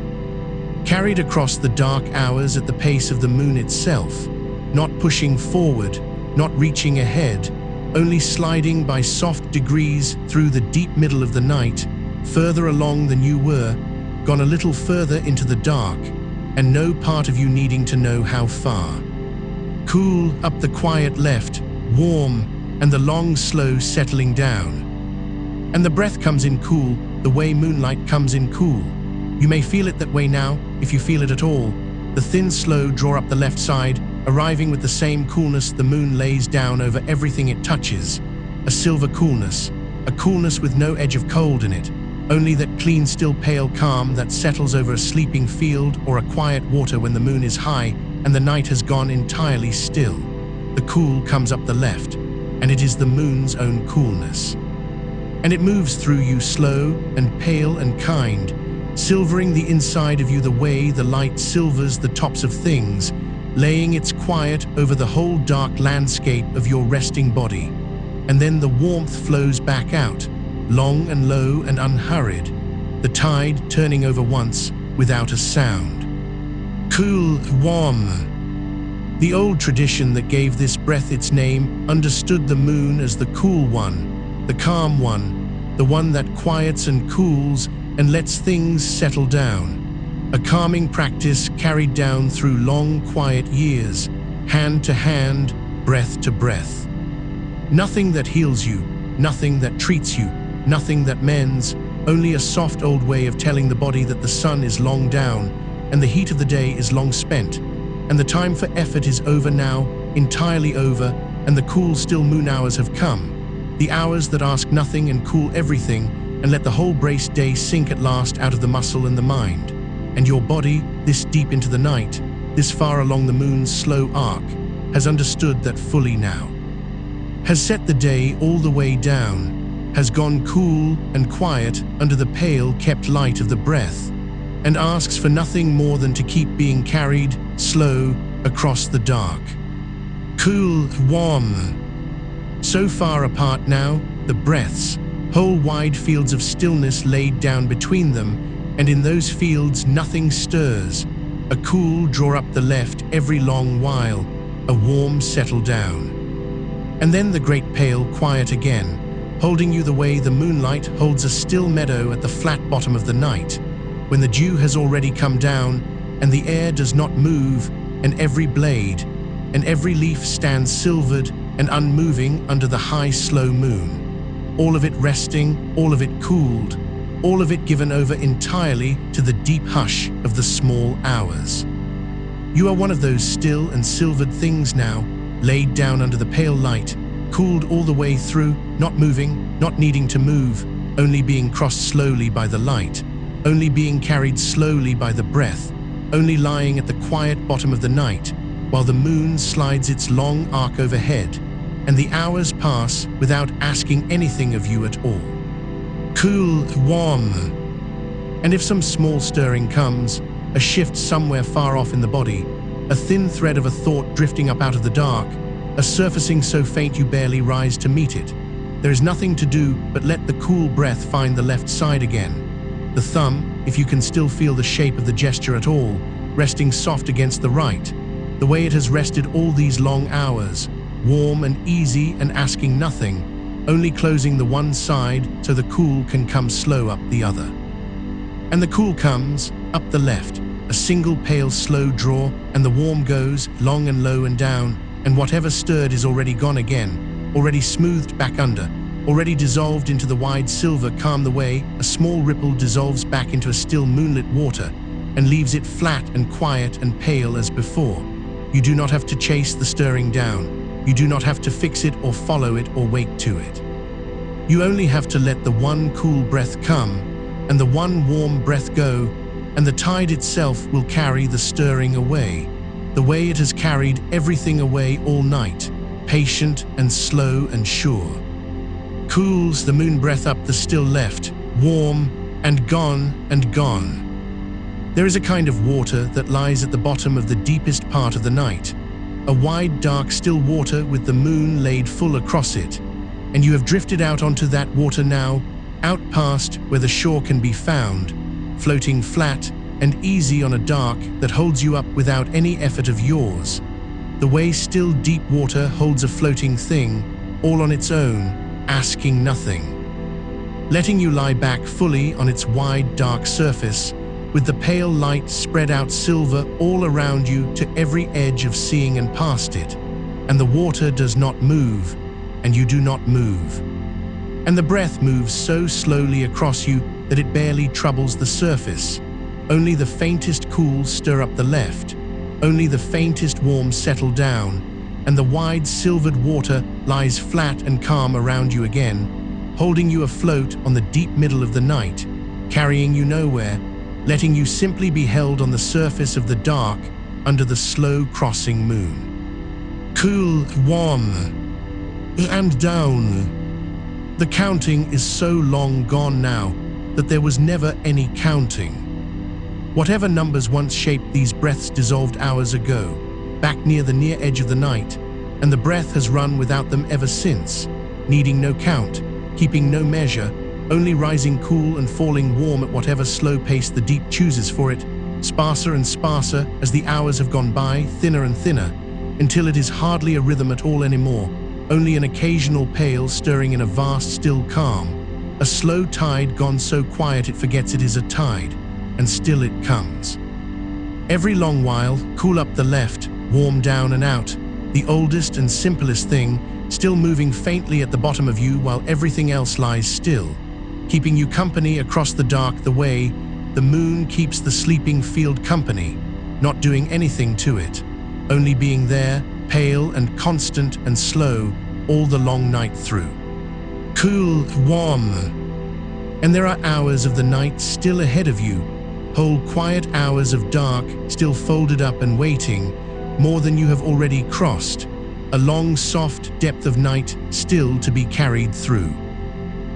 Carried across the dark hours at the pace of the moon itself, not pushing forward, not reaching ahead, only sliding by soft degrees through the deep middle of the night, further along than you were, gone a little further into the dark, and no part of you needing to know how far. Cool up the quiet left, warm, and the long, slow settling down. And the breath comes in cool, the way moonlight comes in cool. You may feel it that way now, if you feel it at all. The thin, slow draw up the left side, arriving with the same coolness the moon lays down over everything it touches. A silver coolness, a coolness with no edge of cold in it, only that clean, still, pale calm that settles over a sleeping field or a quiet water when the moon is high and the night has gone entirely still. The cool comes up the left, and it is the moon's own coolness. And it moves through you slow and pale and kind, silvering the inside of you the way the light silvers the tops of things, laying its quiet over the whole dark landscape of your resting body. And then the warmth flows back out, long and low and unhurried, the tide turning over once without a sound. Cool, warm. The old tradition that gave this breath its name understood the moon as the cool one, the calm one, the one that quiets and cools and lets things settle down. A calming practice carried down through long, quiet years, hand to hand, breath to breath. Nothing that heals you, nothing that treats you, nothing that mends, only a soft old way of telling the body that the sun is long down and the heat of the day is long spent, and the time for effort is over now, entirely over, and the cool, still moon hours have come. The hours that ask nothing and cool everything, and let the whole braced day sink at last out of the muscle and the mind. And your body, this deep into the night, this far along the moon's slow arc, has understood that fully now. Has set the day all the way down, has gone cool and quiet under the pale kept light of the breath, and asks for nothing more than to keep being carried, slow, across the dark. Cool, warm. So far apart now, the breaths, whole wide fields of stillness laid down between them, and in those fields nothing stirs. A cool draw up the left every long while, a warm settle down. And then the great pale quiet again, holding you the way the moonlight holds a still meadow at the flat bottom of the night, when the dew has already come down, and the air does not move, and every blade, and every leaf stands silvered and unmoving under the high slow moon. All of it resting, all of it cooled, all of it given over entirely to the deep hush of the small hours. You are one of those still and silvered things now, laid down under the pale light, cooled all the way through, not moving, not needing to move, only being crossed slowly by the light, only being carried slowly by the breath, only lying at the quiet bottom of the night, while the moon slides its long arc overhead, and the hours pass without asking anything of you at all. Cool, warm. And if some small stirring comes, a shift somewhere far off in the body, a thin thread of a thought drifting up out of the dark, a surfacing so faint you barely rise to meet it, there is nothing to do but let the cool breath find the left side again. The thumb, if you can still feel the shape of the gesture at all, resting soft against the right, the way it has rested all these long hours, warm and easy and asking nothing, only closing the one side so the cool can come slow up the other. And the cool comes, up the left, a single pale slow draw, and the warm goes, long and low and down, and whatever stirred is already gone again, already smoothed back under, already dissolved into the wide silver calm the way a small ripple dissolves back into a still moonlit water, and leaves it flat and quiet and pale as before. You do not have to chase the stirring down. You do not have to fix it or follow it or wait to it. You only have to let the one cool breath come and the one warm breath go, and the tide itself will carry the stirring away, the way it has carried everything away all night, patient and slow and sure. Cools the moon breath up the still left, warm and gone and gone. There is a kind of water that lies at the bottom of the deepest part of the night, a wide, dark, still water with the moon laid full across it, and you have drifted out onto that water now, out past where the shore can be found, floating flat and easy on a dark that holds you up without any effort of yours, the way still deep water holds a floating thing, all on its own, asking nothing, letting you lie back fully on its wide, dark surface, with the pale light spread out silver all around you to every edge of seeing and past it, and the water does not move, and you do not move. And the breath moves so slowly across you that it barely troubles the surface. Only the faintest cools stir up the left, only the faintest warm settle down, and the wide silvered water lies flat and calm around you again, holding you afloat on the deep middle of the night, carrying you nowhere, letting you simply be held on the surface of the dark under the slow crossing moon. Cool, warm, and down. The counting is so long gone now that there was never any counting. Whatever numbers once shaped these breaths dissolved hours ago, back near the near edge of the night, and the breath has run without them ever since, needing no count, keeping no measure, only rising cool and falling warm at whatever slow pace the deep chooses for it, sparser and sparser as the hours have gone by, thinner and thinner, until it is hardly a rhythm at all anymore, only an occasional pale stirring in a vast still calm, a slow tide gone so quiet it forgets it is a tide, and still it comes. Every long while, cool up the left, warm down and out, the oldest and simplest thing, still moving faintly at the bottom of you while everything else lies still, keeping you company across the dark the way the moon keeps the sleeping field company, not doing anything to it, only being there, pale and constant and slow, all the long night through. Cool, warm, And there are hours of the night still ahead of you, whole quiet hours of dark still folded up and waiting, more than you have already crossed, a long soft depth of night still to be carried through.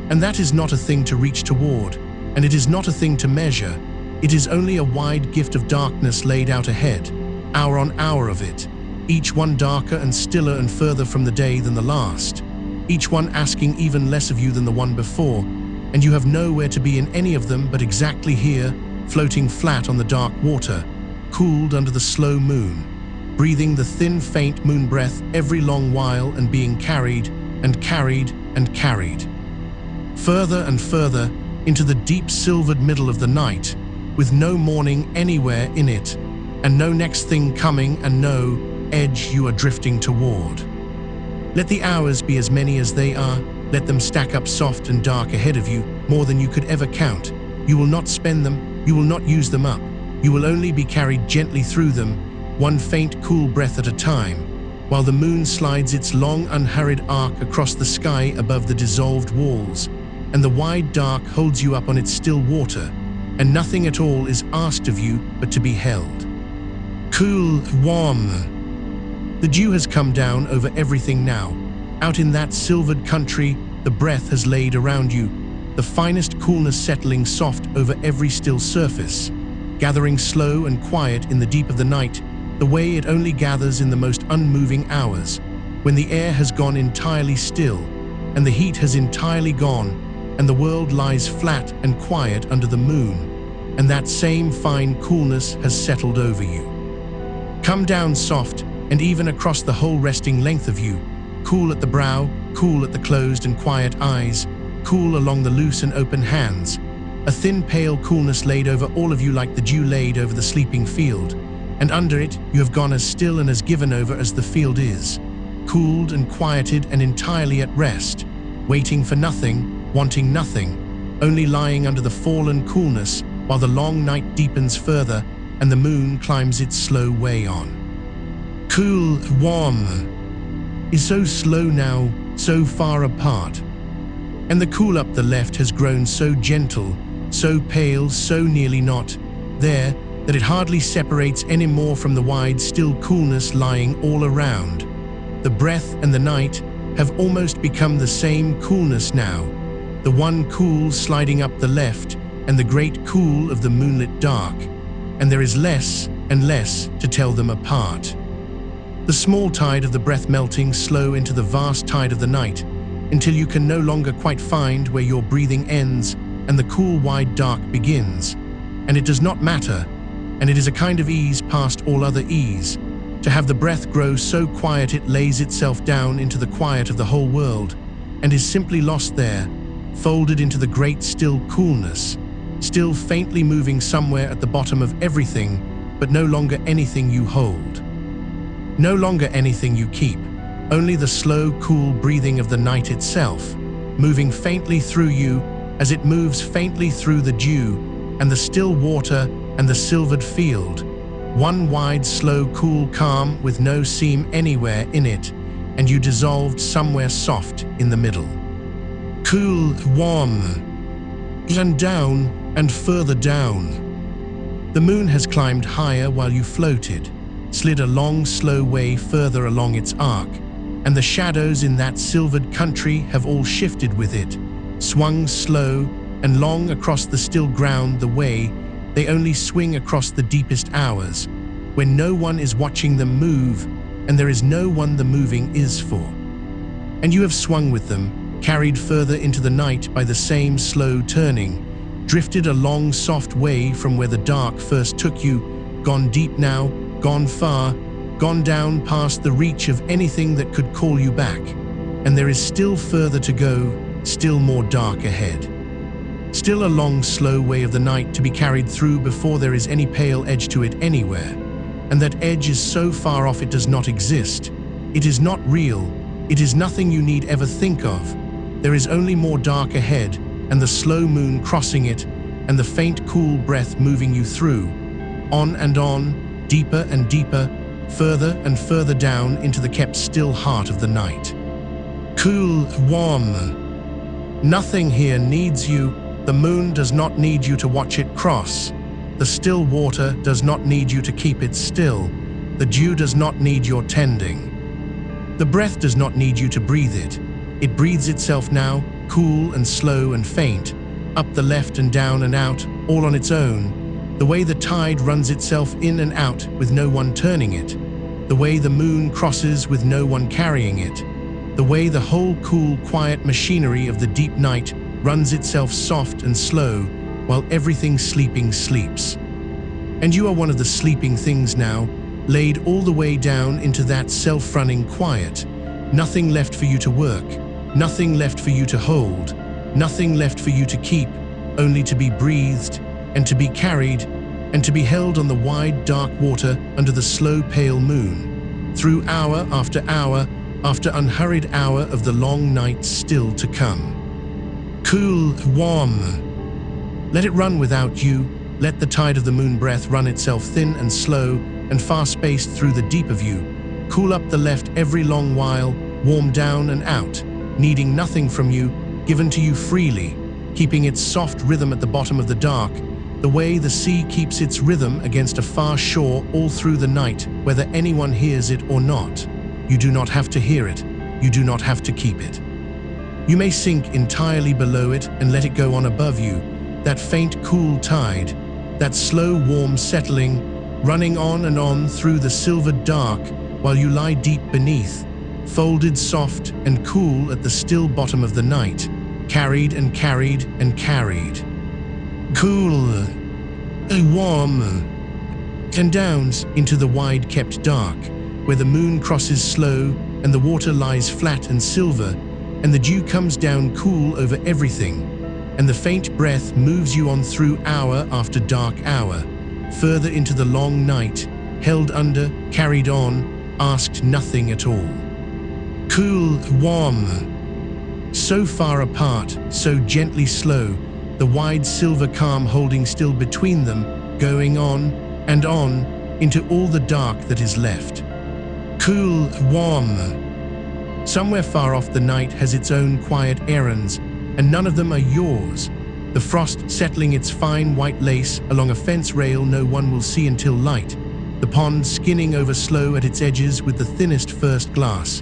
And that is not a thing to reach toward, and it is not a thing to measure. It is only a wide gift of darkness laid out ahead, hour on hour of it, each one darker and stiller and further from the day than the last, each one asking even less of you than the one before, and you have nowhere to be in any of them but exactly here, floating flat on the dark water, cooled under the slow moon, breathing the thin faint moon breath every long while and being carried and carried and carried. Further and further into the deep silvered middle of the night, with no morning anywhere in it, and no next thing coming and no edge you are drifting toward. Let the hours be as many as they are, let them stack up soft and dark ahead of you, more than you could ever count. You will not spend them, you will not use them up, you will only be carried gently through them, one faint cool breath at a time, while the moon slides its long unhurried arc across the sky above the dissolved walls, and the wide dark holds you up on its still water, and nothing at all is asked of you but to be held. Cool, warm. The dew has come down over everything now. Out in that silvered country, the breath has laid around you, the finest coolness settling soft over every still surface, gathering slow and quiet in the deep of the night, the way it only gathers in the most unmoving hours, when the air has gone entirely still, and the heat has entirely gone, and the world lies flat and quiet under the moon, and that same fine coolness has settled over you. Come down soft, and even across the whole resting length of you, cool at the brow, cool at the closed and quiet eyes, cool along the loose and open hands, a thin pale coolness laid over all of you like the dew laid over the sleeping field, and under it you have gone as still and as given over as the field is, cooled and quieted and entirely at rest, waiting for nothing, wanting nothing, only lying under the fallen coolness while the long night deepens further and the moon climbs its slow way on. Cool, warm, is so slow now, so far apart, and the cool up the left has grown so gentle, so pale, so nearly not there, that it hardly separates any more from the wide, still coolness lying all around. The breath and the night have almost become the same coolness now, the one cool sliding up the left and the great cool of the moonlit dark, and there is less and less to tell them apart. The small tide of the breath melting slow into the vast tide of the night, until you can no longer quite find where your breathing ends and the cool wide dark begins, and it does not matter, and it is a kind of ease past all other ease, to have the breath grow so quiet it lays itself down into the quiet of the whole world, and is simply lost there, folded into the great still coolness, still faintly moving somewhere at the bottom of everything, but no longer anything you hold. No longer anything you keep, only the slow, cool breathing of the night itself, moving faintly through you as it moves faintly through the dew and the still water and the silvered field, one wide, slow, cool calm with no seam anywhere in it, and you dissolved somewhere soft in the middle. Cool, warm, and down and further down. The moon has climbed higher while you floated, slid a long, slow way further along its arc, and the shadows in that silvered country have all shifted with it, swung slow and long across the still ground the way they only swing across the deepest hours, when no one is watching them move, and there is no one the moving is for. And you have swung with them, carried further into the night by the same slow turning, drifted a long soft way from where the dark first took you, gone deep now, gone far, gone down past the reach of anything that could call you back, and there is still further to go, still more dark ahead. Still a long, slow way of the night to be carried through before there is any pale edge to it anywhere, and that edge is so far off it does not exist. It is not real, it is nothing you need ever think of. There is only more dark ahead, and the slow moon crossing it, and the faint cool breath moving you through, on and on, deeper and deeper, further and further down into the kept still heart of the night. Cool, warm. Nothing here needs you, The moon does not need you to watch it cross. The still water does not need you to keep it still. The dew does not need your tending. The breath does not need you to breathe it. It breathes itself now, cool and slow and faint, up the left and down and out, all on its own. The way the tide runs itself in and out with no one turning it. The way the moon crosses with no one carrying it. The way the whole cool, quiet machinery of the deep night runs itself soft and slow while everything sleeping sleeps. And you are one of the sleeping things now, laid all the way down into that self-running quiet. Nothing left for you to work, nothing left for you to hold, nothing left for you to keep, only to be breathed and to be carried and to be held on the wide dark water under the slow pale moon, through hour after unhurried hour of the long night still to come. Cool, warm. Let it run without you. Let the tide of the moon breath run itself thin and slow and fast-paced through the deep of you. Cool up the left every long while, warm down and out, needing nothing from you, given to you freely, keeping its soft rhythm at the bottom of the dark, the way the sea keeps its rhythm against a far shore all through the night, whether anyone hears it or not. You do not have to hear it. You do not have to keep it. You may sink entirely below it and let it go on above you, that faint cool tide, that slow warm settling, running on and on through the silvered dark while you lie deep beneath, folded soft and cool at the still bottom of the night, carried and carried and carried. Cool, warm, and downs into the wide kept dark, where the moon crosses slow and the water lies flat and silver, and the dew comes down cool over everything, and the faint breath moves you on through hour after dark hour, further into the long night, held under, carried on, asked nothing at all. Cool, warm, so far apart, so gently slow, the wide silver calm holding still between them, going on and on into all the dark that is left. Cool, warm. Somewhere far off the night has its own quiet errands, and none of them are yours. The frost settling its fine white lace along a fence rail no one will see until light. The pond skinning over slow at its edges with the thinnest first glass.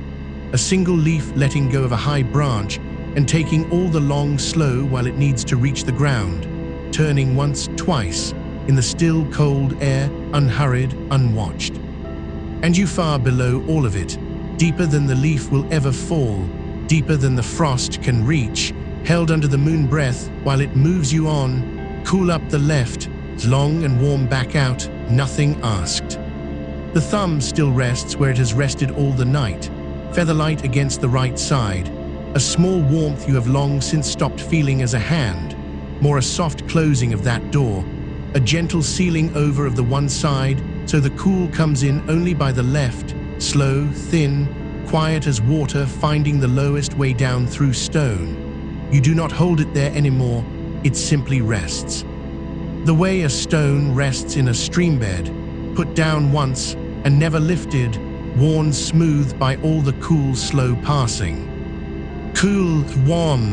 A single leaf letting go of a high branch and taking all the long slow while it needs to reach the ground, turning once, twice, in the still cold air, unhurried, unwatched. And you far below all of it, deeper than the leaf will ever fall, deeper than the frost can reach, held under the moon breath while it moves you on, cool up the left, long and warm back out, nothing asked. The thumb still rests where it has rested all the night, featherlight against the right side, a small warmth you have long since stopped feeling as a hand, more a soft closing of that door, a gentle sealing over of the one side so the cool comes in only by the left, slow, thin, quiet as water finding the lowest way down through stone. You do not hold it there anymore, it simply rests. The way a stone rests in a streambed, put down once and never lifted, worn smooth by all the cool, slow passing. Cool, warm.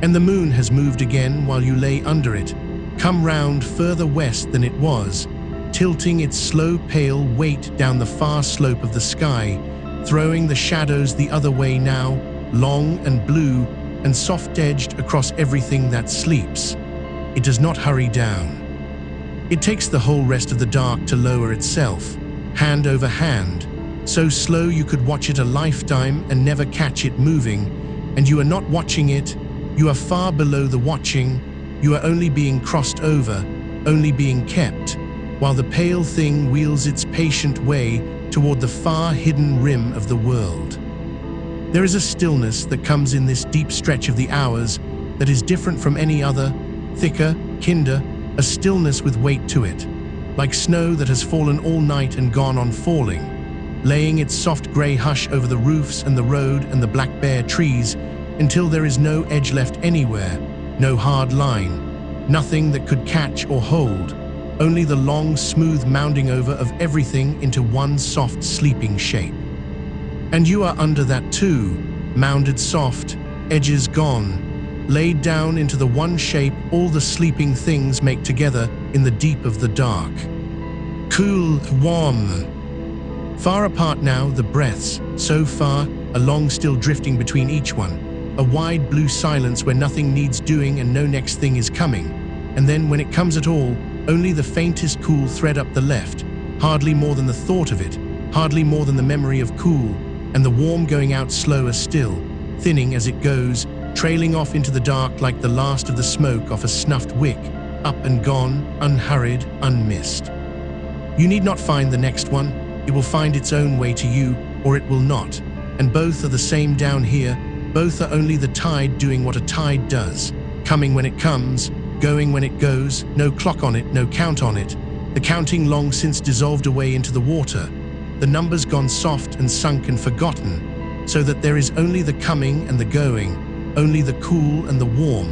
And the moon has moved again while you lay under it, come round further west than it was, tilting its slow pale weight down the far slope of the sky, throwing the shadows the other way now, long and blue and soft-edged across everything that sleeps. It does not hurry down. It takes the whole rest of the dark to lower itself, hand over hand, so slow you could watch it a lifetime and never catch it moving, and you are not watching it, you are far below the watching, you are only being crossed over, only being kept, while the pale thing wheels its patient way toward the far hidden rim of the world. There is a stillness that comes in this deep stretch of the hours that is different from any other, thicker, kinder, a stillness with weight to it, like snow that has fallen all night and gone on falling, laying its soft grey hush over the roofs and the road and the black bare trees until there is no edge left anywhere, no hard line, nothing that could catch or hold, only the long, smooth mounding over of everything into one soft, sleeping shape. And you are under that too, mounded soft, edges gone, laid down into the one shape all the sleeping things make together in the deep of the dark. Cool, warm. Far apart now, the breaths, so far, along still drifting between each one. A wide blue silence where nothing needs doing and no next thing is coming. And then when it comes at all, only the faintest cool thread up the left, hardly more than the thought of it, hardly more than the memory of cool, and the warm going out slower still, thinning as it goes, trailing off into the dark like the last of the smoke off a snuffed wick, up and gone, unhurried, unmissed. You need not find the next one, it will find its own way to you, or it will not, and both are the same down here. Both are only the tide doing what a tide does, coming when it comes, going when it goes, no clock on it, no count on it, the counting long since dissolved away into the water, the numbers gone soft and sunk and forgotten, so that there is only the coming and the going, only the cool and the warm,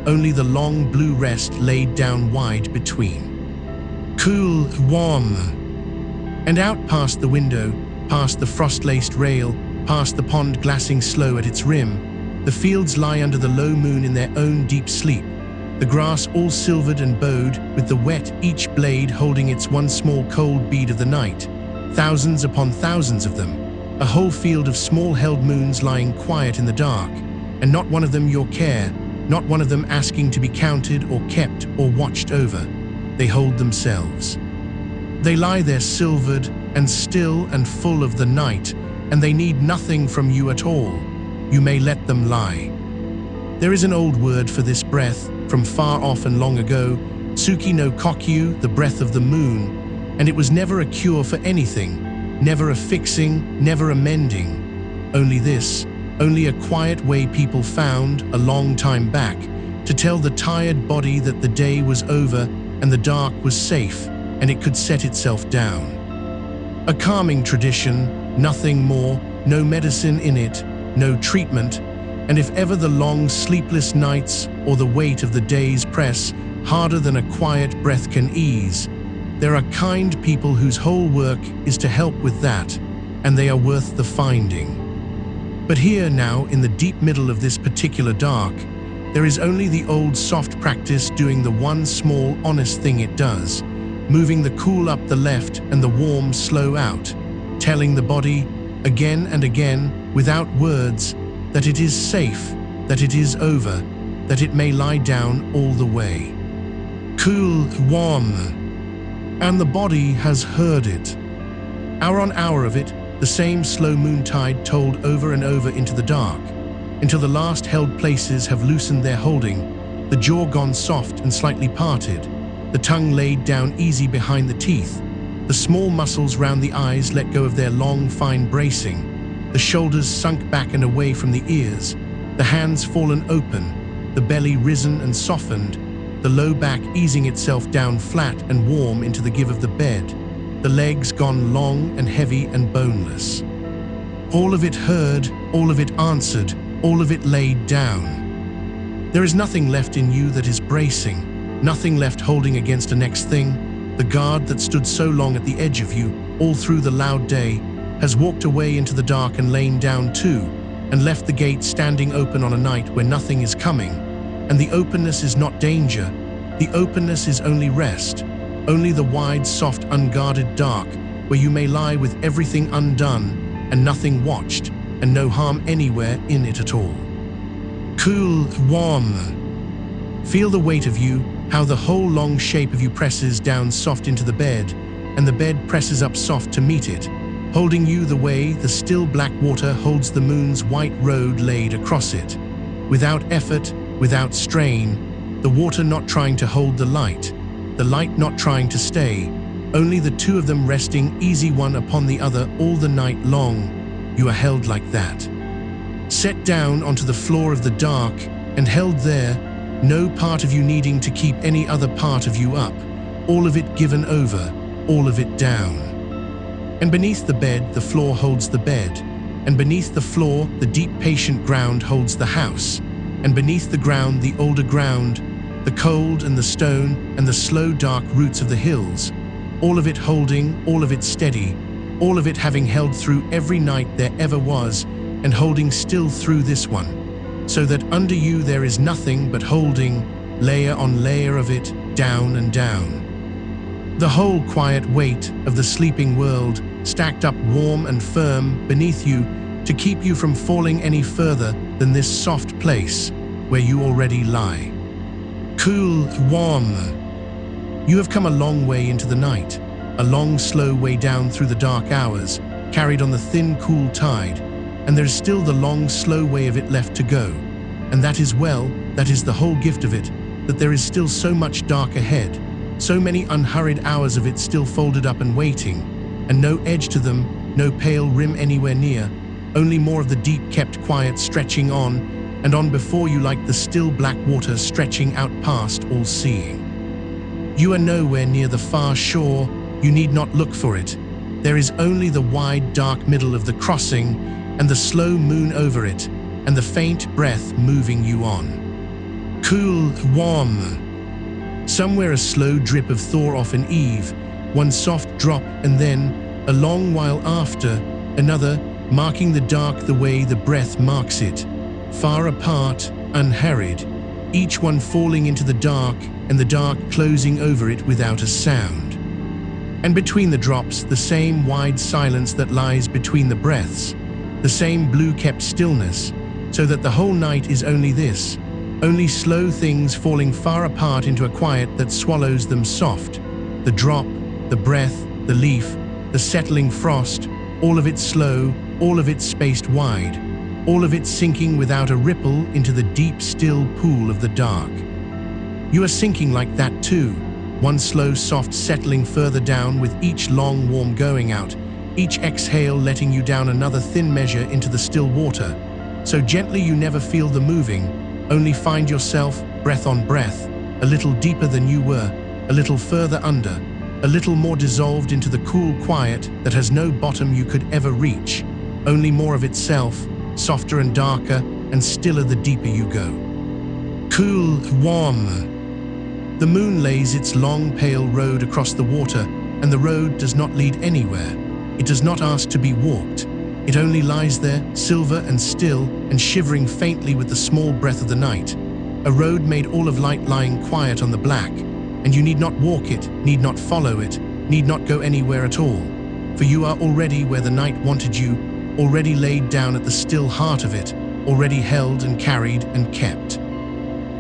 only the long blue rest laid down wide between. Cool, warm. And out past the window, past the frost-laced rail, past the pond glassing slow at its rim, the fields lie under the low moon in their own deep sleep, the grass all silvered and bowed with the wet, each blade holding its one small cold bead of the night, thousands upon thousands of them, a whole field of small held moons lying quiet in the dark, and not one of them your care, not one of them asking to be counted or kept or watched over. They hold themselves. They lie there silvered and still and full of the night, and they need nothing from you at all. You may let them lie. There is an old word for this breath, from far off and long ago, tsuki no kokyu, the breath of the moon, and it was never a cure for anything, never a fixing, never a mending. Only this, only a quiet way people found, a long time back, to tell the tired body that the day was over and the dark was safe, and it could set itself down. A calming tradition, nothing more, no medicine in it, no treatment, and if ever the long sleepless nights or the weight of the days press harder than a quiet breath can ease, there are kind people whose whole work is to help with that, and they are worth the finding. But here now, in the deep middle of this particular dark, there is only the old soft practice doing the one small honest thing it does, moving the cool up the left and the warm slow out, telling the body, again and again, without words, that it is safe, that it is over, that it may lie down all the way. Cool, warm. And the body has heard it. Hour on hour of it, the same slow moontide told over and over into the dark, until the last held places have loosened their holding, the jaw gone soft and slightly parted, the tongue laid down easy behind the teeth, the small muscles round the eyes let go of their long, fine bracing, the shoulders sunk back and away from the ears, the hands fallen open, the belly risen and softened, the low back easing itself down flat and warm into the give of the bed, the legs gone long and heavy and boneless. All of it heard, all of it answered, all of it laid down. There is nothing left in you that is bracing, nothing left holding against the next thing. The guard that stood so long at the edge of you, all through the loud day, has walked away into the dark and lain down too, and left the gate standing open on a night where nothing is coming. And the openness is not danger, the openness is only rest, only the wide, soft, unguarded dark, where you may lie with everything undone, and nothing watched, and no harm anywhere in it at all. Cool, warm. Feel the weight of you, how the whole long shape of you presses down soft into the bed, and the bed presses up soft to meet it, holding you the way the still black water holds the moon's white road laid across it. Without effort, without strain, the water not trying to hold the light not trying to stay, only the two of them resting easy one upon the other all the night long. You are held like that. Set down onto the floor of the dark and held there, no part of you needing to keep any other part of you up, all of it given over, all of it down. And beneath the bed, the floor holds the bed, and beneath the floor, the deep patient ground holds the house, and beneath the ground, the older ground, the cold and the stone and the slow dark roots of the hills, all of it holding, all of it steady, all of it having held through every night there ever was, and holding still through this one. so that under you there is nothing but holding, layer on layer of it, down and down. The whole quiet weight of the sleeping world stacked up warm and firm beneath you to keep you from falling any further than this soft place where you already lie. Cool, warm. You have come a long way into the night, a long, slow way down through the dark hours, carried on the thin, cool tide, and there is still the long, slow way of it left to go. And that is the whole gift of it, that there is still so much dark ahead, so many unhurried hours of it still folded up and waiting, and no edge to them, no pale rim anywhere near, only more of the deep kept quiet stretching on and on before you like the still black water stretching out past all seeing. You are nowhere near the far shore, you need not look for it. There is only the wide dark middle of the crossing and the slow moon over it and the faint breath moving you on. Cool, warm. Somewhere a slow drip of thaw off an eve, one soft drop and then, a long while after, another, marking the dark the way the breath marks it, far apart, unhurried, each one falling into the dark and the dark closing over it without a sound. And between the drops, the same wide silence that lies between the breaths, the same blue-kept stillness, so that the whole night is only this, only slow things falling far apart into a quiet that swallows them soft, the drop, the breath, the leaf, the settling frost, all of it slow, all of it spaced wide, all of it sinking without a ripple into the deep, still pool of the dark. You are sinking like that too, one slow, soft settling further down with each long, warm going out, each exhale letting you down another thin measure into the still water, so gently you never feel the moving, only find yourself, breath on breath, a little deeper than you were, a little further under, a little more dissolved into the cool quiet that has no bottom you could ever reach, only more of itself, softer and darker and stiller the deeper you go. Cool, warm. The moon lays its long pale road across the water, and the road does not lead anywhere. It does not ask to be walked. It only lies there, silver and still and shivering faintly with the small breath of the night. A road made all of light lying quiet on the black, and you need not walk it, need not follow it, need not go anywhere at all, for you are already where the night wanted you, already laid down at the still heart of it, already held and carried and kept.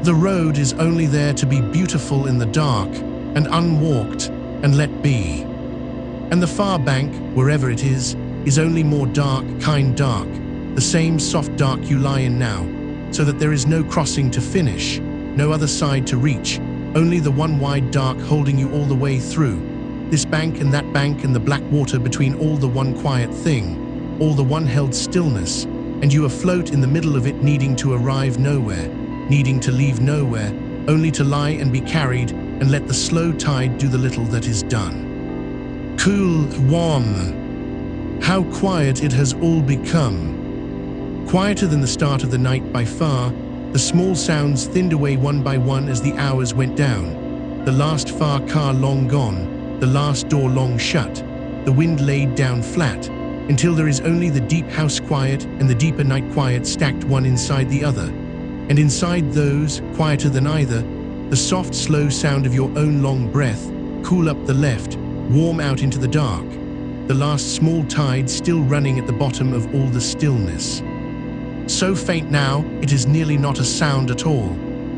The road is only there to be beautiful in the dark and unwalked and let be. And the far bank, wherever it is only more dark, kind dark, the same soft dark you lie in now, so that there is no crossing to finish, no other side to reach, only the one wide dark holding you all the way through, this bank and that bank and the black water between all the one quiet thing, all the one held stillness, and you afloat in the middle of it needing to arrive nowhere, needing to leave nowhere, only to lie and be carried and let the slow tide do the little that is done. Cool, warm. How quiet it has all become. Quieter than the start of the night by far, the small sounds thinned away one by one as the hours went down. The last far car long gone, the last door long shut, the wind laid down flat, until there is only the deep house quiet and the deeper night quiet stacked one inside the other. And inside those, quieter than either, the soft, slow sound of your own long breath, cool up the left, warm out into the dark, the last small tide still running at the bottom of all the stillness. So faint now, it is nearly not a sound at all,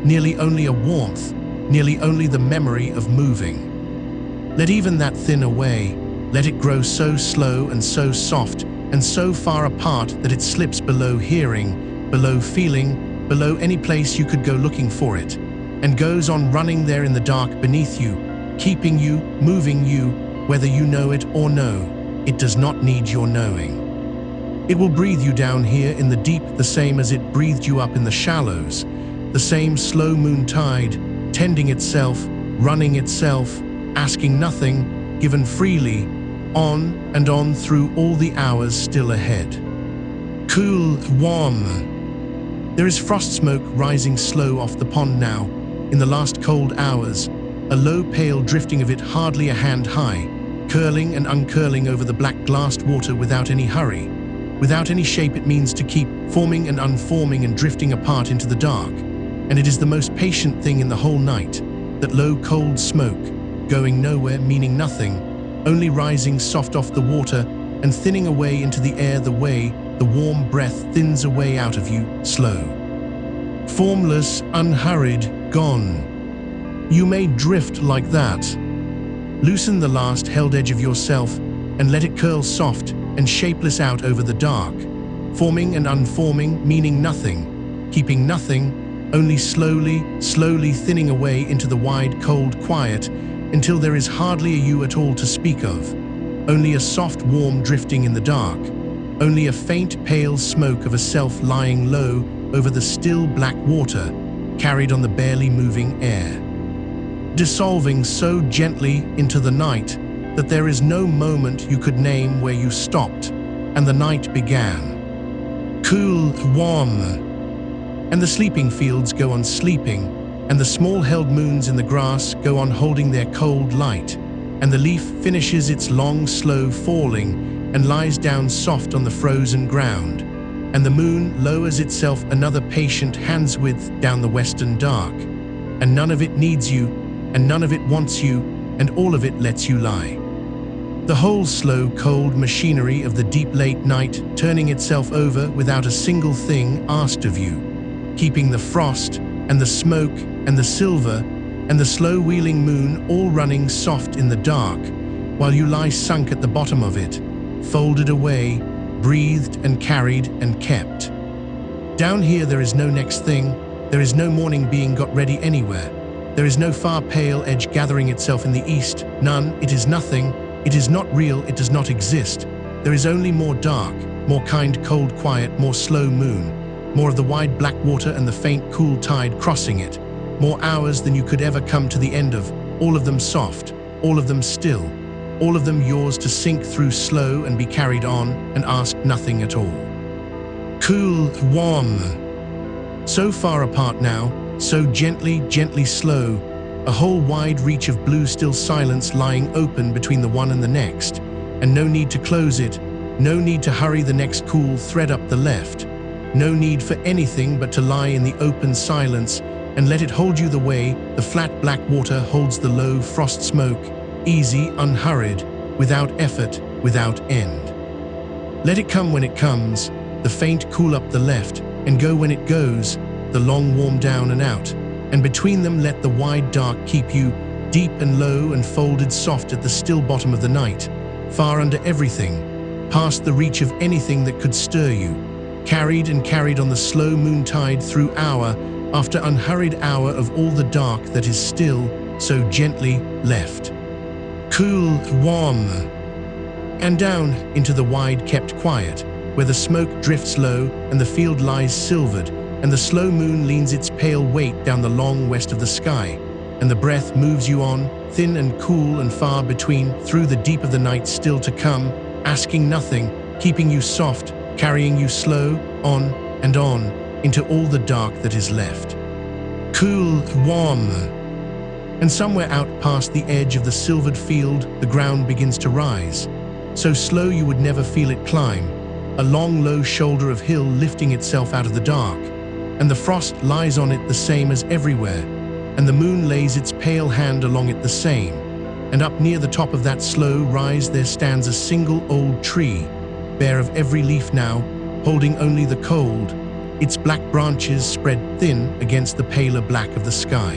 nearly only a warmth, nearly only the memory of moving. Let even that thin away, let it grow so slow and so soft and so far apart that it slips below hearing, below feeling, below any place you could go looking for it, and goes on running there in the dark beneath you, keeping you, moving you, whether you know it or no. It does not need your knowing. It will breathe you down here in the deep the same as it breathed you up in the shallows, the same slow moon tide, tending itself, running itself, asking nothing, given freely, on and on through all the hours still ahead. Cool, warm. There is frost smoke rising slow off the pond now, in the last cold hours, a low pale drifting of it hardly a hand high, curling and uncurling over the black glassed water without any hurry, Without any shape, it means to keep forming and unforming and drifting apart into the dark. And it is the most patient thing in the whole night, that low cold smoke, going nowhere, meaning nothing, only rising soft off the water and thinning away into the air the way the warm breath thins away out of you, slow. Formless, unhurried, gone. You may drift like that. Loosen the last held edge of yourself and let it curl soft and shapeless out over the dark, forming and unforming, meaning nothing, keeping nothing, only slowly, slowly thinning away into the wide, cold quiet until there is hardly a you at all to speak of, only a soft, warm drifting in the dark, only a faint, pale smoke of a self lying low over the still black water, carried on the barely moving air, dissolving so gently into the night that there is no moment you could name where you stopped, and the night began. Cool, warm, and the sleeping fields go on sleeping, and the small held moons in the grass go on holding their cold light, and the leaf finishes its long, slow falling and lies down soft on the frozen ground, and the moon lowers itself another patient hand's width down the western dark, and none of it needs you, and none of it wants you, and all of it lets you lie. The whole slow, cold machinery of the deep late night turning itself over without a single thing asked of you, keeping the frost and the smoke and the silver and the slow wheeling moon all running soft in the dark, while you lie sunk at the bottom of it, folded away, breathed and carried and kept. Down here there is no next thing, there is no morning being got ready anywhere, there is no far pale edge gathering itself in the east, none, it is nothing, it is not real, it does not exist, there is only more dark, more kind, cold, quiet, more slow moon, more of the wide black water and the faint, cool tide crossing it, more hours than you could ever come to the end of, all of them soft, all of them still, all of them yours to sink through slow and be carried on and ask nothing at all. Cool, warm. So far apart now, so gently, gently slow, a whole wide reach of blue still silence lying open between the one and the next, and no need to close it, no need to hurry the next cool thread up the left, no need for anything but to lie in the open silence and let it hold you the way the flat black water holds the low frost smoke, easy, unhurried, without effort, without end. Let it come when it comes, the faint cool up the left, and go when it goes, the long warm down and out, and between them let the wide dark keep you deep and low and folded soft at the still bottom of the night, far under everything, past the reach of anything that could stir you, carried and carried on the slow moontide through hour after unhurried hour of all the dark that is still so gently left. Cool, warm, and down into the wide kept quiet, where the smoke drifts low and the field lies silvered, and the slow moon leans its pale weight down the long west of the sky, and the breath moves you on, thin and cool and far between, through the deep of the night still to come, asking nothing, keeping you soft, carrying you slow, on, into all the dark that is left. Cool, warm. And somewhere out past the edge of the silvered field, the ground begins to rise, so slow you would never feel it climb, a long low shoulder of hill lifting itself out of the dark, and the frost lies on it the same as everywhere, and the moon lays its pale hand along it the same, and up near the top of that slow rise there stands a single old tree, bare of every leaf now, holding only the cold, its black branches spread thin against the paler black of the sky.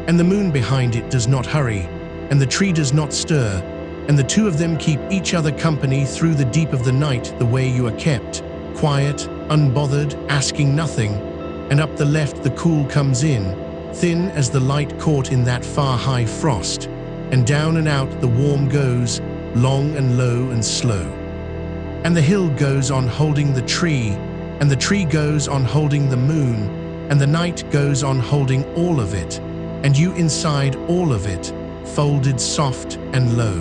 And the moon behind it does not hurry, and the tree does not stir, and the two of them keep each other company through the deep of the night the way you are kept, quiet, unbothered, asking nothing, and up the left the cool comes in, thin as the light caught in that far high frost, and down and out the warm goes, long and low and slow. And the hill goes on holding the tree, and the tree goes on holding the moon, and the night goes on holding all of it, and you inside all of it, folded soft and low.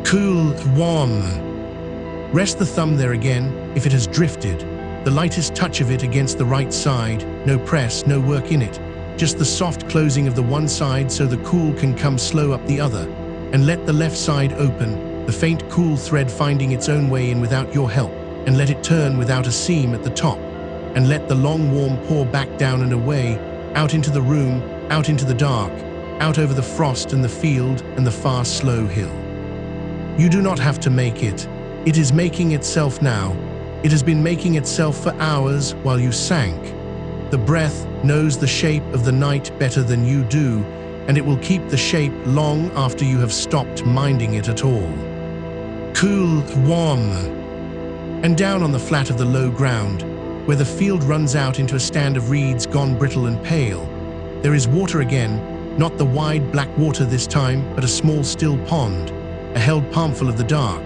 Cool, warm. Rest the thumb there again, if it has drifted, the lightest touch of it against the right side, no press, no work in it, just the soft closing of the one side so the cool can come slow up the other, and let the left side open, the faint cool thread finding its own way in without your help, and let it turn without a seam at the top, and let the long warm pour back down and away, out into the room, out into the dark, out over the frost and the field and the far slow hill. You do not have to make it. It is making itself now. It has been making itself for hours while you sank. The breath knows the shape of the night better than you do, and it will keep the shape long after you have stopped minding it at all. Cool, warm. And down on the flat of the low ground, where the field runs out into a stand of reeds gone brittle and pale, there is water again, not the wide black water this time, but a small still pond, a held palmful of the dark,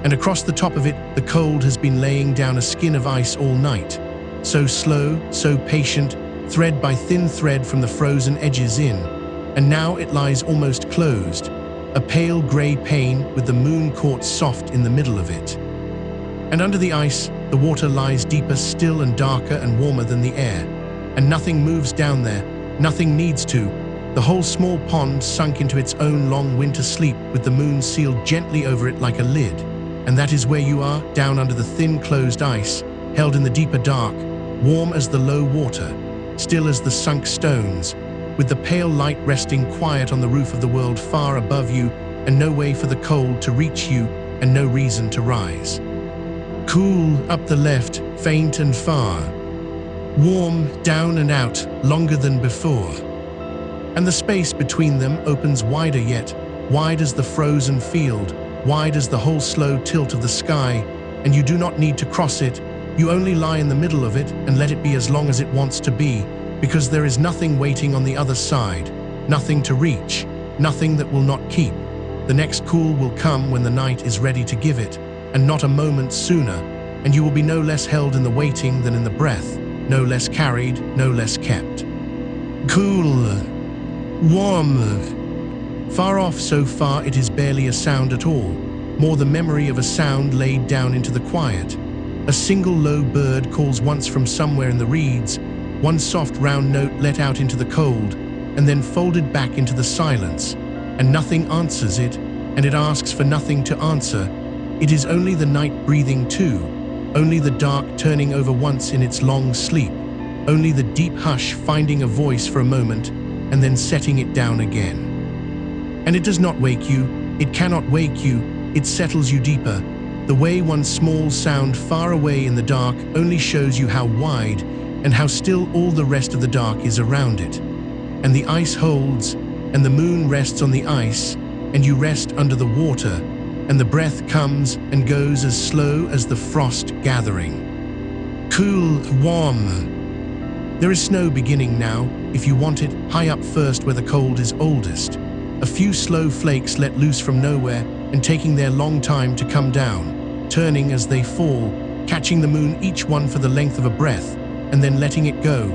and across the top of it the cold has been laying down a skin of ice all night, so slow, so patient, thread by thin thread from the frozen edges in, and now it lies almost closed, a pale grey pane with the moon caught soft in the middle of it. And under the ice, the water lies deeper still and darker and warmer than the air, and nothing moves down there, nothing needs to. The whole small pond sunk into its own long winter sleep with the moon sealed gently over it like a lid, and that is where you are, down under the thin closed ice, held in the deeper dark, warm as the low water, still as the sunk stones, with the pale light resting quiet on the roof of the world far above you, and no way for the cold to reach you, and no reason to rise. Cool up the left, faint and far. Warm down and out, longer than before. And the space between them opens wider yet, wide as the frozen field, wide as the whole slow tilt of the sky, and you do not need to cross it, you only lie in the middle of it and let it be as long as it wants to be, because there is nothing waiting on the other side, nothing to reach, nothing that will not keep. The next cool will come when the night is ready to give it, and not a moment sooner, and you will be no less held in the waiting than in the breath, no less carried, no less kept. Cool, warm, far off so far it is barely a sound at all, more the memory of a sound laid down into the quiet. A single low bird calls once from somewhere in the reeds, one soft round note let out into the cold, and then folded back into the silence, and nothing answers it, and it asks for nothing to answer. It is only the night breathing too, only the dark turning over once in its long sleep, only the deep hush finding a voice for a moment, and then setting it down again. And it does not wake you, it cannot wake you, it settles you deeper. The way one small sound far away in the dark only shows you how wide and how still all the rest of the dark is around it. And the ice holds, and the moon rests on the ice, and you rest under the water, and the breath comes and goes as slow as the frost gathering. Cool, warm. There is snow beginning now, if you want it, high up first where the cold is oldest. A few slow flakes let loose from nowhere and taking their long time to come down, turning as they fall, catching the moon each one for the length of a breath, and then letting it go.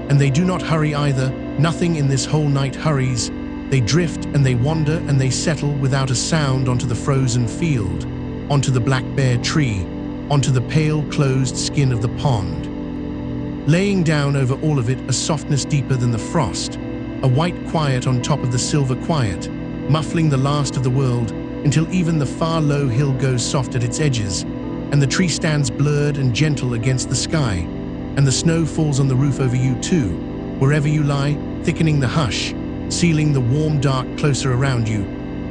And they do not hurry either, nothing in this whole night hurries. They drift and they wander and they settle without a sound onto the frozen field, onto the black bare tree, onto the pale closed skin of the pond. Laying down over all of it a softness deeper than the frost, a white quiet on top of the silver quiet, muffling the last of the world until even the far low hill goes soft at its edges, and the tree stands blurred and gentle against the sky, and the snow falls on the roof over you too, wherever you lie, thickening the hush, sealing the warm dark closer around you,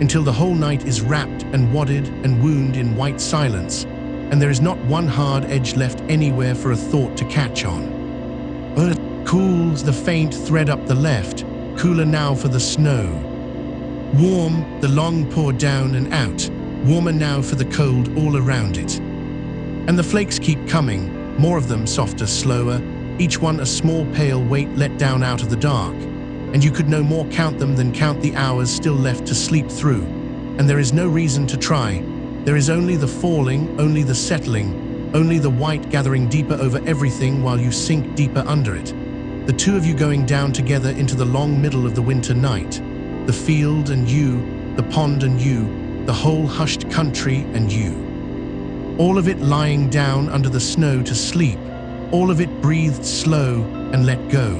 until the whole night is wrapped and wadded and wound in white silence, and there is not one hard edge left anywhere for a thought to catch on. But it cools the faint thread up the left, cooler now for the snow. Warm, the long pour down and out, warmer now for the cold all around it. And the flakes keep coming, more of them softer, slower, each one a small pale weight let down out of the dark, and you could no more count them than count the hours still left to sleep through. And there is no reason to try. There is only the falling, only the settling, only the white gathering deeper over everything while you sink deeper under it. The two of you going down together into the long middle of the winter night. The field and you, the pond and you, the whole hushed country and you. All of it lying down under the snow to sleep, all of it breathed slow and let go.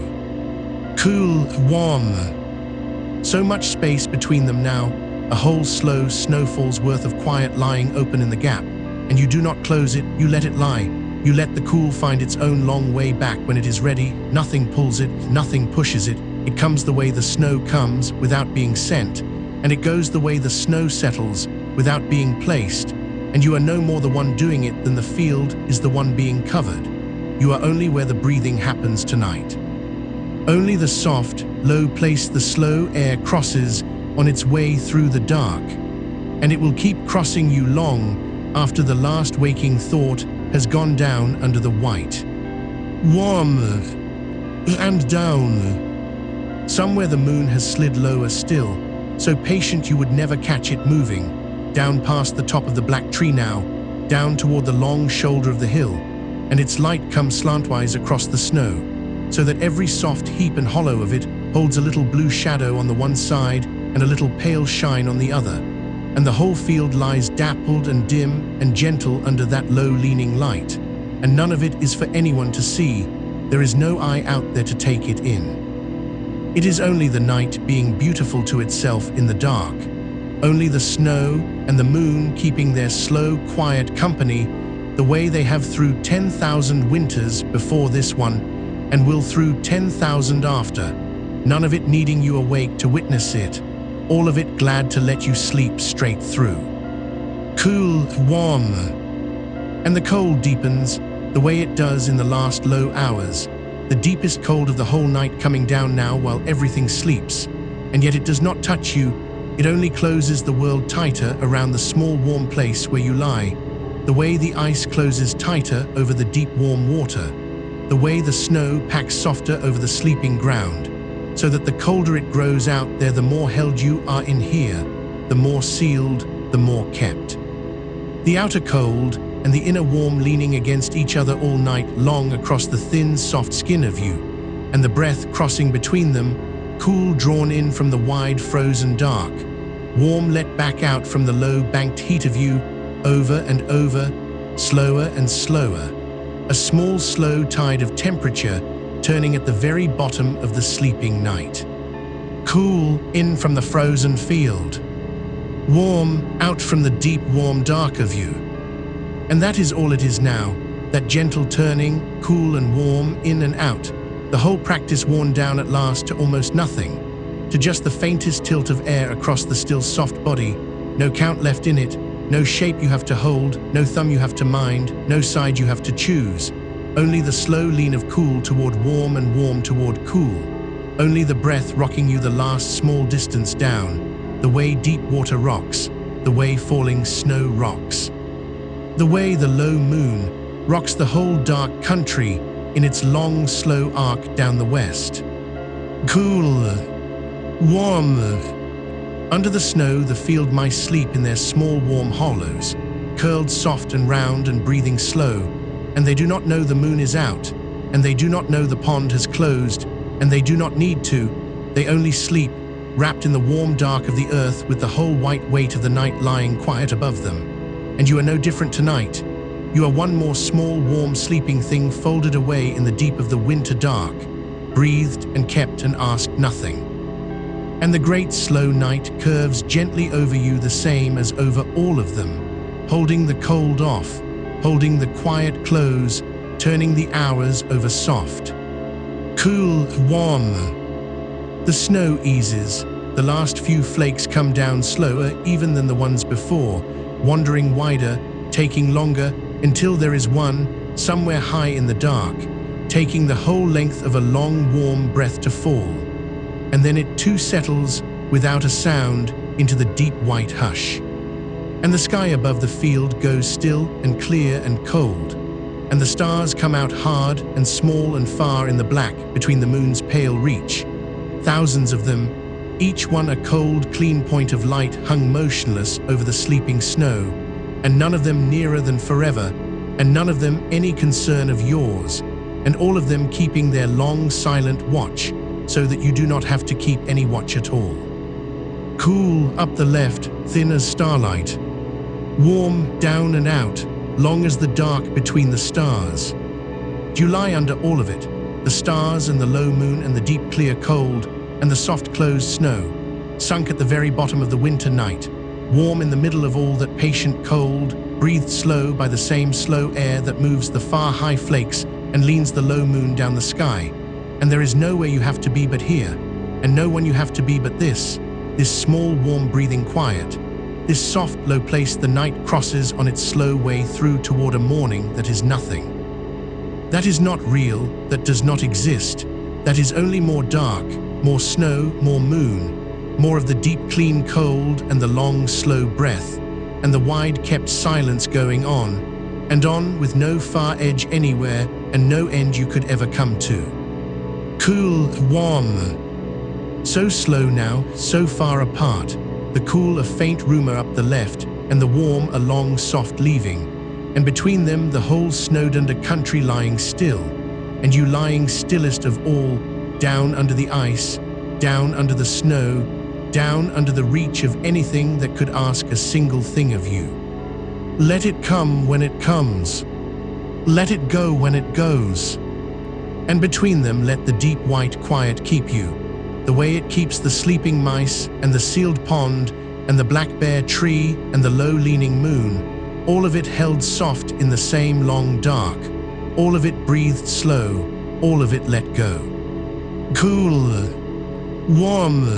Cool, warm. So much space between them now, a whole slow snowfall's worth of quiet lying open in the gap, and you do not close it, you let it lie. You let the cool find its own long way back when it is ready. Nothing pulls it, nothing pushes it. It comes the way the snow comes, without being sent, and it goes the way the snow settles, without being placed, and you are no more the one doing it than the field is the one being covered. You are only where the breathing happens tonight. Only the soft, low place the slow air crosses on its way through the dark, and it will keep crossing you long after the last waking thought has gone down under the white. Warm and down. Somewhere the moon has slid lower still, so patient you would never catch it moving, down past the top of the black tree now, down toward the long shoulder of the hill, and its light comes slantwise across the snow, so that every soft heap and hollow of it holds a little blue shadow on the one side and a little pale shine on the other, and the whole field lies dappled and dim and gentle under that low-leaning light, and none of it is for anyone to see. There is no eye out there to take it in. It is only the night being beautiful to itself in the dark, only the snow and the moon keeping their slow, quiet company the way they have through 10,000 winters before this one, and will through 10,000 after, none of it needing you awake to witness it, all of it glad to let you sleep straight through. Cool, warm, and the cold deepens the way it does in the last low hours, the deepest cold of the whole night coming down now while everything sleeps, and yet it does not touch you, it only closes the world tighter around the small warm place where you lie, the way the ice closes tighter over the deep warm water, the way the snow packs softer over the sleeping ground, so that the colder it grows out there the more held you are in here, the more sealed, the more kept. The outer cold and the inner warm leaning against each other all night long across the thin, soft skin of you, and the breath crossing between them, cool drawn in from the wide, frozen dark, warm let back out from the low, banked heat of you, over and over, slower and slower, a small, slow tide of temperature turning at the very bottom of the sleeping night. Cool in from the frozen field, warm out from the deep, warm dark of you. And that is all it is now, that gentle turning, cool and warm, in and out, the whole practice worn down at last to almost nothing, to just the faintest tilt of air across the still soft body, no count left in it, no shape you have to hold, no thumb you have to mind, no side you have to choose, only the slow lean of cool toward warm and warm toward cool, only the breath rocking you the last small distance down, the way deep water rocks, the way falling snow rocks. The way the low moon rocks the whole dark country in its long, slow arc down the west. Cool, warm. Under the snow, the field mice sleep in their small, warm hollows, curled soft and round and breathing slow, and they do not know the moon is out, and they do not know the pond has closed, and they do not need to. They only sleep, wrapped in the warm dark of the earth with the whole white weight of the night lying quiet above them. And you are no different tonight. You are one more small, warm, sleeping thing folded away in the deep of the winter dark, breathed and kept and asked nothing. And the great slow night curves gently over you the same as over all of them, holding the cold off, holding the quiet close, turning the hours over soft. Cool, warm. The snow eases, the last few flakes come down slower even than the ones before, wandering wider, taking longer, until there is one, somewhere high in the dark, taking the whole length of a long, warm breath to fall. And then it too settles, without a sound, into the deep white hush. And the sky above the field goes still and clear and cold, and the stars come out hard and small and far in the black between the moon's pale reach. Thousands of them, each one a cold, clean point of light hung motionless over the sleeping snow, and none of them nearer than forever, and none of them any concern of yours, and all of them keeping their long, silent watch, so that you do not have to keep any watch at all. Cool up the left, thin as starlight. Warm down and out, long as the dark between the stars. You lie under all of it, the stars and the low moon and the deep clear cold, and the soft closed snow, sunk at the very bottom of the winter night, warm in the middle of all that patient cold, breathed slow by the same slow air that moves the far high flakes and leans the low moon down the sky. And there is nowhere you have to be but here, and no one you have to be but this small, warm, breathing quiet, this soft, low place the night crosses on its slow way through toward a morning that is nothing. That is not real, that does not exist, that is only more dark, more snow, more moon, more of the deep, clean cold and the long, slow breath, and the wide kept silence going on, and on with no far edge anywhere and no end you could ever come to. Cool, warm. So slow now, so far apart, the cool a faint rumor up the left, and the warm a long soft leaving, and between them the whole snowed under country lying still, and you lying stillest of all, down under the ice, down under the snow, down under the reach of anything that could ask a single thing of you. Let it come when it comes. Let it go when it goes. And between them let the deep white quiet keep you, the way it keeps the sleeping mice and the sealed pond and the black bare tree and the low leaning moon, all of it held soft in the same long dark, all of it breathed slow, all of it let go. Cool, warm,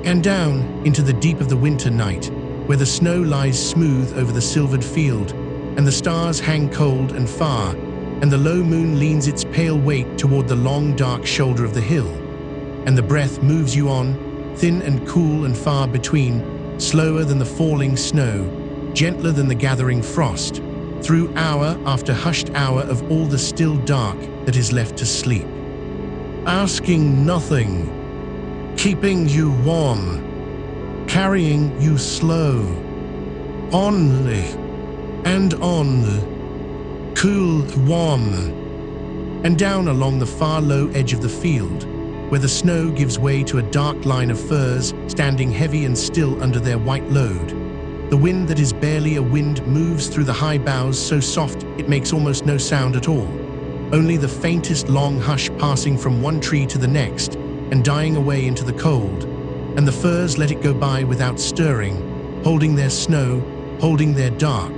and down into the deep of the winter night, where the snow lies smooth over the silvered field, and the stars hang cold and far, and the low moon leans its pale weight toward the long dark shoulder of the hill, and the breath moves you on, thin and cool and far between, slower than the falling snow, gentler than the gathering frost, through hour after hushed hour of all the still dark that is left to sleep. Asking nothing, keeping you warm, carrying you slow, only and on, cool, warm, and down along the far low edge of the field, where the snow gives way to a dark line of firs standing heavy and still under their white load. The wind that is barely a wind moves through the high boughs so soft it makes almost no sound at all, only the faintest long hush passing from one tree to the next and dying away into the cold, and the firs let it go by without stirring, holding their snow, holding their dark,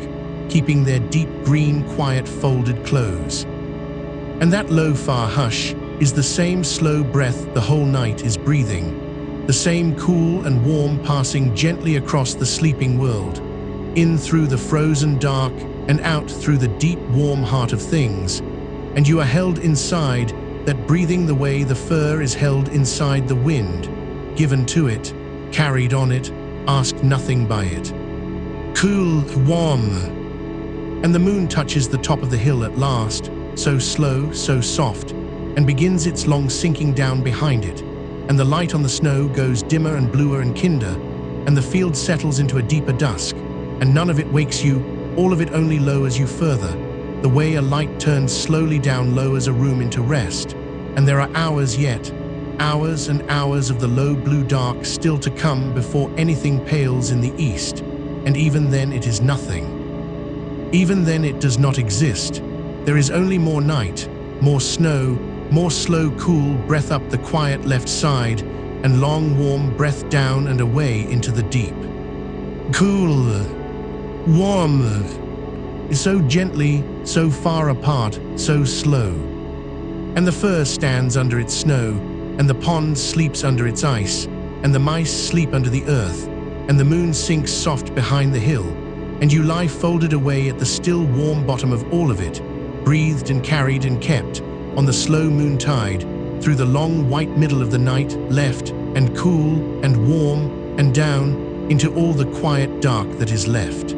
keeping their deep green quiet folded close. And that low far hush is the same slow breath the whole night is breathing, the same cool and warm passing gently across the sleeping world, in through the frozen dark and out through the deep warm heart of things, and you are held inside that breathing the way the fir is held inside the wind, given to it, carried on it, asked nothing by it. Cool, warm. And the moon touches the top of the hill at last, so slow, so soft, and begins its long sinking down behind it, and the light on the snow goes dimmer and bluer and kinder, and the field settles into a deeper dusk, and none of it wakes you, all of it only lowers you further, the way a light turns slowly down lowers a room into rest, and there are hours yet, hours and hours of the low blue dark still to come before anything pales in the east, and even then it is nothing. Even then it does not exist. There is only more night, more snow, more slow cool breath up the quiet left side, and long warm breath down and away into the deep. Cool, warm, so gently, so far apart, so slow. And the fir stands under its snow, and the pond sleeps under its ice, and the mice sleep under the earth, and the moon sinks soft behind the hill, and you lie folded away at the still warm bottom of all of it, breathed and carried and kept, on the slow moon tide, through the long white middle of the night, left, and cool, and warm, and down, into all the quiet dark that is left.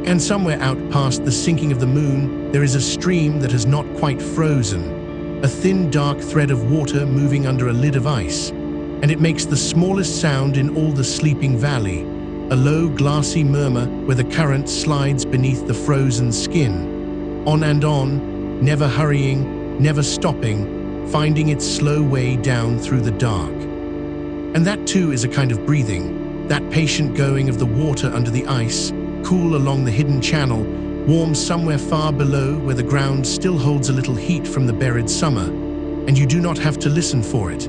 And somewhere out past the sinking of the moon, there is a stream that has not quite frozen, a thin dark thread of water moving under a lid of ice, and it makes the smallest sound in all the sleeping valley, a low glassy murmur where the current slides beneath the frozen skin, on and on, never hurrying, never stopping, finding its slow way down through the dark. And that too is a kind of breathing, that patient going of the water under the ice, cool along the hidden channel, warm somewhere far below where the ground still holds a little heat from the buried summer, and you do not have to listen for it.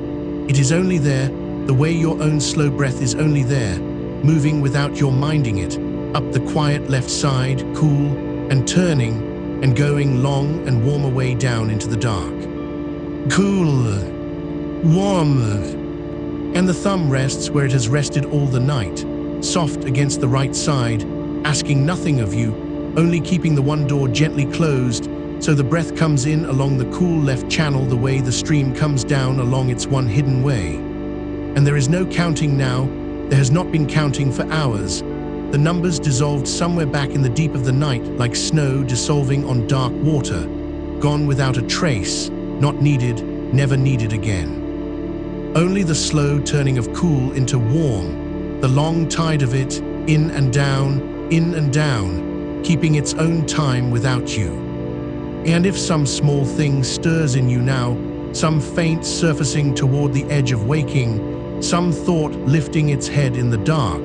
It is only there, the way your own slow breath is only there, moving without your minding it, up the quiet left side, cool and turning and going long and warm away down into the dark. Cool, warm, and the thumb rests where it has rested all the night, soft against the right side, asking nothing of you, only keeping the one door gently closed, so the breath comes in along the cool left channel the way the stream comes down along its one hidden way. And there is no counting now, there has not been counting for hours. The numbers dissolved somewhere back in the deep of the night like snow dissolving on dark water, gone without a trace, not needed, never needed again. Only the slow turning of cool into warm, the long tide of it, in and down, keeping its own time without you. And if some small thing stirs in you now, some faint surfacing toward the edge of waking, some thought lifting its head in the dark,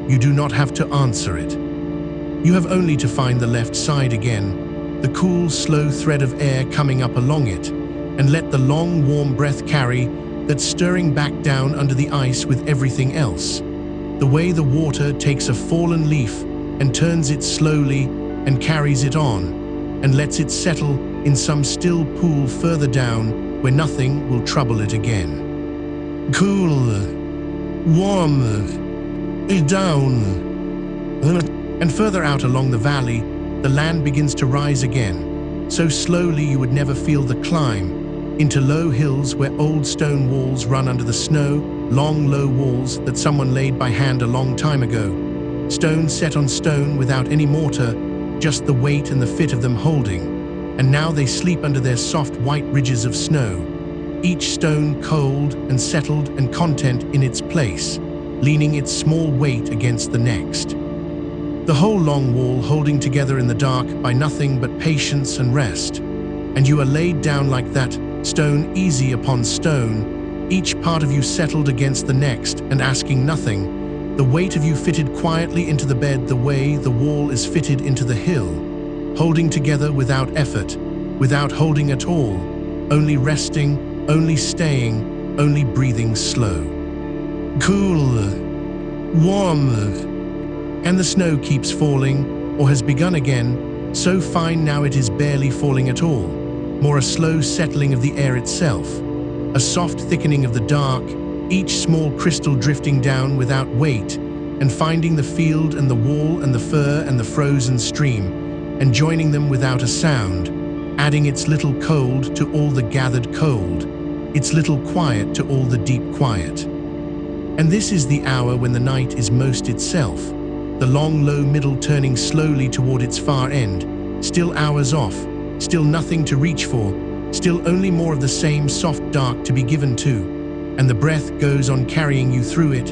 you do not have to answer it. You have only to find the left side again, the cool, slow thread of air coming up along it, and let the long, warm breath carry that stirring back down under the ice with everything else. The way the water takes a fallen leaf and turns it slowly and carries it on, and lets it settle in some still pool further down where nothing will trouble it again. Cool, warm, down. And further out along the valley, the land begins to rise again, so slowly you would never feel the climb, into low hills where old stone walls run under the snow, long low walls that someone laid by hand a long time ago, stone set on stone without any mortar, just the weight and the fit of them holding, and now they sleep under their soft white ridges of snow, each stone cold and settled and content in its place, leaning its small weight against the next. The whole long wall holding together in the dark by nothing but patience and rest, and you are laid down like that, stone easy upon stone, each part of you settled against the next and asking nothing, the weight of you fitted quietly into the bed the way the wall is fitted into the hill, holding together without effort, without holding at all, only resting, only staying, only breathing slow. Cool, warm, and the snow keeps falling, or has begun again, so fine now it is barely falling at all, more a slow settling of the air itself, a soft thickening of the dark, each small crystal drifting down without weight, and finding the field and the wall and the fir and the frozen stream, and joining them without a sound, adding its little cold to all the gathered cold, its little quiet to all the deep quiet. And this is the hour when the night is most itself, the long low middle turning slowly toward its far end, still hours off, still nothing to reach for, still only more of the same soft dark to be given to, and the breath goes on carrying you through it,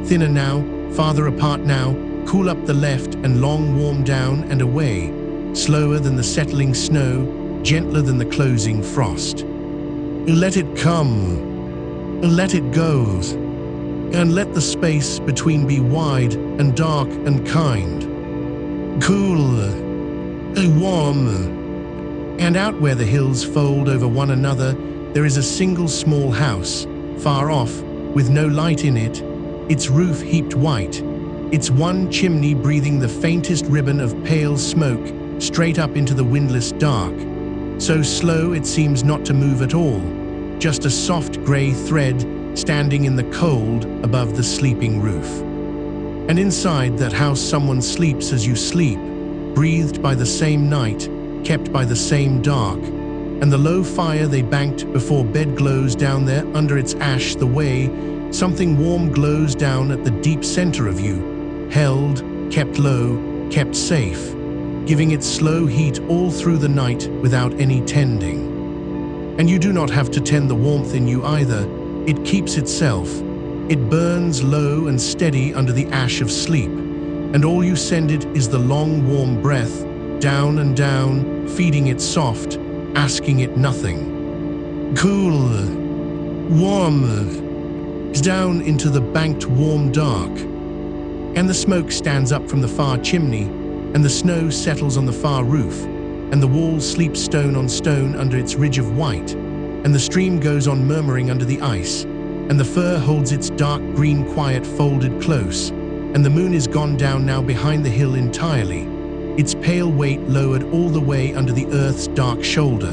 thinner now, farther apart now, cool up the left and long warm down and away, slower than the settling snow, gentler than the closing frost. Let it come, let it go, and let the space between be wide and dark and kind, cool, warm, and out where the hills fold over one another, there is a single small house, far off, with no light in it, its roof heaped white, its one chimney breathing the faintest ribbon of pale smoke straight up into the windless dark, so slow it seems not to move at all, just a soft grey thread standing in the cold above the sleeping roof. And inside that house someone sleeps as you sleep, breathed by the same night, kept by the same dark, and the low fire they banked before bed glows down there under its ash the way something warm glows down at the deep center of you, held, kept low, kept safe, giving it slow heat all through the night without any tending. And you do not have to tend the warmth in you either, it keeps itself, it burns low and steady under the ash of sleep, and all you send it is the long warm breath, down and down, feeding it soft, asking it nothing. Cool, warm, down into the banked warm dark. And the smoke stands up from the far chimney, and the snow settles on the far roof, and the wall sleeps stone on stone under its ridge of white, and the stream goes on murmuring under the ice, and the fir holds its dark green quiet folded close, and the moon is gone down now behind the hill entirely, its pale weight lowered all the way under the earth's dark shoulder,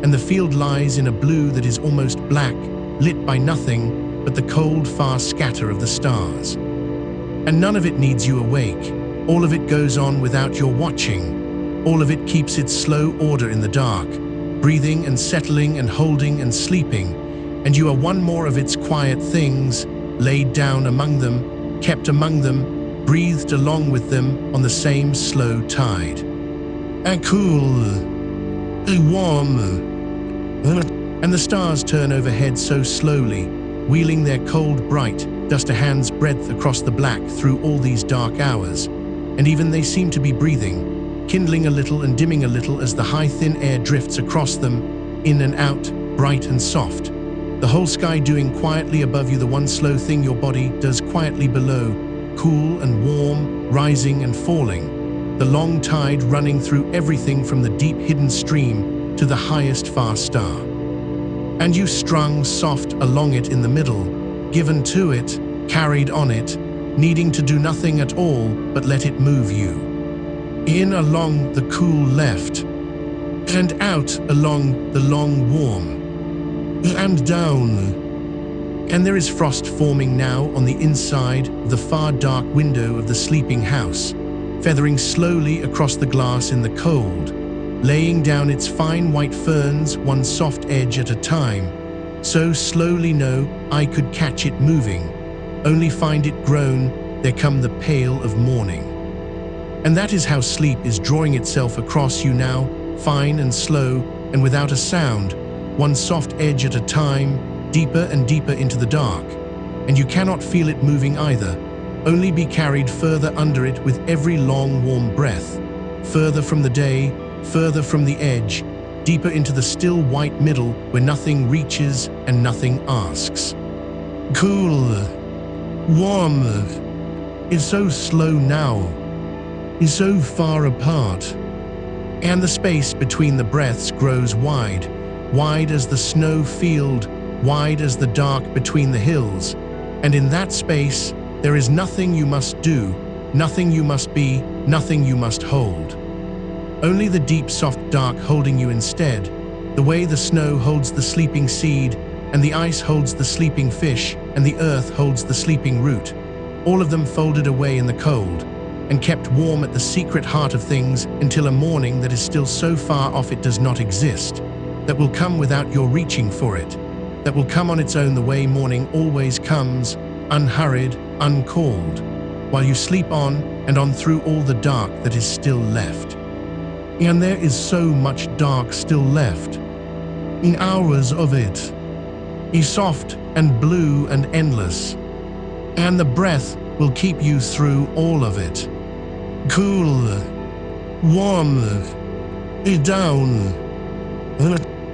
and the field lies in a blue that is almost black, lit by nothing but the cold, far scatter of the stars. And none of it needs you awake. All of it goes on without your watching. All of it keeps its slow order in the dark, breathing and settling and holding and sleeping, and you are one more of its quiet things, laid down among them, kept among them, breathed along with them on the same slow tide. Cool, warm, and the stars turn overhead so slowly, wheeling their cold, bright dust a hand's breadth across the black through all these dark hours, and even they seem to be breathing, kindling a little and dimming a little as the high thin air drifts across them, in and out, bright and soft. The whole sky doing quietly above you the one slow thing your body does quietly below, cool and warm, rising and falling, the long tide running through everything from the deep hidden stream to the highest far star. And you strung soft along it in the middle, given to it, carried on it, needing to do nothing at all but let it move you. In along the cool left, and out along the long warm, and down. And there is frost forming now on the inside of the far dark window of the sleeping house, feathering slowly across the glass in the cold, laying down its fine white ferns one soft edge at a time, so slowly no eye could catch it moving, only find it grown, there come the pale of morning. And that is how sleep is drawing itself across you now, fine and slow, and without a sound, one soft edge at a time, deeper and deeper into the dark, and you cannot feel it moving either, only be carried further under it with every long warm breath, further from the day, further from the edge, deeper into the still white middle where nothing reaches and nothing asks. Cool, warm, is so slow now, is so far apart, and the space between the breaths grows wide, wide as the snow field, wide as the dark between the hills, and in that space there is nothing you must do, nothing you must be, nothing you must hold. Only the deep soft dark holding you instead, the way the snow holds the sleeping seed, and the ice holds the sleeping fish, and the earth holds the sleeping root, all of them folded away in the cold, and kept warm at the secret heart of things until a morning that is still so far off it does not exist, that will come without your reaching for it, that will come on its own the way morning always comes, unhurried, uncalled, while you sleep on and on through all the dark that is still left. And there is so much dark still left, in hours of it, is soft and blue and endless, and the breath will keep you through all of it. Cool, warm, down.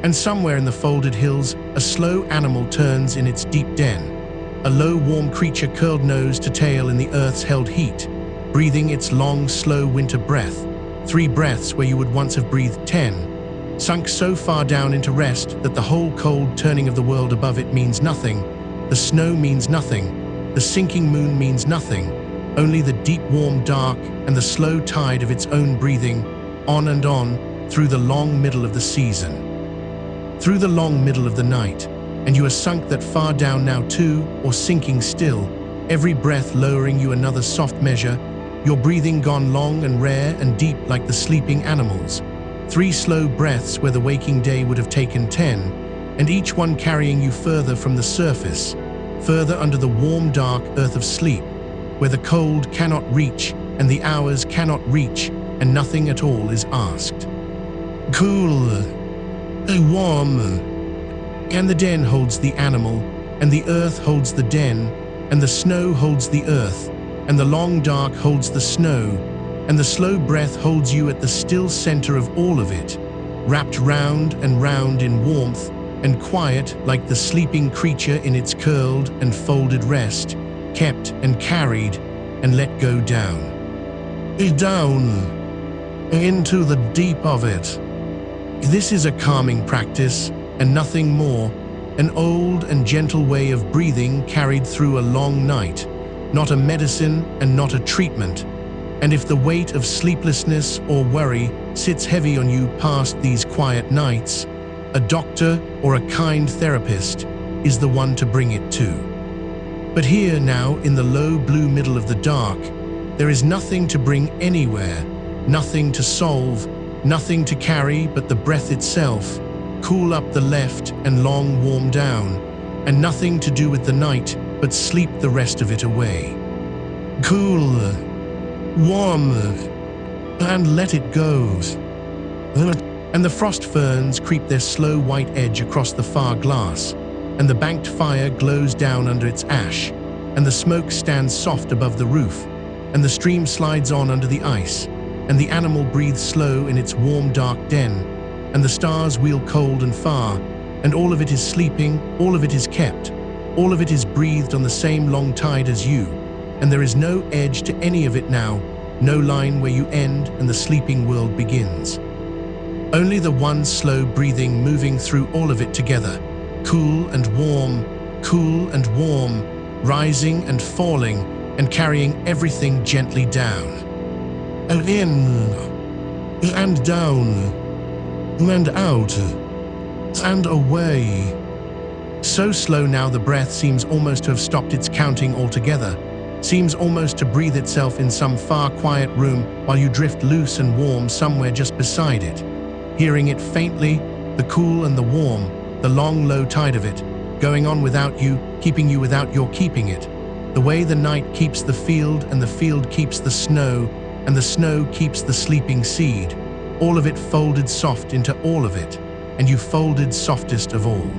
And somewhere in the folded hills, a slow animal turns in its deep den, a low warm creature curled nose to tail in the earth's held heat, breathing its long slow winter breath, 3 breaths where you would once have breathed 10, sunk so far down into rest that the whole cold turning of the world above it means nothing, the snow means nothing, the sinking moon means nothing, only the deep warm dark and the slow tide of its own breathing, on and on, through the long middle of the season, through the long middle of the night, and you are sunk that far down now too, or sinking still, every breath lowering you another soft measure, your breathing gone long and rare and deep like the sleeping animals, 3 slow breaths where the waking day would have taken 10, and each one carrying you further from the surface, further under the warm dark earth of sleep, where the cold cannot reach and the hours cannot reach and nothing at all is asked. Cool, warm, and the den holds the animal, and the earth holds the den, and the snow holds the earth, and the long dark holds the snow, and the slow breath holds you at the still center of all of it, wrapped round and round in warmth and quiet like the sleeping creature in its curled and folded rest, kept and carried and let go down. Down into the deep of it. This is a calming practice and nothing more, an old and gentle way of breathing carried through a long night, not a medicine and not a treatment. And if the weight of sleeplessness or worry sits heavy on you past these quiet nights, a doctor or a kind therapist is the one to bring it to. But here now, in the low blue middle of the dark, there is nothing to bring anywhere, nothing to solve, nothing to carry but the breath itself, cool up the left and long warm down, and nothing to do with the night but sleep the rest of it away. Cool, warm, and let it go. And the frost ferns creep their slow white edge across the far glass, and the banked fire glows down under its ash, and the smoke stands soft above the roof, and the stream slides on under the ice, and the animal breathes slow in its warm dark den, and the stars wheel cold and far, and all of it is sleeping, all of it is kept, all of it is breathed on the same long tide as you, and there is no edge to any of it now, no line where you end and the sleeping world begins. Only the one slow breathing moving through all of it together, cool and warm, rising and falling and carrying everything gently down. And in, and down, and out, and away. So slow now the breath seems almost to have stopped its counting altogether, seems almost to breathe itself in some far quiet room while you drift loose and warm somewhere just beside it, hearing it faintly, the cool and the warm, the long low tide of it, going on without you, keeping you without your keeping it, the way the night keeps the field and the field keeps the snow, and the snow keeps the sleeping seed, all of it folded soft into all of it, and you folded softest of all.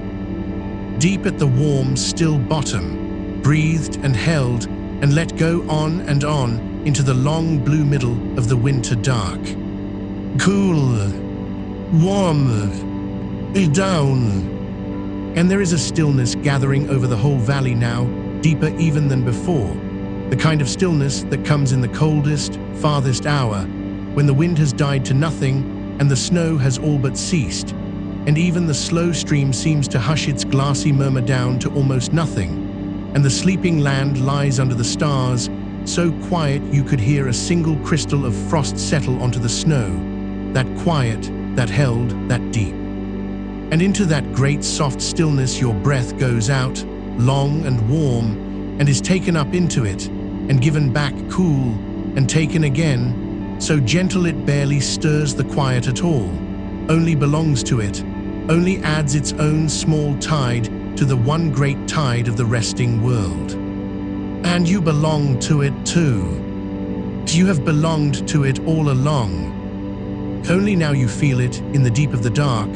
Deep at the warm, still bottom, breathed and held and let go on into the long blue middle of the winter dark. Cool, warm, down. And there is a stillness gathering over the whole valley now, deeper even than before, the kind of stillness that comes in the coldest, farthest hour, when the wind has died to nothing and the snow has all but ceased, and even the slow stream seems to hush its glassy murmur down to almost nothing, and the sleeping land lies under the stars, so quiet you could hear a single crystal of frost settle onto the snow, that quiet, that held, that deep. And into that great soft stillness your breath goes out, long and warm, and is taken up into it, and given back cool, and taken again, so gentle it barely stirs the quiet at all, only belongs to it, only adds its own small tide to the one great tide of the resting world. And you belong to it too. You have belonged to it all along. Only now you feel it in the deep of the dark,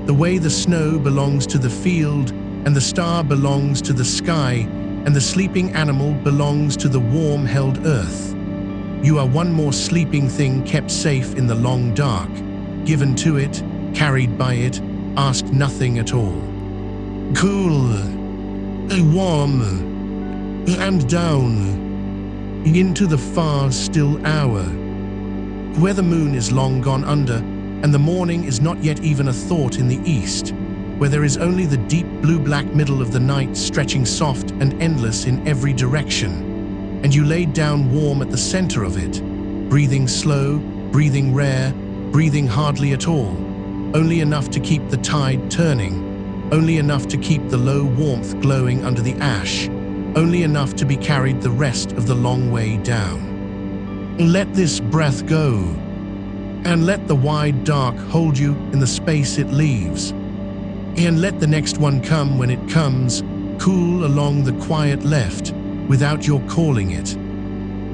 the way the snow belongs to the field, and the star belongs to the sky, and the sleeping animal belongs to the warm-held earth. You are one more sleeping thing kept safe in the long dark, given to it, carried by it, asked nothing at all. Cool, warm, and down, into the far still hour, where the moon is long gone under, and the morning is not yet even a thought in the east, where there is only the deep blue-black middle of the night stretching soft and endless in every direction, and you laid down warm at the center of it, breathing slow, breathing rare, breathing hardly at all, only enough to keep the tide turning, only enough to keep the low warmth glowing under the ash, only enough to be carried the rest of the long way down. Let this breath go, and let the wide dark hold you in the space it leaves, and let the next one come when it comes, cool along the quiet left, without your calling it.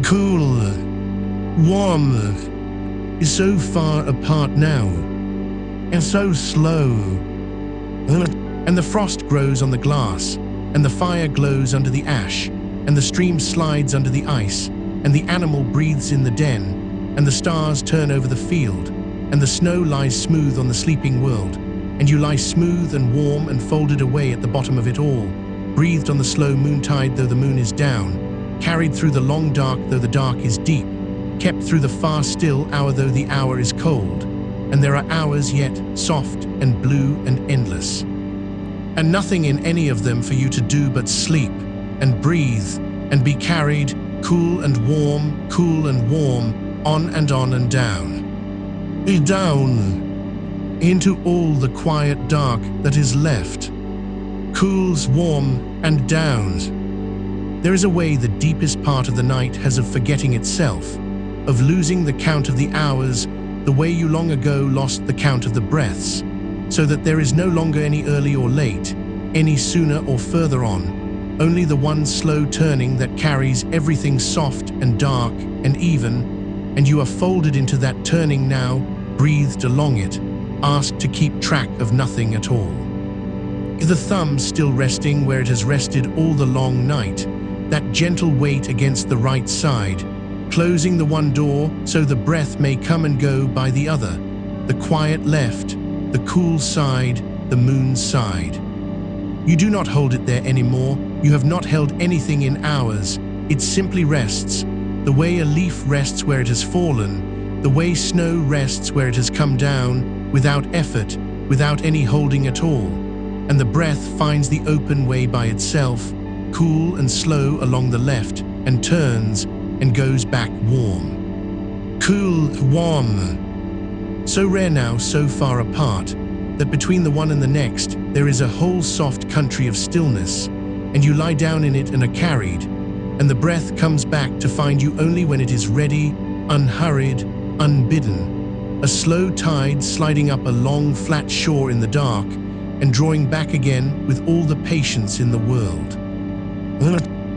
Cool, warm, is so far apart now, and so slow. And the frost grows on the glass, and the fire glows under the ash, and the stream slides under the ice, and the animal breathes in the den, and the stars turn over the field, and the snow lies smooth on the sleeping world, and you lie smooth and warm and folded away at the bottom of it all, breathed on the slow moontide though the moon is down, carried through the long dark though the dark is deep, kept through the far still hour though the hour is cold, and there are hours yet soft and blue and endless, and nothing in any of them for you to do but sleep and breathe and be carried, cool and warm, on and down. Down, into all the quiet dark that is left. Cools, warm, and down. There is a way the deepest part of the night has of forgetting itself, of losing the count of the hours, the way you long ago lost the count of the breaths, so that there is no longer any early or late, any sooner or further on, only the one slow turning that carries everything soft and dark and even, and you are folded into that turning now, breathed along it, asked to keep track of nothing at all. The thumb still resting where it has rested all the long night, that gentle weight against the right side, closing the one door so the breath may come and go by the other, the quiet left, the cool side, the moon's side. You do not hold it there anymore, you have not held anything in hours, it simply rests, the way a leaf rests where it has fallen, the way snow rests where it has come down, without effort, without any holding at all, and the breath finds the open way by itself, cool and slow along the left, and turns, and goes back warm. Cool, warm. So rare now, so far apart, that between the one and the next, there is a whole soft country of stillness, and you lie down in it and are carried, and the breath comes back to find you only when it is ready, unhurried, unbidden, a slow tide sliding up a long flat shore in the dark, and drawing back again with all the patience in the world.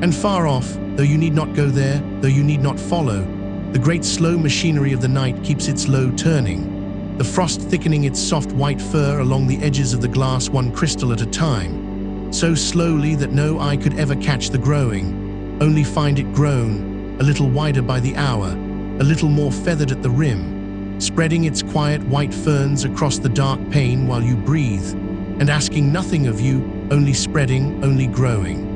And far off, though you need not go there, though you need not follow, the great slow machinery of the night keeps its low turning, the frost thickening its soft white fur along the edges of the glass one crystal at a time, so slowly that no eye could ever catch the growing, only find it grown, a little wider by the hour, a little more feathered at the rim, spreading its quiet white ferns across the dark pane while you breathe, and asking nothing of you, only spreading, only growing.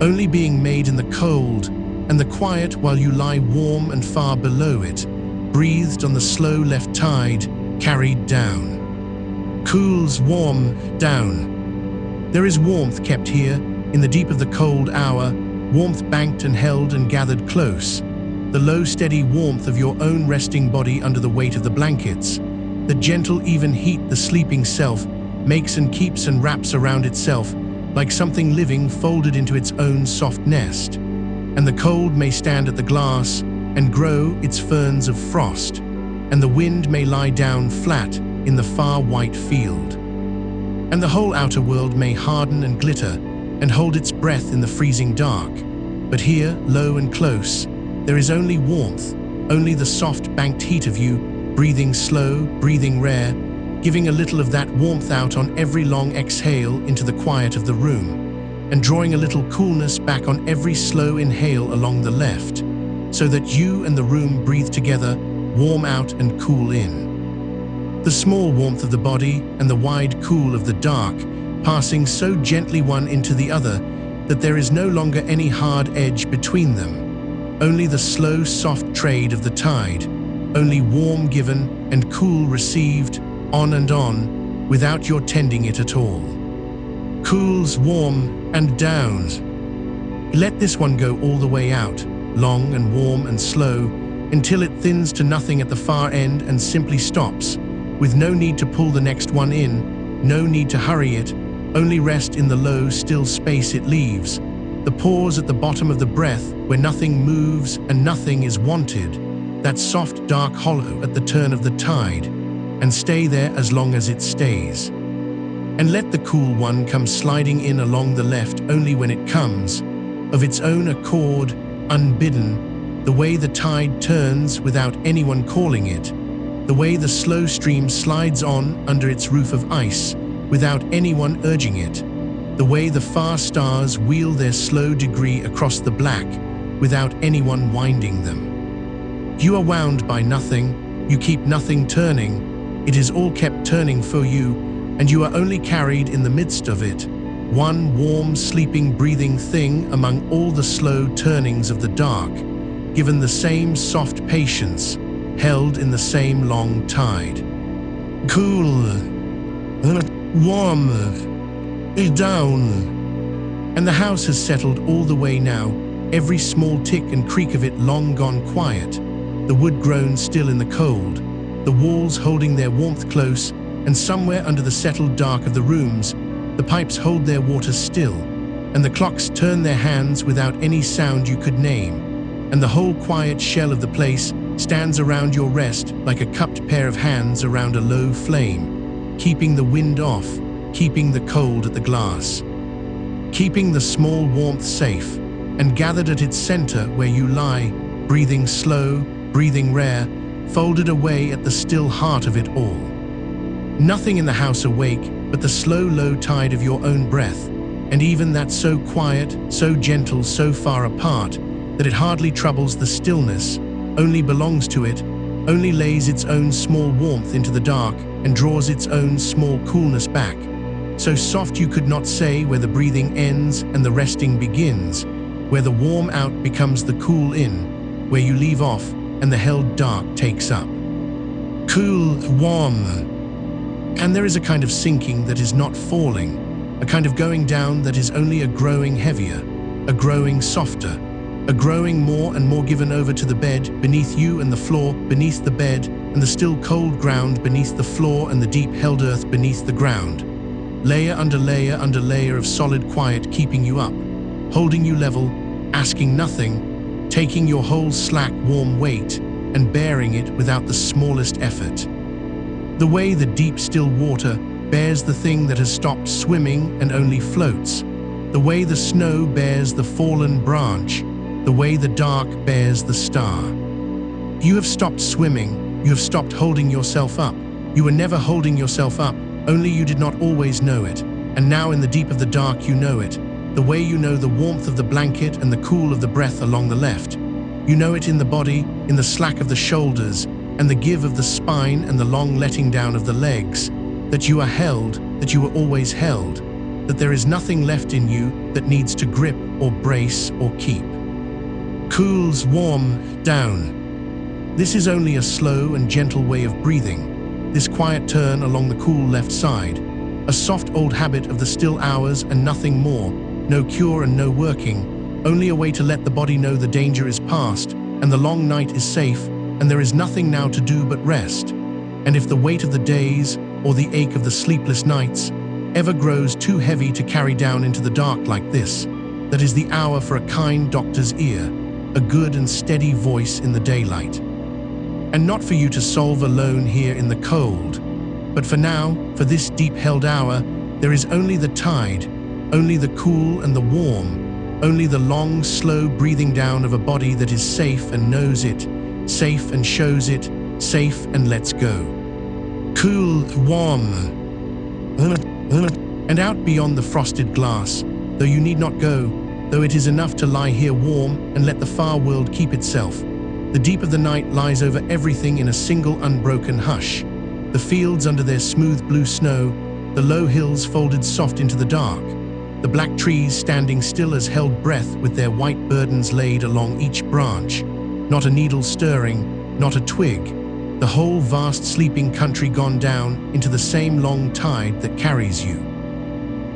Only being made in the cold and the quiet while you lie warm and far below it, breathed on the slow left tide, carried down. Cools, warm, down. There is warmth kept here, in the deep of the cold hour, warmth banked and held and gathered close, the low steady warmth of your own resting body under the weight of the blankets, the gentle even heat the sleeping self makes and keeps and wraps around itself, like something living folded into its own soft nest, and the cold may stand at the glass and grow its ferns of frost, and the wind may lie down flat in the far white field, and the whole outer world may harden and glitter and hold its breath in the freezing dark, but here, low and close, there is only warmth, only the soft banked heat of you, breathing slow, breathing rare, giving a little of that warmth out on every long exhale into the quiet of the room, and drawing a little coolness back on every slow inhale along the left, so that you and the room breathe together, warm out and cool in. The small warmth of the body and the wide cool of the dark, passing so gently one into the other that there is no longer any hard edge between them, only the slow soft trade of the tide, only warm given and cool received, on, without your tending it at all. Cools, warm, and downs. Let this one go all the way out, long and warm and slow, until it thins to nothing at the far end and simply stops, with no need to pull the next one in, no need to hurry it, only rest in the low, still space it leaves, the pause at the bottom of the breath where nothing moves and nothing is wanted, that soft, dark hollow at the turn of the tide, and stay there as long as it stays. And let the cool one come sliding in along the left only when it comes, of its own accord, unbidden, the way the tide turns without anyone calling it, the way the slow stream slides on under its roof of ice without anyone urging it, the way the far stars wheel their slow degree across the black without anyone winding them. You are wound by nothing, you keep nothing turning, it is all kept turning for you, and you are only carried in the midst of it, one warm, sleeping, breathing thing among all the slow turnings of the dark, given the same soft patience, held in the same long tide. Cool, warm, down. And the house has settled all the way now, every small tick and creak of it long gone quiet, the wood grown still in the cold, the walls holding their warmth close, and somewhere under the settled dark of the rooms, the pipes hold their water still, and the clocks turn their hands without any sound you could name, and the whole quiet shell of the place stands around your rest like a cupped pair of hands around a low flame, keeping the wind off, keeping the cold at the glass, keeping the small warmth safe, and gathered at its center where you lie, breathing slow, breathing rare, folded away at the still heart of it all. Nothing in the house awake but the slow low tide of your own breath, and even that so quiet, so gentle, so far apart, that it hardly troubles the stillness, only belongs to it, only lays its own small warmth into the dark and draws its own small coolness back, so soft you could not say where the breathing ends and the resting begins, where the warm out becomes the cool in, where you leave off and the held dark takes up. Cool, warm. And there is a kind of sinking that is not falling, a kind of going down that is only a growing heavier, a growing softer, a growing more and more given over to the bed beneath you and the floor beneath the bed and the still cold ground beneath the floor and the deep held earth beneath the ground. Layer under layer of solid quiet keeping you up, holding you level, asking nothing, taking your whole slack warm weight and bearing it without the smallest effort. The way the deep still water bears the thing that has stopped swimming and only floats, the way the snow bears the fallen branch, the way the dark bears the star. You have stopped swimming, you have stopped holding yourself up. You were never holding yourself up, only you did not always know it, and now in the deep of the dark you know it, the way you know the warmth of the blanket and the cool of the breath along the left. You know it in the body, in the slack of the shoulders, and the give of the spine and the long letting down of the legs, that you are held, that you were always held, that there is nothing left in you that needs to grip or brace or keep. Cools, warm, down. This is only a slow and gentle way of breathing, this quiet turn along the cool left side, a soft old habit of the still hours and nothing more, no cure and no working, only a way to let the body know the danger is past and the long night is safe and there is nothing now to do but rest. And if the weight of the days or the ache of the sleepless nights ever grows too heavy to carry down into the dark like this, that is the hour for a kind doctor's ear, a good and steady voice in the daylight. And not for you to solve alone here in the cold, but for now, for this deep-held hour, there is only the tide, only the cool and the warm, only the long, slow breathing down of a body that is safe and knows it, safe and shows it, safe and lets go. Cool, warm. And out beyond the frosted glass, though you need not go, though it is enough to lie here warm and let the far world keep itself. The deep of the night lies over everything in a single unbroken hush. The fields under their smooth blue snow, the low hills folded soft into the dark, the black trees standing still as held breath with their white burdens laid along each branch, not a needle stirring, not a twig, the whole vast sleeping country gone down into the same long tide that carries you,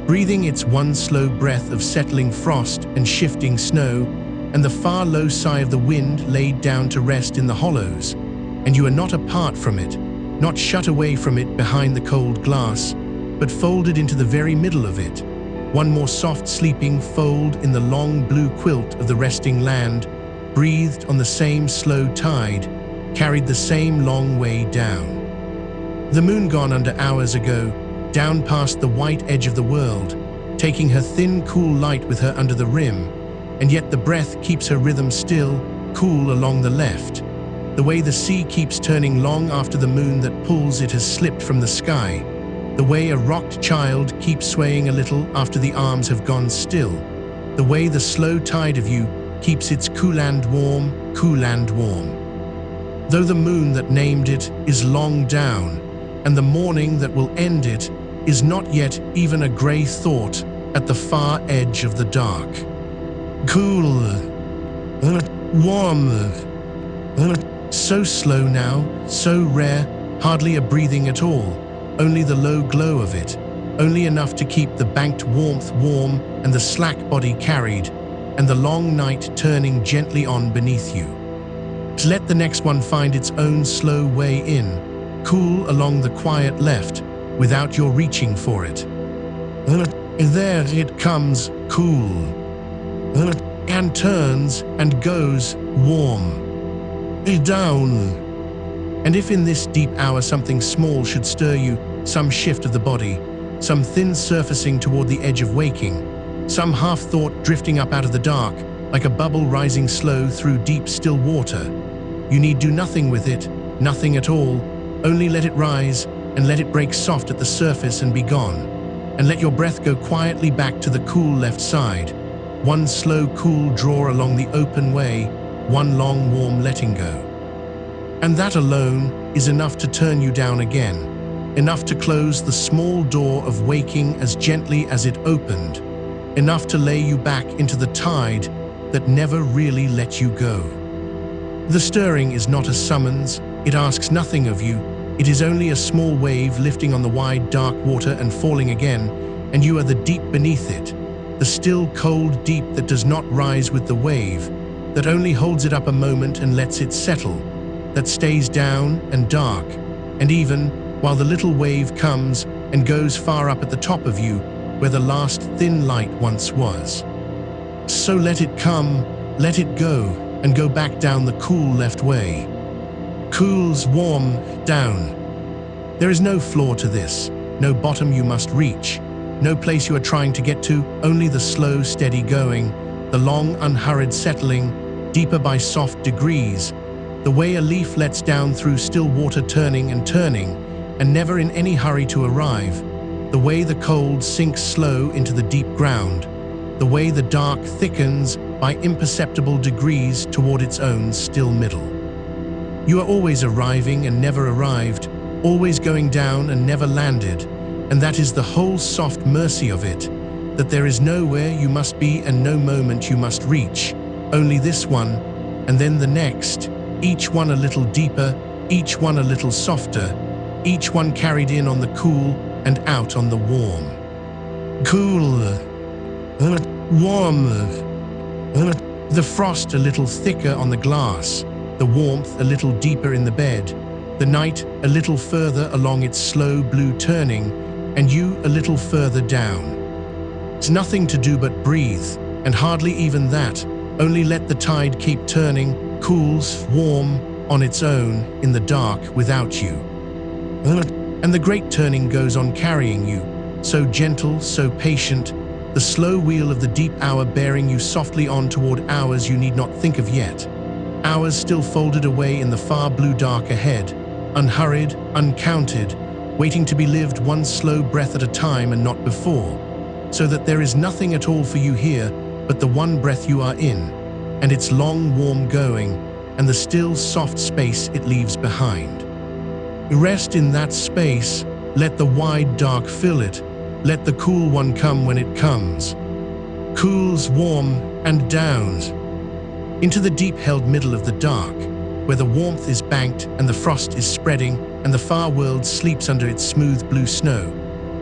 breathing its one slow breath of settling frost and shifting snow, and the far low sigh of the wind laid down to rest in the hollows, and you are not apart from it, not shut away from it behind the cold glass, but folded into the very middle of it, one more soft sleeping fold in the long blue quilt of the resting land, breathed on the same slow tide, carried the same long way down. The moon gone under hours ago, down past the white edge of the world, taking her thin cool light with her under the rim, and yet the breath keeps her rhythm still, cool along the left. The way the sea keeps turning long after the moon that pulls it has slipped from the sky. The way a rocked child keeps swaying a little after the arms have gone still. The way the slow tide of you keeps its cool and warm, cool and warm. Though the moon that named it is long down, and the morning that will end it is not yet even a grey thought at the far edge of the dark. Cool, warm, so slow now, so rare, hardly a breathing at all, only the low glow of it, only enough to keep the banked warmth warm and the slack body carried, and the long night turning gently on beneath you. Let the next one find its own slow way in, cool along the quiet left, without your reaching for it. There it comes, cool, and turns and goes, warm, down. And if in this deep hour something small should stir you, some shift of the body, some thin surfacing toward the edge of waking, some half-thought drifting up out of the dark, like a bubble rising slow through deep still water, you need do nothing with it, nothing at all, only let it rise and let it break soft at the surface and be gone, and let your breath go quietly back to the cool left side, one slow cool draw along the open way, one long warm letting go. And that alone is enough to turn you down again, enough to close the small door of waking as gently as it opened, enough to lay you back into the tide that never really let you go. The stirring is not a summons, it asks nothing of you, it is only a small wave lifting on the wide dark water and falling again, and you are the deep beneath it, the still cold deep that does not rise with the wave, that only holds it up a moment and lets it settle, that stays down and dark, and even while the little wave comes and goes far up at the top of you, where the last thin light once was. So let it come, let it go, and go back down the cool left way. Cools, warm, down. There is no floor to this, no bottom you must reach, no place you are trying to get to, only the slow, steady going, the long, unhurried settling, deeper by soft degrees, the way a leaf lets down through still water turning, and never in any hurry to arrive, the way the cold sinks slow into the deep ground, the way the dark thickens by imperceptible degrees toward its own still middle. You are always arriving and never arrived, always going down and never landed, and that is the whole soft mercy of it, that there is nowhere you must be and no moment you must reach, only this one, and then the next, each one a little deeper, each one a little softer, each one carried in on the cool and out on the warm. Cool, warm, the frost a little thicker on the glass, the warmth a little deeper in the bed, the night a little further along its slow blue turning, and you a little further down. It's nothing to do but breathe, and hardly even that, only let the tide keep turning, cools, warm, on its own, in the dark, without you. And the great turning goes on carrying you, so gentle, so patient, the slow wheel of the deep hour bearing you softly on toward hours you need not think of yet, hours still folded away in the far blue dark ahead, unhurried, uncounted, waiting to be lived one slow breath at a time and not before, so that there is nothing at all for you here but the one breath you are in, and its long warm going, and the still soft space it leaves behind. Rest in that space, let the wide dark fill it, let the cool one come when it comes. Cools, warm, and downs. Into the deep-held middle of the dark, where the warmth is banked and the frost is spreading and the far world sleeps under its smooth blue snow,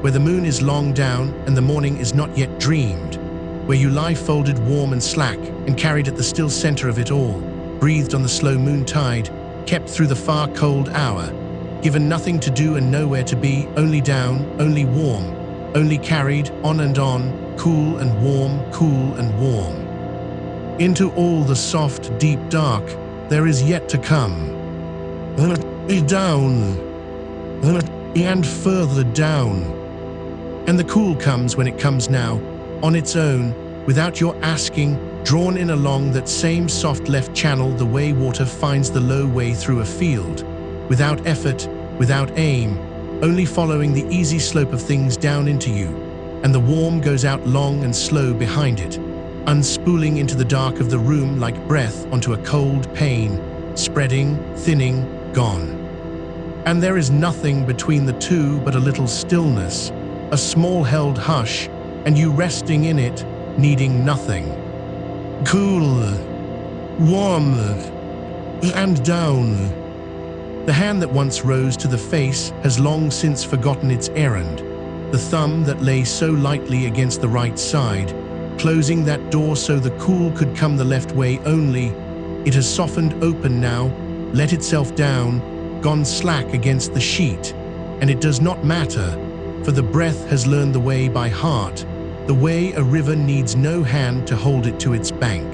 where the moon is long down and the morning is not yet dreamed, where you lie folded warm and slack and carried at the still center of it all, breathed on the slow moon tide, kept through the far cold hour, given nothing to do and nowhere to be, only down, only warm, only carried on and on, cool and warm, cool and warm. Into all the soft, deep dark there is yet to come. Down, and further down. And the cool comes when it comes now, on its own, without your asking, drawn in along that same soft left channel the way water finds the low way through a field, without effort, without aim, only following the easy slope of things down into you, and the warm goes out long and slow behind it, unspooling into the dark of the room like breath onto a cold pane, spreading, thinning, gone. And there is nothing between the two but a little stillness, a small held hush, and you resting in it, needing nothing. Cool, warm, and down. The hand that once rose to the face has long since forgotten its errand. The thumb that lay so lightly against the right side, closing that door so the cool could come the left way only. It has softened open now, let itself down, gone slack against the sheet. And it does not matter, for the breath has learned the way by heart, the way a river needs no hand to hold it to its bank.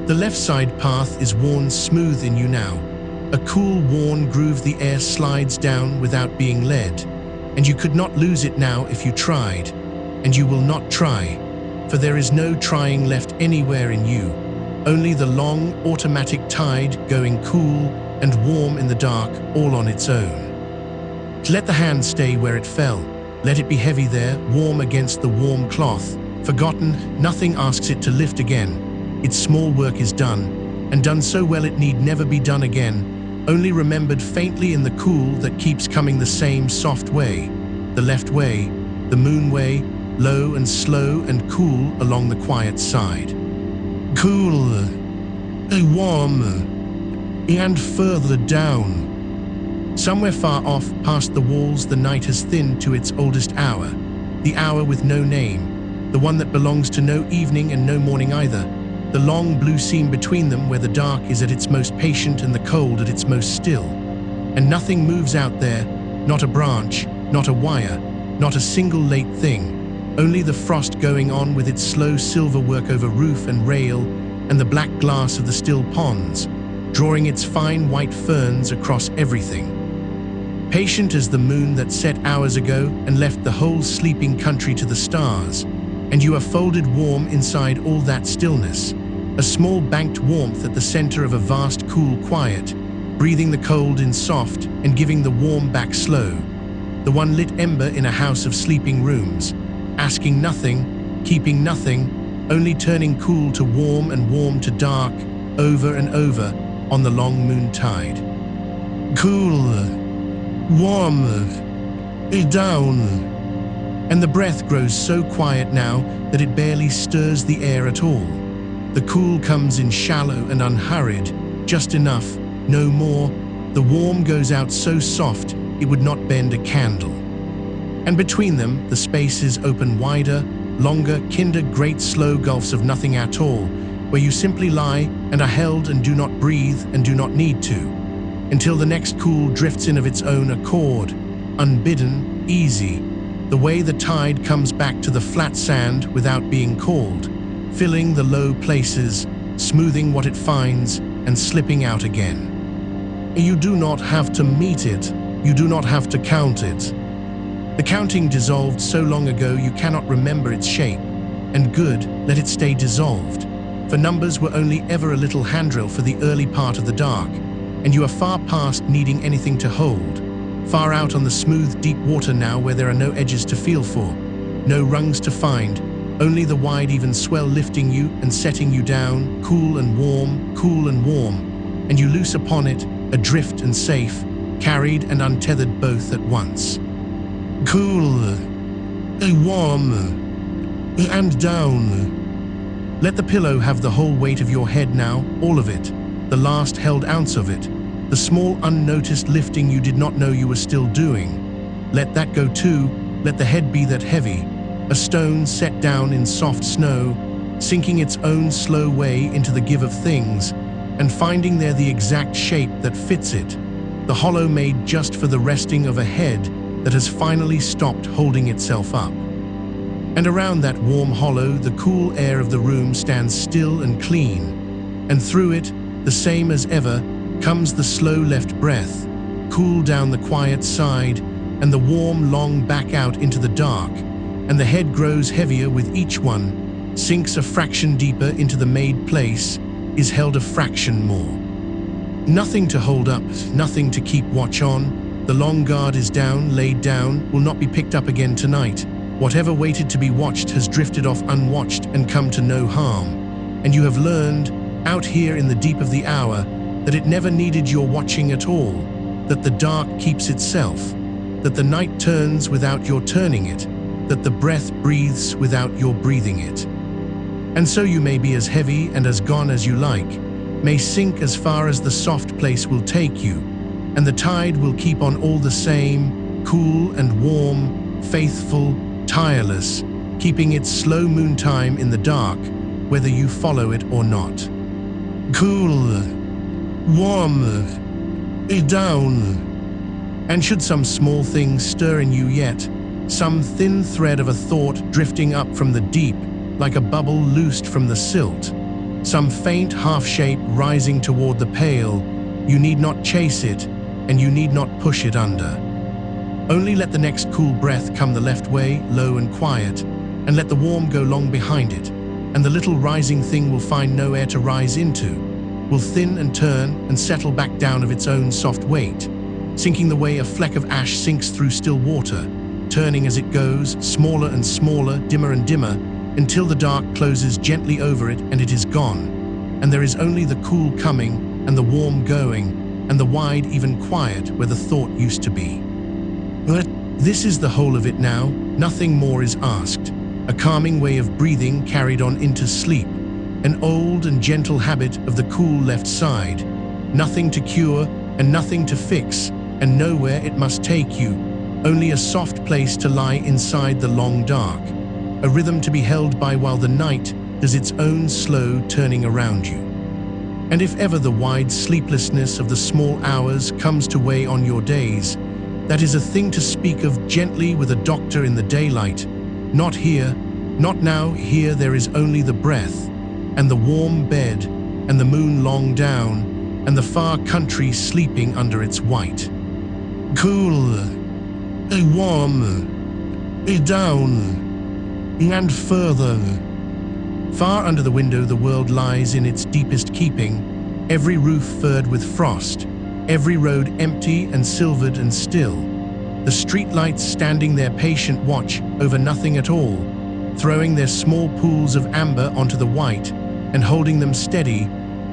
The left side path is worn smooth in you now. A cool, worn groove the air slides down without being led, and you could not lose it now if you tried, and you will not try, for there is no trying left anywhere in you, only the long, automatic tide going cool and warm in the dark all on its own. Let the hand stay where it fell, let it be heavy there, warm against the warm cloth, forgotten, nothing asks it to lift again, its small work is done, and done so well it need never be done again, only remembered faintly in the cool that keeps coming the same soft way, the left way, the moon way, low and slow and cool along the quiet side. Cool, warm, and further down. Somewhere far off, past the walls, the night has thinned to its oldest hour, the hour with no name, the one that belongs to no evening and no morning either, the long blue seam between them where the dark is at its most patient and the cold at its most still. And nothing moves out there, not a branch, not a wire, not a single late thing, only the frost going on with its slow silver work over roof and rail and the black glass of the still ponds, drawing its fine white ferns across everything. Patient as the moon that set hours ago and left the whole sleeping country to the stars, and you are folded warm inside all that stillness, a small banked warmth at the center of a vast cool quiet, breathing the cold in soft and giving the warm back slow, the one lit ember in a house of sleeping rooms, asking nothing, keeping nothing, only turning cool to warm and warm to dark, over and over on the long moon tide. Cool, warm, down. And the breath grows so quiet now that it barely stirs the air at all. The cool comes in shallow and unhurried, just enough, no more. The warm goes out so soft it would not bend a candle. And between them, the spaces open wider, longer, kinder, great slow gulfs of nothing at all, where you simply lie and are held and do not breathe and do not need to, until the next cool drifts in of its own accord, unbidden, easy, the way the tide comes back to the flat sand without being called, filling the low places, smoothing what it finds, and slipping out again. You do not have to meet it, you do not have to count it. The counting dissolved so long ago you cannot remember its shape, and good, let it stay dissolved, for numbers were only ever a little handrail for the early part of the dark, and you are far past needing anything to hold. Far out on the smooth, deep water now where there are no edges to feel for, no rungs to find, only the wide, even swell lifting you and setting you down, cool and warm, and you loose upon it, adrift and safe, carried and untethered both at once. Cool, warm, and down. Let the pillow have the whole weight of your head now, all of it, the last held ounce of it, the small unnoticed lifting you did not know you were still doing. Let that go too, let the head be that heavy, a stone set down in soft snow, sinking its own slow way into the give of things, and finding there the exact shape that fits it, the hollow made just for the resting of a head that has finally stopped holding itself up. And around that warm hollow, the cool air of the room stands still and clean, and through it, the same as ever, comes the slow left breath, cool down the quiet side, and the warm long back out into the dark, and the head grows heavier with each one, sinks a fraction deeper into the made place, is held a fraction more. Nothing to hold up, nothing to keep watch on, the long guard is down, laid down, will not be picked up again tonight. Whatever waited to be watched has drifted off unwatched and come to no harm, and you have learned, out here in the deep of the hour, that it never needed your watching at all, that the dark keeps itself, that the night turns without your turning it, that the breath breathes without your breathing it. And so you may be as heavy and as gone as you like, may sink as far as the soft place will take you, and the tide will keep on all the same, cool and warm, faithful, tireless, keeping its slow moon time in the dark, whether you follow it or not. Cool, warm, down. And should some small thing stir in you yet, some thin thread of a thought drifting up from the deep, like a bubble loosed from the silt, some faint half-shape rising toward the pale, you need not chase it, and you need not push it under. Only let the next cool breath come the left way, low and quiet, and let the warm go long behind it, and the little rising thing will find no air to rise into, will thin and turn and settle back down of its own soft weight, sinking the way a fleck of ash sinks through still water, turning as it goes, smaller and smaller, dimmer and dimmer, until the dark closes gently over it and it is gone, and there is only the cool coming and the warm going, and the wide even quiet where the thought used to be. But this is the whole of it now, nothing more is asked, a calming way of breathing carried on into sleep, an old and gentle habit of the cool left side, nothing to cure and nothing to fix, and nowhere it must take you, only a soft place to lie inside the long dark, a rhythm to be held by while the night does its own slow turning around you. And if ever the wide sleeplessness of the small hours comes to weigh on your days, that is a thing to speak of gently with a doctor in the daylight. Not here, not now, here there is only the breath, and the warm bed, and the moon long down, and the far country sleeping under its white. Cool, warm, down, and further. Far under the window the world lies in its deepest keeping, every roof furred with frost, every road empty and silvered and still, the streetlights standing their patient watch over nothing at all, throwing their small pools of amber onto the white and holding them steady,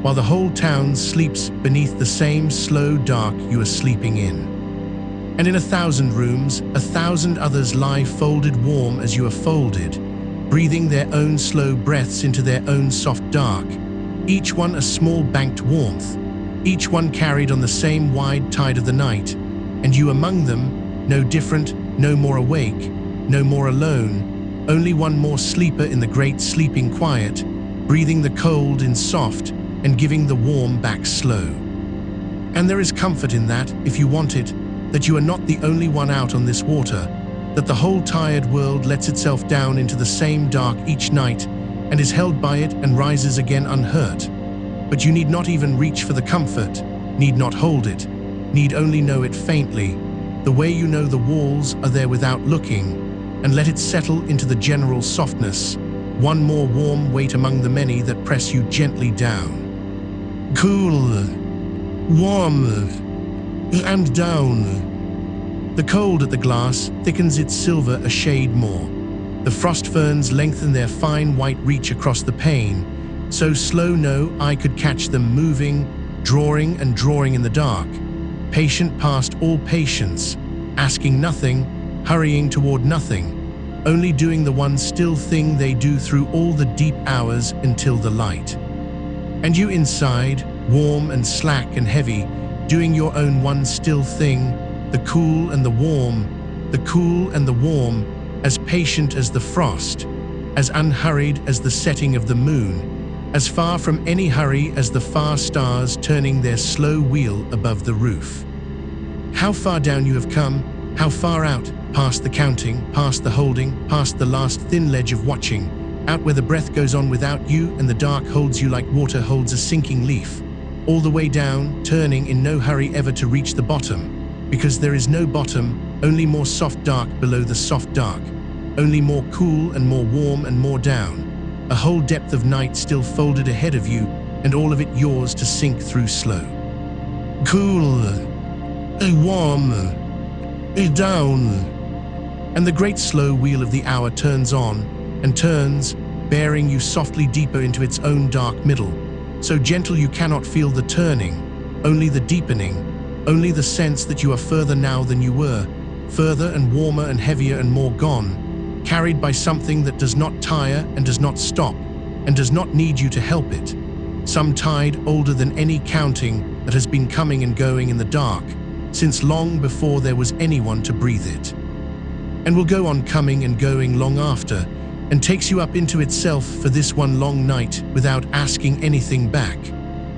while the whole town sleeps beneath the same slow dark you are sleeping in. And in 1,000 rooms, 1,000 others lie folded warm as you are folded, breathing their own slow breaths into their own soft dark, each one a small banked warmth, each one carried on the same wide tide of the night, and you among them, no different, no more awake, no more alone, only one more sleeper in the great sleeping quiet, breathing the cold in soft and giving the warm back slow. And there is comfort in that, if you want it, that you are not the only one out on this water, that the whole tired world lets itself down into the same dark each night and is held by it and rises again unhurt. But you need not even reach for the comfort, need not hold it, need only know it faintly, the way you know the walls are there without looking, and let it settle into the general softness, one more warm weight among the many that press you gently down. Cool, warm, and down. The cold at the glass thickens its silver a shade more. The frost ferns lengthen their fine white reach across the pane, so slow no eye could catch them moving, drawing and drawing in the dark, patient past all patience, asking nothing, hurrying toward nothing, only doing the one still thing they do through all the deep hours until the light. And you inside, warm and slack and heavy, doing your own one still thing, the cool and the warm, the cool and the warm, as patient as the frost, as unhurried as the setting of the moon, as far from any hurry as the far stars turning their slow wheel above the roof. How far down you have come, how far out, past the counting, past the holding, past the last thin ledge of watching, out where the breath goes on without you and the dark holds you like water holds a sinking leaf, all the way down, turning in no hurry ever to reach the bottom, because there is no bottom, only more soft dark below the soft dark, only more cool and more warm and more down, a whole depth of night still folded ahead of you, and all of it yours to sink through slow. Cool, warm, down. And the great slow wheel of the hour turns on and turns, bearing you softly deeper into its own dark middle, so gentle you cannot feel the turning, only the deepening, only the sense that you are further now than you were, further and warmer and heavier and more gone, carried by something that does not tire and does not stop and does not need you to help it, some tide older than any counting that has been coming and going in the dark, since long before there was anyone to breathe it, and will go on coming and going long after, and takes you up into itself for this one long night without asking anything back.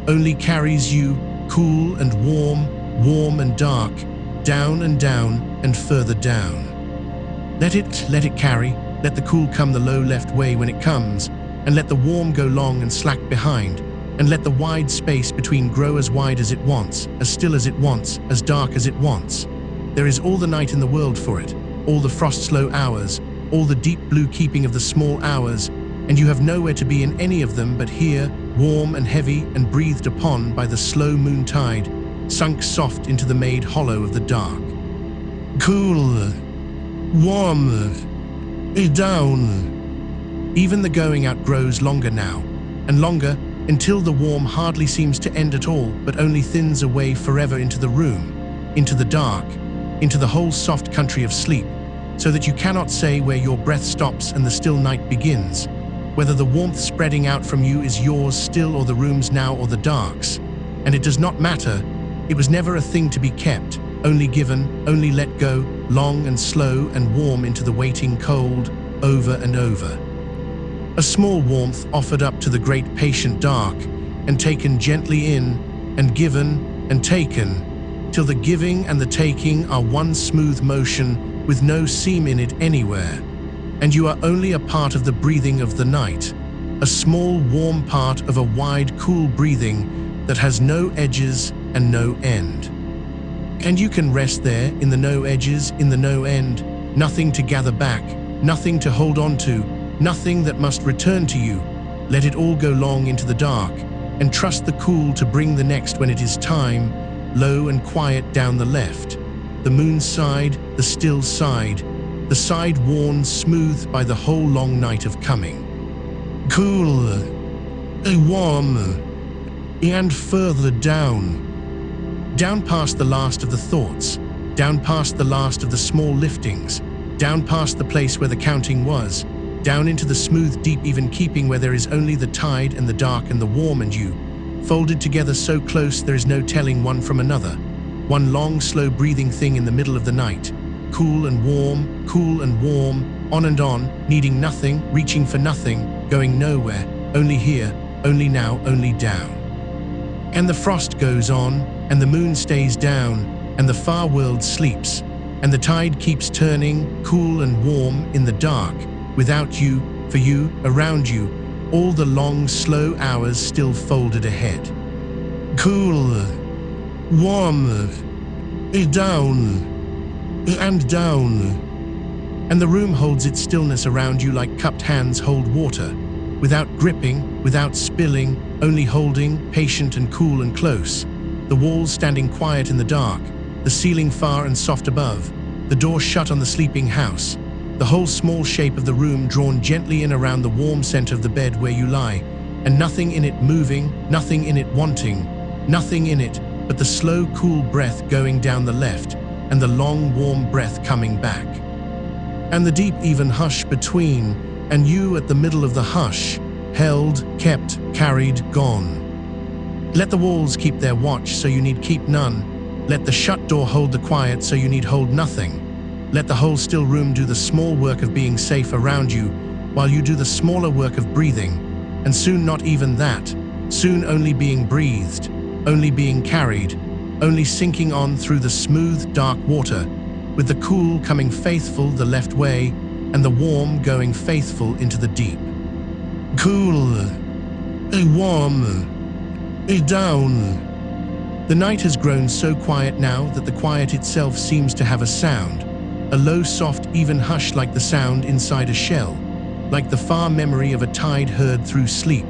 Only carries you, cool and warm, warm and dark, down and further down. Let it carry, let the cool come the low left way when it comes, and let the warm go long and slack behind, and let the wide space between grow as wide as it wants, as still as it wants, as dark as it wants. There is all the night in the world for it, all the frost-slow hours, all the deep blue keeping of the small hours, and you have nowhere to be in any of them but here, warm and heavy and breathed upon by the slow moon tide, sunk soft into the made hollow of the dark. Cool, warm, down. Even the going out grows longer now, and longer, until the warm hardly seems to end at all, but only thins away forever into the room, into the dark, into the whole soft country of sleep, so that you cannot say where your breath stops and the still night begins, whether the warmth spreading out from you is yours still or the room's now or the dark's. And it does not matter, it was never a thing to be kept, only given, only let go, long and slow and warm into the waiting cold, over and over. A small warmth offered up to the great patient dark, and taken gently in, and given, and taken, till the giving and the taking are one smooth motion with no seam in it anywhere, and you are only a part of the breathing of the night, a small warm part of a wide cool breathing that has no edges and no end. And you can rest there in the no edges, in the no end, nothing to gather back, nothing to hold on to, nothing that must return to you. Let it all go long into the dark, and trust the cool to bring the next when it is time, low and quiet down the left, the moon's side, the still side, the side worn smooth by the whole long night of coming. Cool, warm, and further down. Down past the last of the thoughts, down past the last of the small liftings, down past the place where the counting was, down into the smooth deep even keeping where there is only the tide and the dark and the warm and you, folded together so close there is no telling one from another, one long slow breathing thing in the middle of the night, cool and warm, on and on, needing nothing, reaching for nothing, going nowhere, only here, only now, only down. And the frost goes on, and the moon stays down, and the far world sleeps, and the tide keeps turning, cool and warm in the dark, without you, for you, around you, all the long, slow hours still folded ahead. Cool, warm, down, and down. And the room holds its stillness around you like cupped hands hold water, without gripping, without spilling, only holding, patient and cool and close. The walls standing quiet in the dark, the ceiling far and soft above, the door shut on the sleeping house, the whole small shape of the room drawn gently in around the warm center of the bed where you lie, and nothing in it moving, nothing in it wanting, nothing in it but the slow, cool breath going down the left, and the long, warm breath coming back. And the deep, even hush between, and you at the middle of the hush, held, kept, carried, gone. Let the walls keep their watch, so you need keep none. Let the shut door hold the quiet, so you need hold nothing. Let the whole still room do the small work of being safe around you, while you do the smaller work of breathing, and soon not even that, soon only being breathed, only being carried, only sinking on through the smooth, dark water, with the cool coming faithful the left way, and the warm going faithful into the deep. Cool, warm, down. The night has grown so quiet now that the quiet itself seems to have a sound, a low, soft, even hush like the sound inside a shell, like the far memory of a tide heard through sleep,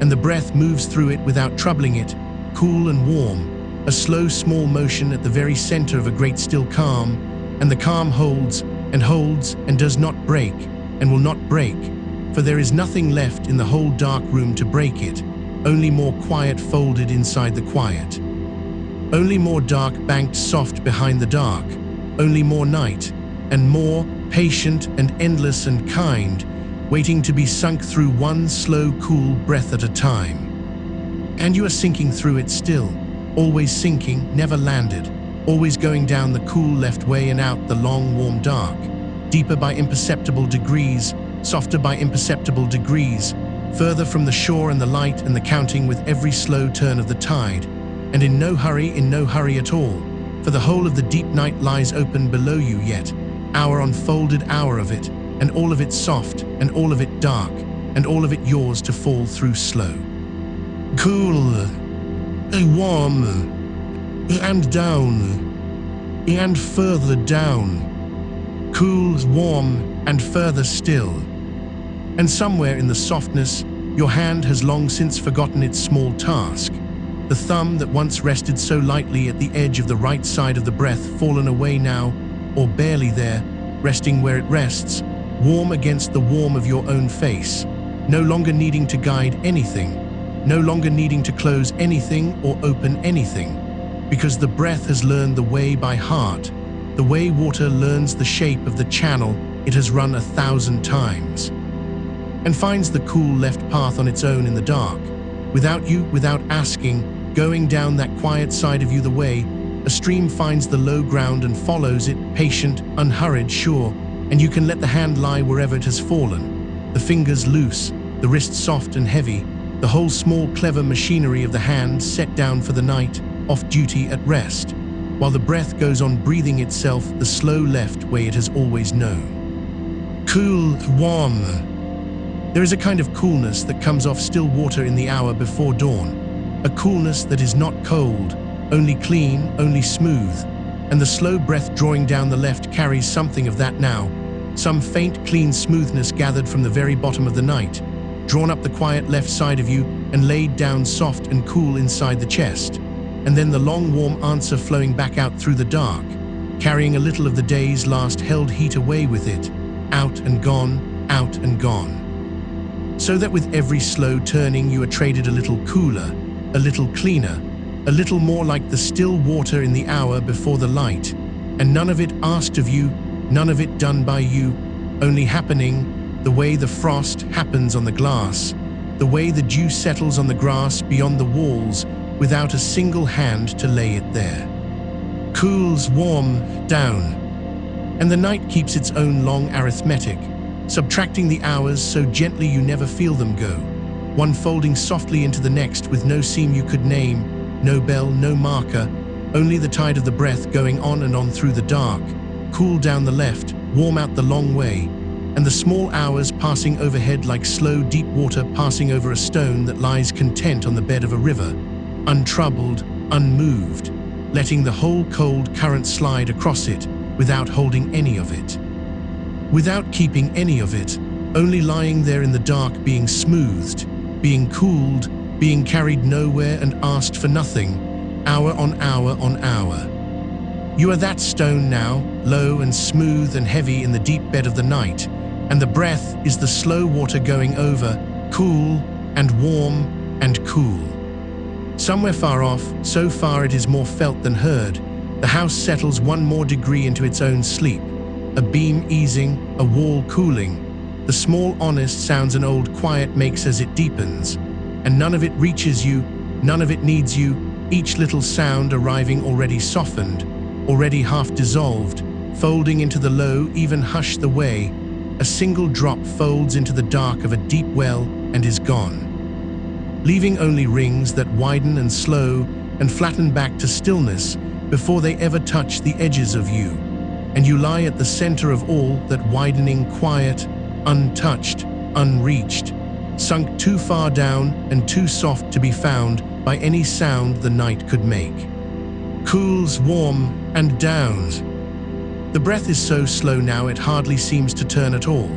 and the breath moves through it without troubling it, cool and warm, a slow, small motion at the very center of a great still calm, and the calm holds and does not break, and will not break, for there is nothing left in the whole dark room to break it, only more quiet folded inside the quiet. Only more dark banked soft behind the dark, only more night, and more patient and endless and kind, waiting to be sunk through one slow, cool breath at a time. And you are sinking through it still, always sinking, never landed, always going down the cool left way and out the long, warm dark, deeper by imperceptible degrees, softer by imperceptible degrees, further from the shore and the light and the counting with every slow turn of the tide, and in no hurry at all, for the whole of the deep night lies open below you yet, hour unfolded hour of it, and all of it soft, and all of it dark, and all of it yours to fall through slow. Cool, warm, and down, and further down, cool, warm, and further still. And somewhere in the softness, your hand has long since forgotten its small task. The thumb that once rested so lightly at the edge of the right side of the breath fallen away now, or barely there, resting where it rests, warm against the warm of your own face, no longer needing to guide anything, no longer needing to close anything or open anything, because the breath has learned the way by heart, the way water learns the shape of the channel it has run 1,000 times, and finds the cool left path on its own in the dark, without you, without asking, going down that quiet side of you the way, a stream finds the low ground and follows it, patient, unhurried, sure, and you can let the hand lie wherever it has fallen, the fingers loose, the wrist soft and heavy, the whole small clever machinery of the hand set down for the night, off duty at rest, while the breath goes on breathing itself the slow left way it has always known. Cool, warm. There is a kind of coolness that comes off still water in the hour before dawn, a coolness that is not cold, only clean, only smooth, and the slow breath drawing down the left carries something of that now, some faint, clean smoothness gathered from the very bottom of the night, drawn up the quiet left side of you and laid down soft and cool inside the chest, and then the long warm answer flowing back out through the dark, carrying a little of the day's last held heat away with it, out and gone, out and gone. So that with every slow turning you are traded a little cooler, a little cleaner, a little more like the still water in the hour before the light, and none of it asked of you, none of it done by you, only happening the way the frost happens on the glass, the way the dew settles on the grass beyond the walls without a single hand to lay it there. Cools, warm, down. And the night keeps its own long arithmetic, subtracting the hours so gently you never feel them go, one folding softly into the next with no seam you could name, no bell, no marker, only the tide of the breath going on and on through the dark, cool down the left, warm out the long way, and the small hours passing overhead like slow deep water passing over a stone that lies content on the bed of a river, untroubled, unmoved, letting the whole cold current slide across it without holding any of it, without keeping any of it, only lying there in the dark being smoothed, being cooled, being carried nowhere and asked for nothing, hour on hour on hour. You are that stone now, low and smooth and heavy in the deep bed of the night, and the breath is the slow water going over, cool and warm and cool. Somewhere far off, so far it is more felt than heard, the house settles one more degree into its own sleep, a beam easing, a wall cooling, the small honest sounds an old quiet makes as it deepens, and none of it reaches you, none of it needs you, each little sound arriving already softened, already half dissolved, folding into the low, even hush the way, a single drop folds into the dark of a deep well and is gone, leaving only rings that widen and slow and flatten back to stillness before they ever touch the edges of you, and you lie at the center of all that widening quiet, untouched, unreached, sunk too far down and too soft to be found by any sound the night could make. Cools, warm, and downs. The breath is so slow now it hardly seems to turn at all.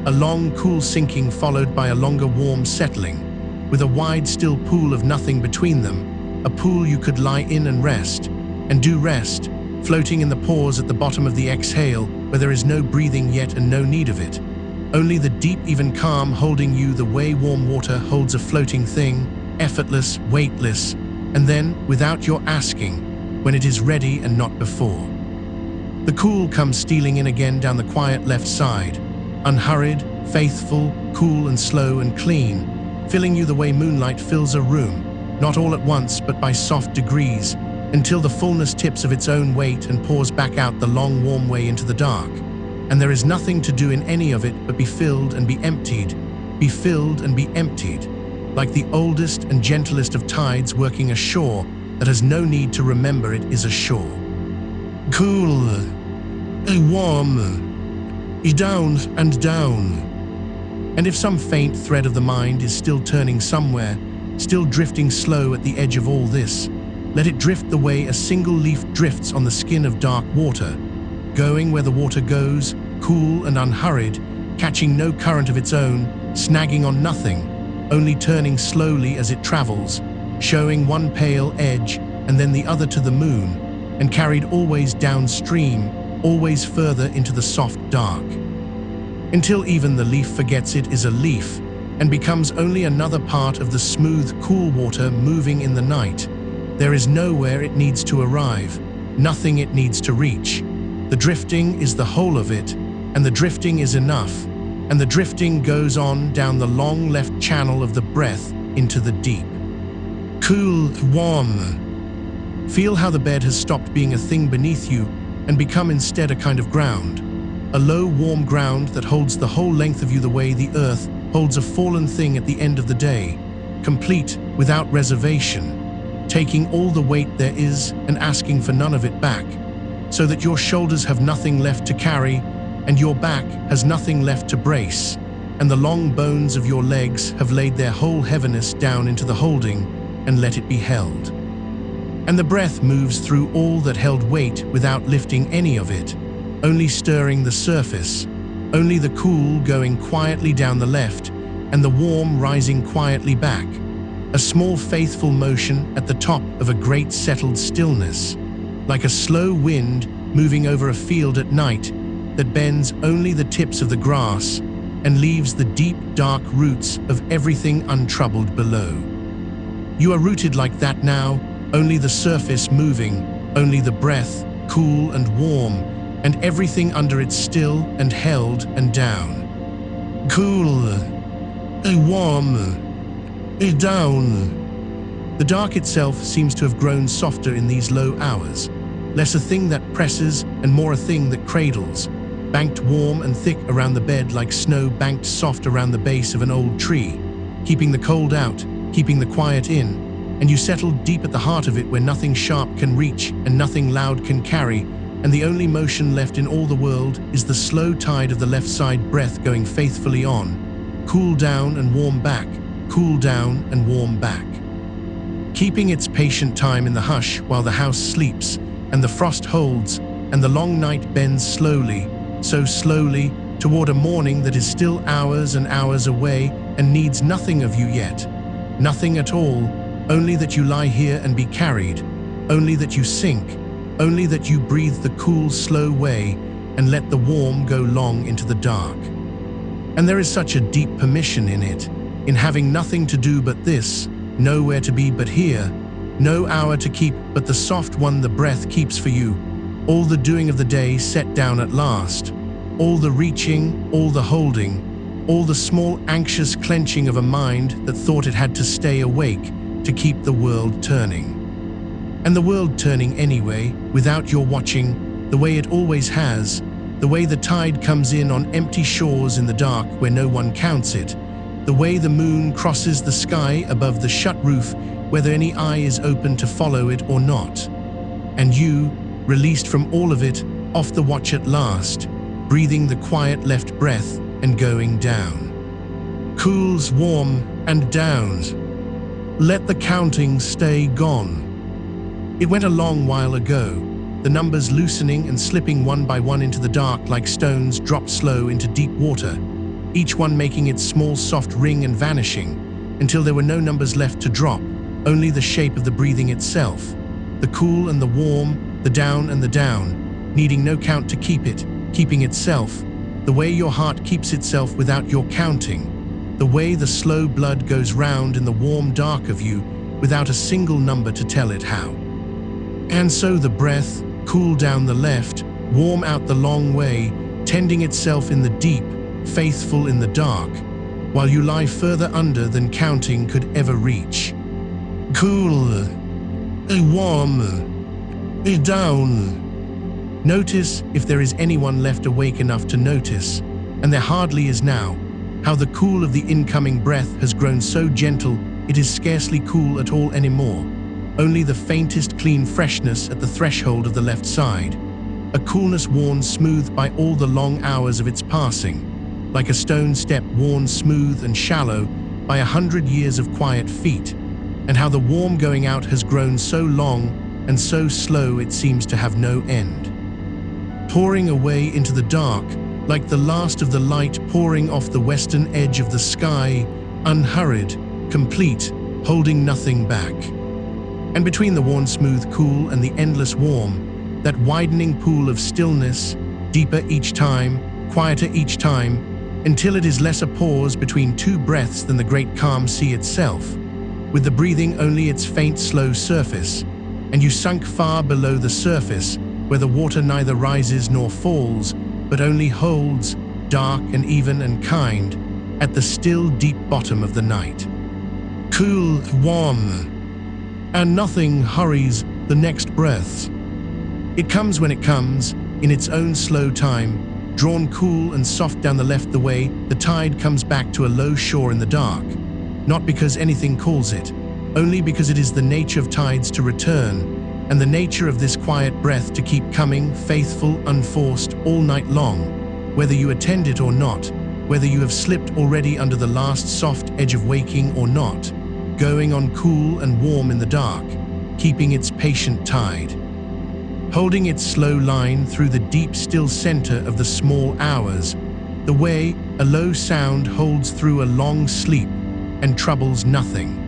A long, cool sinking followed by a longer warm settling, with a wide, still pool of nothing between them, a pool you could lie in and rest, and do rest, floating in the pause at the bottom of the exhale where there is no breathing yet and no need of it. Only the deep, even calm holding you the way warm water holds a floating thing, effortless, weightless, and then, without your asking, when it is ready and not before. The cool comes stealing in again down the quiet left side, unhurried, faithful, cool and slow and clean, filling you the way moonlight fills a room, not all at once but by soft degrees, until the fullness tips of its own weight and pours back out the long warm way into the dark, and there is nothing to do in any of it but be filled and be emptied, be filled and be emptied, like the oldest and gentlest of tides working ashore that has no need to remember it is ashore. Cool, warm, down and down. And if some faint thread of the mind is still turning somewhere, still drifting slow at the edge of all this, let it drift the way a single leaf drifts on the skin of dark water, going where the water goes, cool and unhurried, catching no current of its own, snagging on nothing, only turning slowly as it travels, showing one pale edge and then the other to the moon, and carried always downstream, always further into the soft dark. Until even the leaf forgets it is a leaf, and becomes only another part of the smooth, cool water moving in the night. There is nowhere it needs to arrive, nothing it needs to reach. The drifting is the whole of it, and the drifting is enough, and the drifting goes on down the long left channel of the breath into the deep. Cool, warm. Feel how the bed has stopped being a thing beneath you and become instead a kind of ground, a low, warm ground that holds the whole length of you the way the earth holds a fallen thing at the end of the day, complete, without reservation, taking all the weight there is and asking for none of it back, so that your shoulders have nothing left to carry and your back has nothing left to brace, and the long bones of your legs have laid their whole heaviness down into the holding and let it be held. And the breath moves through all that held weight without lifting any of it, only stirring the surface, only the cool going quietly down the left and the warm rising quietly back, a small faithful motion at the top of a great settled stillness, like a slow wind moving over a field at night that bends only the tips of the grass and leaves the deep, dark roots of everything untroubled below. You are rooted like that now, only the surface moving, only the breath, cool and warm, and everything under it still and held and down. Cool, warm, down. The dark itself seems to have grown softer in these low hours, less a thing that presses and more a thing that cradles, banked warm and thick around the bed like snow banked soft around the base of an old tree, keeping the cold out, keeping the quiet in, and you settle deep at the heart of it where nothing sharp can reach and nothing loud can carry, and the only motion left in all the world is the slow tide of the left side breath going faithfully on, cool down and warm back, cool down and warm back. Keeping its patient time in the hush while the house sleeps, and the frost holds, and the long night bends slowly, so slowly, toward a morning that is still hours and hours away and needs nothing of you yet, nothing at all, only that you lie here and be carried, only that you sink, only that you breathe the cool, slow way and let the warm go long into the dark. And there is such a deep permission in it, in having nothing to do but this, nowhere to be but here, no hour to keep but the soft one the breath keeps for you, all the doing of the day set down at last, all the reaching, all the holding, all the small anxious clenching of a mind that thought it had to stay awake to keep the world turning. And the world turning anyway, without your watching, the way it always has, the way the tide comes in on empty shores in the dark where no one counts it, the way the moon crosses the sky above the shut roof, whether any eye is open to follow it or not. And you, released from all of it, off the watch at last, breathing the quiet left breath and going down. Cools, warm, and downs. Let the counting stay gone. It went a long while ago, the numbers loosening and slipping one by one into the dark like stones dropped slow into deep water, each one making its small soft ring and vanishing, until there were no numbers left to drop, only the shape of the breathing itself, the cool and the warm, the down and the down, needing no count to keep it, keeping itself, the way your heart keeps itself without your counting, the way the slow blood goes round in the warm dark of you without a single number to tell it how. And so the breath, cool down the left, warm out the long way, tending itself in the deep, faithful in the dark, while you lie further under than counting could ever reach. Cool, warm, down. Notice if there is anyone left awake enough to notice, and there hardly is now, how the cool of the incoming breath has grown so gentle it is scarcely cool at all anymore. Only the faintest clean freshness at the threshold of the left side. A coolness worn smooth by all the long hours of its passing, like a stone step worn smooth and shallow by 100 years of quiet feet, and how the warm going out has grown so long and so slow it seems to have no end. Pouring away into the dark, like the last of the light pouring off the western edge of the sky, unhurried, complete, holding nothing back. And between the worn smooth cool and the endless warm, that widening pool of stillness, deeper each time, quieter each time, until it is less a pause between two breaths than the great calm sea itself, with the breathing only its faint slow surface, and you sunk far below the surface, where the water neither rises nor falls, but only holds, dark and even and kind, at the still deep bottom of the night. Cool, warm, and nothing hurries the next breaths. It comes when it comes, in its own slow time, drawn cool and soft down the left the way the tide comes back to a low shore in the dark, not because anything calls it, only because it is the nature of tides to return, and the nature of this quiet breath to keep coming, faithful, unforced, all night long, whether you attend it or not, whether you have slipped already under the last soft edge of waking or not, going on cool and warm in the dark, keeping its patient tide, holding its slow line through the deep still center of the small hours, the way a low sound holds through a long sleep and troubles nothing.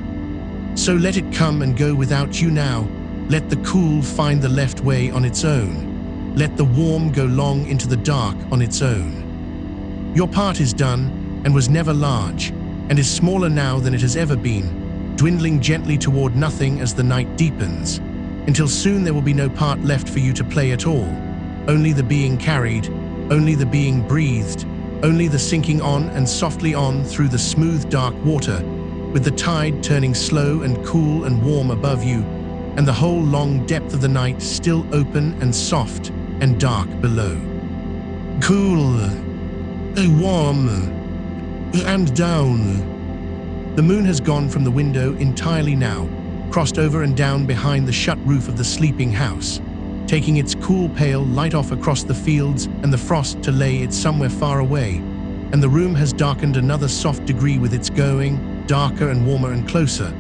So let it come and go without you now. Let the cool find the left way on its own. Let the warm go long into the dark on its own. Your part is done and was never large, and is smaller now than it has ever been, dwindling gently toward nothing as the night deepens, until soon there will be no part left for you to play at all, only the being carried, only the being breathed, only the sinking on and softly on through the smooth dark water, with the tide turning slow and cool and warm above you, and the whole long depth of the night still open and soft and dark below. Cool, warm, and down. The moon has gone from the window entirely now, crossed over and down behind the shut roof of the sleeping house, taking its cool pale light off across the fields and the frost to lay it somewhere far away, and the room has darkened another soft degree with its going, darker and warmer and closer.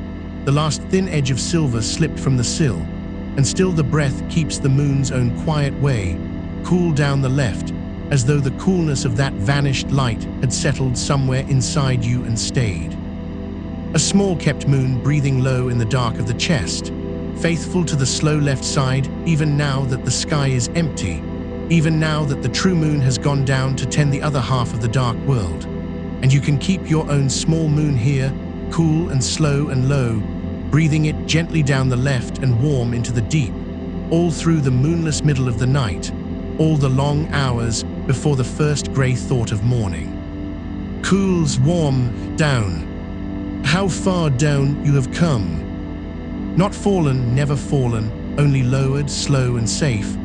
The last thin edge of silver slipped from the sill, and still the breath keeps the moon's own quiet way, cool down the left, as though the coolness of that vanished light had settled somewhere inside you and stayed. A small kept moon breathing low in the dark of the chest, faithful to the slow left side, even now that the sky is empty, even now that the true moon has gone down to tend the other half of the dark world, and you can keep your own small moon here, cool and slow and low, breathing it gently down the left and warm into the deep, all through the moonless middle of the night, all the long hours before the first grey thought of morning. Cools, warm, down. How far down you have come. Not fallen, never fallen, only lowered, slow and safe,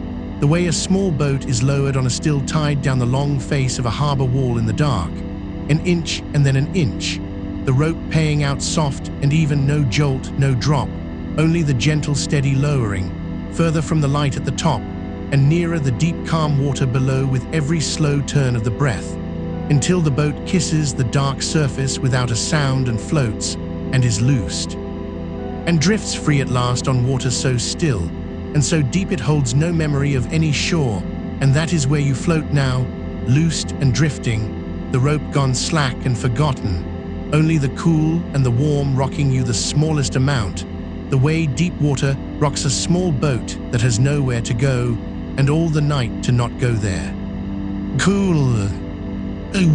the way a small boat is lowered on a still tide down the long face of a harbour wall in the dark, an inch and then an inch, the rope paying out soft and even, no jolt, no drop, only the gentle steady lowering, further from the light at the top, and nearer the deep calm water below with every slow turn of the breath, until the boat kisses the dark surface without a sound and floats, and is loosed, and drifts free at last on water so still, and so deep it holds no memory of any shore, and that is where you float now, loosed and drifting, the rope gone slack and forgotten, only the cool and the warm rocking you the smallest amount, the way deep water rocks a small boat that has nowhere to go, and all the night to not go there. Cool,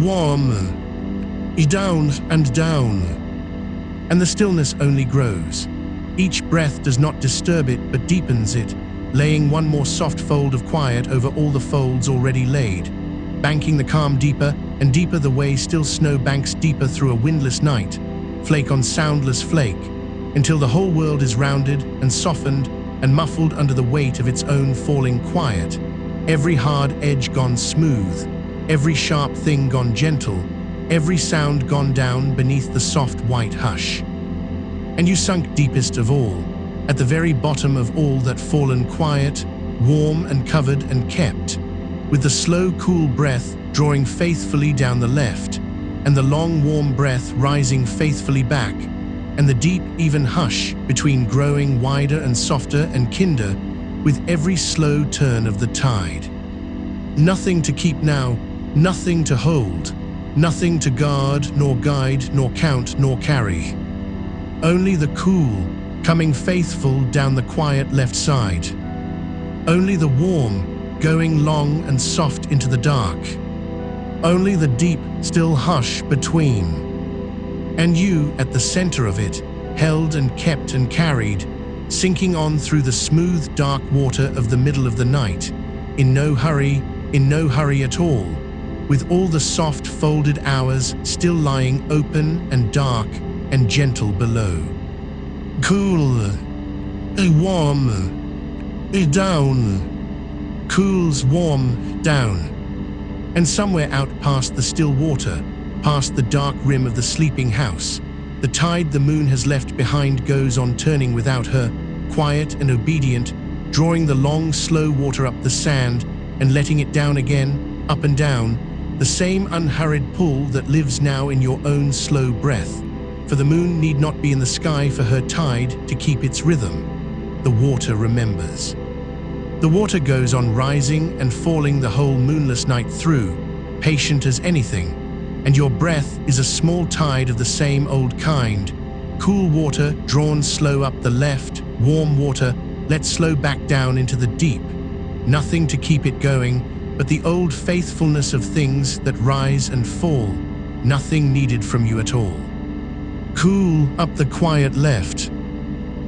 warm, down and down. And the stillness only grows. Each breath does not disturb it but deepens it, laying one more soft fold of quiet over all the folds already laid, banking the calm deeper and deeper the way still snow banks deeper through a windless night, flake on soundless flake, until the whole world is rounded and softened and muffled under the weight of its own falling quiet, every hard edge gone smooth, every sharp thing gone gentle, every sound gone down beneath the soft white hush. And you sunk deepest of all, at the very bottom of all that fallen quiet, warm and covered and kept, with the slow cool breath drawing faithfully down the left, and the long warm breath rising faithfully back, and the deep even hush between growing wider and softer and kinder with every slow turn of the tide. Nothing to keep now, nothing to hold, nothing to guard, nor guide, nor count, nor carry. Only the cool, coming faithful down the quiet left side. Only the warm, going long and soft into the dark. Only the deep, still hush between. And you, at the center of it, held and kept and carried, sinking on through the smooth, dark water of the middle of the night, in no hurry at all, with all the soft, folded hours still lying open and dark and gentle below. Cool, warm, down, cools, warm, down. And somewhere out past the still water, past the dark rim of the sleeping house, the tide the moon has left behind goes on turning without her, quiet and obedient, drawing the long, slow water up the sand and letting it down again, up and down, the same unhurried pull that lives now in your own slow breath. For the moon need not be in the sky for her tide to keep its rhythm. The water remembers. The water goes on rising and falling the whole moonless night through, patient as anything, and your breath is a small tide of the same old kind, cool water drawn slow up the left, warm water let slow back down into the deep, nothing to keep it going but the old faithfulness of things that rise and fall, nothing needed from you at all. Cool up the quiet left,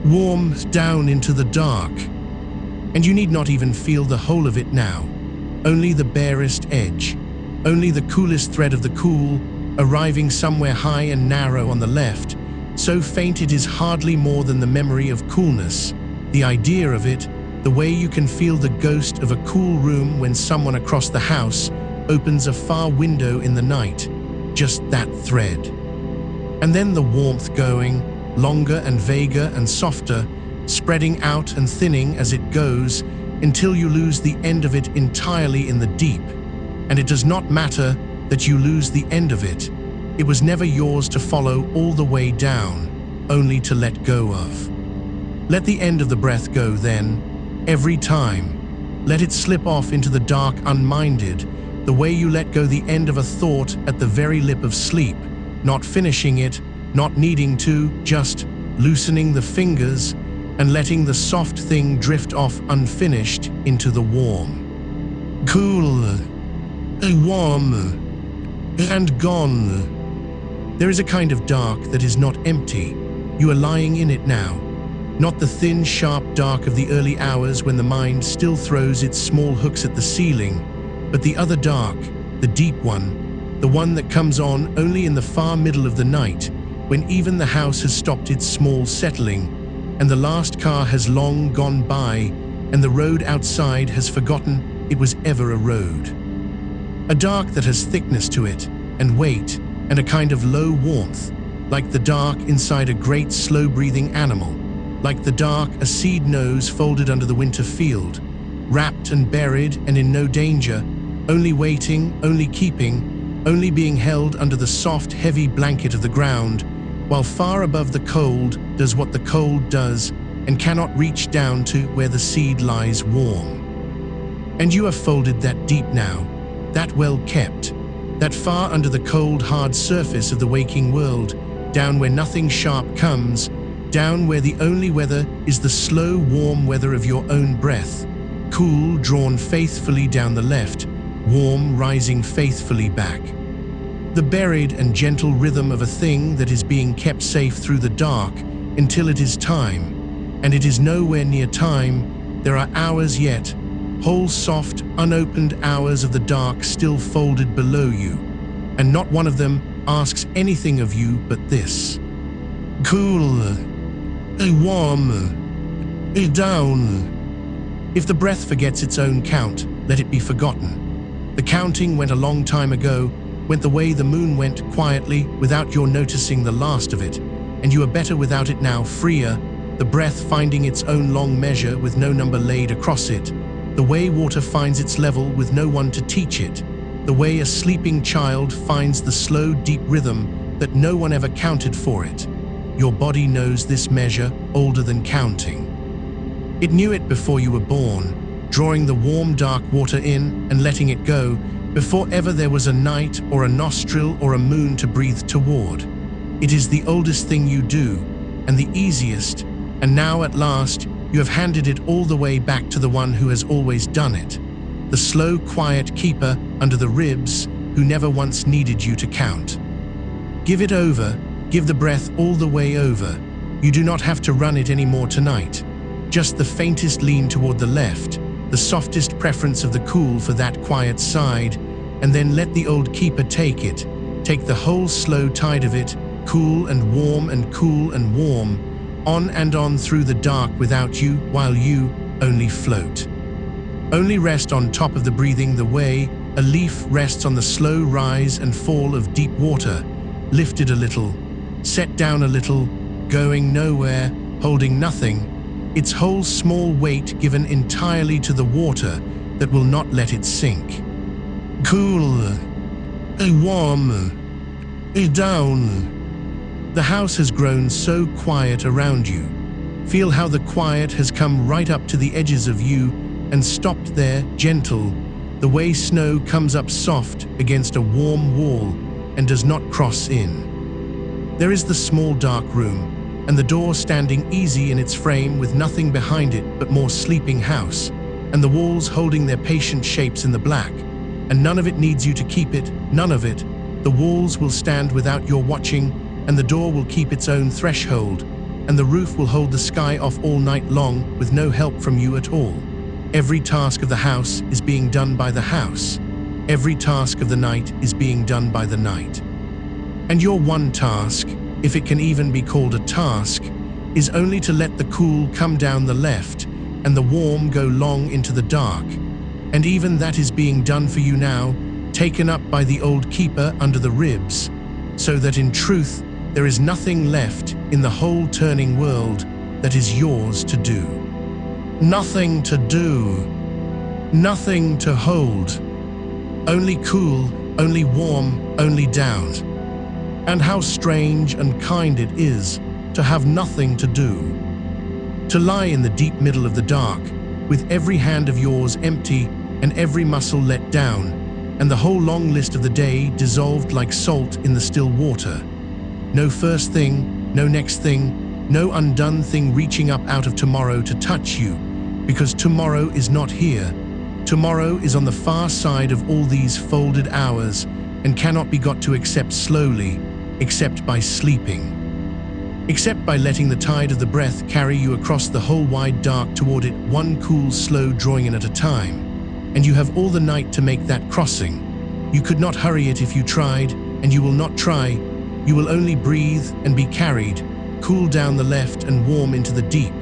warm down into the dark, and you need not even feel the whole of it now, only the barest edge, only the coolest thread of the cool, arriving somewhere high and narrow on the left, so faint it is hardly more than the memory of coolness, the idea of it, the way you can feel the ghost of a cool room when someone across the house opens a far window in the night, just that thread. And then the warmth going, longer and vaguer and softer, spreading out and thinning as it goes, until you lose the end of it entirely in the deep. And it does not matter that you lose the end of it. It was never yours to follow all the way down, only to let go of. Let the end of the breath go then, every time. Let it slip off into the dark unminded, the way you let go the end of a thought at the very lip of sleep, not finishing it, not needing to, just loosening the fingers and letting the soft thing drift off unfinished into the warm. Cool, warm, and gone. There is a kind of dark that is not empty. You are lying in it now. Not the thin, sharp dark of the early hours when the mind still throws its small hooks at the ceiling, but the other dark, the deep one, the one that comes on only in the far middle of the night, when even the house has stopped its small settling, and the last car has long gone by, and the road outside has forgotten it was ever a road. A dark that has thickness to it, and weight, and a kind of low warmth, like the dark inside a great slow-breathing animal, like the dark a seed knows folded under the winter field, wrapped and buried and in no danger, only waiting, only keeping, only being held under the soft, heavy blanket of the ground, while far above the cold does what the cold does and cannot reach down to where the seed lies warm. And you have folded that deep now, that well kept, that far under the cold, hard surface of the waking world, down where nothing sharp comes, down where the only weather is the slow, warm weather of your own breath, cool, drawn faithfully down the left, warm, rising faithfully back. The buried and gentle rhythm of a thing that is being kept safe through the dark until it is time, and it is nowhere near time. There are hours yet, whole soft, unopened hours of the dark still folded below you, and not one of them asks anything of you but this. Cool, warm, down. If the breath forgets its own count, let it be forgotten. The counting went a long time ago, went the way the moon went, quietly, without your noticing the last of it, and you are better without it now, freer, the breath finding its own long measure with no number laid across it, the way water finds its level with no one to teach it, the way a sleeping child finds the slow, deep rhythm that no one ever counted for it. Your body knows this measure, older than counting. It knew it before you were born, drawing the warm, dark water in and letting it go, before ever there was a night or a nostril or a moon to breathe toward. It is the oldest thing you do, and the easiest, and now at last you have handed it all the way back to the one who has always done it, the slow, quiet keeper under the ribs who never once needed you to count. Give it over, give the breath all the way over. You do not have to run it anymore tonight. Just the faintest lean toward the left, the softest preference of the cool for that quiet side, and then let the old keeper take it. Take the whole slow tide of it, cool and warm and cool and warm, on through the dark without you, while you only float. Only rest on top of the breathing the way a leaf rests on the slow rise and fall of deep water, lifted a little, set down a little, going nowhere, holding nothing, its whole small weight given entirely to the water that will not let it sink. Cool, warm, down. The house has grown so quiet around you. Feel how the quiet has come right up to the edges of you and stopped there, gentle, the way snow comes up soft against a warm wall and does not cross in. There is the small dark room, and the door standing easy in its frame with nothing behind it but more sleeping house, and the walls holding their patient shapes in the black, and none of it needs you to keep it, none of it. The walls will stand without your watching, and the door will keep its own threshold, and the roof will hold the sky off all night long with no help from you at all. Every task of the house is being done by the house. Every task of the night is being done by the night. And your one task, if it can even be called a task, is only to let the cool come down the left and the warm go long into the dark. And even that is being done for you now, taken up by the old keeper under the ribs, so that in truth there is nothing left in the whole turning world that is yours to do. Nothing to do, nothing to hold, only cool, only warm, only down. And how strange and kind it is to have nothing to do. To lie in the deep middle of the dark, with every hand of yours empty and every muscle let down, and the whole long list of the day dissolved like salt in the still water. No first thing, no next thing, no undone thing reaching up out of tomorrow to touch you, because tomorrow is not here. Tomorrow is on the far side of all these folded hours and cannot be got to except slowly, except by sleeping. Except by letting the tide of the breath carry you across the whole wide dark toward it, one cool, slow drawing in at a time. And you have all the night to make that crossing. You could not hurry it if you tried, and you will not try. You will only breathe and be carried, cool down the left and warm into the deep,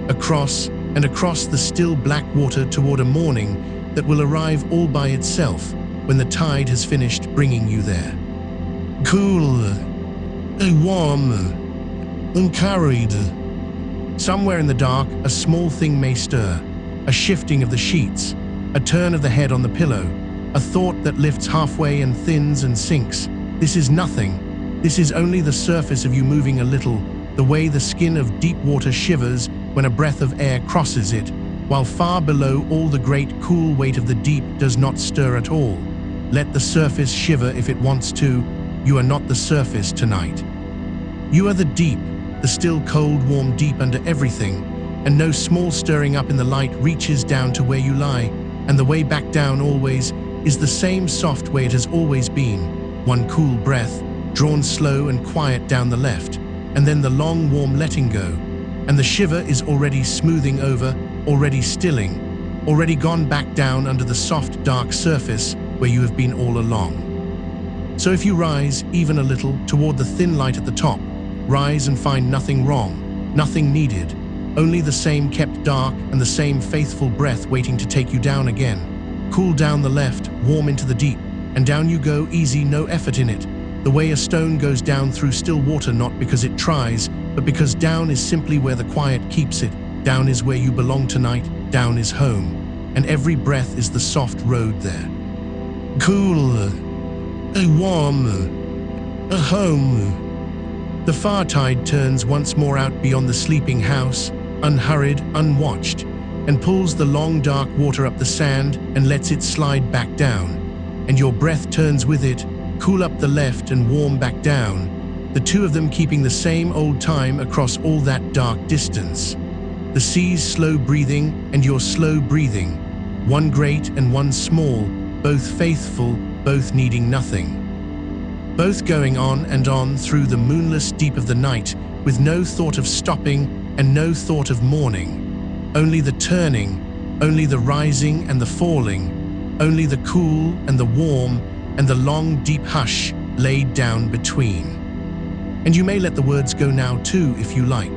across and across the still black water toward a morning that will arrive all by itself when the tide has finished bringing you there. Cool, warm, and carried. Somewhere in the dark, a small thing may stir, a shifting of the sheets, a turn of the head on the pillow, a thought that lifts halfway and thins and sinks. This is nothing. This is only the surface of you moving a little, the way the skin of deep water shivers when a breath of air crosses it, while far below all the great cool weight of the deep does not stir at all. Let the surface shiver if it wants to. You are not the surface tonight. You are the deep, the still cold, warm deep under everything, and no small stirring up in the light reaches down to where you lie, and the way back down always is the same soft way it has always been. One cool breath, drawn slow and quiet down the left, and then the long, warm letting go, and the shiver is already smoothing over, already stilling, already gone back down under the soft, dark surface where you have been all along. So if you rise even a little toward the thin light at the top, rise and find nothing wrong, nothing needed, only the same kept dark and the same faithful breath waiting to take you down again. Cool down the left, warm into the deep, and down you go, easy, no effort in it. The way a stone goes down through still water, not because it tries, but because down is simply where the quiet keeps it. Down is where you belong tonight, down is home, and every breath is the soft road there. Cool, a warm, a home. The far tide turns once more out beyond the sleeping house, unhurried, unwatched, and pulls the long dark water up the sand and lets it slide back down. And your breath turns with it, cool up the left and warm back down, the two of them keeping the same old time across all that dark distance. The sea's slow breathing and your slow breathing, one great and one small, both faithful, both needing nothing. Both going on and on through the moonless deep of the night, with no thought of stopping and no thought of mourning. Only the turning, only the rising and the falling, only the cool and the warm and the long deep hush laid down between. And you may let the words go now too, if you like.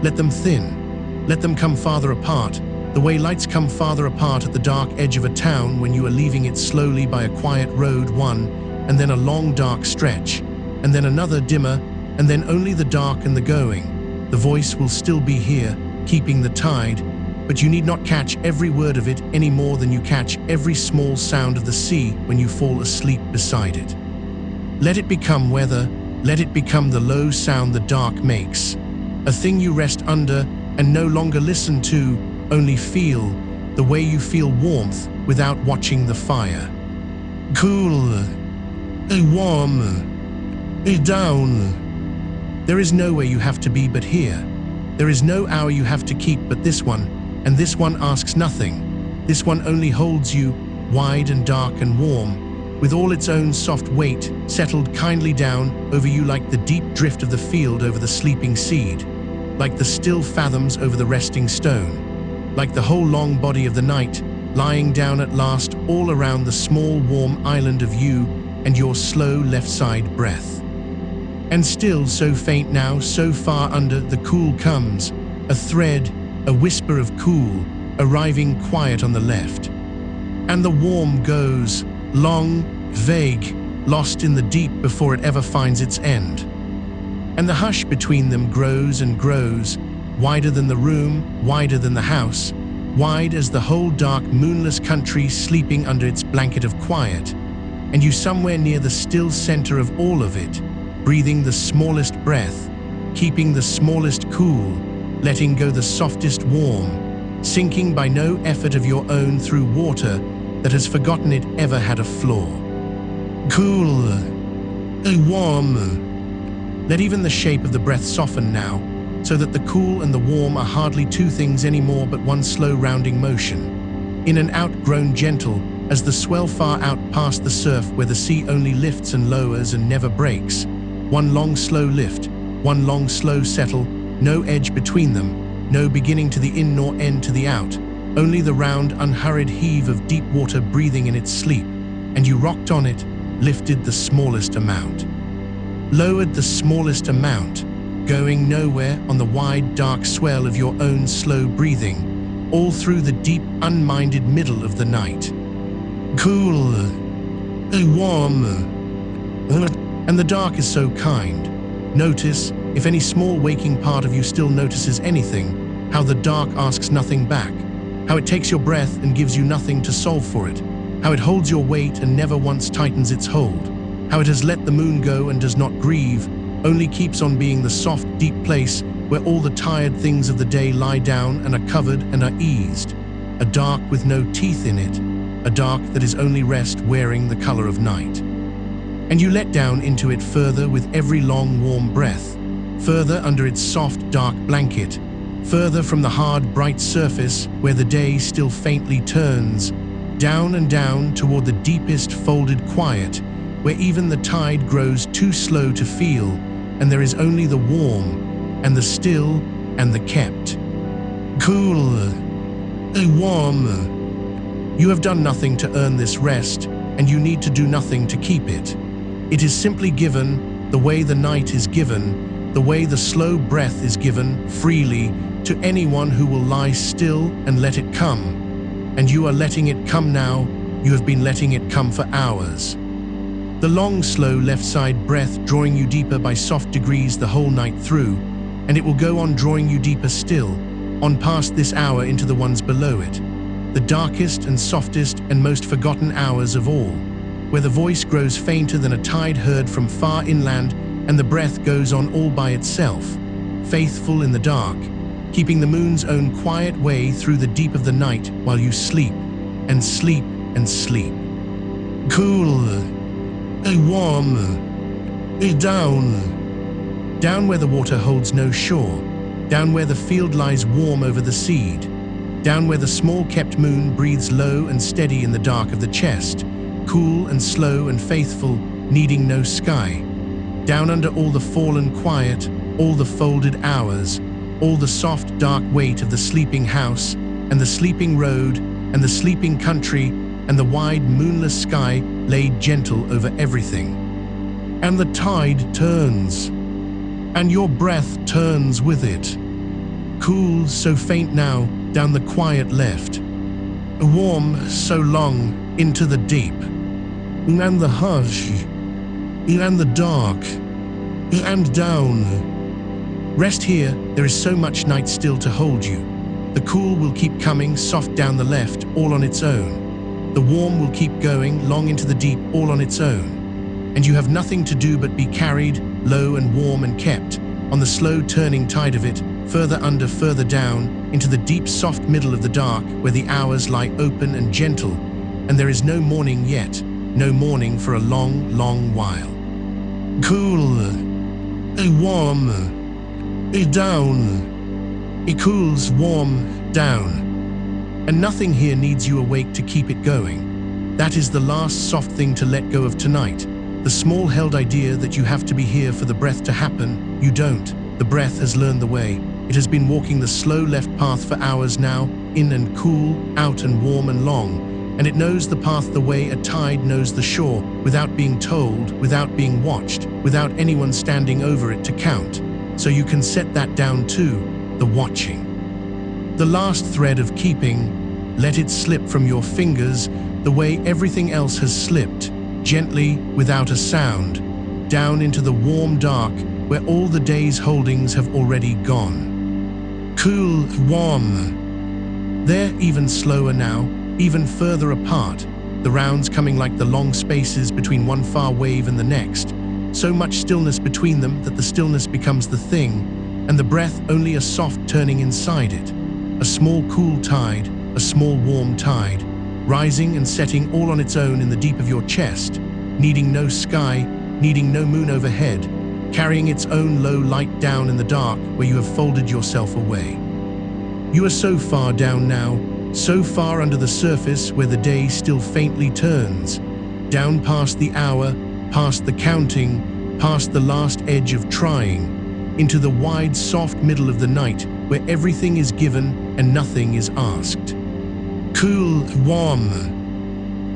Let them thin, let them come farther apart, the way lights come farther apart at the dark edge of a town when you are leaving it slowly by a quiet road, one, and then a long dark stretch, and then another dimmer, and then only the dark and the going. The voice will still be here, keeping the tide, but you need not catch every word of it any more than you catch every small sound of the sea when you fall asleep beside it. Let it become weather, let it become the low sound the dark makes, a thing you rest under and no longer listen to, only feel, the way you feel warmth without watching the fire. Cool, a warm, a down. There is nowhere you have to be but here. There is no hour you have to keep but this one, and this one asks nothing. This one only holds you, wide and dark and warm, with all its own soft weight settled kindly down over you like the deep drift of the field over the sleeping seed, like the still fathoms over the resting stone, like the whole long body of the night lying down at last all around the small warm island of you and your slow left side breath. And still so faint now, so far under, the cool comes, a thread, a whisper of cool, arriving quiet on the left. And the warm goes, long, vague, lost in the deep before it ever finds its end. And the hush between them grows and grows, wider than the room, wider than the house, wide as the whole dark moonless country sleeping under its blanket of quiet, and you somewhere near the still center of all of it, breathing the smallest breath, keeping the smallest cool, letting go the softest warm, sinking by no effort of your own through water that has forgotten it ever had a flaw. Cool, a warm. Let even the shape of the breath soften now, so that the cool and the warm are hardly two things anymore but one slow rounding motion, in and out grown gentle as the swell far out past the surf where the sea only lifts and lowers and never breaks. One long slow lift, one long slow settle, no edge between them, no beginning to the in nor end to the out, only the round unhurried heave of deep water breathing in its sleep, and you rocked on it, lifted the smallest amount, lowered the smallest amount, going nowhere on the wide dark swell of your own slow breathing, all through the deep unminded middle of the night. Cool, a warm, and the dark is so kind. Notice, if any small waking part of you still notices anything, how the dark asks nothing back, how it takes your breath and gives you nothing to solve for it, how it holds your weight and never once tightens its hold, how it has let the moon go and does not grieve, only keeps on being the soft, deep place where all the tired things of the day lie down and are covered and are eased, a dark with no teeth in it, a dark that is only rest wearing the color of night. And you let down into it further with every long warm breath, further under its soft dark blanket, further from the hard bright surface where the day still faintly turns, down and down toward the deepest folded quiet, where even the tide grows too slow to feel, and there is only the warm, and the still, and the kept. Cool, a warm. You have done nothing to earn this rest, and you need to do nothing to keep it. It is simply given, the way the night is given, the way the slow breath is given, freely, to anyone who will lie still and let it come. And you are letting it come now, You have been letting it come for hours. The long, slow left side breath drawing you deeper by soft degrees the whole night through, and it will go on drawing you deeper still, on past this hour into the ones below it, the darkest and softest and most forgotten hours of all, where the voice grows fainter than a tide heard from far inland and the breath goes on all by itself, faithful in the dark, keeping the moon's own quiet way through the deep of the night while you sleep and sleep and sleep. Cool, warm, down where the water holds no shore, down where the field lies warm over the seed, down where the small kept moon breathes low and steady in the dark of the chest, cool and slow and faithful, needing no sky, down under all the fallen quiet, all the folded hours, all the soft dark weight of the sleeping house and the sleeping road and the sleeping country and the wide moonless sky laid gentle over everything. And the tide turns, and your breath turns with it. Cool, so faint now, down the quiet left. Warm, so long, into the deep. And the hush, and the dark, and down. Rest here, there is so much night still to hold you. The cool will keep coming, soft down the left, all on its own. The warm will keep going, long into the deep, all on its own. And you have nothing to do but be carried, low and warm and kept, on the slow turning tide of it, further under, further down, into the deep soft middle of the dark, where the hours lie open and gentle, and there is no morning yet, no morning for a long, long while. Cool, warm, down. It cools, warm, down. And nothing here needs you awake to keep it going. That is the last soft thing to let go of tonight. The small held idea that you have to be here for the breath to happen, you don't. The breath has learned the way. It has been walking the slow left path for hours now, in and cool, out and warm and long, and it knows the path the way a tide knows the shore, without being told, without being watched, without anyone standing over it to count. So you can set that down too, the watching. The last thread of keeping, let it slip from your fingers the way everything else has slipped, gently, without a sound, down into the warm dark where all the day's holdings have already gone. Cool, warm. There, even slower now, even further apart, the rounds coming like the long spaces between one far wave and the next, so much stillness between them that the stillness becomes the thing, and the breath only a soft turning inside it, a small cool tide, a small warm tide, rising and setting all on its own in the deep of your chest, needing no sky, needing no moon overhead, carrying its own low light down in the dark where you have folded yourself away. You are so far down now, so far under the surface where the day still faintly turns, down past the hour, past the counting, past the last edge of trying, into the wide soft middle of the night where everything is given and nothing is asked. Cool, warm.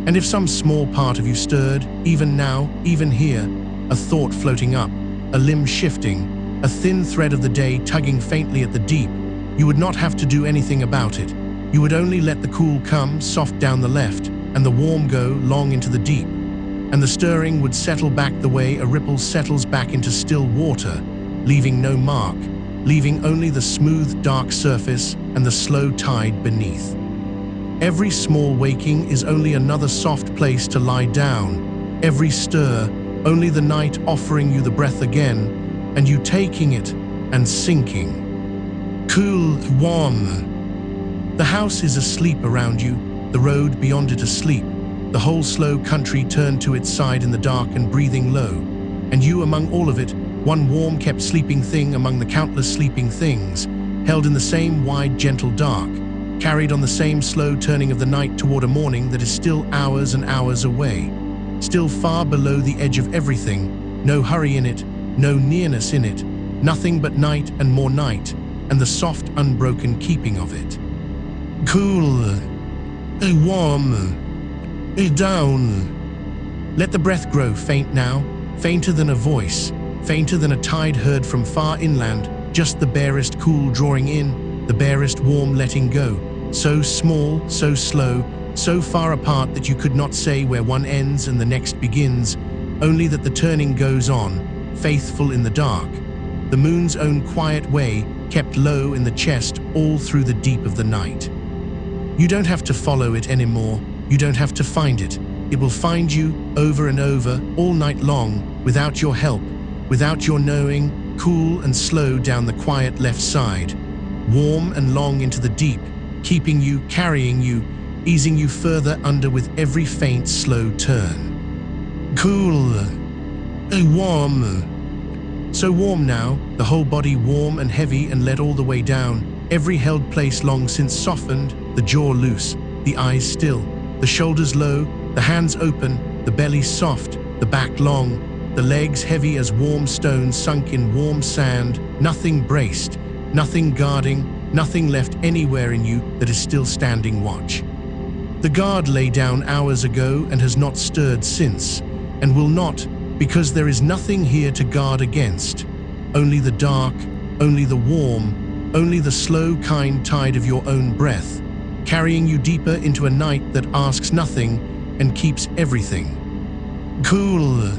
And if some small part of you stirred, even now, even here, a thought floating up, a limb shifting, a thin thread of the day tugging faintly at the deep, you would not have to do anything about it. You would only let the cool come soft down the left and the warm go long into the deep, and the stirring would settle back the way a ripple settles back into still water, leaving no mark, leaving only the smooth dark surface and the slow tide beneath. Every small waking is only another soft place to lie down, every stir only the night offering you the breath again, and you taking it and sinking. Cool, warm. The house is asleep around you, the road beyond it asleep, the whole slow country turned to its side in the dark and breathing low, and you among all of it, one warm kept sleeping thing among the countless sleeping things, held in the same wide gentle dark, carried on the same slow turning of the night toward a morning that is still hours and hours away, still far below the edge of everything, no hurry in it, no nearness in it, nothing but night and more night, and the soft unbroken keeping of it. Cool, warm, down. Let the breath grow faint now, fainter than a voice, fainter than a tide heard from far inland, just the barest cool drawing in, the barest warm letting go, so small, so slow, so far apart that you could not say where one ends and the next begins, only that the turning goes on, faithful in the dark, the moon's own quiet way, kept low in the chest all through the deep of the night. You don't have to follow it anymore, you don't have to find it. It will find you over and over, all night long, without your help, without your knowing, cool and slow down the quiet left side, warm and long into the deep, keeping you, carrying you, easing you further under with every faint, slow turn. Cool, warm. So warm now, the whole body warm and heavy and let all the way down, every held place long since softened, the jaw loose, the eyes still, the shoulders low, the hands open, the belly soft, the back long, the legs heavy as warm stones sunk in warm sand, nothing braced, nothing guarding, nothing left anywhere in you that is still standing watch. The guard lay down hours ago and has not stirred since, and will not, because there is nothing here to guard against. Only the dark, only the warm, only the slow, kind tide of your own breath, carrying you deeper into a night that asks nothing and keeps everything. Cool,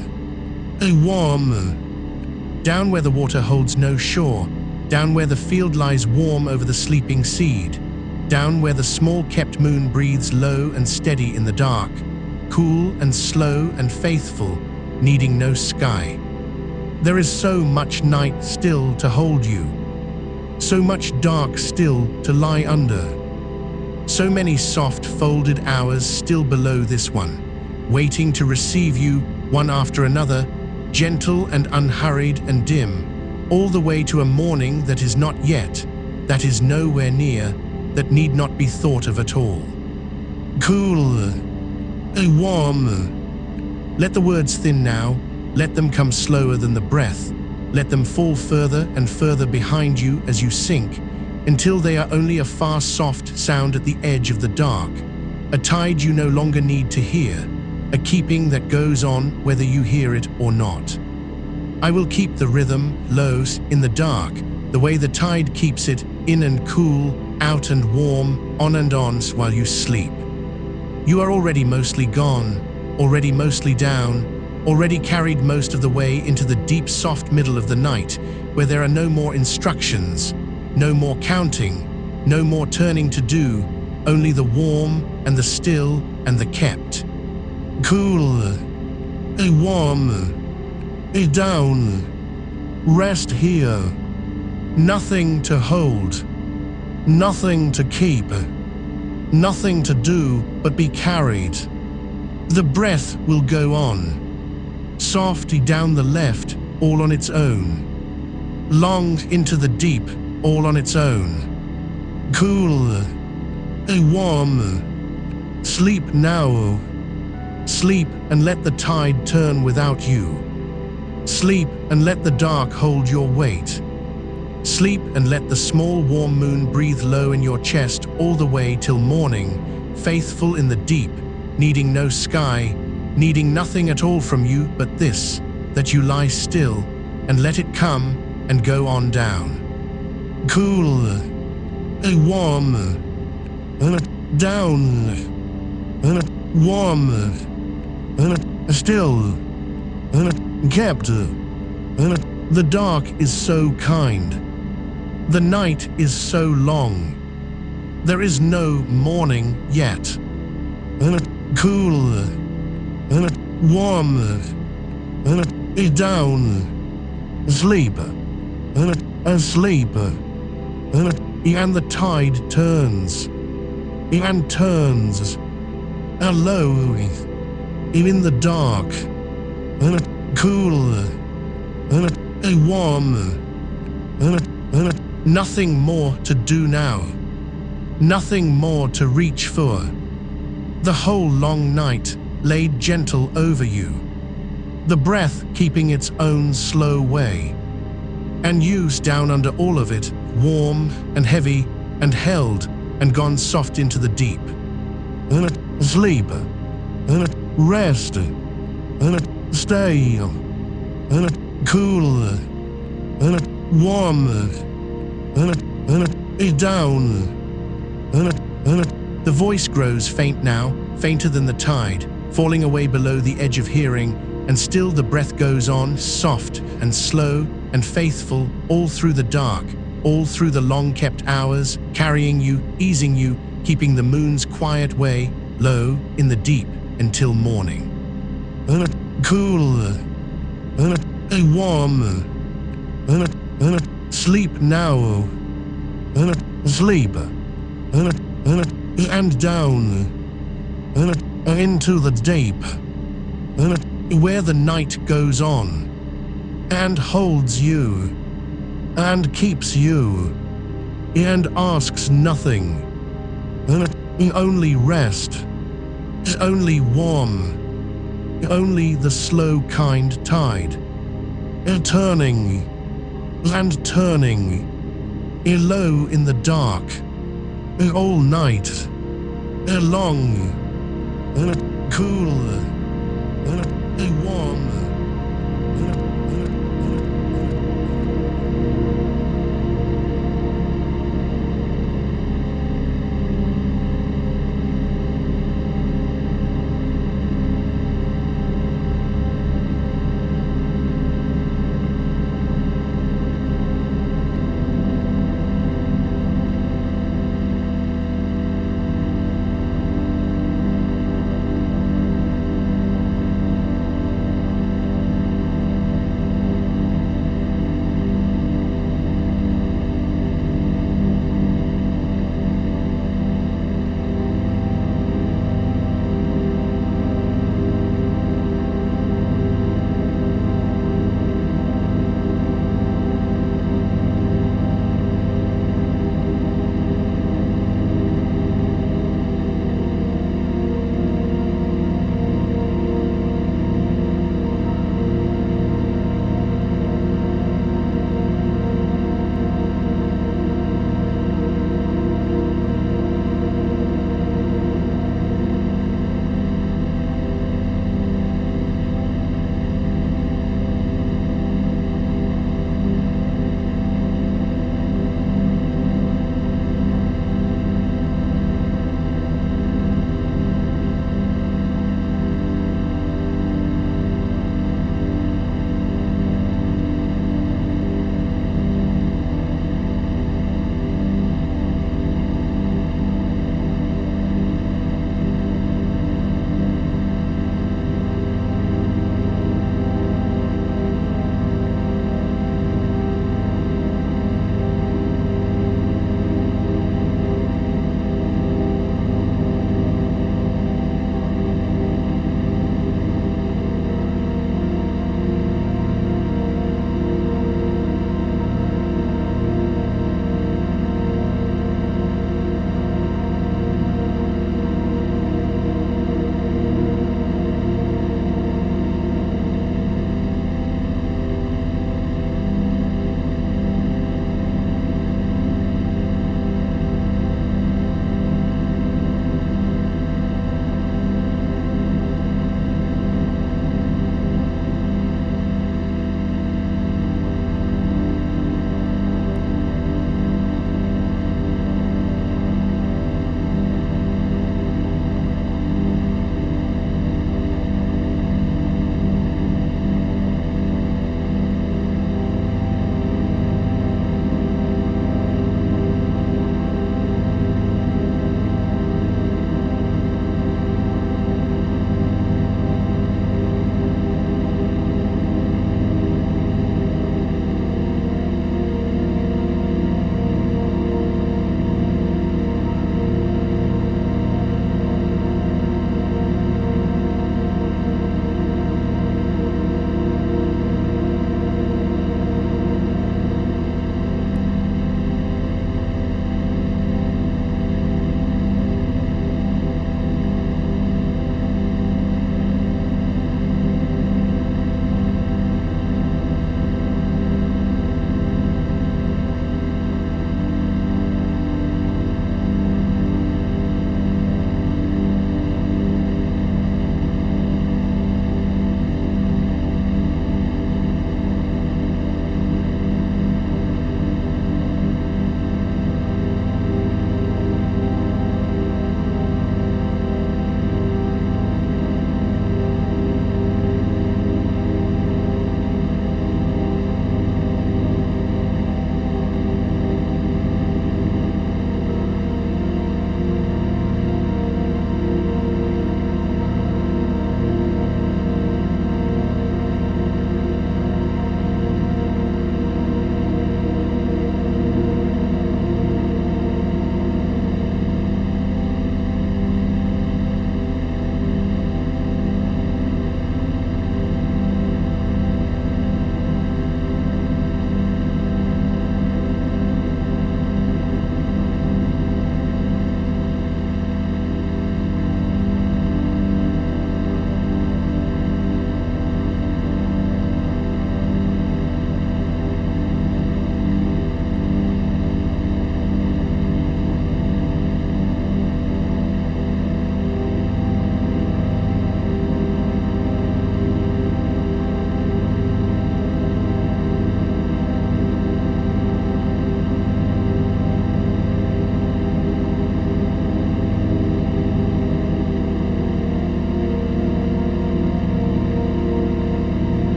warm. Down where the water holds no shore, down where the field lies warm over the sleeping seed, down where the small kept moon breathes low and steady in the dark, cool and slow and faithful, needing no sky. There is so much night still to hold you, so much dark still to lie under, so many soft folded hours still below this one, waiting to receive you one after another, gentle and unhurried and dim, all the way to a morning that is not yet, that is nowhere near, that need not be thought of at all. Cool, warm. Let the words thin now, let them come slower than the breath, let them fall further and further behind you as you sink, until they are only a far soft sound at the edge of the dark, a tide you no longer need to hear, a keeping that goes on whether you hear it or not. I will keep the rhythm low in the dark, the way the tide keeps it, in and cool, out and warm, on and on while you sleep. You are already mostly gone, already mostly down, already carried most of the way into the deep soft middle of the night, where there are no more instructions, no more counting, no more turning to do, only the warm and the still and the kept. Cool, warm, down, rest here, nothing to hold, nothing to keep, nothing to do but be carried. The breath will go on, softly down the left, all on its own, long into the deep, all on its own. Cool, warm, sleep now, sleep and let the tide turn without you. Sleep and let the dark hold your weight. Sleep and let the small warm moon breathe low in your chest all the way till morning, faithful in the deep, needing no sky, needing nothing at all from you but this, that you lie still and let it come and go on down. Cool, warm, down, warm, still, kept. The dark is so kind. The night is so long. There is no morning yet. Cool, warm, down, sleep, asleep, and the tide turns, and turns, low, in the dark, cool, warm, nothing more to do now, nothing more to reach for. The whole long night laid gentle over you, the breath keeping its own slow way, and you down under all of it, warm and heavy and held and gone soft into the deep. Sleep, rest, stay, cool, warm, down, The voice grows faint now, fainter than the tide, falling away below the edge of hearing, and still the breath goes on, soft and slow and faithful, all through the dark, all through the long-kept hours, carrying you, easing you, keeping the moon's quiet way, low in the deep until morning. Cool, warm, sleep now, sleep, and down, into the deep, where the night goes on, and holds you, and keeps you, and asks nothing, only rest, only warm, only the slow kind tide, turning, and turning, low in the dark, all night, long, cool, warm.